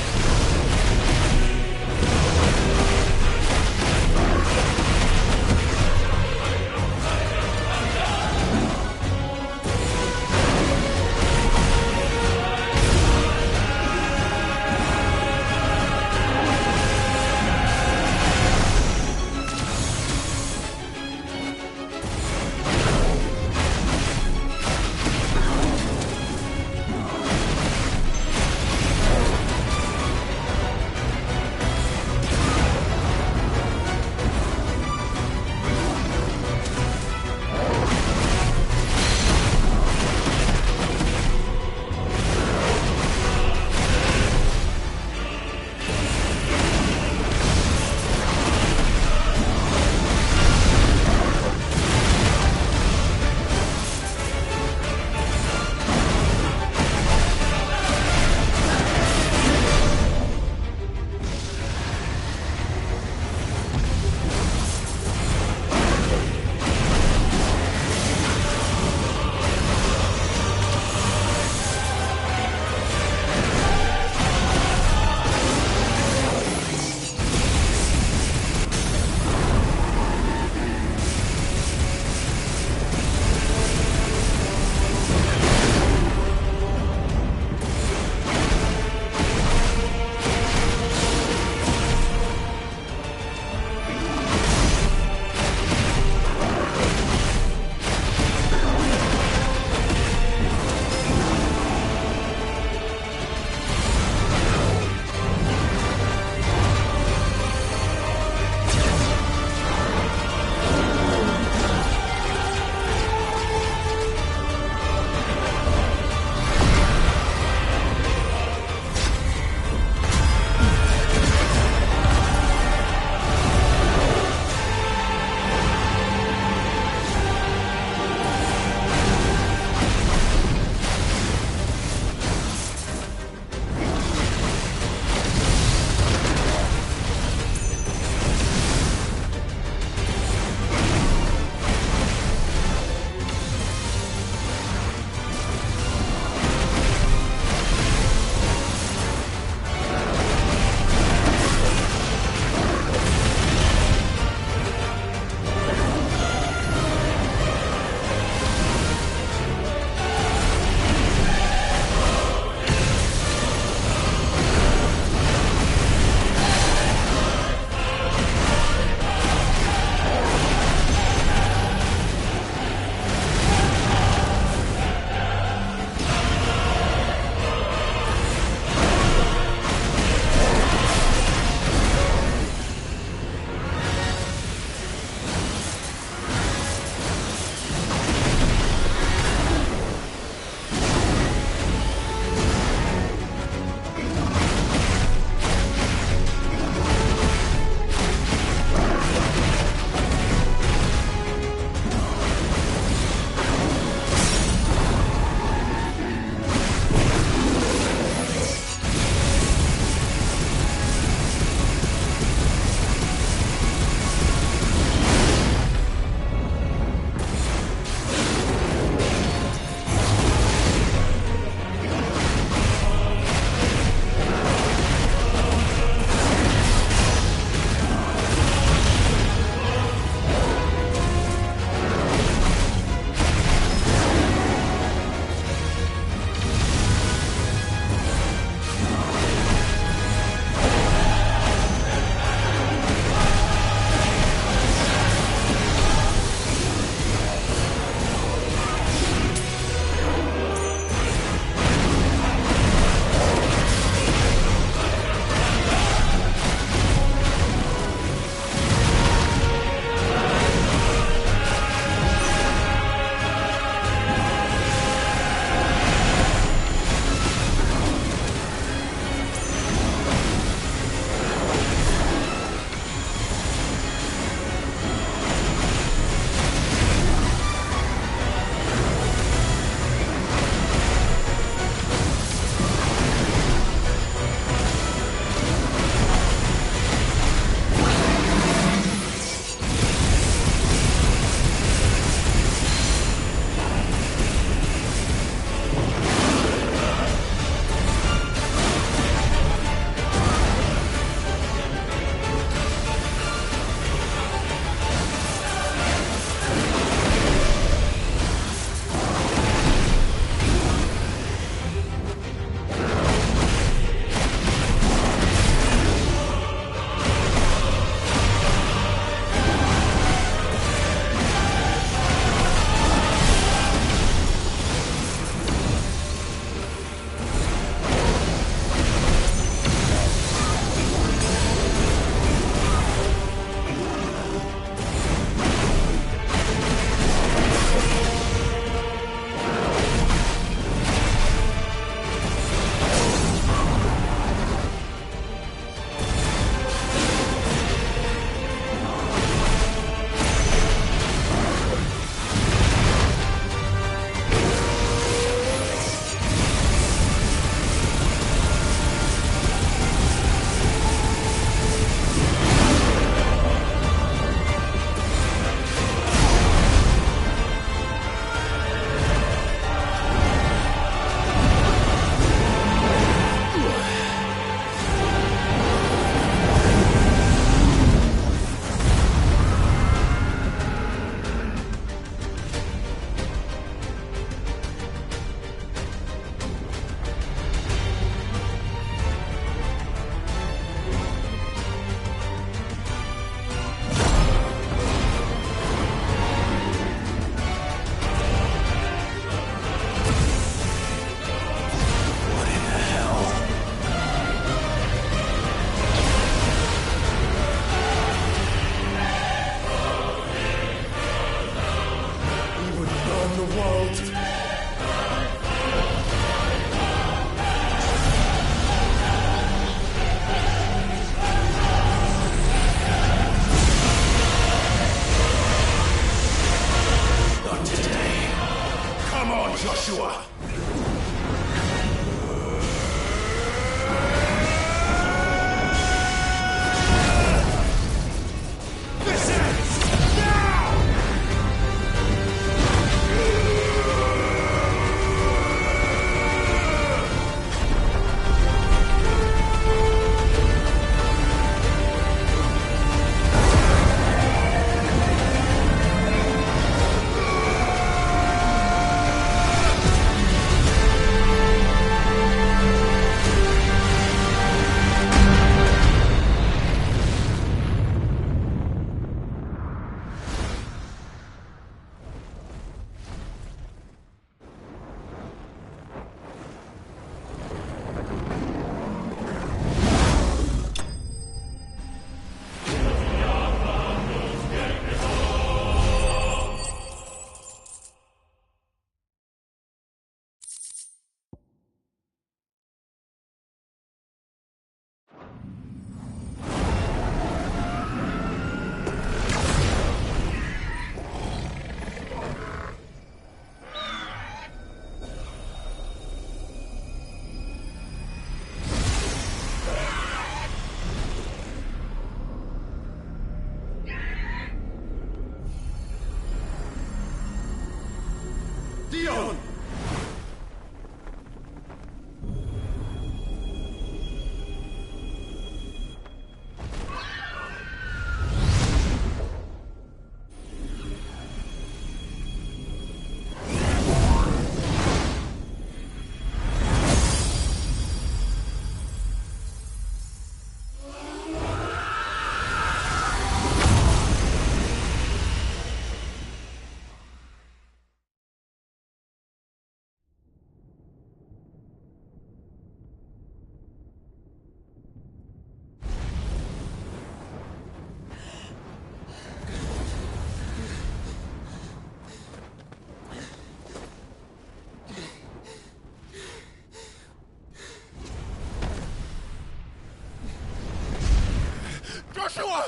Joshua!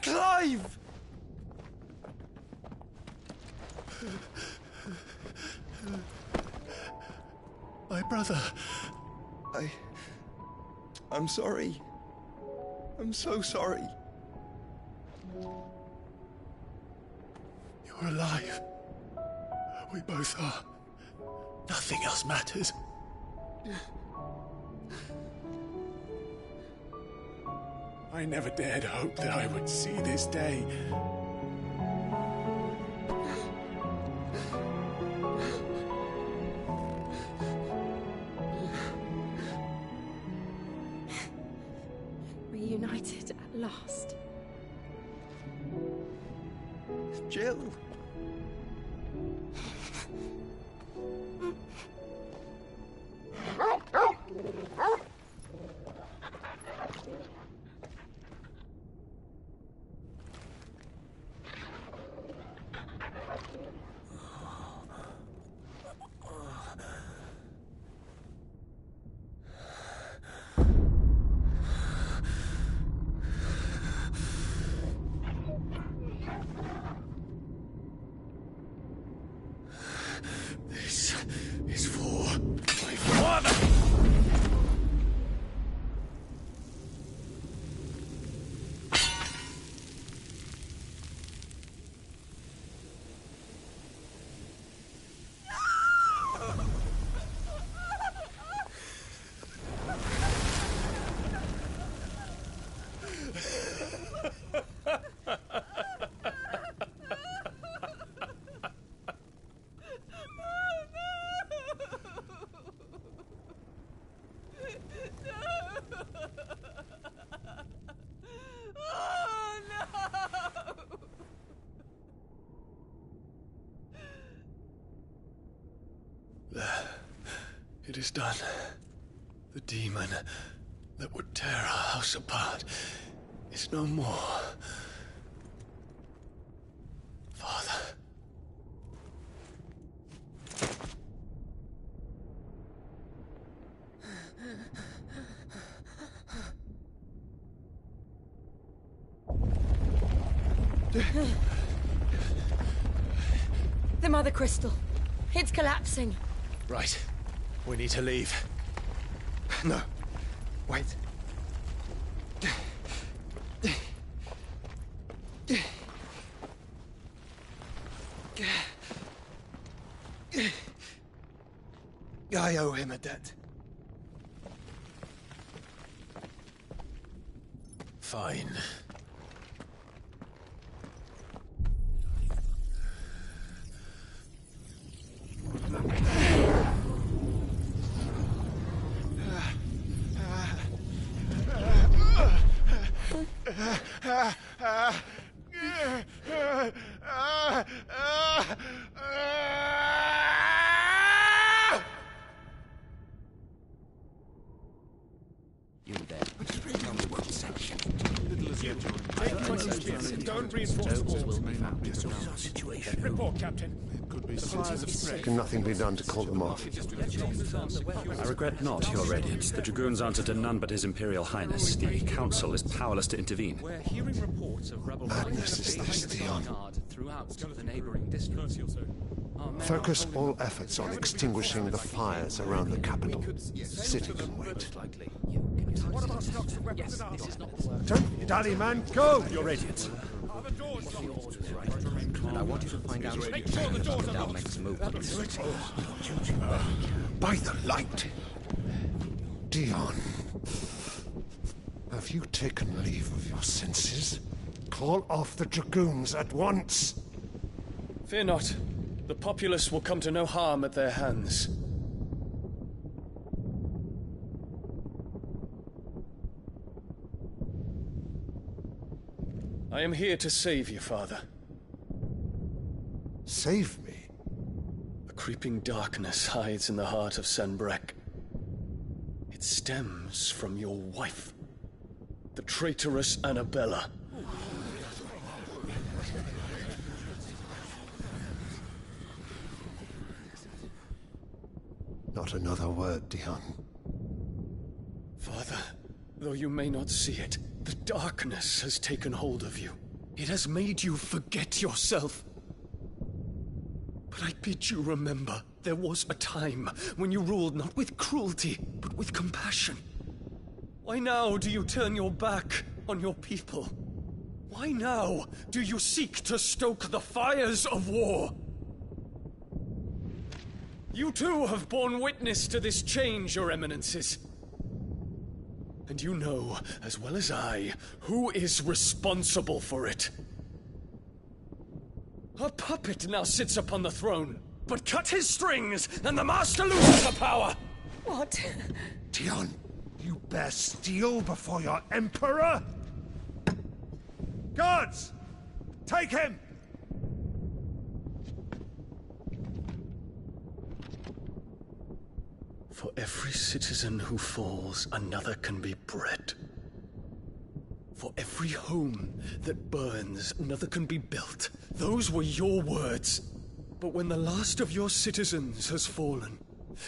Clive! My brother. I'm sorry. I'm so sorry. You're alive. We both are. Nothing else matters. I never dared hope that I would see this day. Reunited at last. Jill. This is for my father! It is done. The demon that would tear our house apart is no more. Father. The Mother Crystal. It's collapsing. Right. We need to leave. No. Wait. I owe him a debt. Fine. You there. Tell me what section. Don't reinforce the walls. Situation. Report, Captain. Can nothing be done to call them off? I regret not, Your Radiance. The Dragoons answer to none but His Imperial Highness. The Council is powerless to intervene. We're hearing reports of rebel Madness is this, Theon. throughout the neighboring districts. Focus all efforts on extinguishing the fires around the capital. City can wait. What about stocks of weapons and armor? Don't dally, man, go! Your Radiance. And I want you to find out Make sure the doors are locked. makes a move. By the light! Dion, have you taken leave of your senses? Call off the Dragoons at once! Fear not. The populace will come to no harm at their hands. I am here to save you, Father. Save me? A creeping darkness hides in the heart of Sanbreque. It stems from your wife, the traitorous Annabella. Not another word, Dion. Father, though you may not see it, the darkness has taken hold of you. It has made you forget yourself. But I bid you remember, there was a time when you ruled not with cruelty, but with compassion. Why now do you turn your back on your people? Why now do you seek to stoke the fires of war? You too have borne witness to this change, Your Eminences. And you know, as well as I, who is responsible for it. A puppet now sits upon the throne, but cut his strings, and the Master loses the power! What? Dion, you bear steel before your Emperor? Guards! Take him! For every citizen who falls, another can be bred. For every home that burns, another can be built. Those were your words. But when the last of your citizens has fallen,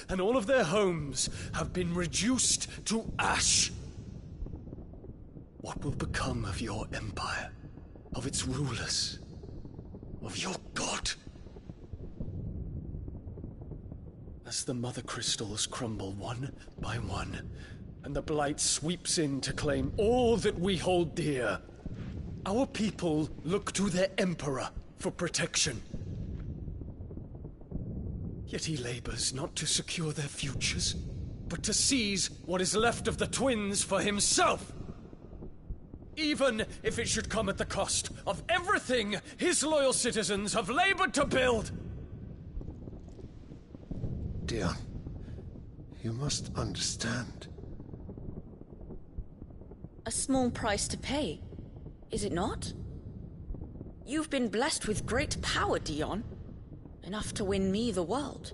and all of their homes have been reduced to ash, what will become of your empire, of its rulers, of your god? As the Mother Crystals crumble one by one, and the Blight sweeps in to claim all that we hold dear, our people look to their Emperor for protection. Yet he labors not to secure their futures, but to seize what is left of the twins for himself. Even if it should come at the cost of everything his loyal citizens have labored to build. Dion, you must understand. A small price to pay, is it not? You've been blessed with great power, Dion. Enough to win me the world.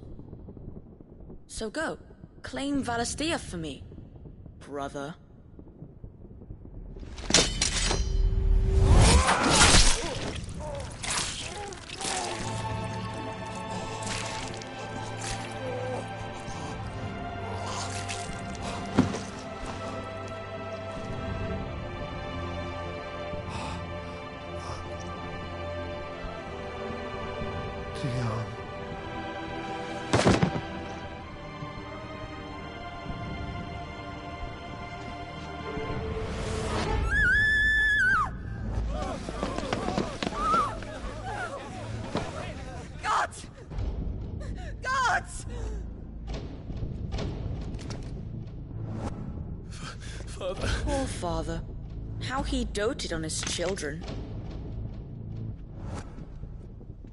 So go, claim Valisthea for me, brother. Dion. Gods! Gods! Father. Poor father. How he doted on his children.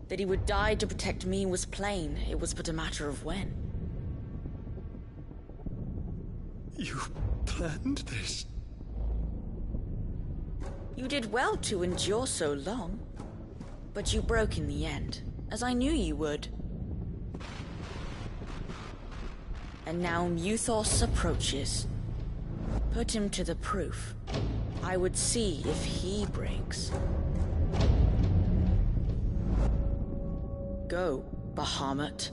That he would die to protect me was plain. It was but a matter of when. You planned this? You did well to endure so long. But you broke in the end, as I knew you would. And now Muthos approaches. Put him to the proof. I would see if he breaks. Go, Bahamut.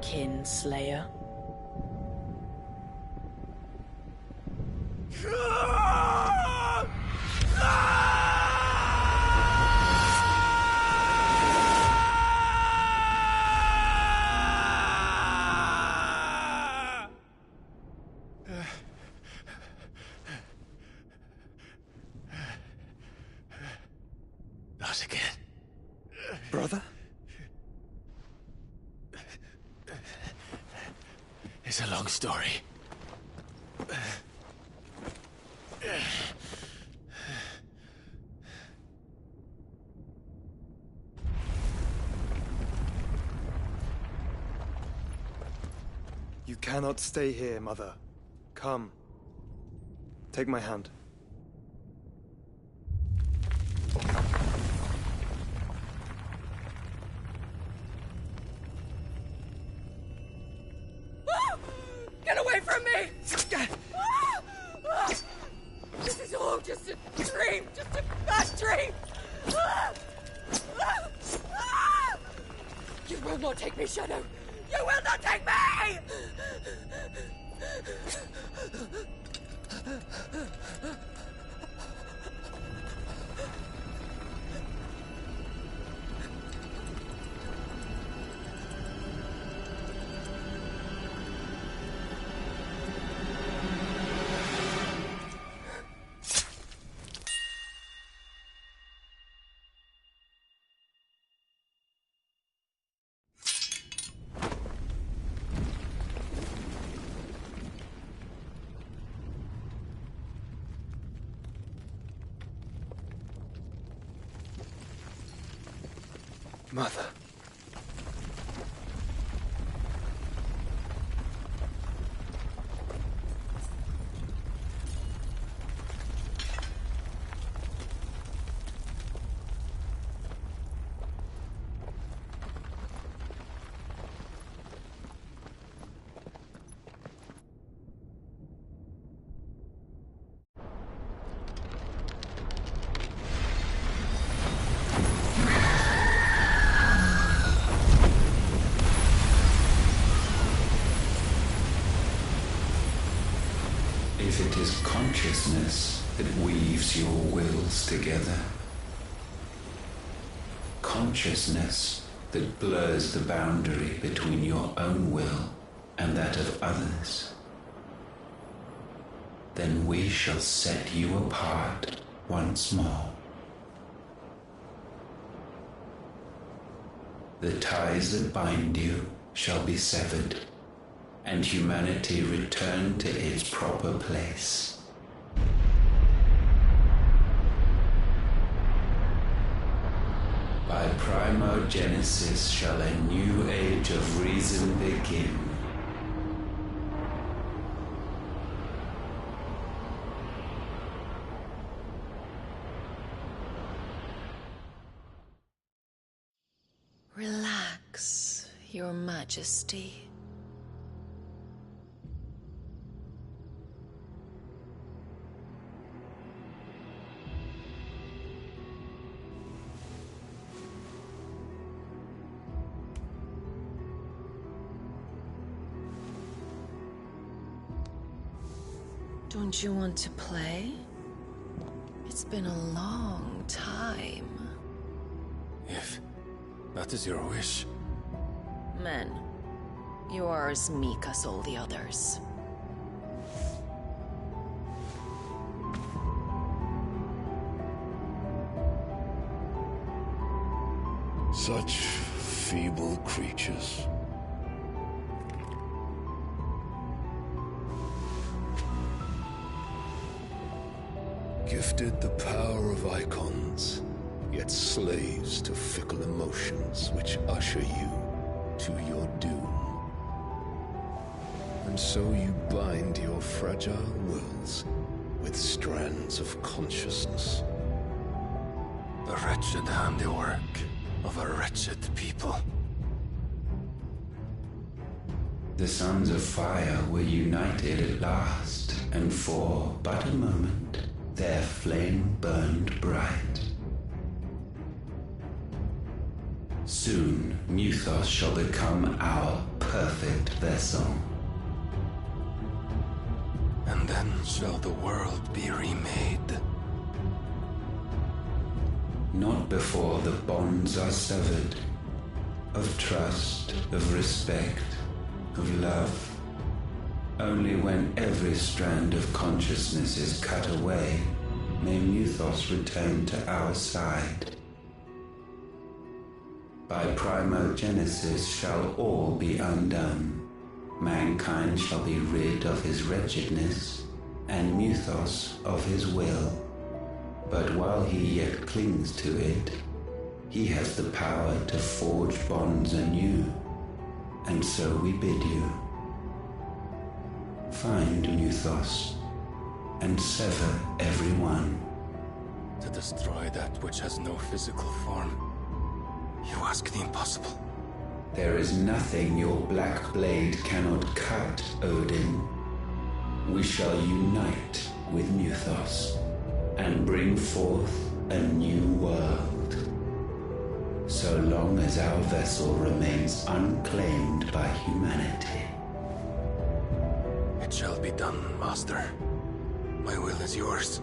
Kinslayer. Not again. Brother? It's a long story. You cannot stay here, Mother. Come. Take my hand. Get away from me! This is all just a dream, just a bad dream! You will not take me, Shadow! You will not take me! Mother. If it is consciousness that weaves your wills together, consciousness that blurs the boundary between your own will and that of others, then we shall set you apart once more. The ties that bind you shall be severed, and humanity return to its proper place. By primogenesis shall a new age of reason begin. Relax, Your Majesty. Don't you want to play? It's been a long time. If that is your wish. Men, you are as meek as all the others. Such feeble creatures. Gifted the power of icons, yet slaves to fickle emotions which usher you to your doom. And so you bind your fragile wills with strands of consciousness. The wretched handiwork of a wretched people. The sons of fire were united at last, and for but a moment their flame burned bright. Soon, Muthos shall become our perfect vessel. And then shall the world be remade. Not before the bonds are severed, of trust, of respect, of love. Only when every strand of consciousness is cut away, may Muthos return to our side. By primogenesis shall all be undone. Mankind shall be rid of his wretchedness, and Muthos of his will. But while he yet clings to it, he has the power to forge bonds anew, and so we bid you. Find Muthos, and sever every one. To destroy that which has no physical form, you ask the impossible. There is nothing your black blade cannot cut, Odin. We shall unite with Muthos, and bring forth a new world. So long as our vessel remains unclaimed by humanity. It shall be done, Master. My will is yours.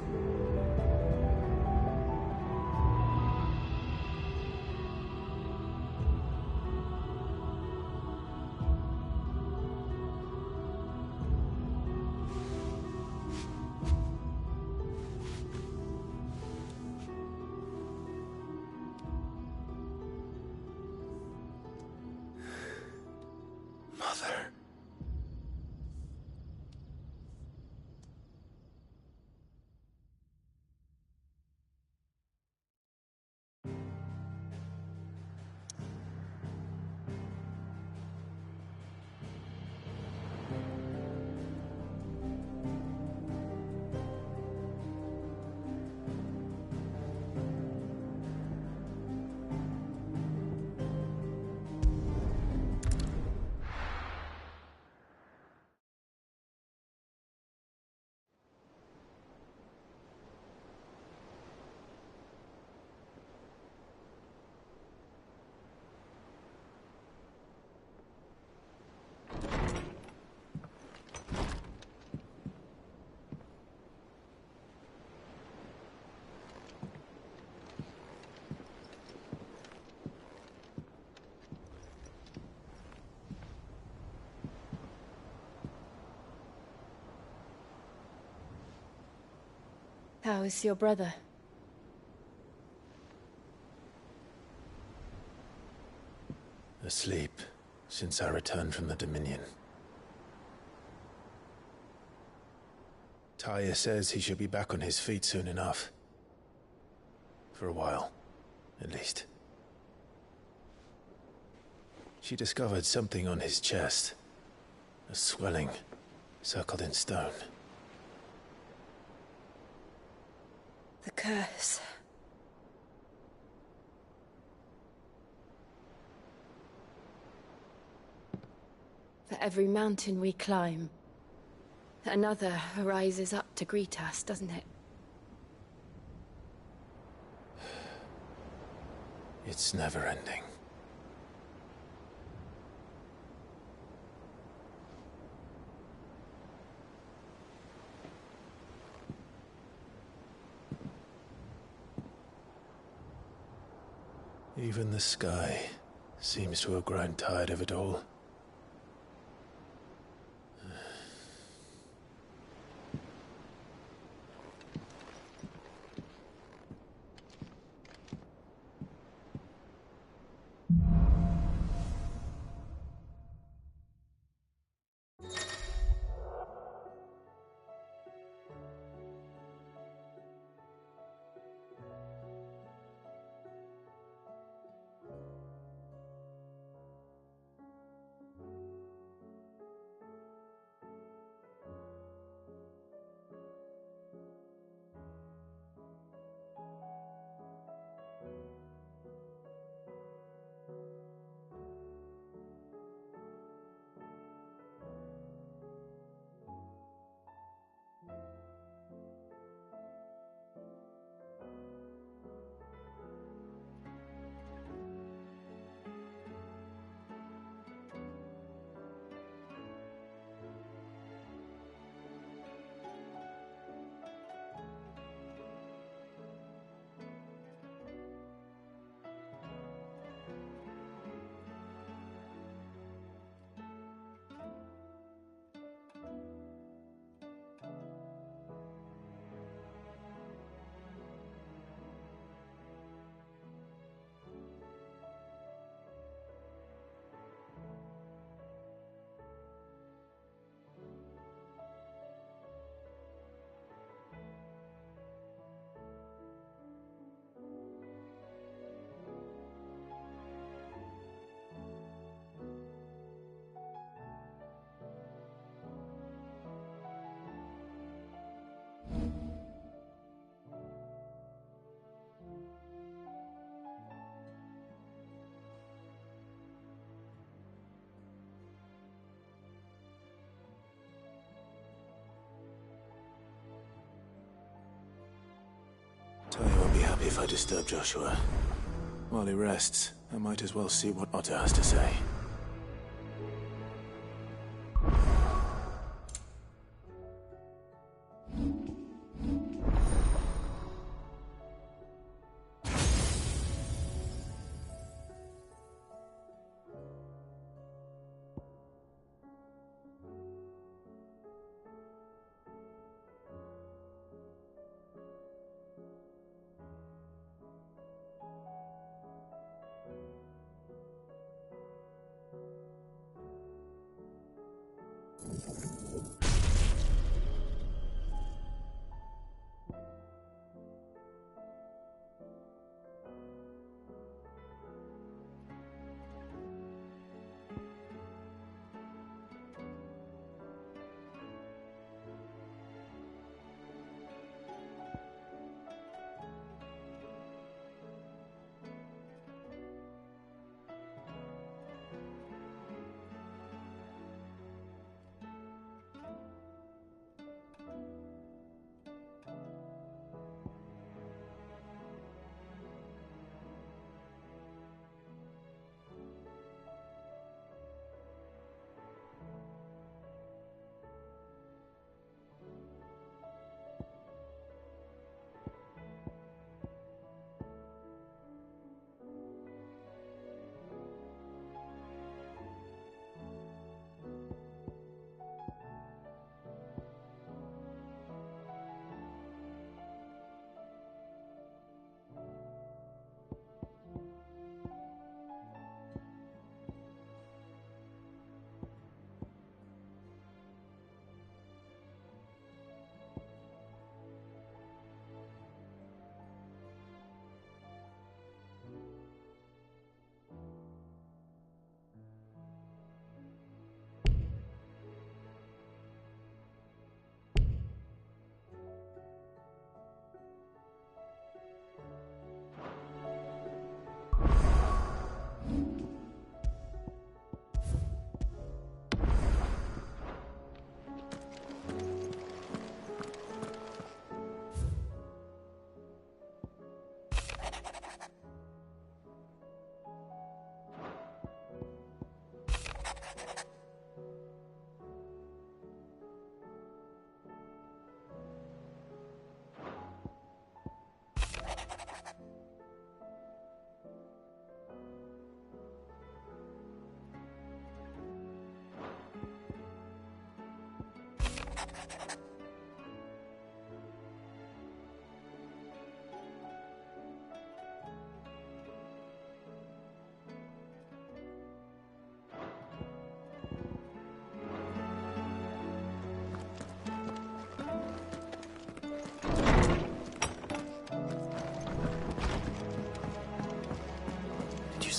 Mother. How is your brother? Asleep since I returned from the Dominion. Taya says he should be back on his feet soon enough. For a while, at least. She discovered something on his chest. A swelling, circled in stone. The curse. For every mountain we climb, another rises up to greet us, doesn't it? It's never ending. Even the sky seems to have grown tired of it all. Taya won't be happy if I disturb Joshua. While he rests, I might as well see what Otto has to say.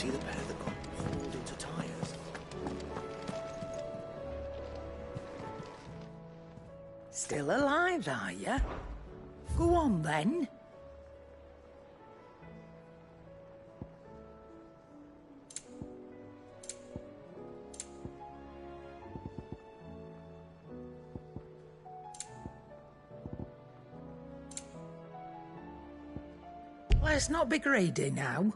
see the pair that got hauled into tires? Still alive, are you? Go on, then. Let's not be greedy now.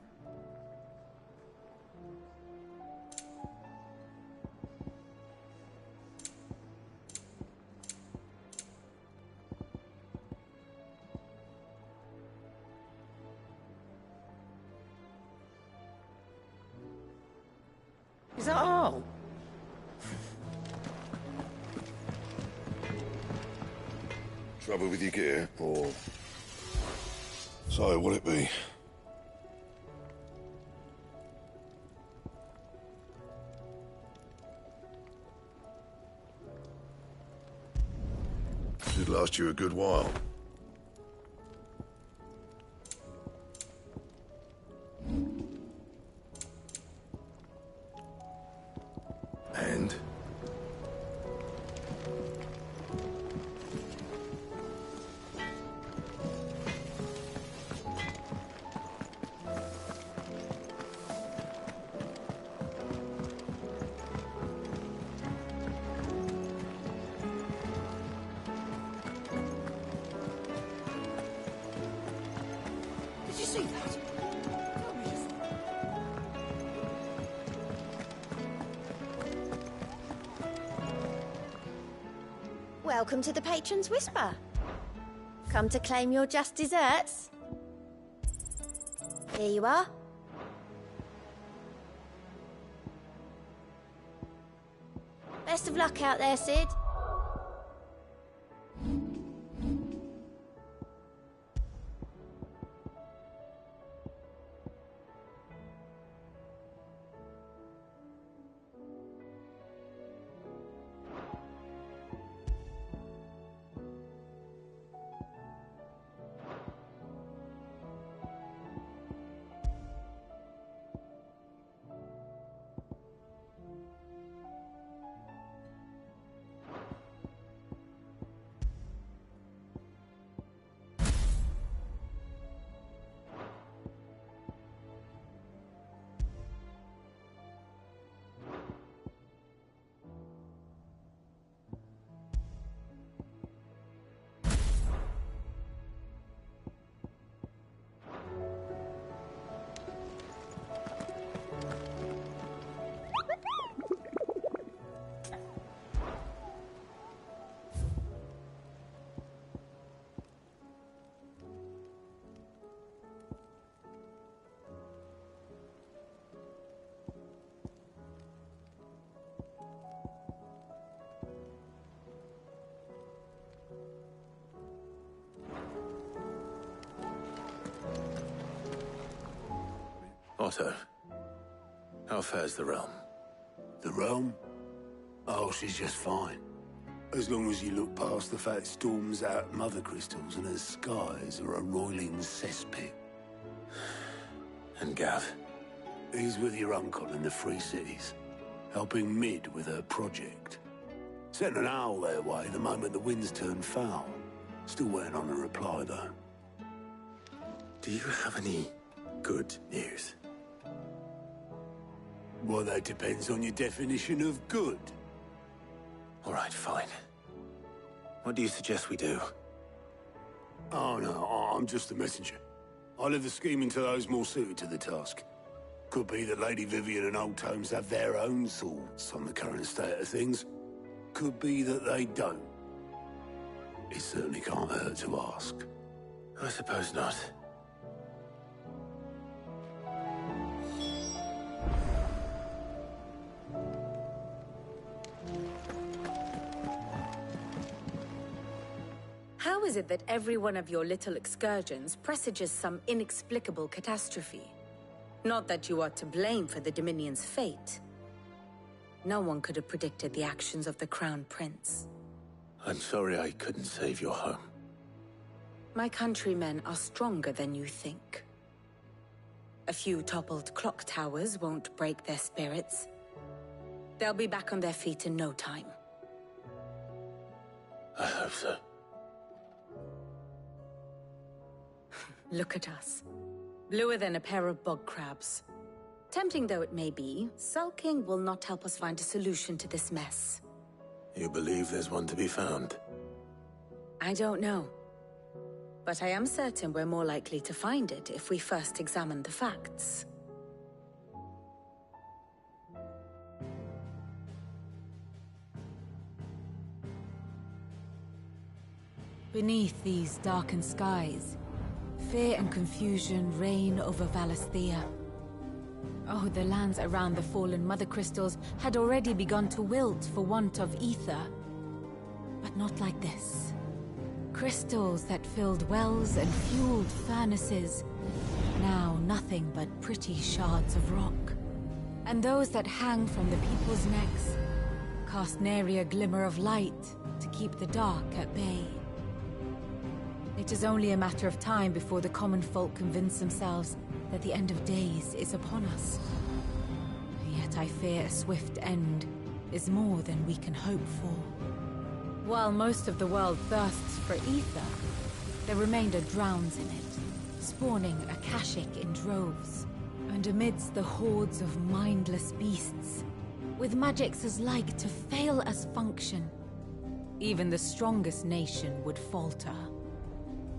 Is that all? Trouble with your gear, or... So, will it be? Should last you a good while. And? Did you see that? Welcome to the Patron's Whisper. Come to claim your just desserts? Here you are. Best of luck out there, Sid. Otto, how fares the realm? The realm? Oh, she's just fine. As long as you look past the fact storms out mother crystals and her skies are a roiling cesspit. And Gav? He's with your uncle in the Free Cities, helping Mid with her project. Sent an owl their way the moment the winds turned foul. Still waiting on a reply, though. Do you have any good news? Well, that depends on your definition of good. All right, fine. What do you suggest we do? Oh, no, I'm just the messenger. I leave the scheming to those more suited to the task. Could be that Lady Vivian and Old Tomes have their own thoughts on the current state of things. Could be that they don't. It certainly can't hurt to ask. I suppose not. How is it that every one of your little excursions presages some inexplicable catastrophe? Not that you are to blame for the Dominion's fate. No one could have predicted the actions of the Crown Prince. I'm sorry I couldn't save your home. My countrymen are stronger than you think. A few toppled clock towers won't break their spirits. They'll be back on their feet in no time. I hope so. Look at us. Bluer than a pair of bog crabs. Tempting though it may be, sulking will not help us find a solution to this mess. You believe there's one to be found? I don't know. But I am certain we're more likely to find it if we first examine the facts. Beneath these darkened skies, fear and confusion reign over Valisthea. Oh, the lands around the fallen Mother Crystals had already begun to wilt for want of ether. But not like this. Crystals that filled wells and fueled furnaces, now nothing but pretty shards of rock. And those that hang from the people's necks cast nary a glimmer of light to keep the dark at bay. It is only a matter of time before the common folk convince themselves that the end of days is upon us. Yet I fear a swift end is more than we can hope for. While most of the world thirsts for ether, the remainder drowns in it, spawning Akashic in droves. And amidst the hordes of mindless beasts, with magics as like to fail as function, even the strongest nation would falter.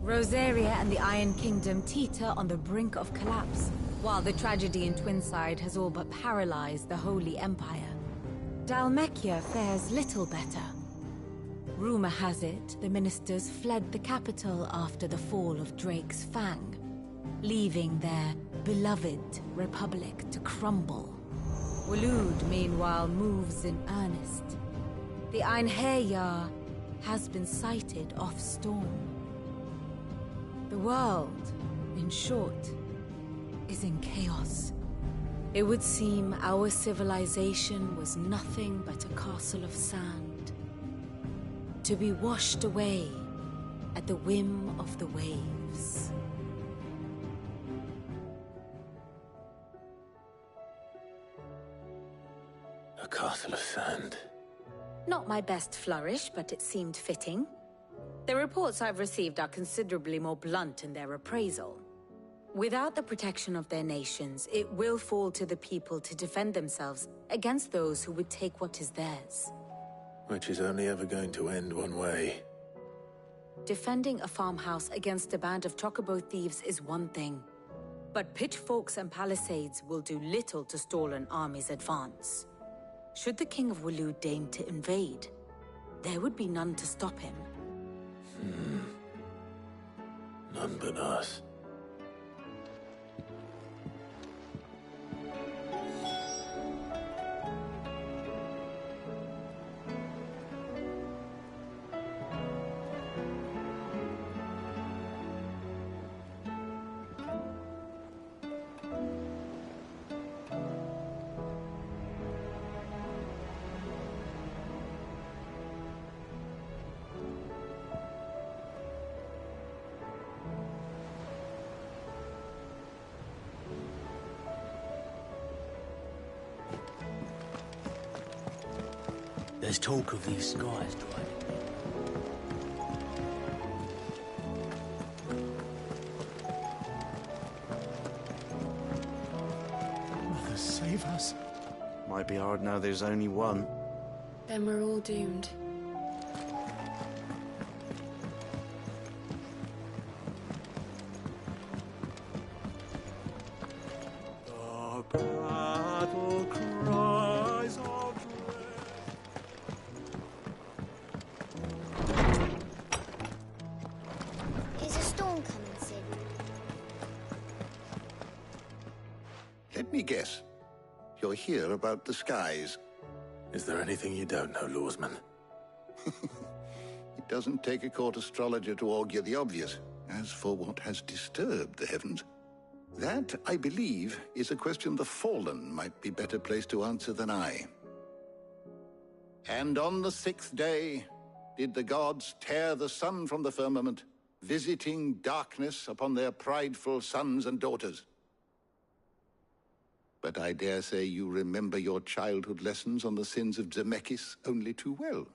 Rosaria and the Iron Kingdom teeter on the brink of collapse, while the tragedy in Twinside has all but paralyzed the Holy Empire. Dhalmekia fares little better. Rumor has it the ministers fled the capital after the fall of Drake's Fang, leaving their beloved republic to crumble. Waloed, meanwhile, moves in earnest. The Einherjar has been sighted off-storm. The world, in short, is in chaos. It would seem our civilization was nothing but a castle of sand, to be washed away at the whim of the waves. A castle of sand. Not my best flourish, but it seemed fitting. The reports I've received are considerably more blunt in their appraisal. Without the protection of their nations, it will fall to the people to defend themselves against those who would take what is theirs. Which is only ever going to end one way. Defending a farmhouse against a band of chocobo thieves is one thing, but pitchforks and palisades will do little to stall an army's advance. Should the King of Waloed deign to invade, there would be none to stop him. None but us. There's talk of these skies driving me. Mother, save us. Might be hard now there's only one. Then we're all doomed. The battle cries of Is a storm coming, Sid? Let me guess. You're here about the skies. Is there anything you don't know, Lawsman? It doesn't take a court astrologer to augur the obvious. As for what has disturbed the heavens, that, I believe, is a question the Fallen might be better placed to answer than I. And on the 6th day did the gods tear the sun from the firmament, visiting darkness upon their prideful sons and daughters. but I dare say you remember your childhood lessons on the sins of Zemeckis only too well.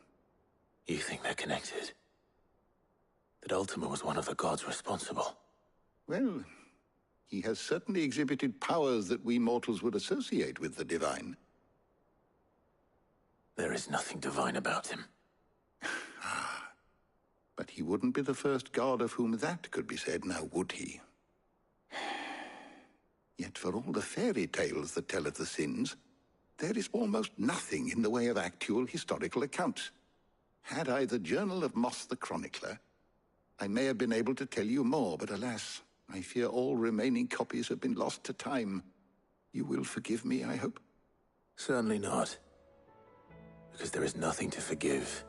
You think they're connected? That Ultima was one of the gods responsible? Well, he has certainly exhibited powers that we mortals would associate with the divine. There is nothing divine about him. But he wouldn't be the first god of whom that could be said, now would he? Yet for all the fairy tales that tell of the sins, there is almost nothing in the way of actual historical accounts. Had I the Journal of Moss the Chronicler, I may have been able to tell you more, but alas, I fear all remaining copies have been lost to time. You will forgive me, I hope? Certainly not. Because there is nothing to forgive.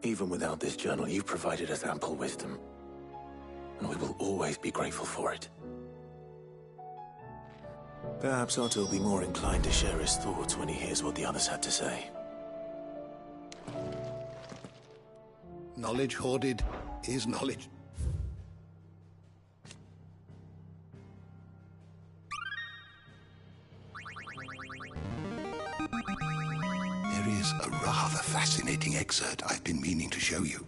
Even without this journal, you've provided us ample wisdom. And we will always be grateful for it. Perhaps Otto will be more inclined to share his thoughts when he hears what the others had to say. Knowledge hoarded is knowledge. There is a rather fascinating excerpt I've been meaning to show you.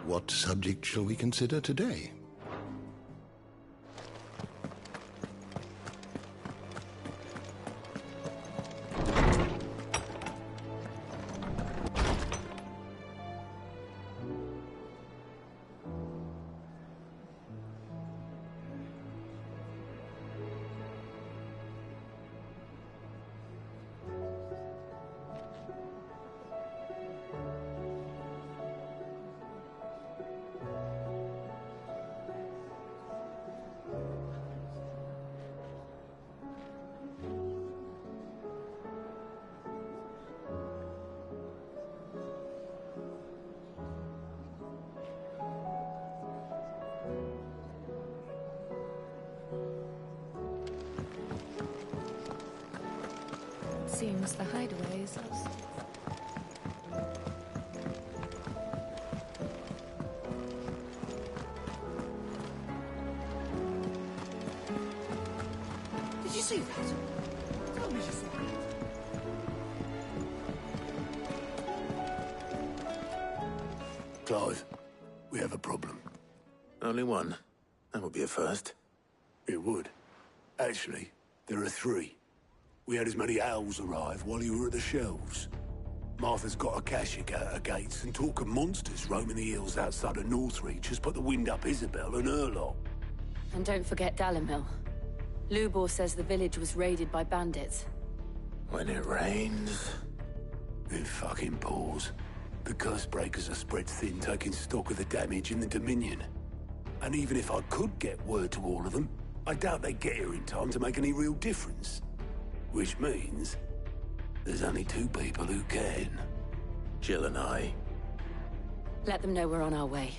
What subject shall we consider today? Seems the hideaway is lost. Did you see that? Tell me you saw it. Clive, we have a problem. Only one. That would be a first. It would. Actually, there are three. We had as many owls arrive while you were at the shelves. Martha's got a Kashik out her gates, and talk of monsters roaming the hills outside of Northreach has put the wind up Isabel and her lot. And don't forget Dalimil. Lubor says the village was raided by bandits. When it rains... It fucking pours. The curse breakers are spread thin, taking stock of the damage in the Dominion. And even if I could get word to all of them, I doubt they'd get here in time to make any real difference. Which means there's only two people who can. Jill and I. Let them know we're on our way.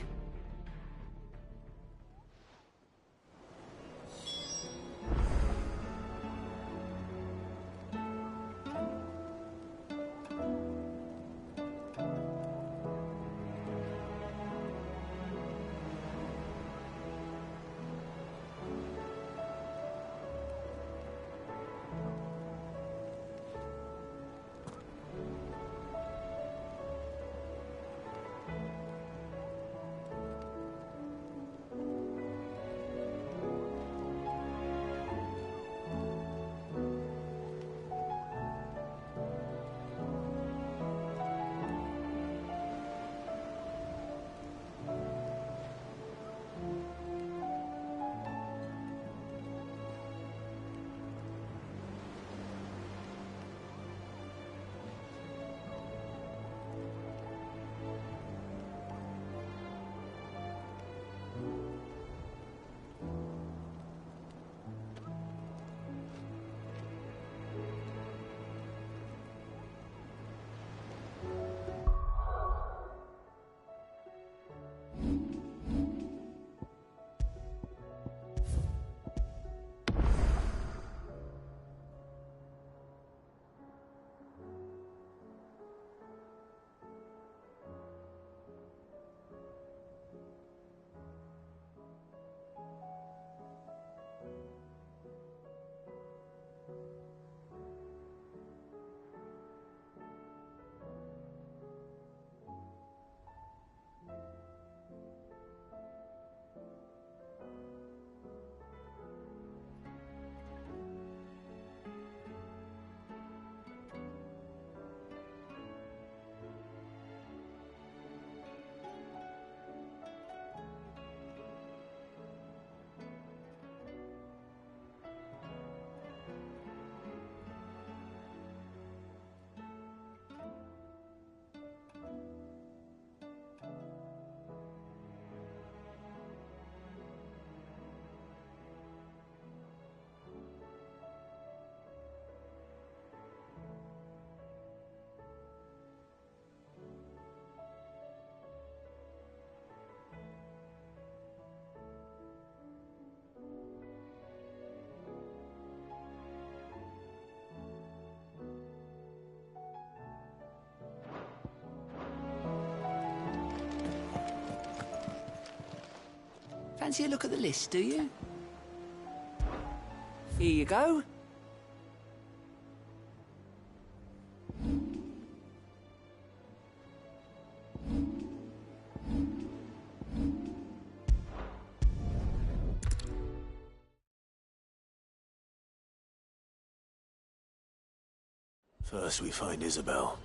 Fancy a look at the list, do you? Here you go. First we find Isabel.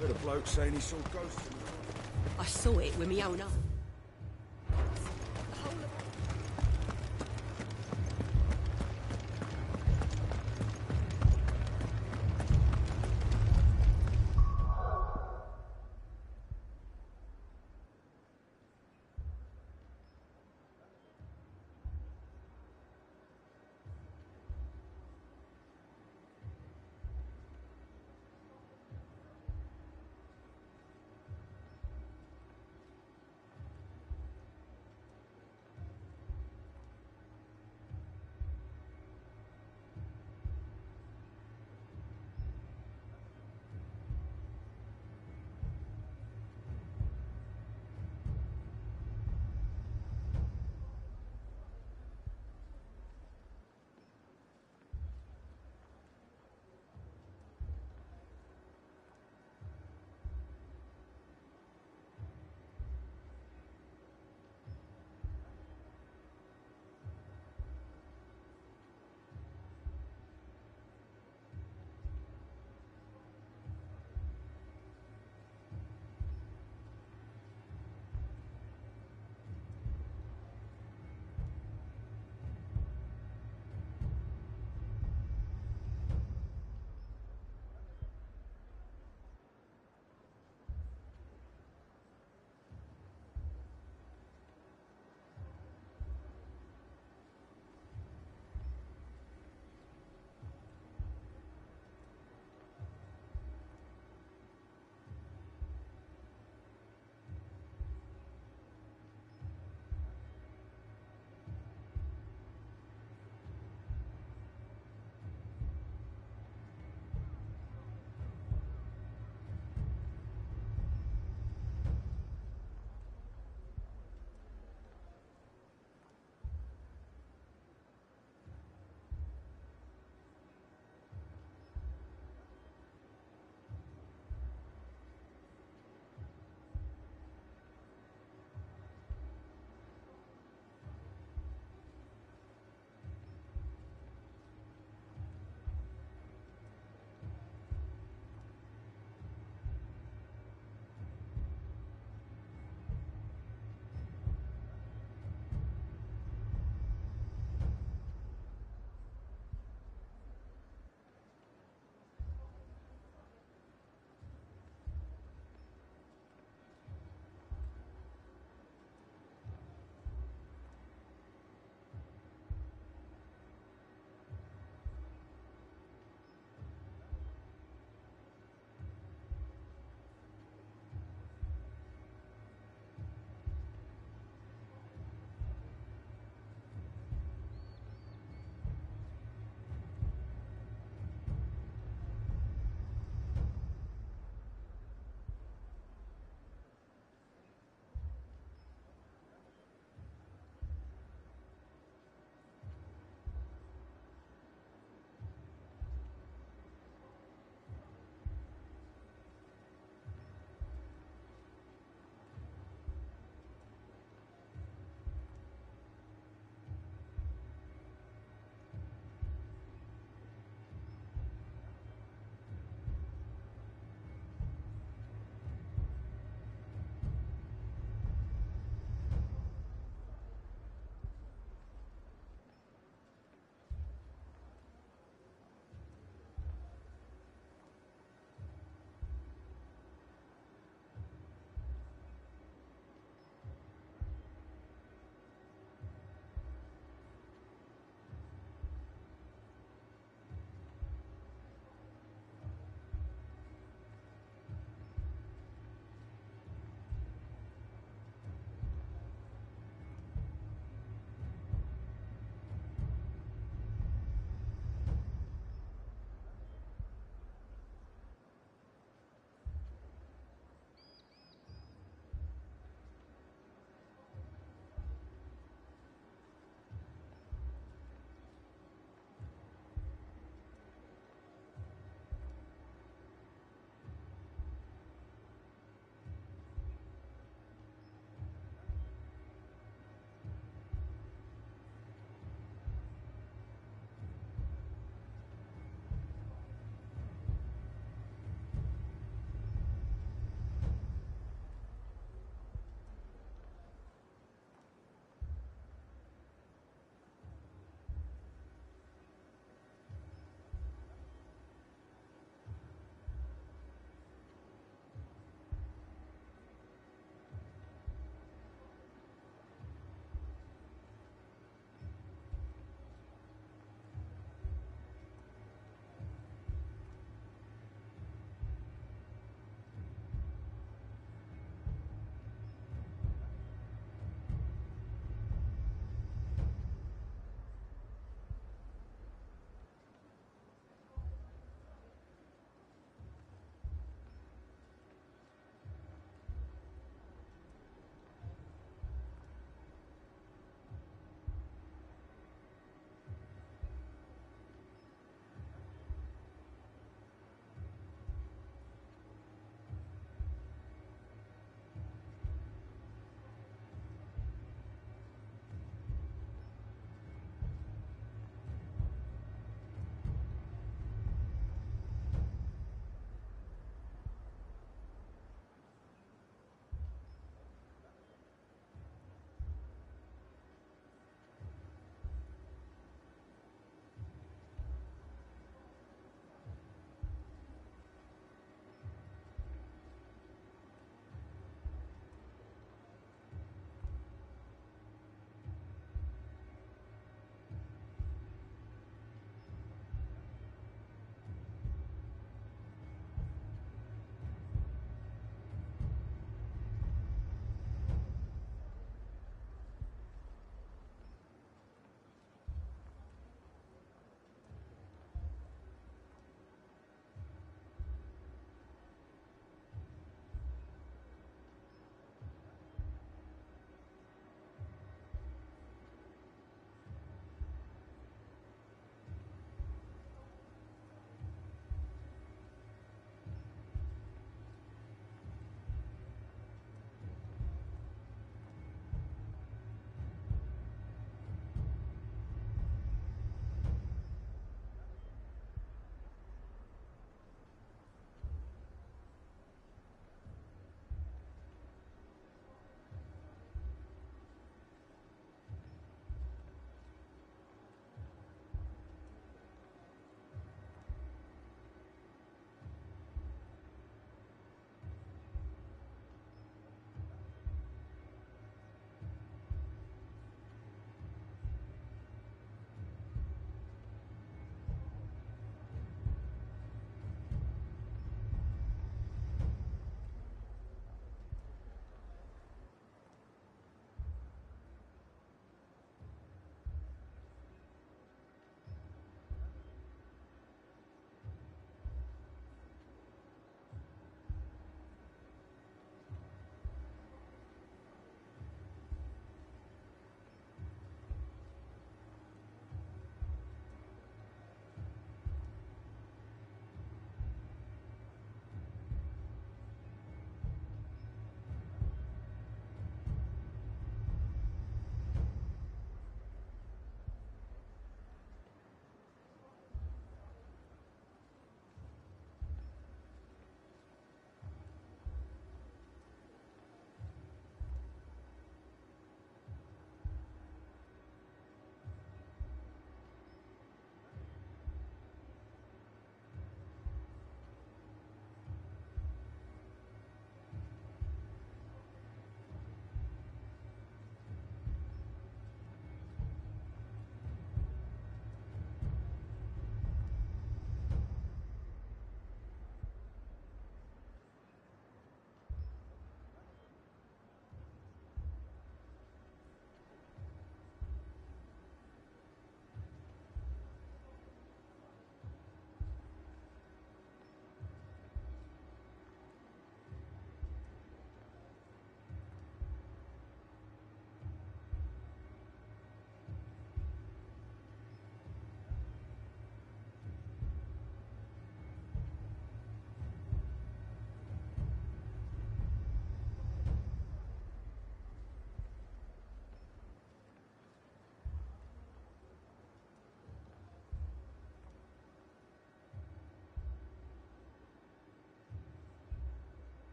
Heard a bloke saying he saw ghosts in the I saw it with my own eyes.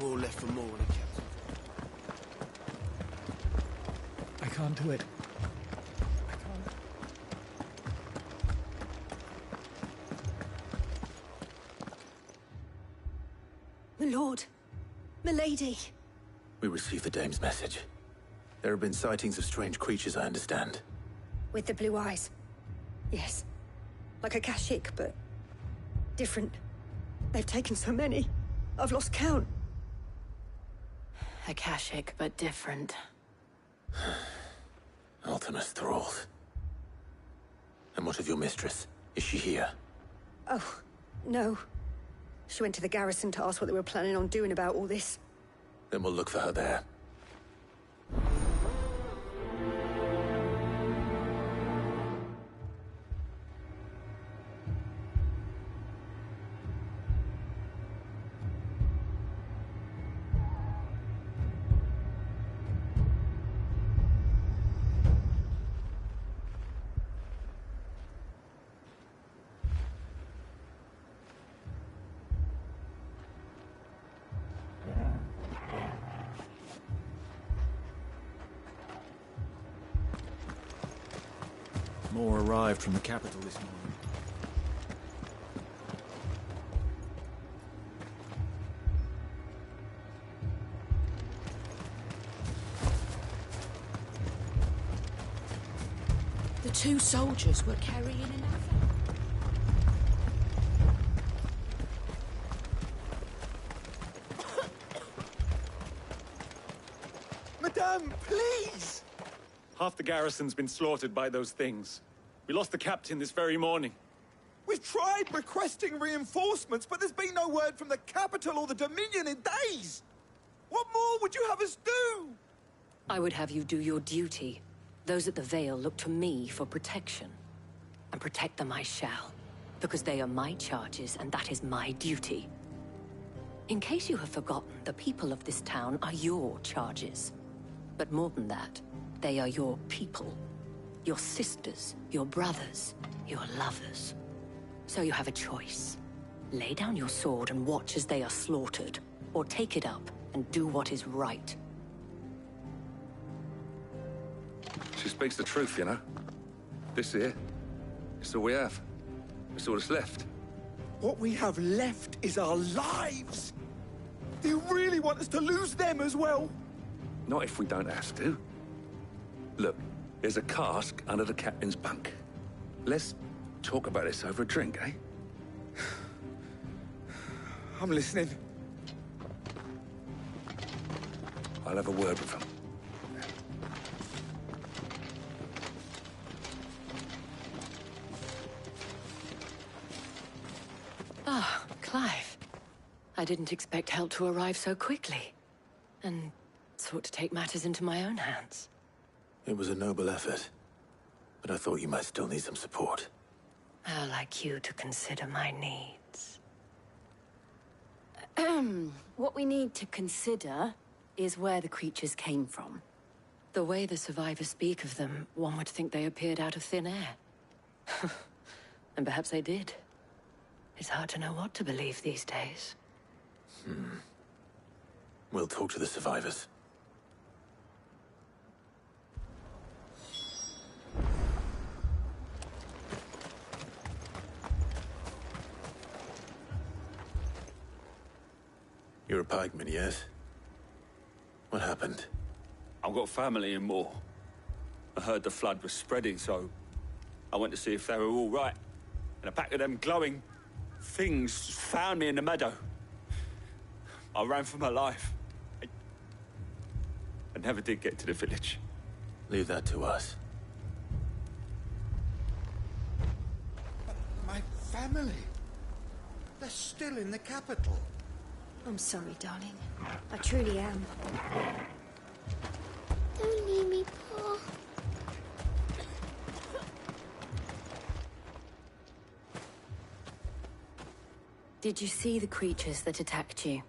4 left for more on the captain. I can't do it. My lord. Milady. We received the dame's message. There have been sightings of strange creatures, I understand. With the blue eyes. Yes. Like a Kashyyyk, but different. They've taken so many. I've lost count. A Kashyyyk, but different. Ultima's thralls. And what of your mistress? Is she here? Oh, no. She went to the garrison to ask what they were planning on doing about all this. Then we'll look for her there. More arrived from the capital this morning. The 2 soldiers were carrying an Madame, please! Half the garrison's been slaughtered by those things. We lost the captain this very morning. We've tried requesting reinforcements, but there's been no word from the capital or the Dominion in days! What more would you have us do? I would have you do your duty. Those at the Vale look to me for protection. And protect them I shall. Because they are my charges, and that is my duty. In case you have forgotten, the people of this town are your charges. But more than that, they are your people. Your sisters, your brothers, your lovers. So you have a choice. Lay down your sword and watch as they are slaughtered, or take it up and do what is right. She speaks the truth, you know. This here, it's all we have. It's all that's left. What we have left is our lives! Do you really want us to lose them as well? Not if we don't have to. Look, there's a cask under the captain's bunk. Let's talk about this over a drink, eh? I'm listening. I'll have a word with him. Ah, Clive. I didn't expect help to arrive so quickly. And sought to take matters into my own hands. It was a noble effort, but I thought you might still need some support. I'd like you to consider my needs. What we need to consider is where the creatures came from. The way the survivors speak of them, one would think they appeared out of thin air. And perhaps they did. It's hard to know what to believe these days. We'll talk to the survivors. You're a pikeman, yes? What happened? I've got family in Moor. I heard the flood was spreading, so I went to see if they were all right. And a pack of them glowing things found me in the meadow. I ran for my life. I never did get to the village. Leave that to us. My family. They're still in the capital. I'm sorry, darling. I truly am. Don't leave me, Pa. Did you see the creatures that attacked you?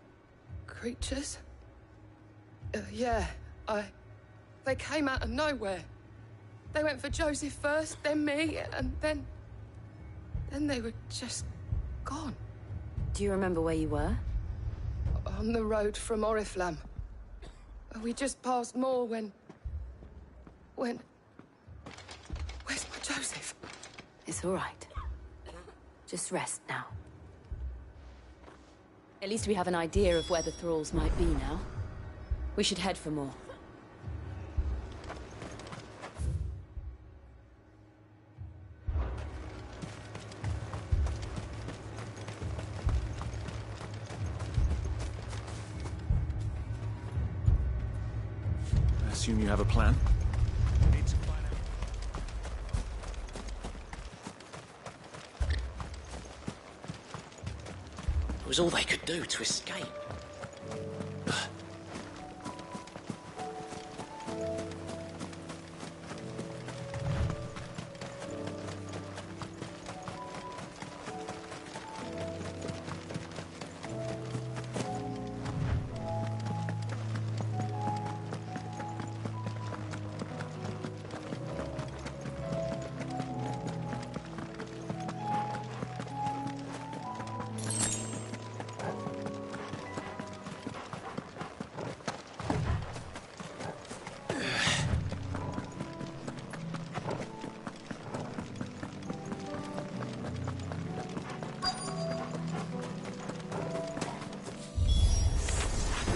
Creatures? Yeah, They came out of nowhere. They went for Joseph first, then me, and then they were just gone. Do you remember where you were? on the road from Oriflamme. We just passed more when... Where's my Joseph? It's all right. Just rest now. At least we have an idea of where the thralls might be now. We should head for more. I assume you have a plan? It was all they could do to escape.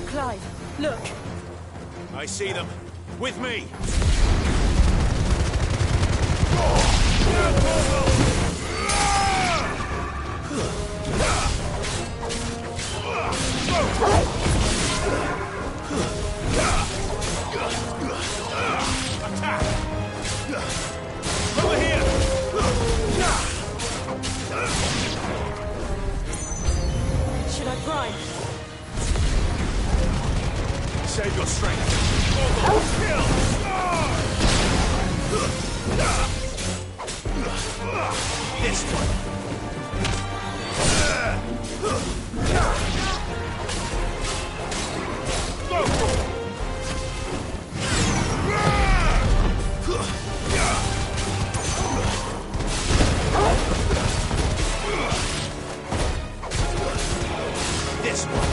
Clive, look! I see them. With me! Attack! Over here! Should I prime? Save your strength. Kill! This one. This one.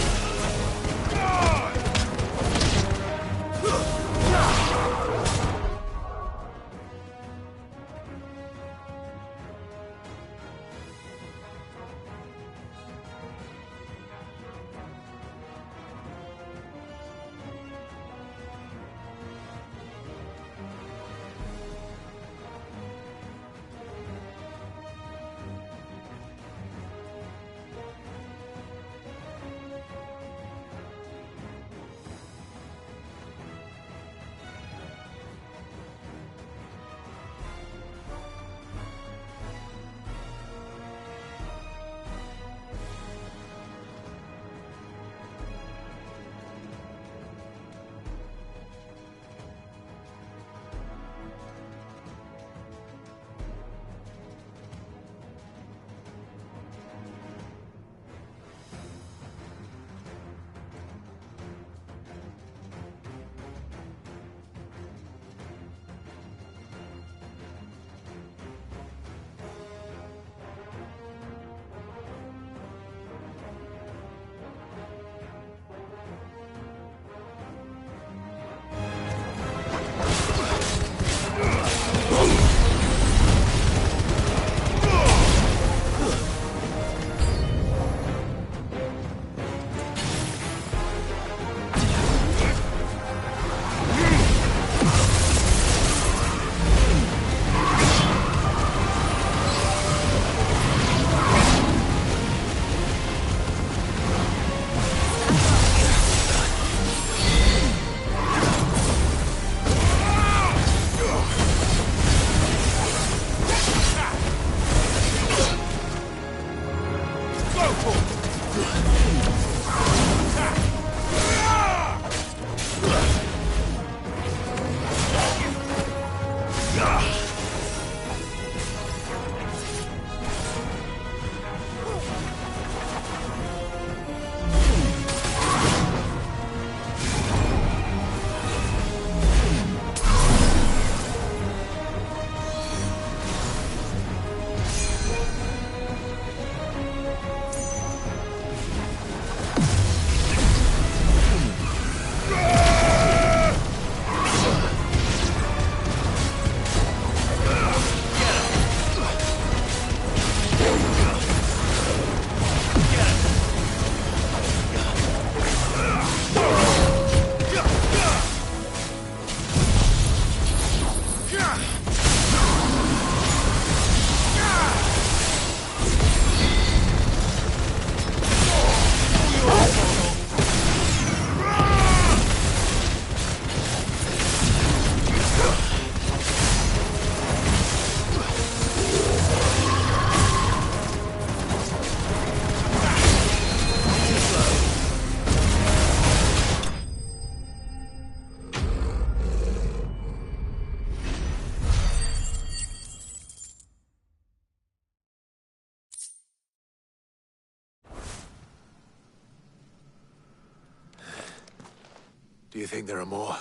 Do you think there are more?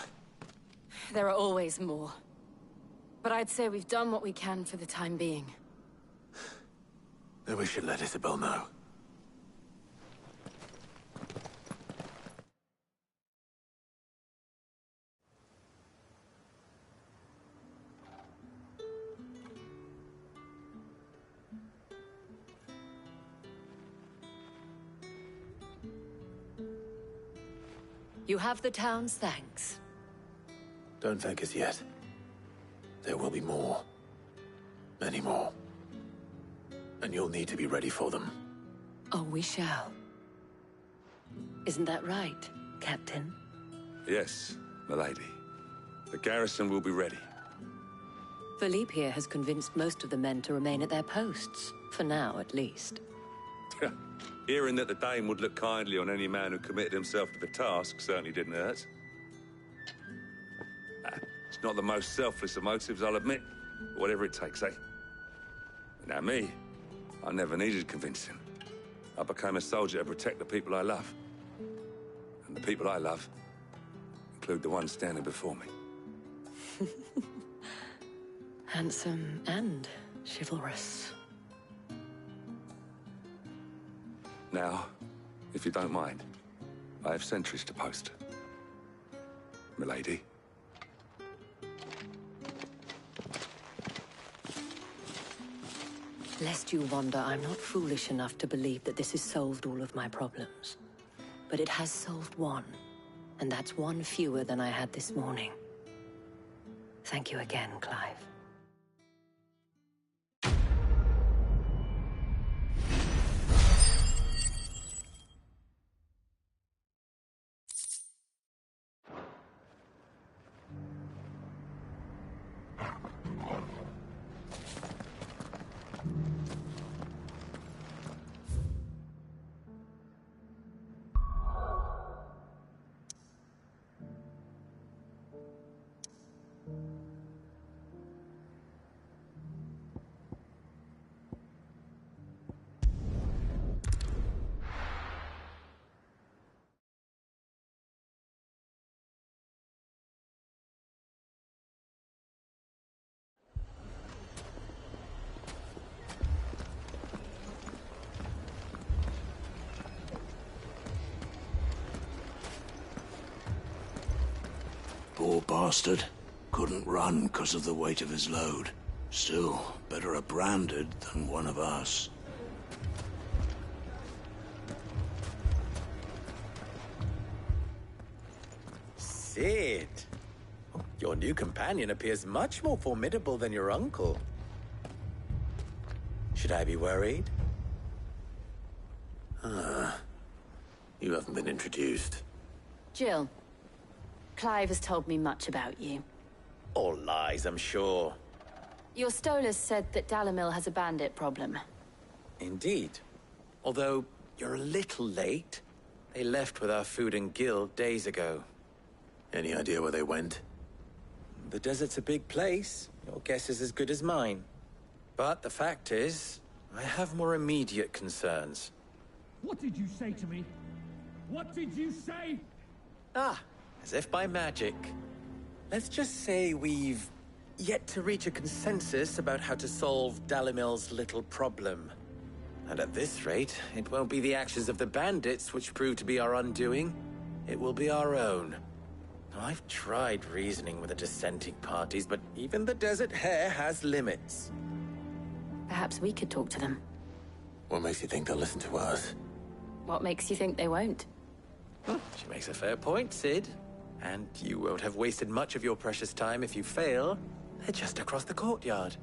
There are always more. But I'd say we've done what we can for the time being. Then we should let Isabel know. You have the town's thanks. Don't thank us yet. There will be more. Many more. And you'll need to be ready for them. Oh, we shall. Isn't that right, Captain? Yes, milady. The garrison will be ready. Philippe here has convinced most of the men to remain at their posts. For now, at least. Hearing that the Dane would look kindly on any man who committed himself to the task certainly didn't hurt. It's not the most selfless of motives, I'll admit. But whatever it takes, eh? Now me, I never needed convincing. I became a soldier to protect the people I love. And the people I love include the ones standing before me. Handsome and chivalrous. Now, if you don't mind, I have sentries to post. Milady. Lest you wonder, I'm not foolish enough to believe that this has solved all of my problems. But it has solved one, and that's one fewer than I had this morning. Thank you again, Clive. Poor bastard. Couldn't run because of the weight of his load. Still, better a branded than one of us. Cid! Your new companion appears much more formidable than your uncle. Should I be worried? You haven't been introduced. Jill, Clive has told me much about you. All lies, I'm sure. Your Stolas said that Dalimil has a bandit problem. Indeed. Although, you're a little late. They left with our food and guild days ago. Any idea where they went? The desert's a big place. Your guess is as good as mine. But the fact is, I have more immediate concerns. What did you say to me? What did you say? As if by magic. Let's just say we've yet to reach a consensus about how to solve Dalimil's little problem. And at this rate, it won't be the actions of the bandits which prove to be our undoing. It will be our own. I've tried reasoning with the dissenting parties, but even the Desert Hare has limits. Perhaps we could talk to them. What makes you think they'll listen to us? What makes you think they won't? She makes a fair point, Cid. And you won't have wasted much of your precious time if you fail. They're just across the courtyard.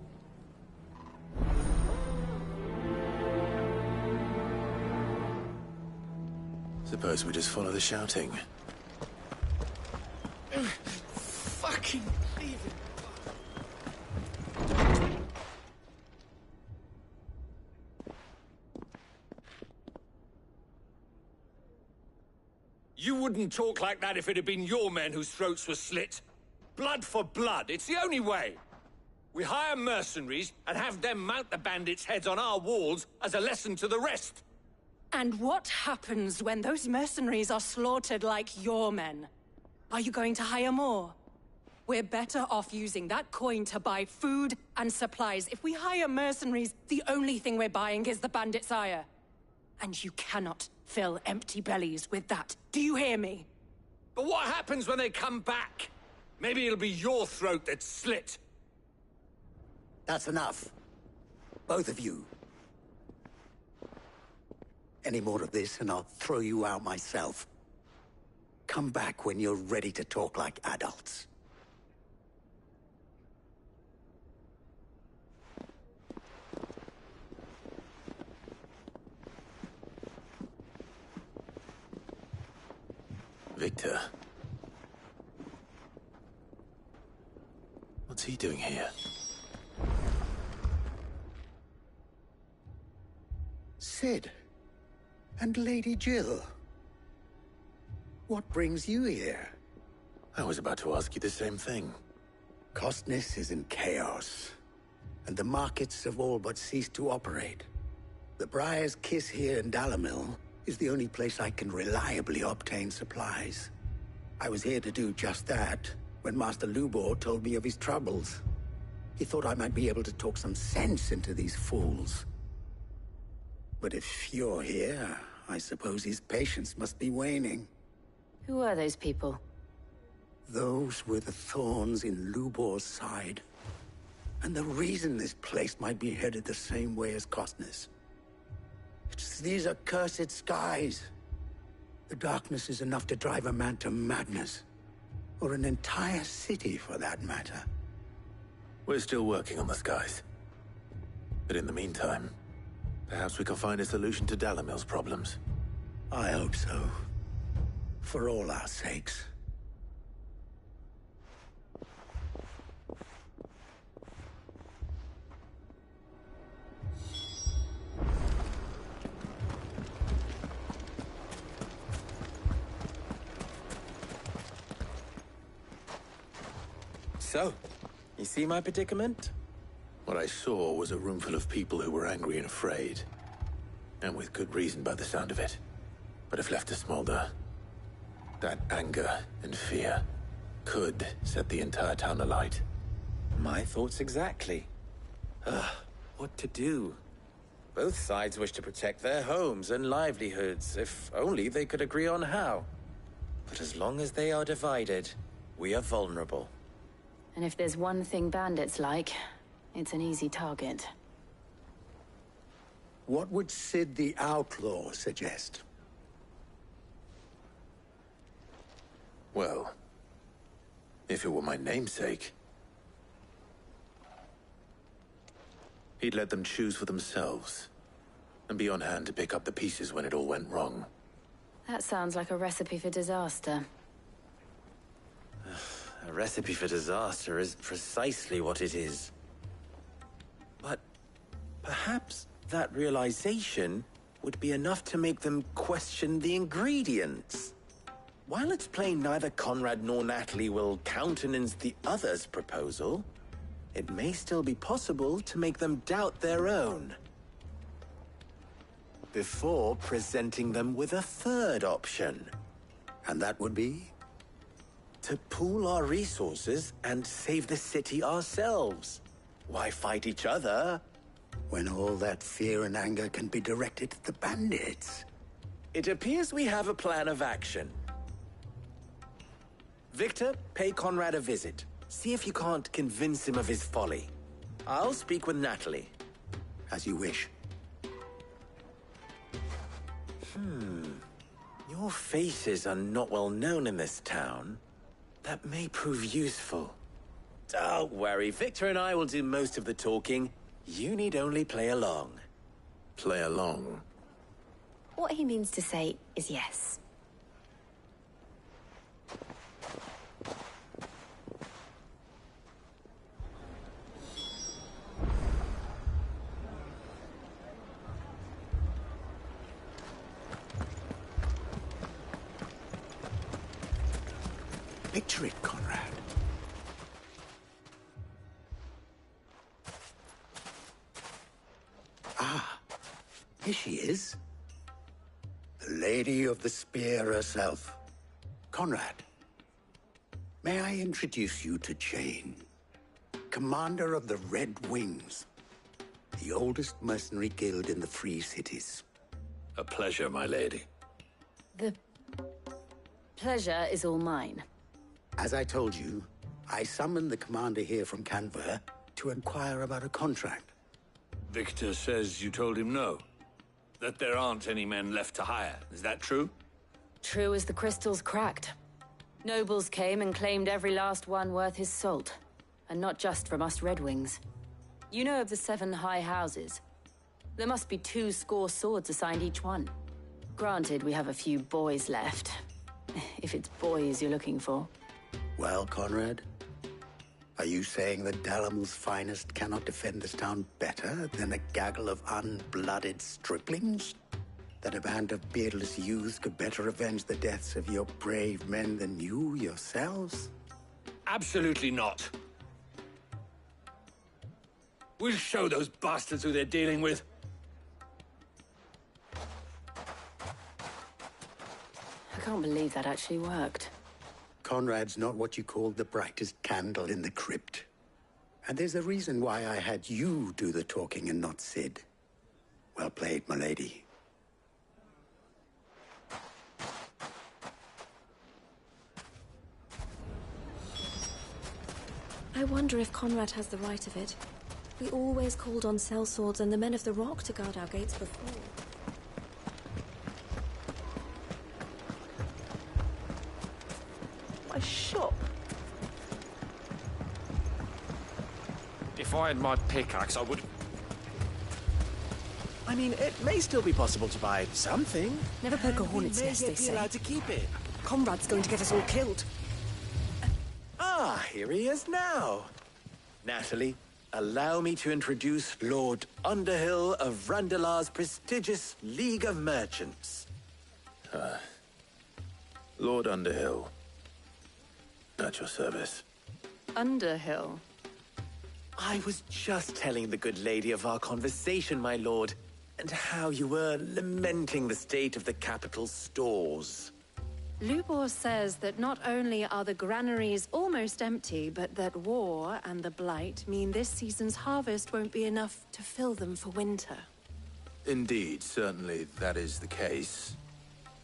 Suppose we just follow the shouting. Fucking leave it. You wouldn't talk like that if it had been your men whose throats were slit. Blood for blood, it's the only way. We hire mercenaries and have them mount the bandits' heads on our walls as a lesson to the rest. And what happens when those mercenaries are slaughtered like your men? Are you going to hire more? We're better off using that coin to buy food and supplies. If we hire mercenaries, the only thing we're buying is the bandit's ire. And you cannot fill empty bellies with that. Do you hear me? But what happens when they come back? Maybe it'll be your throat that's slit. That's enough. Both of you. Any more of this and I'll throw you out myself. Come back when you're ready to talk like adults. Victor. What's he doing here? Sid. And Lady Jill. What brings you here? I was about to ask you the same thing. Costness is in chaos, and the markets have all but ceased to operate. The Briar's Kiss here in Dalimil is the only place I can reliably obtain supplies. I was here to do just that when Master Lubor told me of his troubles. He thought I might be able to talk some sense into these fools. But if you're here, I suppose his patience must be waning. Who are those people? Those were the thorns in Lubor's side. And the reason this place might be headed the same way as Costness. It's these accursed skies. The darkness is enough to drive a man to madness. Or an entire city, for that matter. We're still working on the skies. But in the meantime, perhaps we can find a solution to Dalimil's problems. I hope so. For all our sakes. So, you see my predicament? What I saw was a room full of people who were angry and afraid. And with good reason by the sound of it. But if left to smolder, that anger and fear could set the entire town alight. My thoughts exactly. What to do? Both sides wish to protect their homes and livelihoods, if only they could agree on how. But as long as they are divided, we are vulnerable. And if there's one thing bandits like, it's an easy target. What would Sid the Outlaw suggest? Well, if it were my namesake, he'd let them choose for themselves, and be on hand to pick up the pieces when it all went wrong. That sounds like a recipe for disaster. A recipe for disaster is precisely what it is. But perhaps that realization would be enough to make them question the ingredients. While it's plain neither Conrad nor Natalie will countenance the other's proposal, it may still be possible to make them doubt their own. Before presenting them with a third option. And that would be? To pool our resources and save the city ourselves. Why fight each other? When all that fear and anger can be directed at the bandits. It appears we have a plan of action. Victor, pay Conrad a visit. See if you can't convince him of his folly. I'll speak with Natalie. As you wish. Your faces are not well known in this town. That may prove useful. Don't worry, Victor and I will do most of the talking. You need only play along. Play along? What he means to say is yes. Picture it, Conrad. Ah, here she is. The Lady of the Spear herself. Conrad, May I introduce you to Jane, commander of the Red Wings, the oldest mercenary guild in the Free Cities. A pleasure, my lady. The pleasure is all mine. As I told you, I summoned the commander here from Canver to inquire about a contract. Victor says you told him no. That there aren't any men left to hire. Is that true? True as the crystals cracked. Nobles came and claimed every last one worth his salt. And not just from us Red Wings. You know of the 7 high houses. There must be 2 swords assigned each one. Granted, we have a few boys left. If it's boys you're looking for. Well, Conrad, are you saying that Dalamil's finest cannot defend this town better than a gaggle of unblooded striplings? That a band of beardless youths could better avenge the deaths of your brave men than you yourselves? Absolutely not. We'll show those bastards who they're dealing with. I can't believe that actually worked. Conrad's not what you call the brightest candle in the crypt. And there's a reason why I had you do the talking and not Sid. Well played, my lady. I wonder if Conrad has the right of it. We always called on sellswords and the men of the Rock to guard our gates before. My shop. If I had my pickaxe, I would... I mean, it may still be possible to buy something. Never poke a hornet's nest, they say. Allowed to keep it. Conrad's going to get us all killed. Ah, here he is now. Natalie, allow me to introduce Lord Underhill of Randalar's prestigious League of Merchants. Lord Underhill. At your service. Underhill? I was just telling the good lady of our conversation, my lord, and how you were lamenting the state of the capital's stores. Lubor says that not only are the granaries almost empty, but that war and the Blight mean this season's harvest won't be enough to fill them for winter. Indeed, certainly that is the case.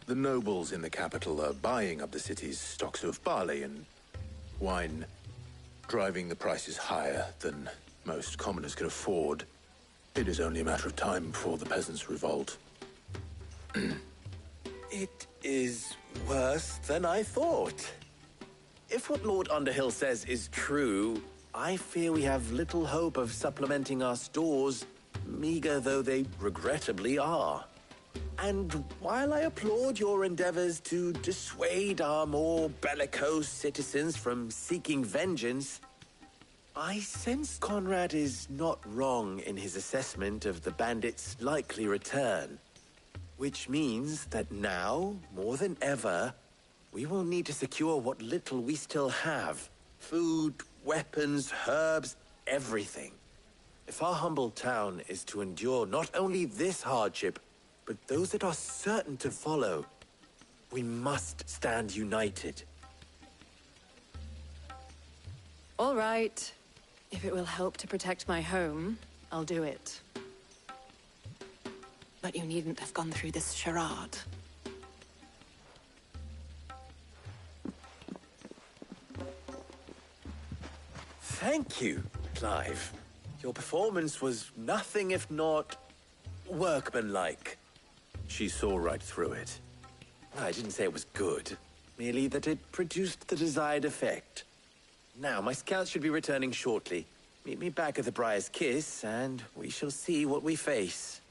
The nobles in the capital are buying up the city's stocks of barley and wine, driving the prices higher than most commoners can afford. It is only a matter of time before the peasants revolt. It is worse than I thought. If what Lord Underhill says is true, I fear we have little hope of supplementing our stores, meager though they regrettably are. And while I applaud your endeavors to dissuade our more bellicose citizens from seeking vengeance, I sense Conrad is not wrong in his assessment of the bandits' likely return. Which means that now, more than ever, we will need to secure what little we still have. Food, weapons, herbs, everything. If our humble town is to endure not only this hardship, but those that are certain to follow, we must stand united. All right. If it will help to protect my home, I'll do it. But you needn't have gone through this charade. Thank you, Clive. Your performance was nothing if not workmanlike. She saw right through it. I didn't say it was good, merely that it produced the desired effect. Now, my scouts should be returning shortly. Meet me back at the Briar's Kiss, and we shall see what we face.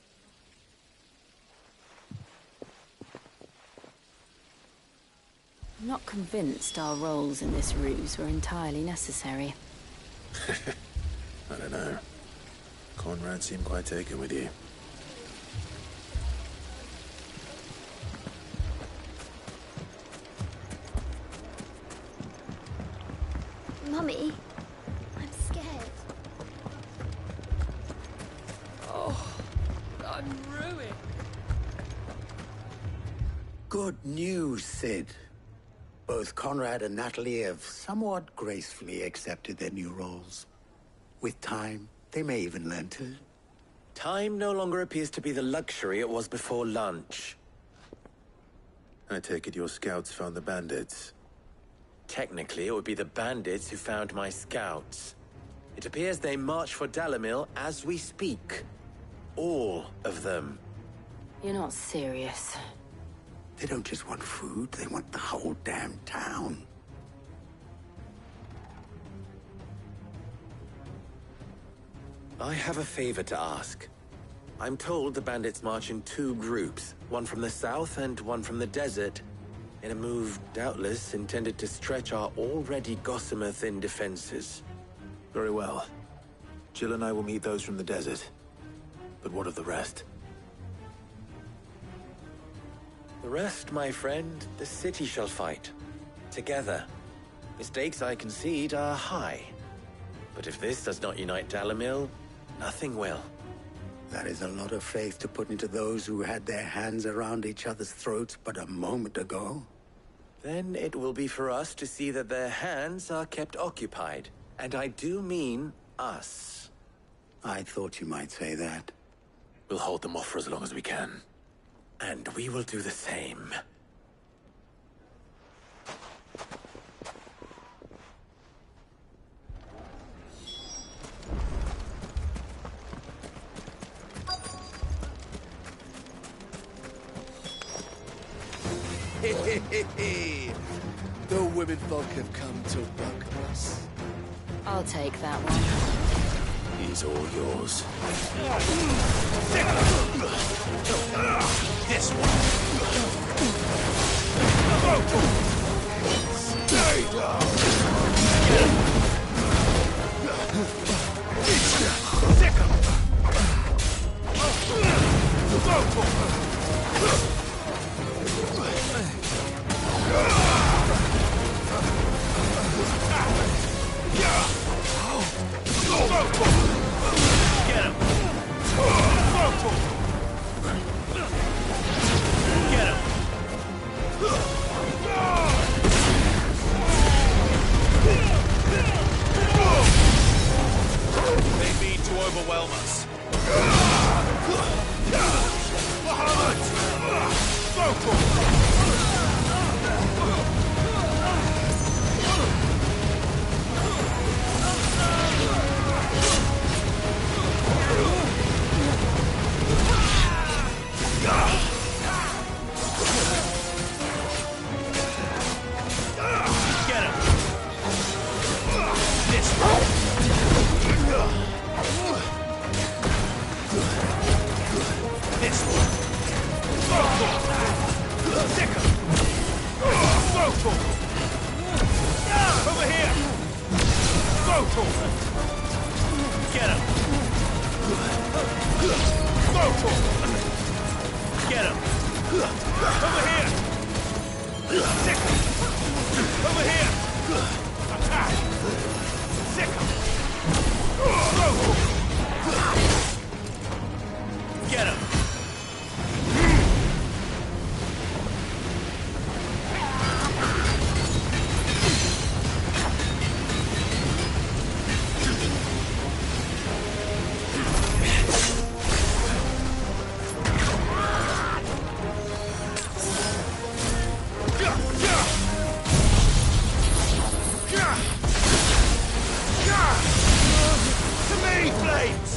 I'm not convinced our roles in this ruse were entirely necessary. I don't know. Conrad seemed quite taken with you. Mummy, I'm scared. Oh, I'm ruined. Good news, Sid. Both Conrad and Natalie have somewhat gracefully accepted their new roles. With time, they may even learn to... Time no longer appears to be the luxury it was before lunch. I take it your scouts found the bandits. Technically, it would be the bandits who found my scouts. It appears they march for Dalimil as we speak. All of them. You're not serious. They don't just want food, they want the whole damn town. I have a favor to ask. I'm told the bandits march in 2 groups, one from the south and one from the desert, in a move doubtless intended to stretch our already gossamer-thin defenses. Very well. Jill and I will meet those from the desert. But what of the rest? The rest, my friend, the city shall fight. Together. The stakes, I concede, are high. But if this does not unite Dalimil, nothing will. That is a lot of faith to put into those who had their hands around each other's throats but a moment ago. Then it will be for us to see that their hands are kept occupied. And I do mean us. I thought you might say that. We'll hold them off for as long as we can. And we will do the same. The women folk have come to welcome us. I'll take that one. He's all yours. This one. Stay down. They mean to overwhelm us. To me, flames!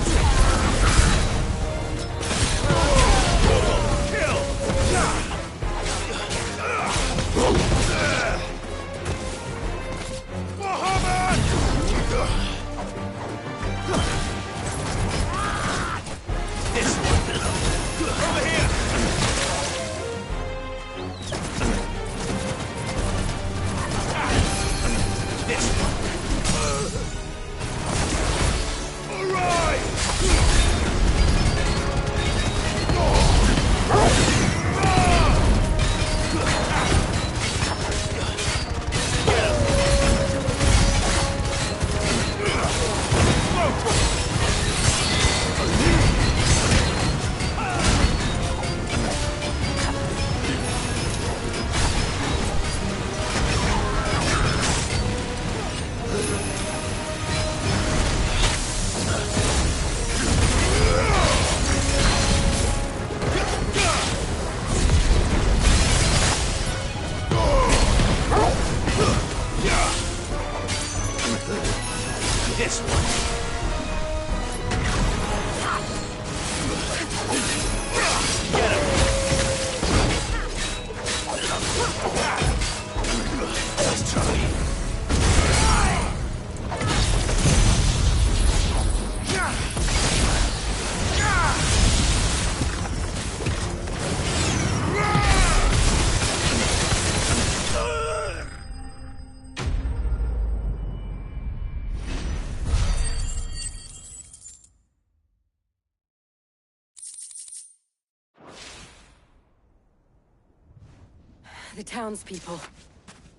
The townspeople.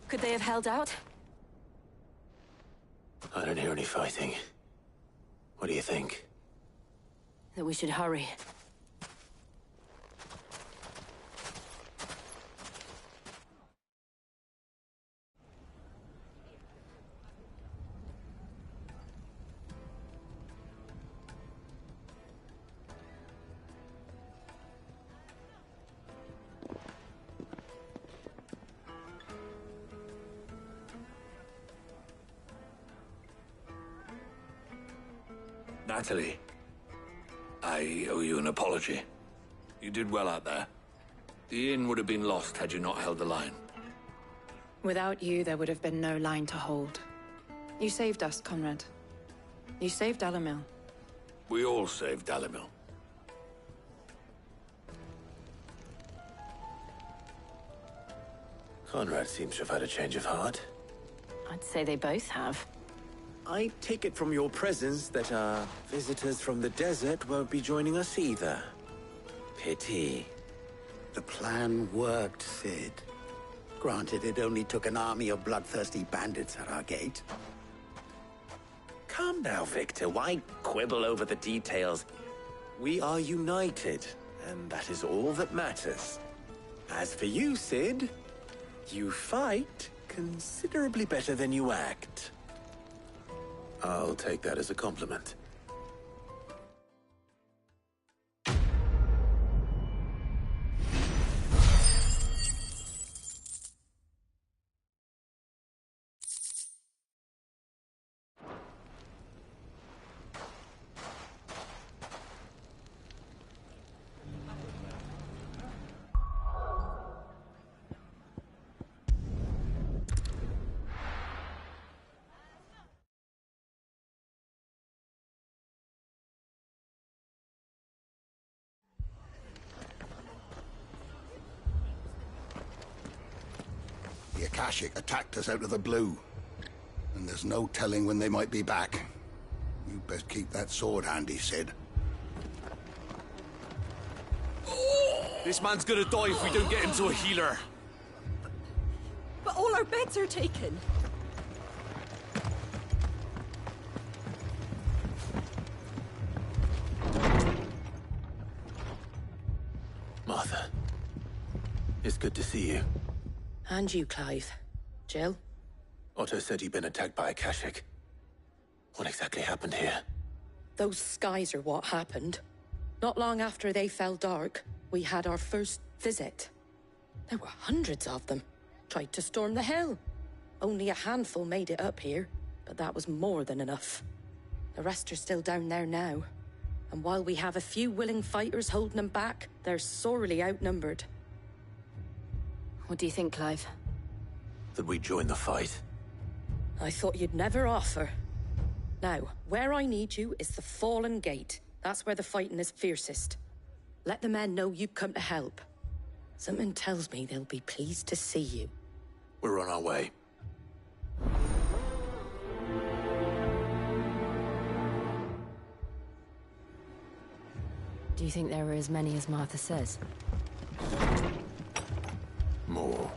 Could they have held out? I don't hear any fighting. What do you think? That we should hurry. Natalie, I owe you an apology. You did well out there. The inn would have been lost had you not held the line. Without you, there would have been no line to hold. You saved us, Conrad. You saved Dalimil. We all saved Dalimil. Conrad seems to have had a change of heart. I'd say they both have. I take it from your presence that our visitors from the desert won't be joining us either. Pity. The plan worked, Sid. Granted, it only took an army of bloodthirsty bandits at our gate. Calm now, Victor. Why quibble over the details? We are united, and that is all that matters. As for you, Sid, you fight considerably better than you act. I'll take that as a compliment. The Akashic attacked us out of the blue. And there's no telling when they might be back. You best keep that sword handy, Sid. This man's gonna die if we don't get him to a healer. But all our beds are taken. Martha, it's good to see you. And you, Clive. Jill? Otto said you'd been attacked by Akashic. What exactly happened here? Those skies are what happened. Not long after they fell dark, we had our first visit. There were hundreds of them. Tried to storm the hill. Only a handful made it up here, but that was more than enough. The rest are still down there now. And while we have a few willing fighters holding them back, they're sorely outnumbered. What do you think, Clive? That we join the fight? I thought you'd never offer. Now, where I need you is the Fallen Gate. That's where the fighting is fiercest. Let the men know you've come to help. Something tells me they'll be pleased to see you. We're on our way. Do you think there are as many as Martha says? More.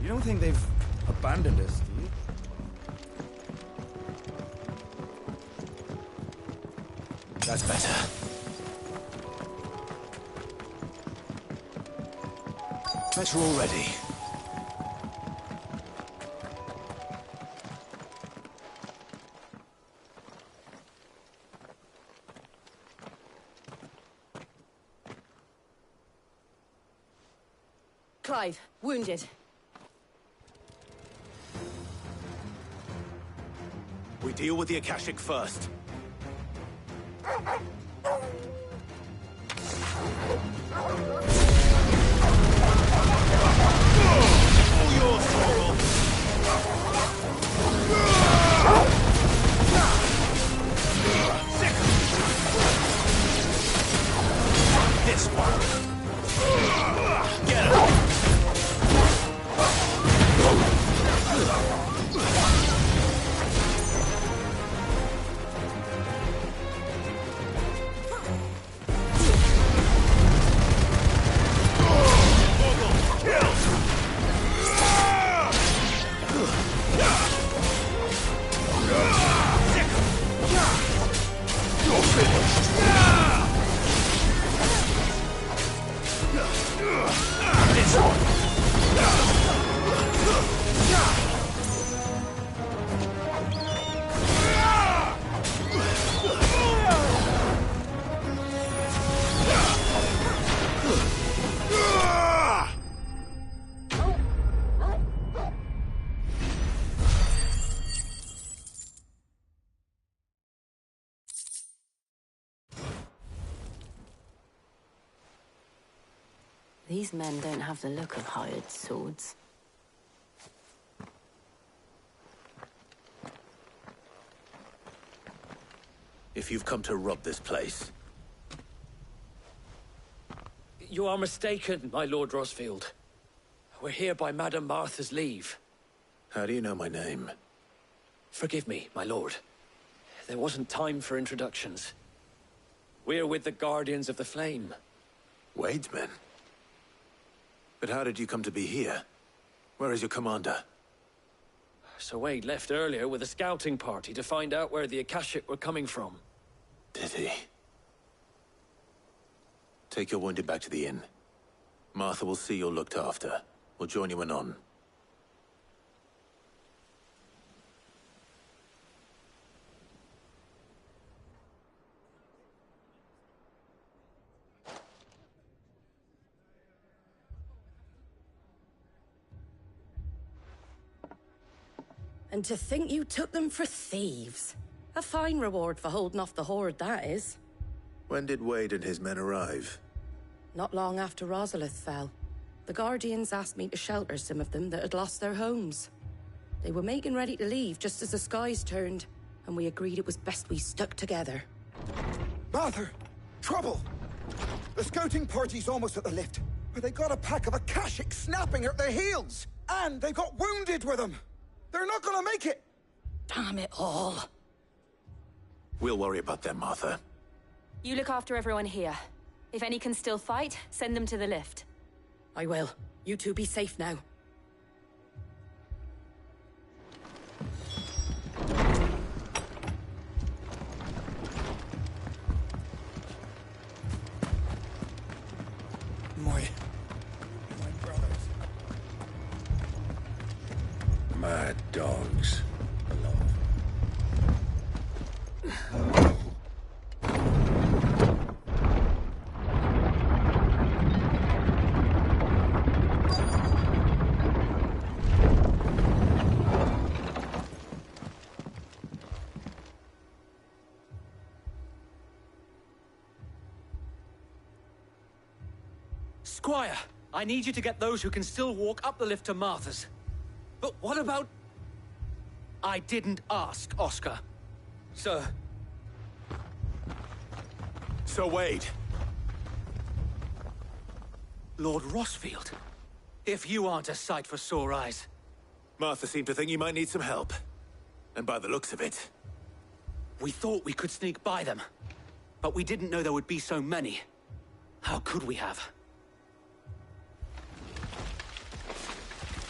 You don't think they've abandoned us, do you? That's better. Better already. Clive, wounded. We deal with the Akashic first. All yours, Torgal. This one. Get him. You're finished! This one! These men don't have the look of hired swords. If you've come to rob this place... You are mistaken, my Lord Rosfield. We're here by Madame Martha's leave. How do you know my name? Forgive me, my lord. There wasn't time for introductions. We're with the Guardians of the Flame. Wade's men? But how did you come to be here? Where is your commander? Sir Wade left earlier with a scouting party to find out where the Akashic were coming from. Did he? Take your wounded back to the inn. Martha will see you're looked after. We'll join you anon. And to think you took them for thieves. A fine reward for holding off the horde, that is. When did Wade and his men arrive? Not long after Rosalith fell. The Guardians asked me to shelter some of them that had lost their homes. They were making ready to leave just as the skies turned, and we agreed it was best we stuck together. Martha! Trouble! The scouting party's almost at the lift, but they got a pack of Akashic snapping at their heels! And they got wounded with them! They're not gonna make it! Damn it all. We'll worry about them, Martha. You look after everyone here. If any can still fight, send them to the lift. I will. You two be safe now. My brothers. Mad dogs. Squire, I need you to get those who can still walk up the lift to Martha's. But what about... I didn't ask, Oscar. Sir. Sir Wade. Lord Rosfield. If you aren't a sight for sore eyes. Martha seemed to think you might need some help. And by the looks of it... We thought we could sneak by them. But we didn't know there would be so many. How could we have?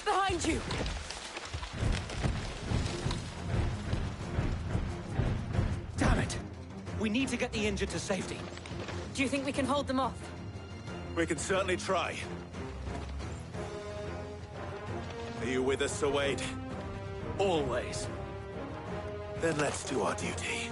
Behind you! Damn it! We need to get the injured to safety. Do you think we can hold them off? We can certainly try. Are you with us, Sir Wade? Always. Then let's do our duty.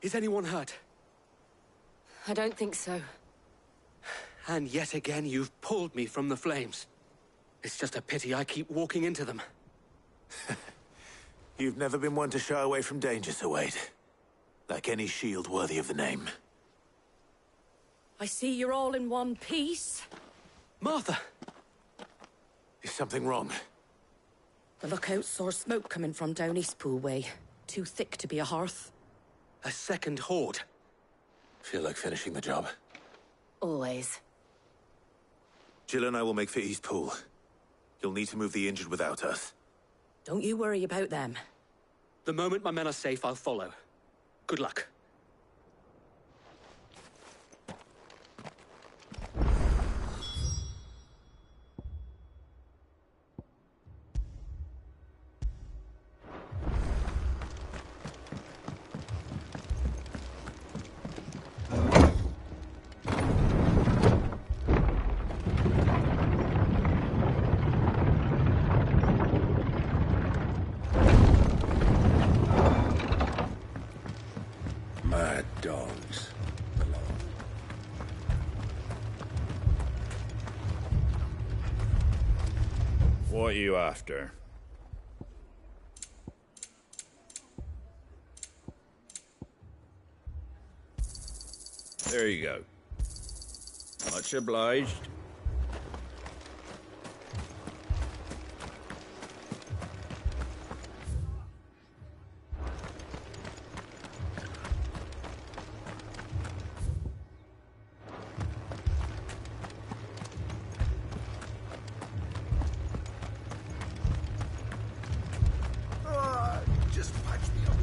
Is anyone hurt? I don't think so. And yet again, you've pulled me from the flames. It's just a pity I keep walking into them. You've never been one to shy away from danger, Sir Wade. Like any shield worthy of the name. I see you're all in one piece. Martha! Is something wrong? The lookout saw smoke coming from down Eastpool way. Too thick to be a hearth. A second horde. Feel like finishing the job? Always. Jill and I will make for Eastpool. You'll need to move the injured without us. Don't you worry about them. The moment my men are safe, I'll follow. Good luck. Mad dogs. What are you after? There you go. Much obliged. Just patch me up.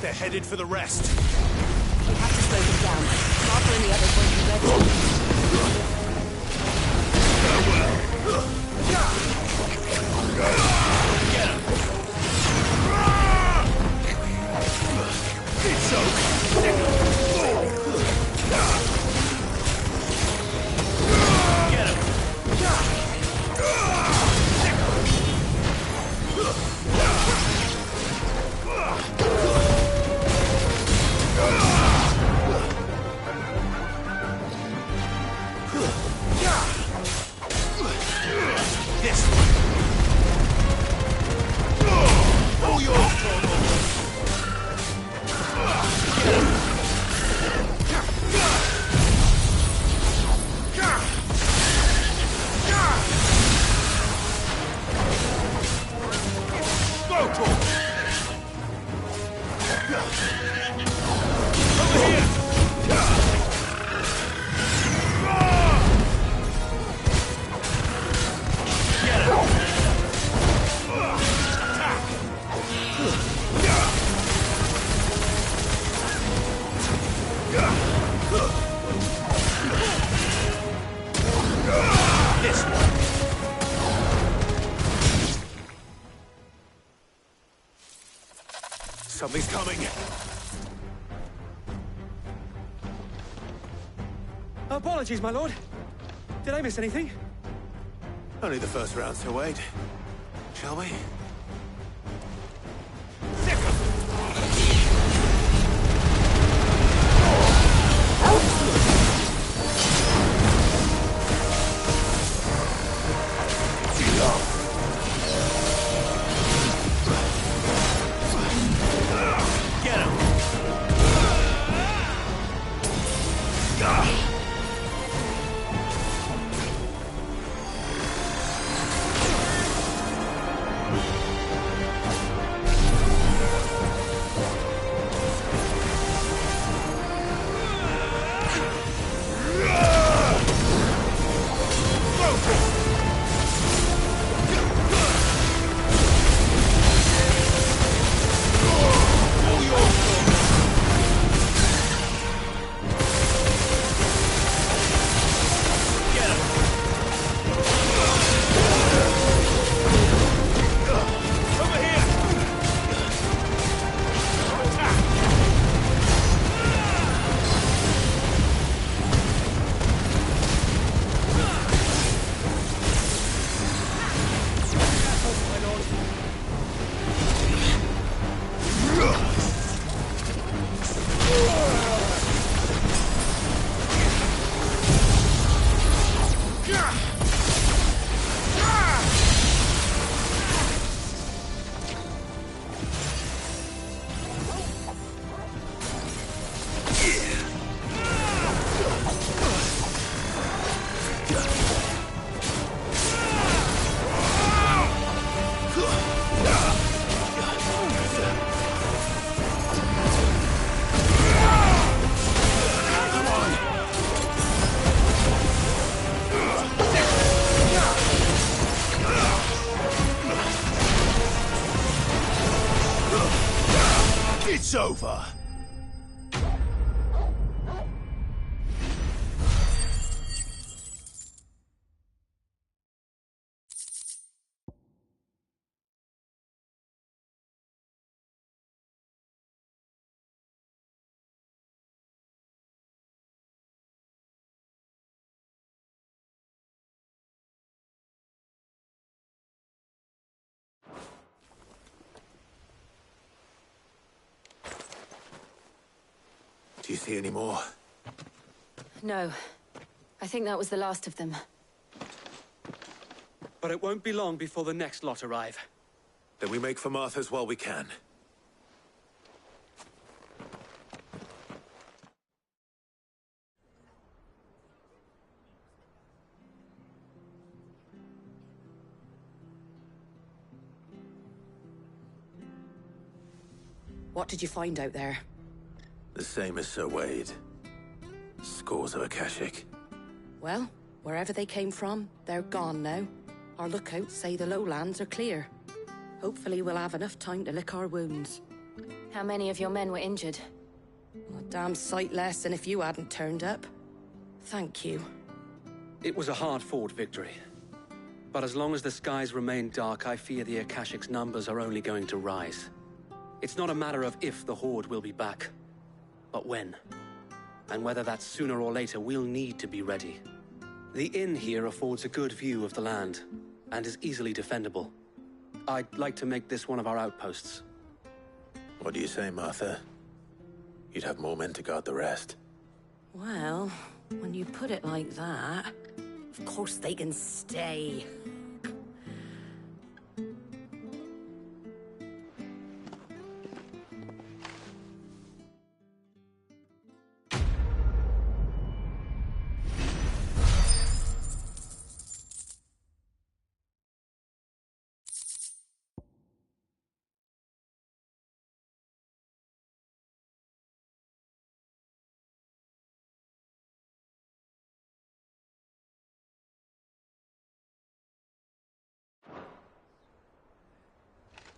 They're headed for the rest. We have to slow them down. Martha and the others won't be ready. Get him! It's Something's coming! Apologies, my lord. Did I miss anything? Only the first round, so wait. Shall we? It's over! Do you see any more? No. I think that was the last of them. But it won't be long before the next lot arrive. Then we make for Martha's while we can. What did you find out there? The same as Sir Wade. Scores of Akashic. Well, wherever they came from, they're gone now. Our lookouts say the lowlands are clear. Hopefully we'll have enough time to lick our wounds. How many of your men were injured? A damn sight less than if you hadn't turned up. Thank you. It was a hard-fought victory. But as long as the skies remain dark, I fear the Akashic's numbers are only going to rise. It's not a matter of if the Horde will be back, but when. And whether that's sooner or later, we'll need to be ready. The inn here affords a good view of the land, and is easily defendable. I'd like to make this one of our outposts. What do you say, Martha? You'd have more men to guard the rest. Well, when you put it like that, of course they can stay.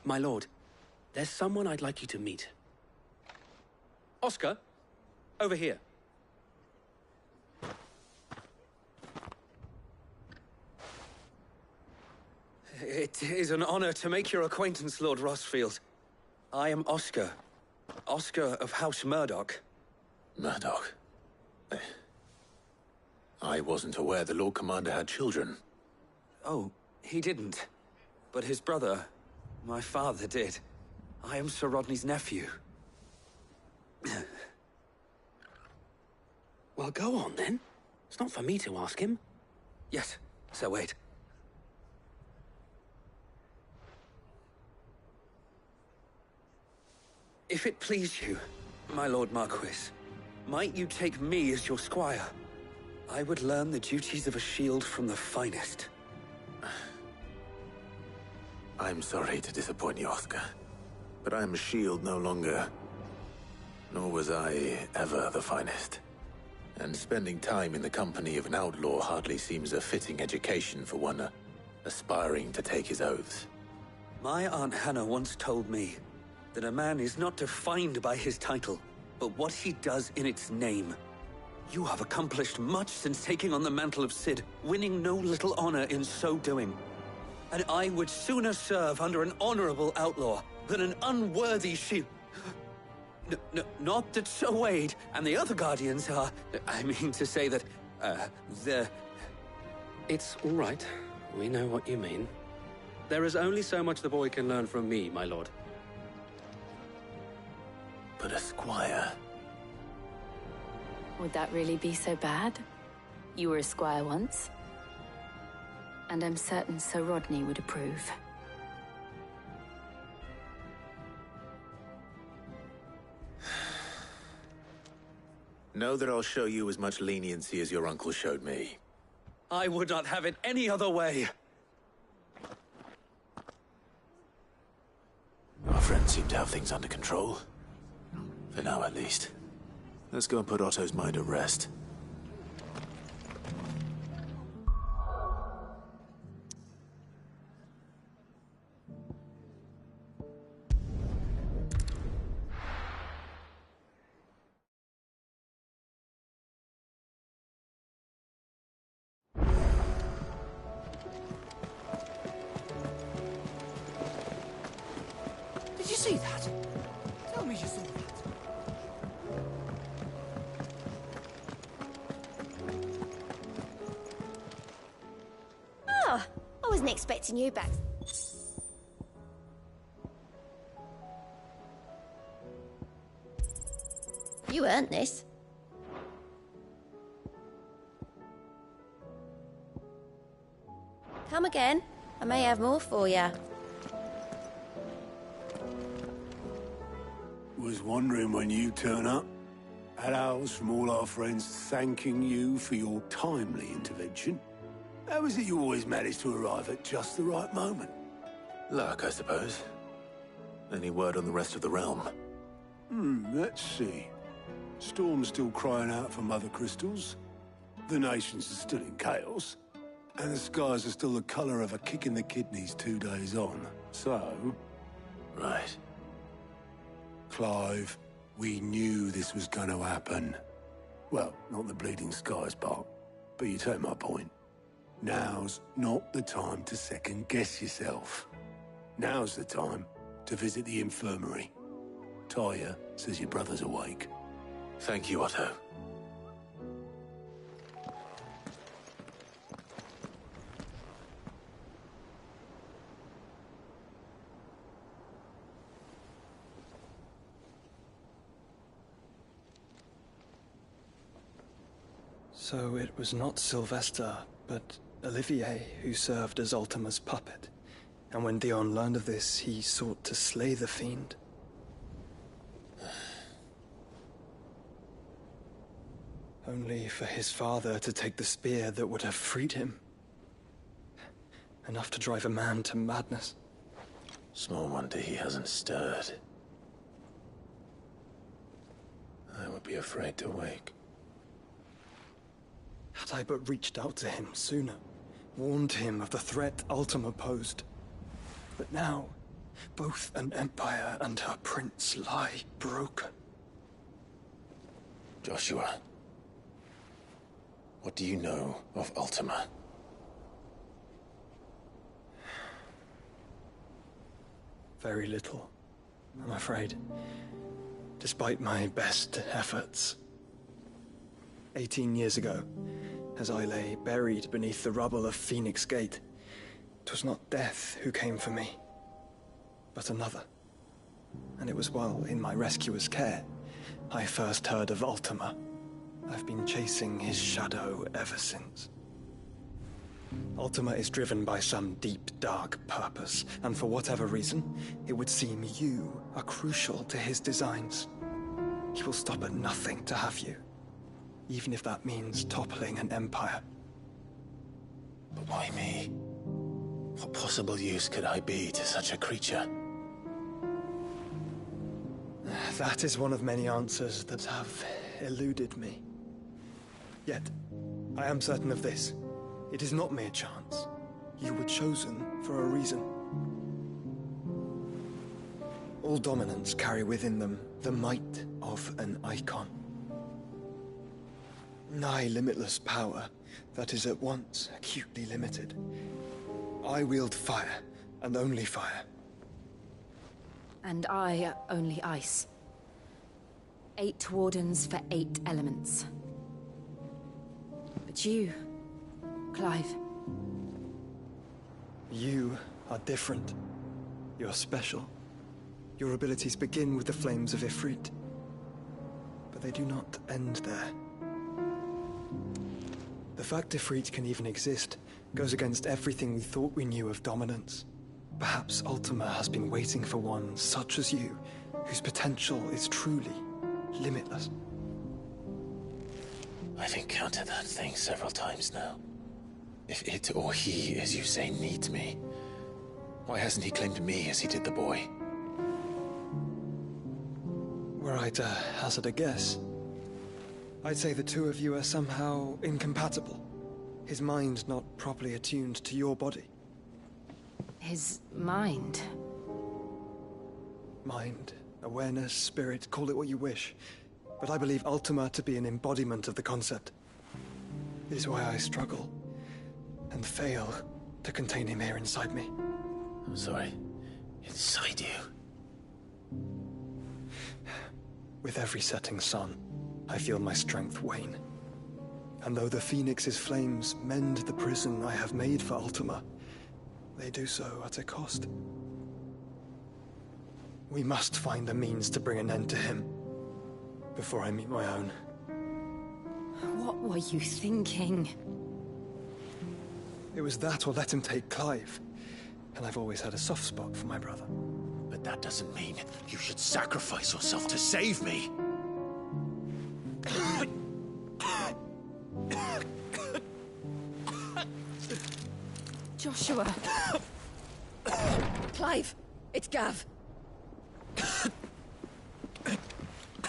My lord, there's someone I'd like you to meet. Oscar, over here. It is an honor to make your acquaintance, Lord Rossfield. I am Oscar, Oscar of House Murdoch. Murdoch? I wasn't aware the Lord Commander had children. Oh, he didn't. But his brother, my father, did. I am Sir Rodney's nephew. Well, go on, then. It's not for me to ask him. Yes, Sir Wade. If it please you, my Lord Marquis, might you take me as your squire? I would learn the duties of a shield from the finest. I'm sorry to disappoint you, Oscar, but I'm a shield no longer. Nor was I ever the finest. And spending time in the company of an outlaw hardly seems a fitting education for one aspiring to take his oaths. My Aunt Hannah once told me that a man is not defined by his title, but what he does in its name. You have accomplished much since taking on the mantle of Cid, winning no little honor in so doing. And I would sooner serve under an honorable outlaw than an unworthy shield. Not that Sir Wade and the other Guardians are... I mean to say that, they're... It's all right. We know what you mean. There is only so much the boy can learn from me, my lord. But a squire... Would that really be so bad? You were a squire once. And I'm certain Sir Rodney would approve. Know that I'll show you as much leniency as your uncle showed me. I would not have it any other way. Our friends seem to have things under control. For now, at least. Let's go and put Otto's mind at rest. Did you see that? Tell me you saw that. Oh, I wasn't expecting you back. You earned this. Come again. I may have more for you. Was wondering when you turn up. Had owls from all our friends thanking you for your timely intervention. How is it you always manage to arrive at just the right moment? Luck, I suppose. Any word on the rest of the realm? Let's see. Storm's still crying out for mother crystals. The nations are still in chaos. And the skies are still the color of a kick in the kidneys 2 days on. So... Right. Clive, we knew this was going to happen. Well, not the bleeding skies part, but you take my point. Now's not the time to second-guess yourself. Now's the time to visit the infirmary. Talia says your brother's awake. Thank you, Otto. So it was not Sylvester, but Olivier who served as Ultima's puppet. And when Dion learned of this, he sought to slay the fiend. Only for his father to take the spear that would have freed him. Enough to drive a man to madness. Small wonder he hasn't stirred. I would be afraid to wake. Had I but reached out to him sooner, warned him of the threat Ultima posed. But now, both an empire and her prince lie broken. Joshua, what do you know of Ultima? Very little, I'm afraid. despite my best efforts. 18 years ago, as I lay buried beneath the rubble of Phoenix Gate, 'twas not death who came for me, but another. And it was while in my rescuer's care I first heard of Ultima. I've been chasing his shadow ever since. Ultima is driven by some deep, dark purpose, and for whatever reason, it would seem you are crucial to his designs. He will stop at nothing to have you, even if that means toppling an empire. But why me? What possible use could I be to such a creature? That is one of many answers that have eluded me. Yet, I am certain of this. It is not mere chance. You were chosen for a reason. All dominants carry within them the might of an icon. Nigh limitless power that is at once acutely limited. I wield fire, and only fire. And I only ice. 8 wardens for 8 elements. But you, Clive. You are different. You're special. Your abilities begin with the flames of Ifrit. But they do not end there. The fact Ifrit can even exist goes against everything we thought we knew of dominance. Perhaps Ultima has been waiting for one such as you, whose potential is truly limitless. I've encountered that thing several times now. If it or he, as you say, needs me, why hasn't he claimed me as he did the boy? Were I to hazard a guess, I'd say the two of you are somehow incompatible. His mind not properly attuned to your body. His mind? Mind, awareness, spirit, call it what you wish. But I believe Ultima to be an embodiment of the concept. It is why I struggle and fail to contain him here inside me. I'm sorry. Inside you? With every setting sun, I feel my strength wane. And though the Phoenix's flames mend the prison I have made for Ultima, they do so at a cost. We must find a means to bring an end to him before I meet my own. What were you thinking? It was that or let him take Clive. And I've always had a soft spot for my brother. But that doesn't mean you should sacrifice yourself to save me. Joshua. Clive, it's Gav.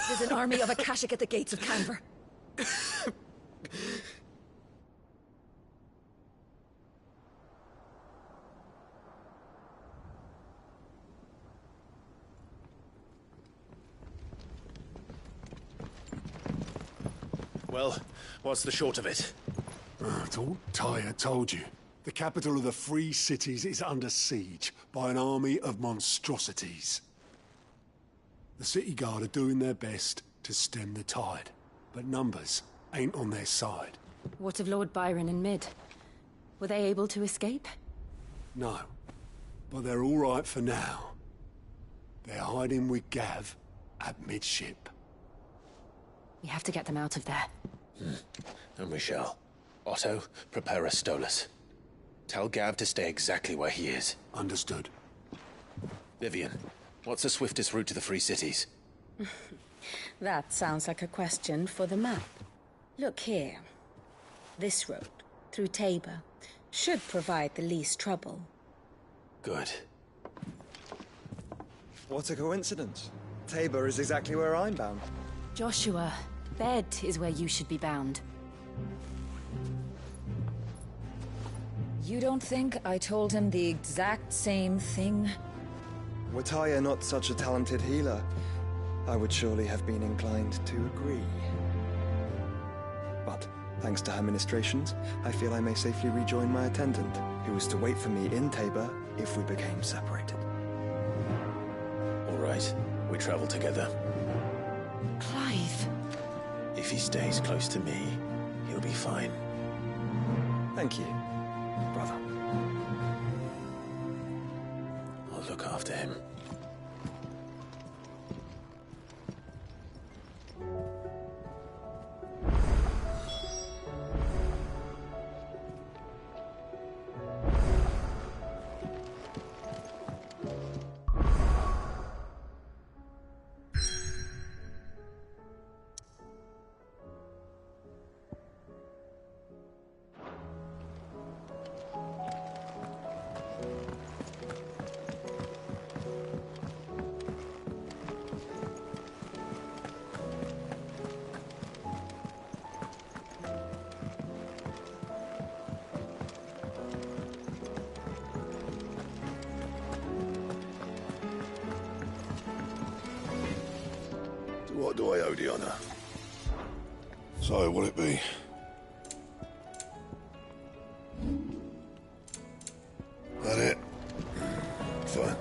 There's an army of Akashic at the gates of Canver. Well, what's the short of it? Thought Tyre told you. The capital of the Free Cities is under siege by an army of monstrosities. The city guard are doing their best to stem the tide, but numbers ain't on their side. What of Lord Byron and Mid? Were they able to escape? No, but they're all right for now. They're hiding with Gav at midship. We have to get them out of there. And we shall. Otto, prepare a Stolas. Tell Gav to stay exactly where he is. Understood. Vivian, what's the swiftest route to the Free Cities? That sounds like a question for the map. Look here. This road, through Tabor, should provide the least trouble. Good. What a coincidence. Tabor is exactly where I'm bound. Joshua, bed is where you should be bound. You don't think I told him the exact same thing? Were Tyre not such a talented healer, I would surely have been inclined to agree. But, thanks to her ministrations, I feel I may safely rejoin my attendant, who was to wait for me in Tabor if we became separated. All right, we travel together. Clive. If he stays close to me, he'll be fine. Thank you, brother. I'll look after him. What do I owe the honor? So, what'll it be? That it? Fine.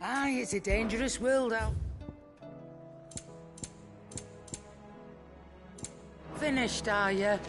Aye, it's a dangerous world out. Finished, are you?